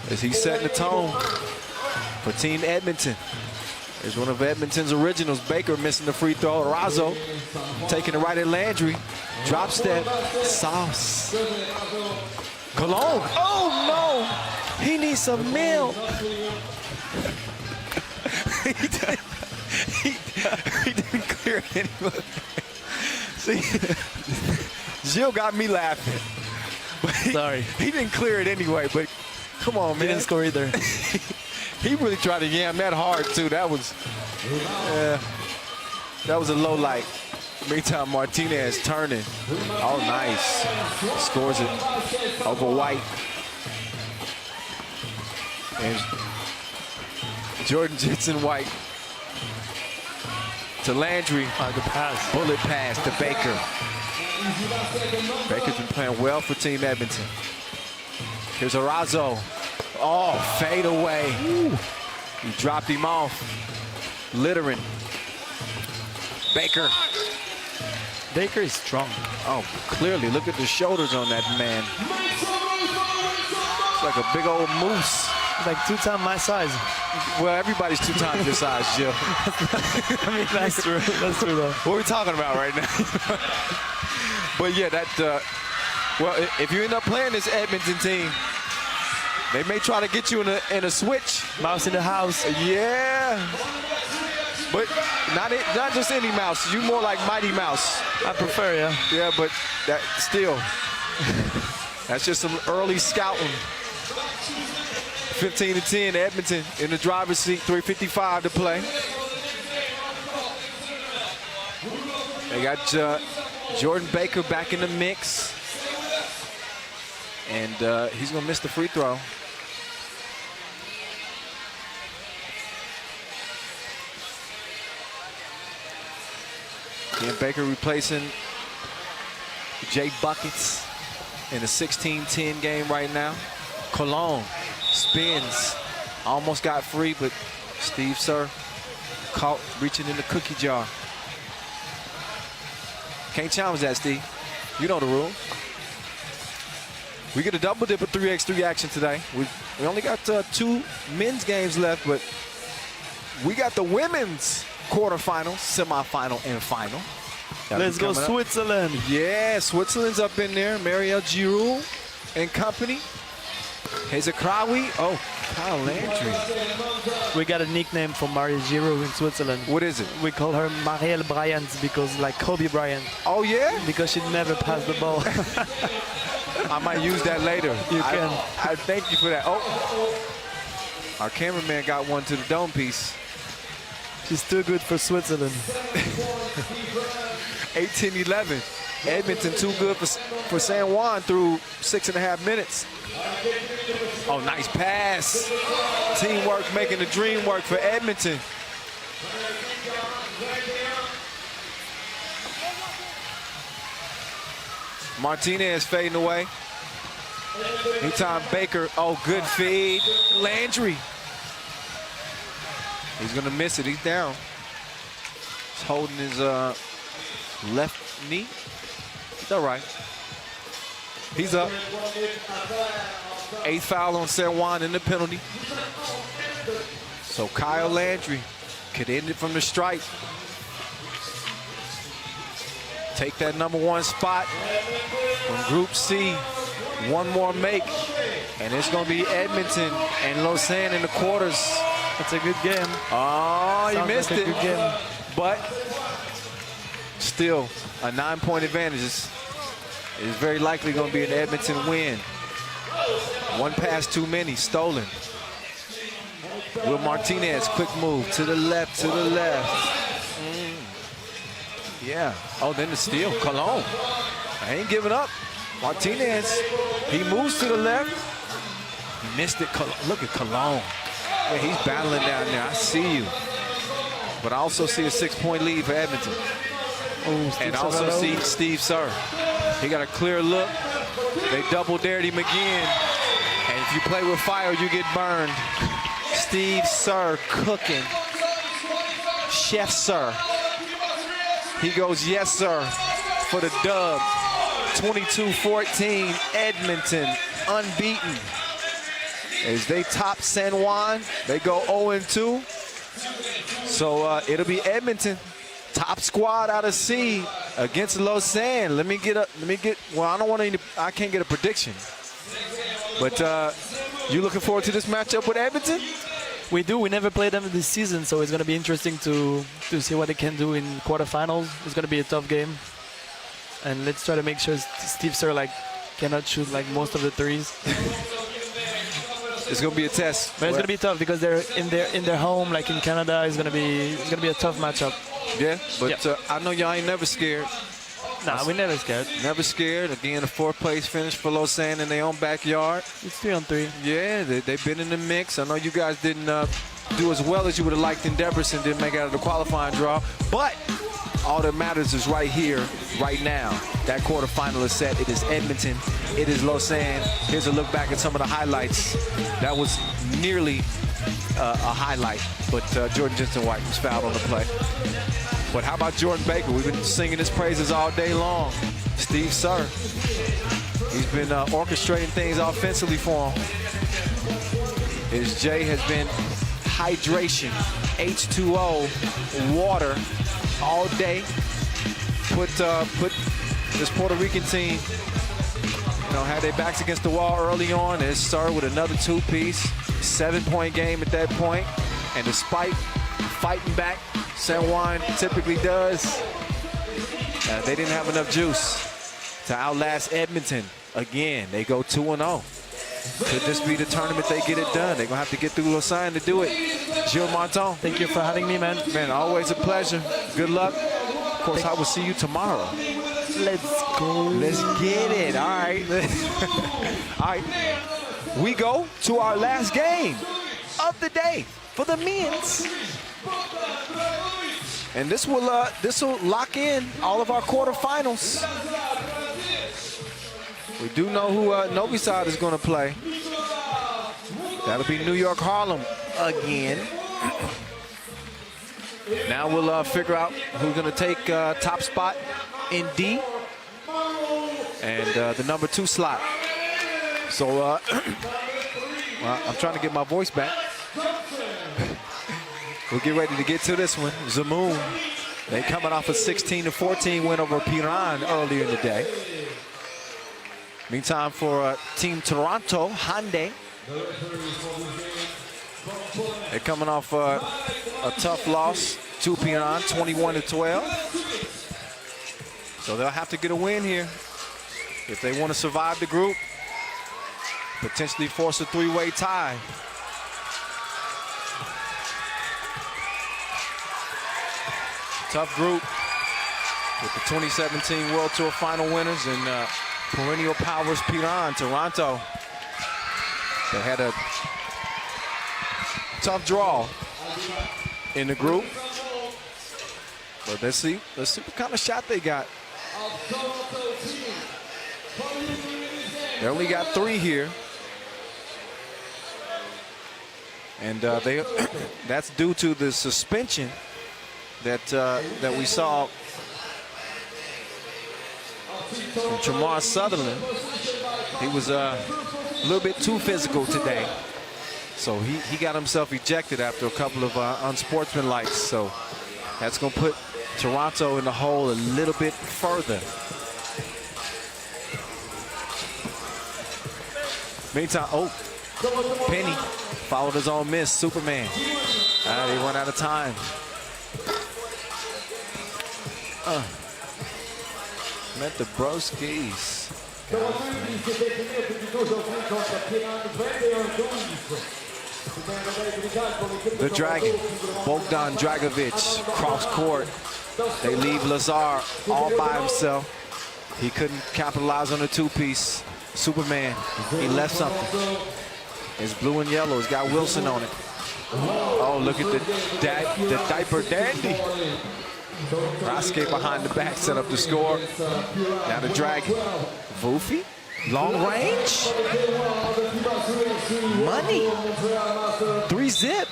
as he's setting the tone for Team Edmonton. Here's one of Edmonton's originals. Baker missing the free throw. Arazo taking it right at Landry. Drop step. Sauce. Cologne. Oh, no. He needs some milk. he didn't clear it anyway. See, Gilles got me laughing. But Sorry. He didn't clear it anyway, but come on, man. He didn't score either. He really tried to yam that hard, too. That was a low light. Meantime, Martinez turning. Oh, nice. Scores it over White. And Jordan Jensen White to Landry. Good pass. Bullet pass to Baker. Baker's been playing well for Team Edmonton. Here's Arazo. Oh, fade away. He dropped him off. Littering. Baker. Baker is strong. Oh, clearly. Look at the shoulders on that man. It's like a big old moose. It's like 2 times my size. Well, everybody's 2 times your size, Gilles. I mean, that's true. That's true, though. What are we talking about right now? But yeah, well, if you end up playing this Edmonton team, they may try to get you in a switch. Mouse in the house. Yeah. But not just any mouse. You more like Mighty Mouse. I prefer, yeah. Yeah, but that still, that's just some early scouting. 15-10, Edmonton in the driver's seat, 3:55 to play. They got Jordan Baker back in the mix. And he's gonna miss the free throw. Again, Baker replacing Jay Buckets in a 16-10 game right now. Cologne spins. Almost got free, but Steve Sir caught reaching in the cookie jar. Can't challenge that, Steve. You know the rules. We get a double dip of 3x3 action today. We only got 2 men's games left, but we got the women's quarterfinals, semifinal, and final. Let's go Switzerland. Yeah, Switzerland's up in there. Marielle Giroux and company. Hezekraoui. Oh, Kyle Landry. We got a nickname for Maria Giroux in Switzerland. What is it? We call her Marielle Bryant because like Kobe Bryant. Oh, yeah? Because she never passed the ball. I might use that later. You can. I thank you for that. Oh, our cameraman got one to the dome piece. She's too good for Switzerland. 18-11. Edmonton too good for San Juan through 6.5 minutes. Oh, nice pass. Teamwork making the dream work for Edmonton. Martinez fading away. Meantime, Baker, oh, good feed. Landry. He's gonna miss it, he's down. He's holding his left knee. It's all right. He's up. 8th foul on San Juan in the penalty. So Kyle Landry could end it from the stripe. Take that #1 spot from Group C. One more make, and it's going to be Edmonton and Lausanne in the quarters. It's a good game. Oh, you missed like it. a good game. But still, a 9-point advantage is very likely going to be an Edmonton win. One pass too many, stolen. Will Martinez, quick move to the left, to the left. Yeah. Oh, then the steal, Cologne. I ain't giving up. Martinez, he moves to the left. He missed it. Look at Cologne. Yeah, he's battling down there. I see you. But I also see a 6-point lead for Edmonton. Oh, and also see Steve Sir. He got a clear look. They double dared him again. And if you play with fire, you get burned. Steve Sir cooking. Chef Sir. He goes, yes, sir, for the dub. 22-14, Edmonton unbeaten. As they top San Juan, they go 0-2. So it'll be Edmonton, top squad out of C against Lausanne. I can't get a prediction. But you looking forward to this matchup with Edmonton? We do. We never played them this season, so it's going to be interesting to see what they can do in quarterfinals. It's going to be a tough game. And let's try to make sure Steve Sir cannot shoot most of the threes. It's going to be a test. But it's going to be tough because they're in their home, like in Canada. It's going to be a tough matchup. Yeah, but I know y'all ain't never scared. Nah, we never scared. Never scared. Again, a 4th place finish for Lausanne in their own backyard. It's 3-on-3. Yeah, they've been in the mix. I know you guys didn't do as well as you would have liked in Debrecen, didn't make it out of the qualifying draw. But all that matters is right here, right now. That quarterfinal is set. It is Edmonton. It is Lausanne. Here's a look back at some of the highlights. That was nearly a highlight, but Jordan Jensen-White was fouled on the play. But how about Jordan Baker? We've been singing his praises all day long. Steve Sir. He's been orchestrating things offensively for him. His J has been hydration, H2O, water all day. Put this Puerto Rican team, had their backs against the wall early on. It started with another 2-piece, 7-point game at that point. And despite fighting back, San Juan typically does, they didn't have enough juice to outlast Edmonton. Again, they go 2-0. Could this be the tournament they get it done? They're going to have to get through Lausanne to do it. Gilles Martin. Thank you for having me, man. Man, always a pleasure. Good luck. Of course, I will see you tomorrow. Let's go. Let's get it. All right. All right. We go to our last game of the day for the men's. And this will lock in all of our quarterfinals. We do know who Novi side is going to play. That'll be New York Harlem again. Now we'll figure out who's going to take top spot in D and the number 2 slot. So well, I'm trying to get my voice back. We'll get ready to get to this one. Zemun, they coming off a 16-14 win over Piran earlier in the day. Meantime, for Team Toronto, Hyundai, they're coming off a tough loss to Piran, 21-12. So they'll have to get a win here if they want to survive the group, potentially force a 3-way tie. Tough group with the 2017 World Tour final winners and perennial powers Piran, Toronto. They had a tough draw in the group. But let's see what kind of shot they got. They only got 3 here. And that's due to the suspension that we saw from Jamar Sutherland. He was a little bit too physical today. So he got himself ejected after a couple of unsportsmanlike. So that's going to put Toronto in the hole a little bit further. Meantime, Penny followed his own miss. Superman. They run out of time. Met the Broskis. The Dragon, Bogdan Dragovic, cross court. They leave Lazar all by himself. He couldn't capitalize on the 2-piece. Superman, he left something. It's blue and yellow. It's got Wilson on it. Oh, look at the diaper dandy. Raske behind the back, set up the score. Now the Dragon. Vufi, long range. Money. 3-zip.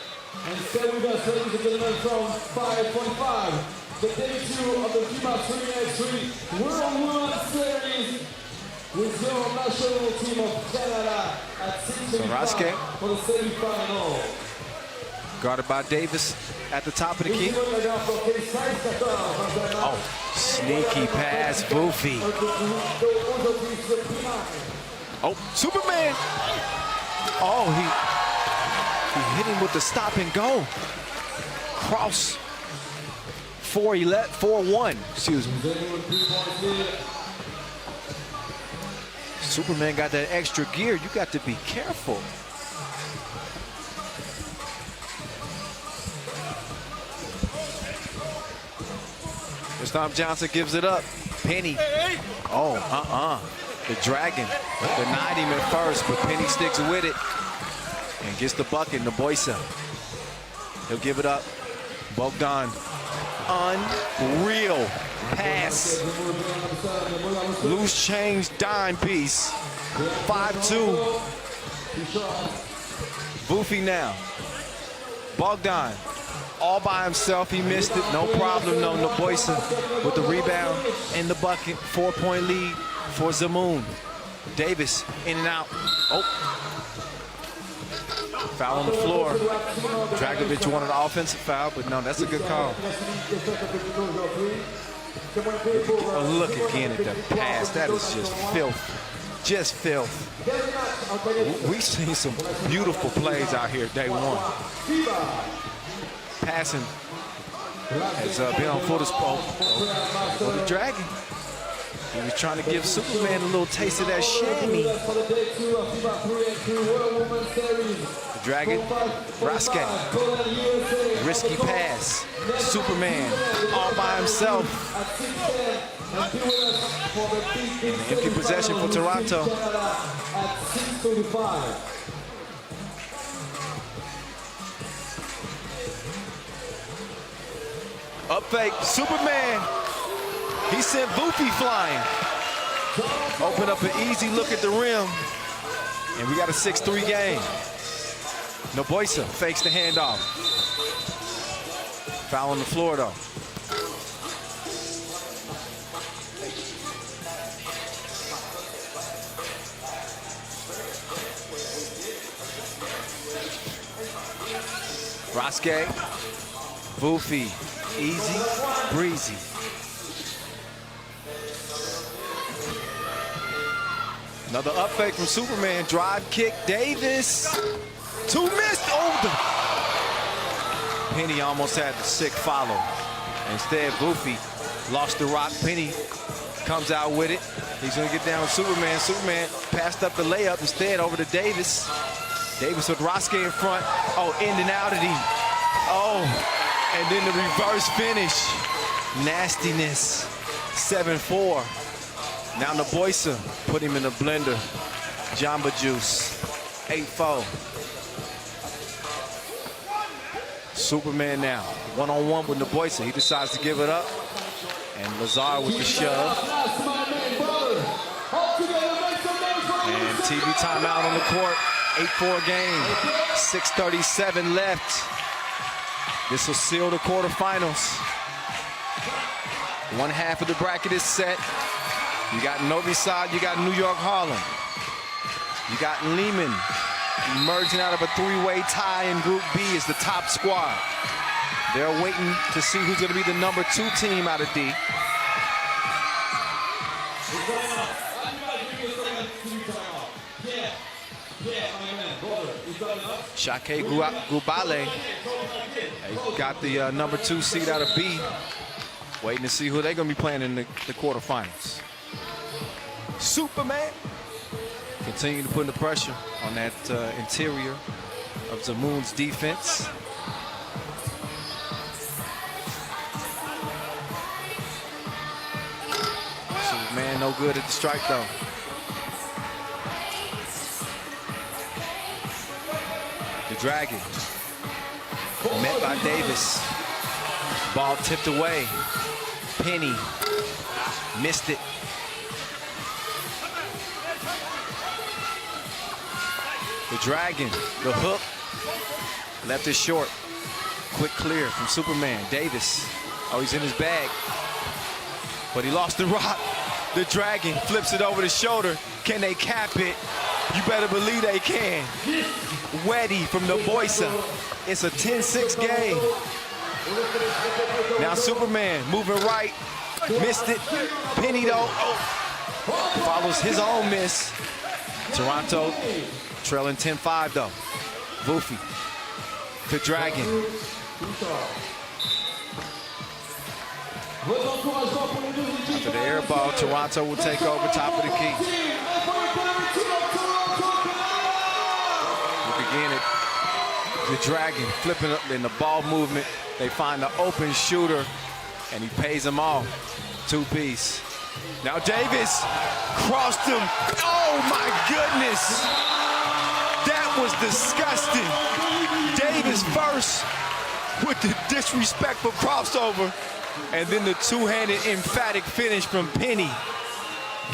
And stay with us, ladies and gentlemen, from 5.5. The day 2 of the FIBA 3x3 World Series with your national team of Canada at 6:35 for the semi-final. Guarded by Davis at the top of the key. Oh, sneaky pass, Vufi. Oh, Superman. Oh, he hit him with the stop and go. Cross. 4-1, excuse me. Superman got that extra gear. You got to be careful. This time Johnson gives it up. Penny. Oh, the Dragon denied him at first, but Penny sticks with it and gets the bucket. Naboisa. He'll give it up. Bogdan. Unreal pass. Loose change dime piece. 5-2. Vufi now. Bogdan. All by himself, he missed it. No problem, no Naboisa with the rebound and the bucket. 4-point lead for Zemun. Davis in and out. Oh. Foul on the floor. Dragovic wanted an offensive foul, but no, that's a good call. Oh, look again at the pass. That is just filth. Just filth. We've seen some beautiful plays out here day 1. Passing has been on full display for the Dragon. He was trying to give Superman a little taste of that chamois. The Dragon, Raske, risky pass. Superman all by himself. And an empty possession for Toronto. Up fake, Superman. He sent Vufi flying. Open up an easy look at the rim. And we got a 6-3 game. Noboisa fakes the handoff. Foul on the floor, though. Raske, Vufi, easy, breezy. Another up fake from Superman, drive kick, Davis. Two missed, Penny almost had the sick follow. Instead, Vufi lost the rock. Penny comes out with it. He's gonna get down with Superman. Superman passed up the layup instead over to Davis. Davis with Raske in front. Oh, in and out of the. Oh, and then the reverse finish. Nastiness. 7-4. Now Noboisa put him in the blender. Jamba Juice. 8-4. Superman now. One-on-one with Noboisa. He decides to give it up. And Lazar with the shove. And TV timeout on the court. 8-4 game, 6:37 left. This will seal the quarterfinals. One half of the bracket is set. You got Novi side, you got New York Harlem. You got Lehman emerging out of a three-way tie in Group B as the top squad. They're waiting to see who's going to be the number 2 team out of D. Shakiai Gubale got the number 2 seed out of B. Waiting to see who they're going to be playing in the quarterfinals. Superman continue to put the pressure on that interior of Zemun's defense. Superman no good at the strike though. The Dragon met by Davis. Ball tipped away. Penny missed it. The Dragon, the hook, left it short. Quick clear from Superman. Davis, oh, he's in his bag. But he lost the rock. The Dragon flips it over the shoulder. Can they cap it? You better believe they can. Weddy from Noboisa. It's a 10-6 game. Now Superman moving right. Missed it. Penny though. Oh. Follows his own miss. Toronto trailing 10-5 though. Vufi. The Dragon. After the air ball, Toronto will take over top of the key. Look again at the Dragon flipping up in the ball movement. They find the open shooter, and he pays them off. 2-piece. Now Davis crossed him. Oh my goodness. That was disgusting. Davis first with the disrespectful crossover, and then the two-handed emphatic finish from Penny,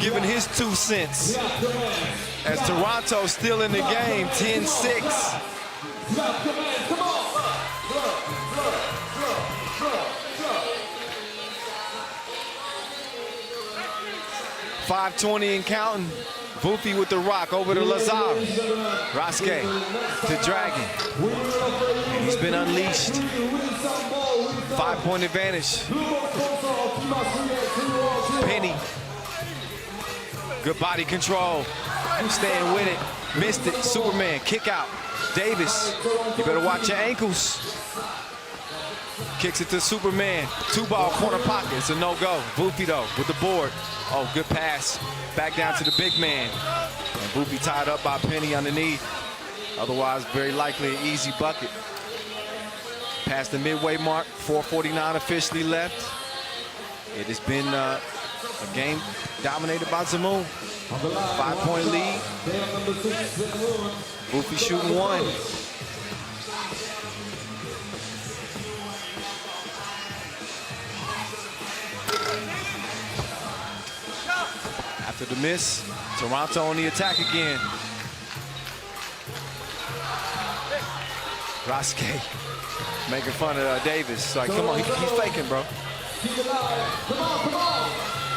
giving his 2 cents. As Toronto still in the game, 10-6. 5:20 and counting. Vufi with the rock over to Lazar. Raske to Dragon. And he's been unleashed. 5-point advantage. Penny. Good body control. Staying with it. Missed it. Superman. Kick out. Davis. You better watch your ankles. Kicks it to Superman. 2-ball corner pocket. It's a no-go. Vufi though with the board. Oh, good pass. Back down to the big man. And Vufi tied up by Penny underneath. Otherwise, very likely an easy bucket. Past the midway mark, 4:49 officially left. It has been a game dominated by Zemun. 5-point lead. Vufi shooting 1. After the miss, Toronto on the attack again. Raske making fun of Davis. Like, come on, he's faking, bro.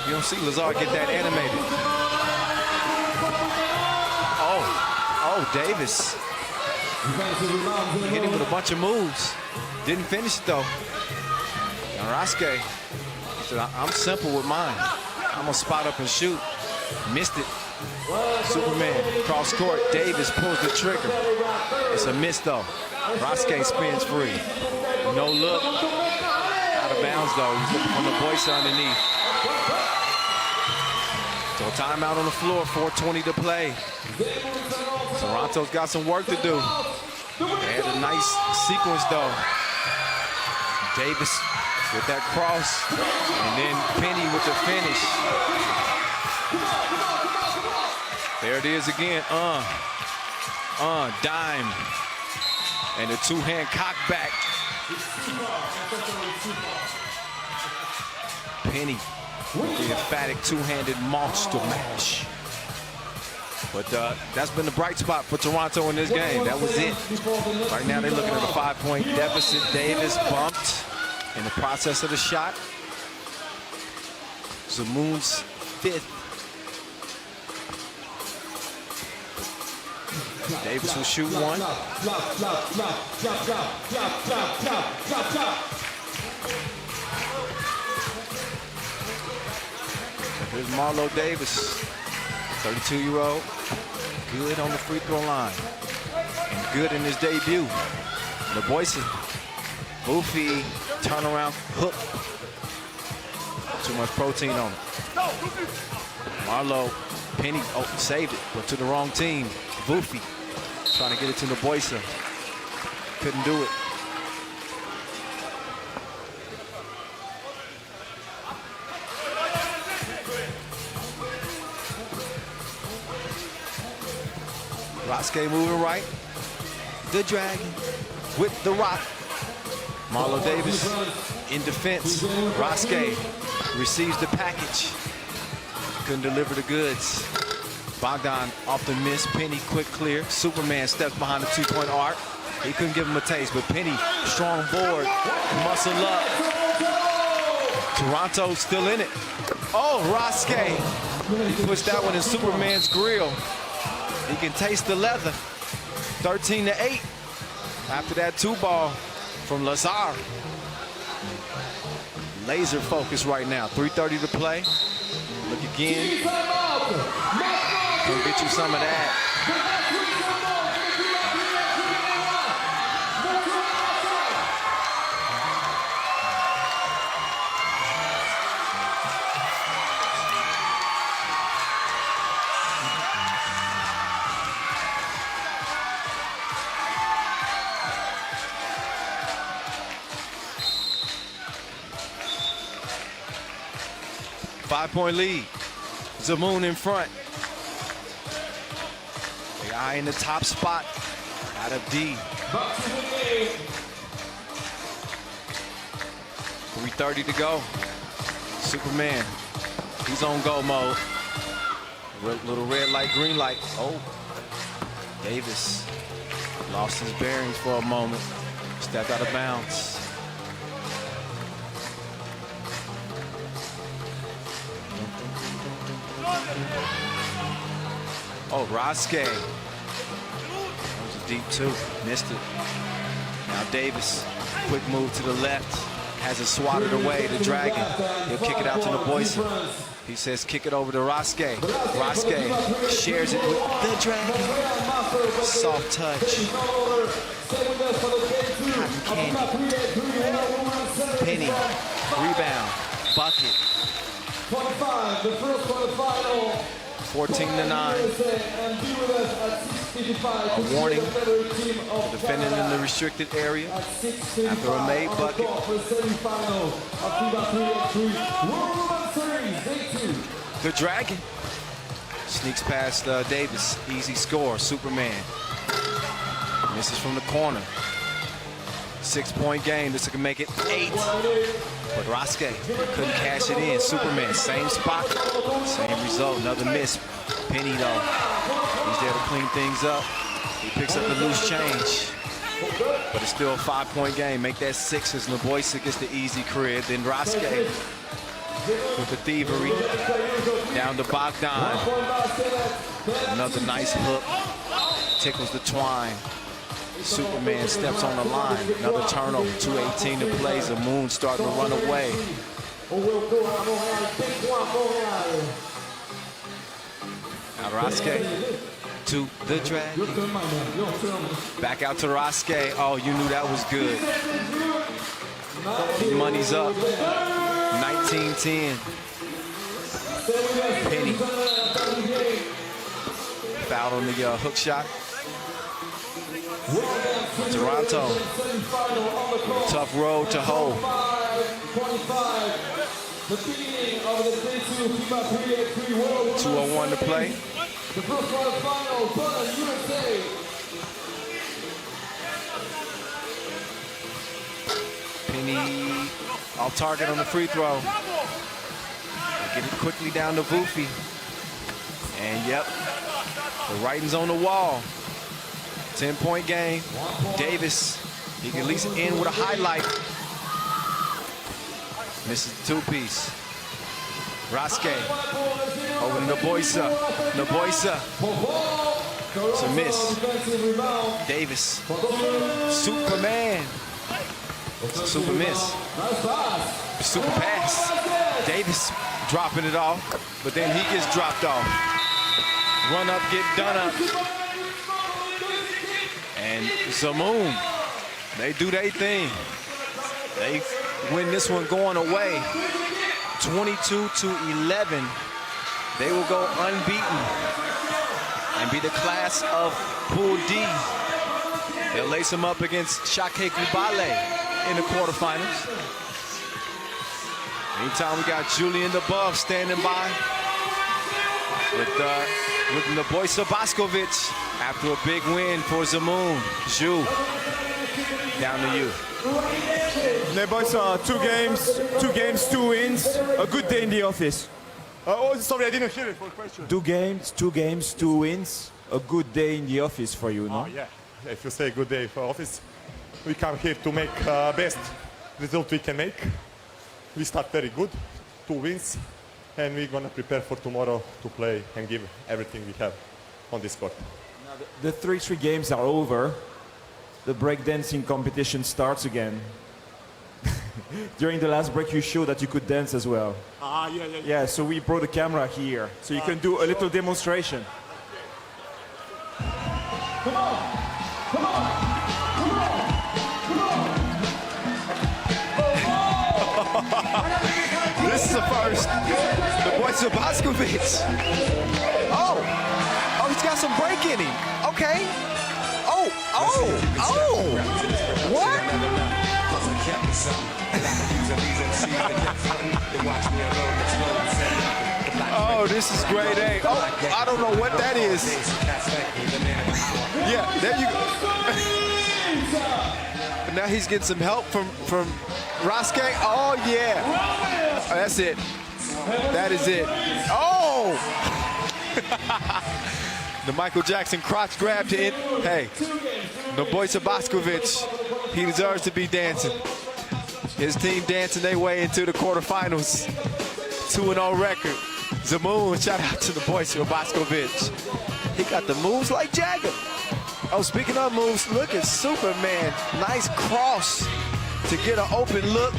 You don't see Lazar get that animated. Oh, Davis. Hit him with a bunch of moves. Didn't finish it, though. And Raske said, I'm simple with mine. I'm going to spot up and shoot. Missed it. Superman, cross court. Davis pulls the trigger. It's a miss, though. Raske spins free. No look. Out of bounds, though. He's looking for the boys underneath. So timeout on the floor, 4:20 to play. Toronto's got some work to do. They had a nice sequence, though. Davis with that cross, and then Penny with the finish. There it is again. Dime. And a two-hand cock back. Penny with the emphatic two-handed monster mash. But that's been the bright spot for Toronto in this game. That was it. Right now they're looking at a 5-point deficit. Davis bumped in the process of the shot. Zemun's 5th. Davis will shoot one. Here's Marlo Davis, 32-year-old, good on the free throw line, and good in his debut. The Boyson, Boofy, turnaround hook. Too much protein on it. Marlo, Penny, saved it, but to the wrong team. Boofy trying to get it to the Boyson. Couldn't do it. Raske moving right. The Dragon with the rock. Marlo Davis in defense. Raske receives the package. Couldn't deliver the goods. Bogdan off the miss. Penny quick clear. Superman steps behind the two-point arc. He couldn't give him a taste, but Penny, strong board, muscle up. Toronto still in it. Oh, Raske. He puts that one in Superman's grill. He can taste the leather. 13-8 after that 2-ball from Lazar. Laser focus right now. 3:30 to play. Look again. Gonna get you some of that. Five-point lead. Zemun in front. The eye in the top spot out of D. 3:30 to go. Superman, he's on go mode. Little red light, green light. Oh, Davis lost his bearings for a moment. Stepped out of bounds. Oh, Raske. That was a deep two. Missed it. Now Davis, quick move to the left. Has it swatted away. The Dragon. He'll kick it out to the Boyson. He says kick it over to Raske. Raske shares it with the Dragon. Soft touch. Cotton candy. Penny. Rebound. Bucket. 25, the first quarterfinal. 14-9. A warning for defending in the restricted area after a made bucket. The Dragon sneaks past Davis. Easy score. Superman misses from the corner. 6-point game. This can make it 8. But Raske couldn't cash it in. Superman, same spot, same result. Another miss. Penny, though, he's there to clean things up. He picks up the loose change. But it's still a 5-point game. Make that 6 as Naboisa gets the easy crib. Then Raske with the thievery. Down to Bogdan. Another nice hook. Tickles the twine. Superman steps on the line. Another turnover. 2:18 to play. Zemun starting to run away. Now Raske to the dragon. Back out to Raske. Oh, you knew that was good. Money's up. 19-10. Penny. Fouled on the hook shot. Toronto. Tough road to hoe. 2:01 to play. Penny off target on the free throw. Get it quickly down to Vufi. And yep, the writing's on the wall. 10-point game. Davis, he can at least end with a highlight. Misses the two-piece. Raske over to Naboisa. Naboisa. It's a miss. Davis. Superman. It's a super miss. Super pass. Davis dropping it off, but then he gets dropped off. Run up, get done up. And Zemun, they do their thing. They win this one going away. 22-11. They will go unbeaten and be the class of Pool D. They'll lace them up against Shakiai in the quarterfinals. Meantime, we got Julian above standing by with Naboisa Boskovic after a big win for Zemun. Ju, down to you. Naboisa, 2 games, 2 wins. A good day in the office. Sorry, I didn't hear it for question. 2 games, 2 wins. A good day in the office for you, no? Oh, yeah. If you say good day for office, we come here to make best result we can make. We start very good, 2 wins, and we're gonna prepare for tomorrow to play and give everything we have on this court. Now the 3-3 games are over. The breakdancing competition starts again. During the last break, you showed that you could dance as well. Yeah. Yeah, so we brought the camera here, so you can do a little demonstration. Come on! Come on! Come on! Come on! This is the first. Naboisa Boskovic. Oh, he's got some break in him. Okay. What? Oh, this is grade A. Oh, I don't know what that is. Yeah, there you go. Now he's getting some help from Raske. Oh, yeah. Oh, that's it. That is it. Oh! The Michael Jackson crotch grab to it. Hey, Naboisa Boskovic, he deserves to be dancing. His team dancing their way into the quarterfinals. 2-0 record. Zemun, shout out to Naboisa Boskovic. He got the moves like Jagger. Oh, speaking of moves, look at Superman. Nice cross to get an open look.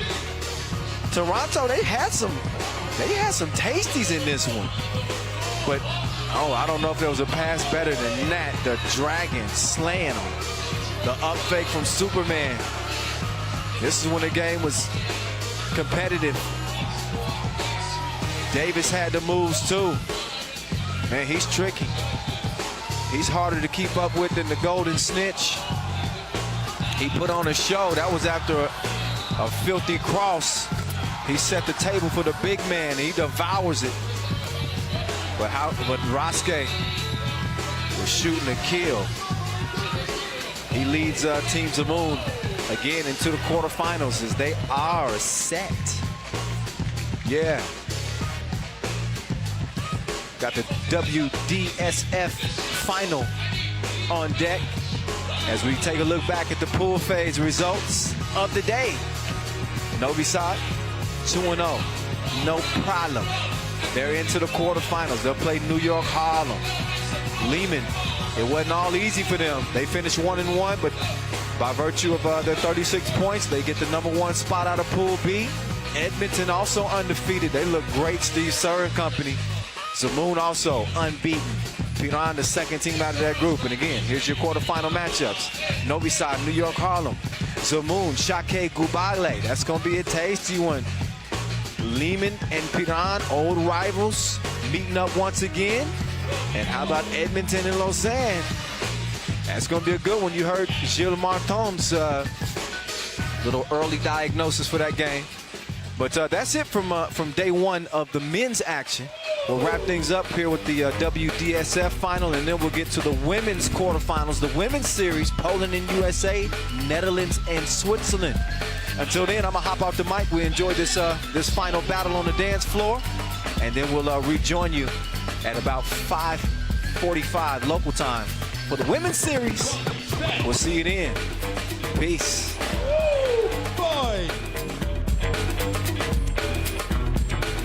Toronto, they had some tasties in this one. But, I don't know if there was a pass better than that. The Dragon slam. The up fake from Superman. This is when the game was competitive. Davis had the moves too. Man, he's tricky. He's harder to keep up with than the Golden Snitch. He put on a show. That was after a filthy cross. He set the table for the big man. He devours it. But Raske was shooting a kill. He leads Team Zemun again into the quarterfinals as they are set. Yeah. Got the WDSF final on deck. as we take a look back at the pool phase results of the day. Novi side, 2-0. No problem. They're into the quarterfinals. They'll play New York Harlem. Lehman, it wasn't all easy for them. They finished 1-1, but by virtue of their 36 points, they get the #1 spot out of Pool B. Edmonton also undefeated. They look great, Steve Sir and company. Zemun also unbeaten. Piran, the second team out of that group. And again, here's your quarterfinal matchups. Novi side, New York Harlem. Zemun, Shakiai, Gubale. That's going to be a tasty one. Lehman and Piran, old rivals, meeting up once again. And how about Edmonton and Lausanne? That's going to be a good one. You heard Gilles Martin's little early diagnosis for that game. But that's it from day one of the men's action. We'll wrap things up here with the WDSF final, and then we'll get to the women's quarterfinals, the women's series, Poland and USA, Netherlands and Switzerland. Until then, I'm going to hop off the mic. We enjoyed this final battle on the dance floor, and then we'll rejoin you at about 5:45 local time for the women's series. We'll see you then. Peace. Boy.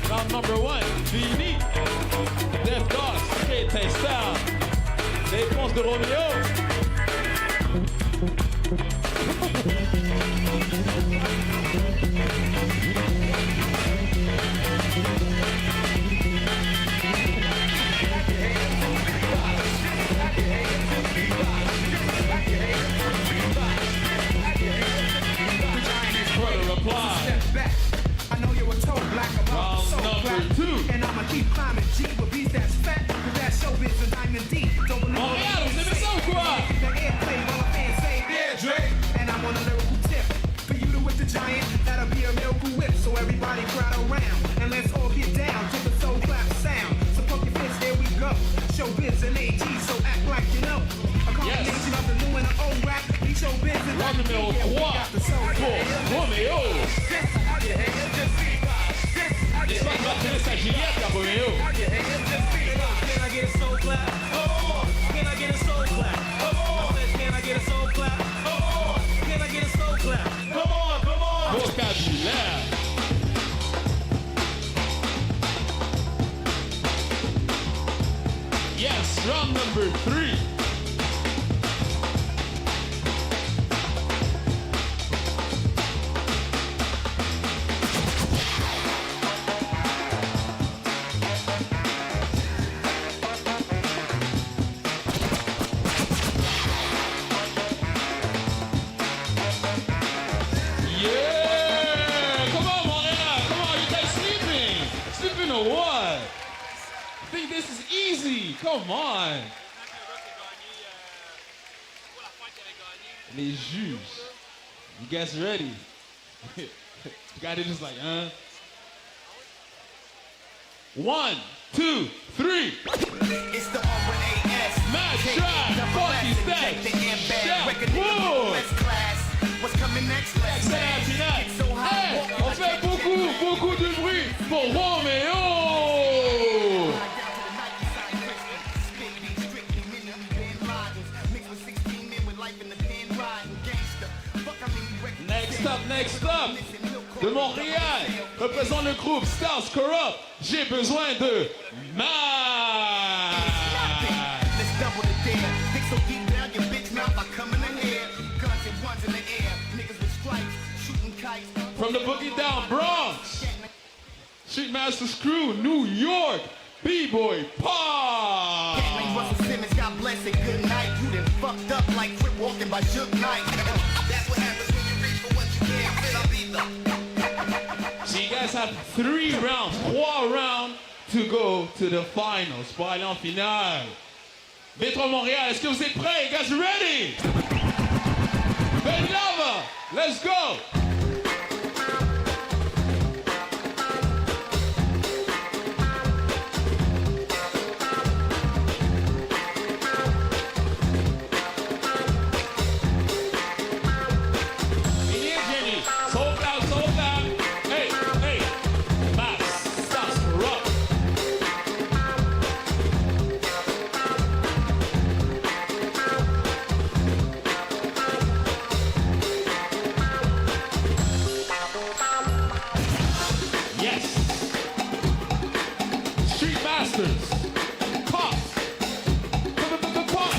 Round number 1, fini. Death Dogs, skate style. Réponse de Romeo. Number 2. And I'ma keep climbing G with beats that's fat, with that showbiz and diamond D. Montreal, vous aimez ça ou quoi? The airplay while I'm fans say, yeah, Drake. And I'm on a lyrical tip. For you to whip the giant, that'll be a miracle whip. So everybody crowd around, and let's all get down to the soul clap sound. So pump your fists, there we go. Showbiz and AG, so act like you know. A combination of the new and the old rap. We showbiz and Round numéro 3 pour Romeo. J'espère qu'il va tirer sa Juliette, la Romeo. Can I get a soul clap? Can I get a soul clap? Can I get a soul clap? Can I get a soul clap? Come on! Vocabulaire. Yes, round number 3. Come on! Les juges. You guys ready? You got it just like, 1, 2, 3. It's the R&AS. Mad Track, Funky Stacks, Shakiai. What's coming next? Let's Hey, on fait beaucoup de bruit pour Romeo! Next up, de Montréal, représente le groupe Stars Corrupt. J'ai besoin de From the Boogie Down Bronx, Shootmaster's crew, New York, B-Boy Pop. God bless it, good night. You done fucked up like Crip walking by Shook Knight. That's what happens when you reach for what you can't fit up either. So you guys have 3 rounds to go to the finals, pour aller en finale. Métro Montréal, est-ce que vous êtes prêts? You guys ready? Ben Lava, let's go! dancers. Pop. Pop.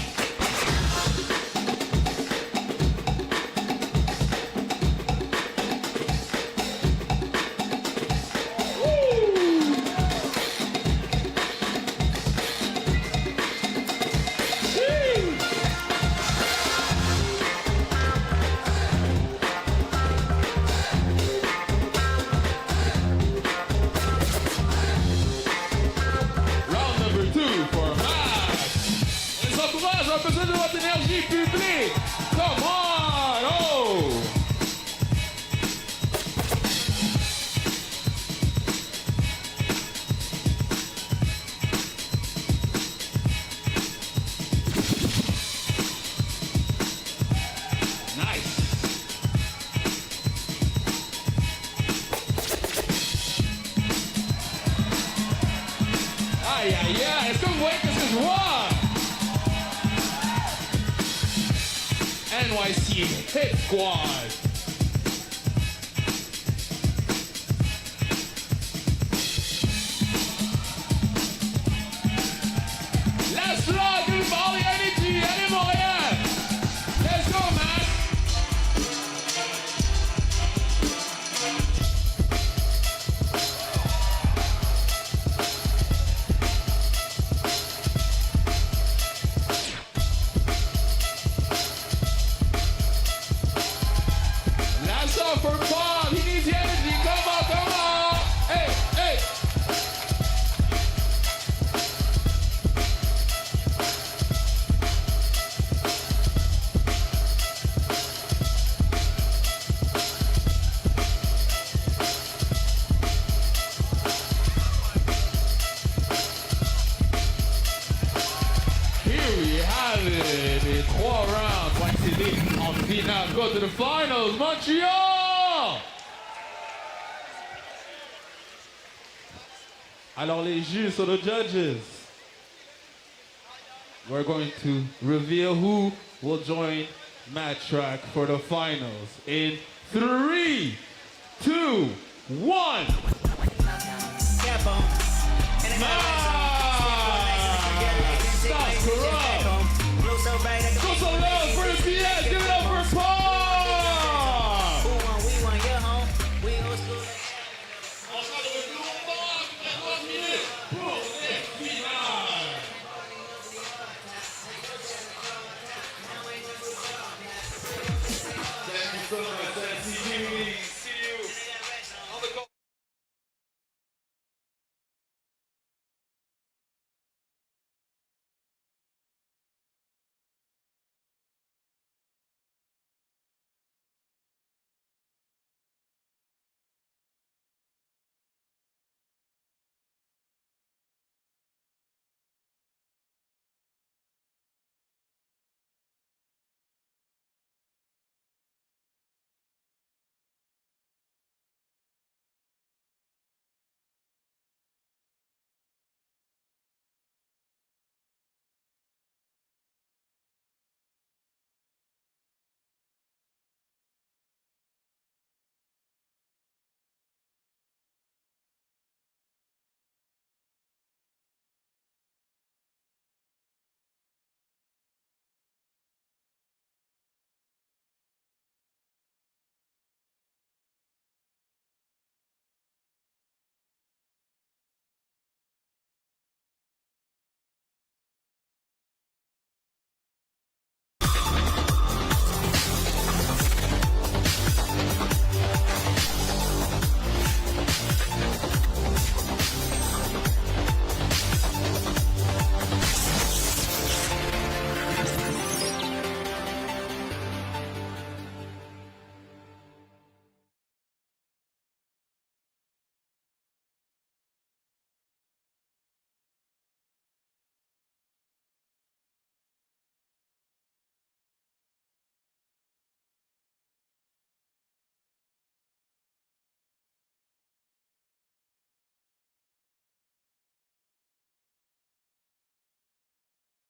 Round number 2 for Max. On les encourage, on a besoin de votre énergie publique. Come on, oh! Nice. Aïe, aïe, aïe. Est-ce que vous voyez qu'est-ce que je vois? NYC Hit Squad. Laisse-la, give him all the energy. Allez, Montréal. Let's go, man. That's all for Bob. He needs the energy. Come on, come on. Hey, hey. Here we have it. In 3 rounds, pour accéder en finale. Go to the finals, Montreal! Alors les juges, so the judges, we're going to reveal who will join Match Track for the finals in 3, 2, 1. Stop corrupt. Show some love for the PS. Give it up for Paul. Thank you so much.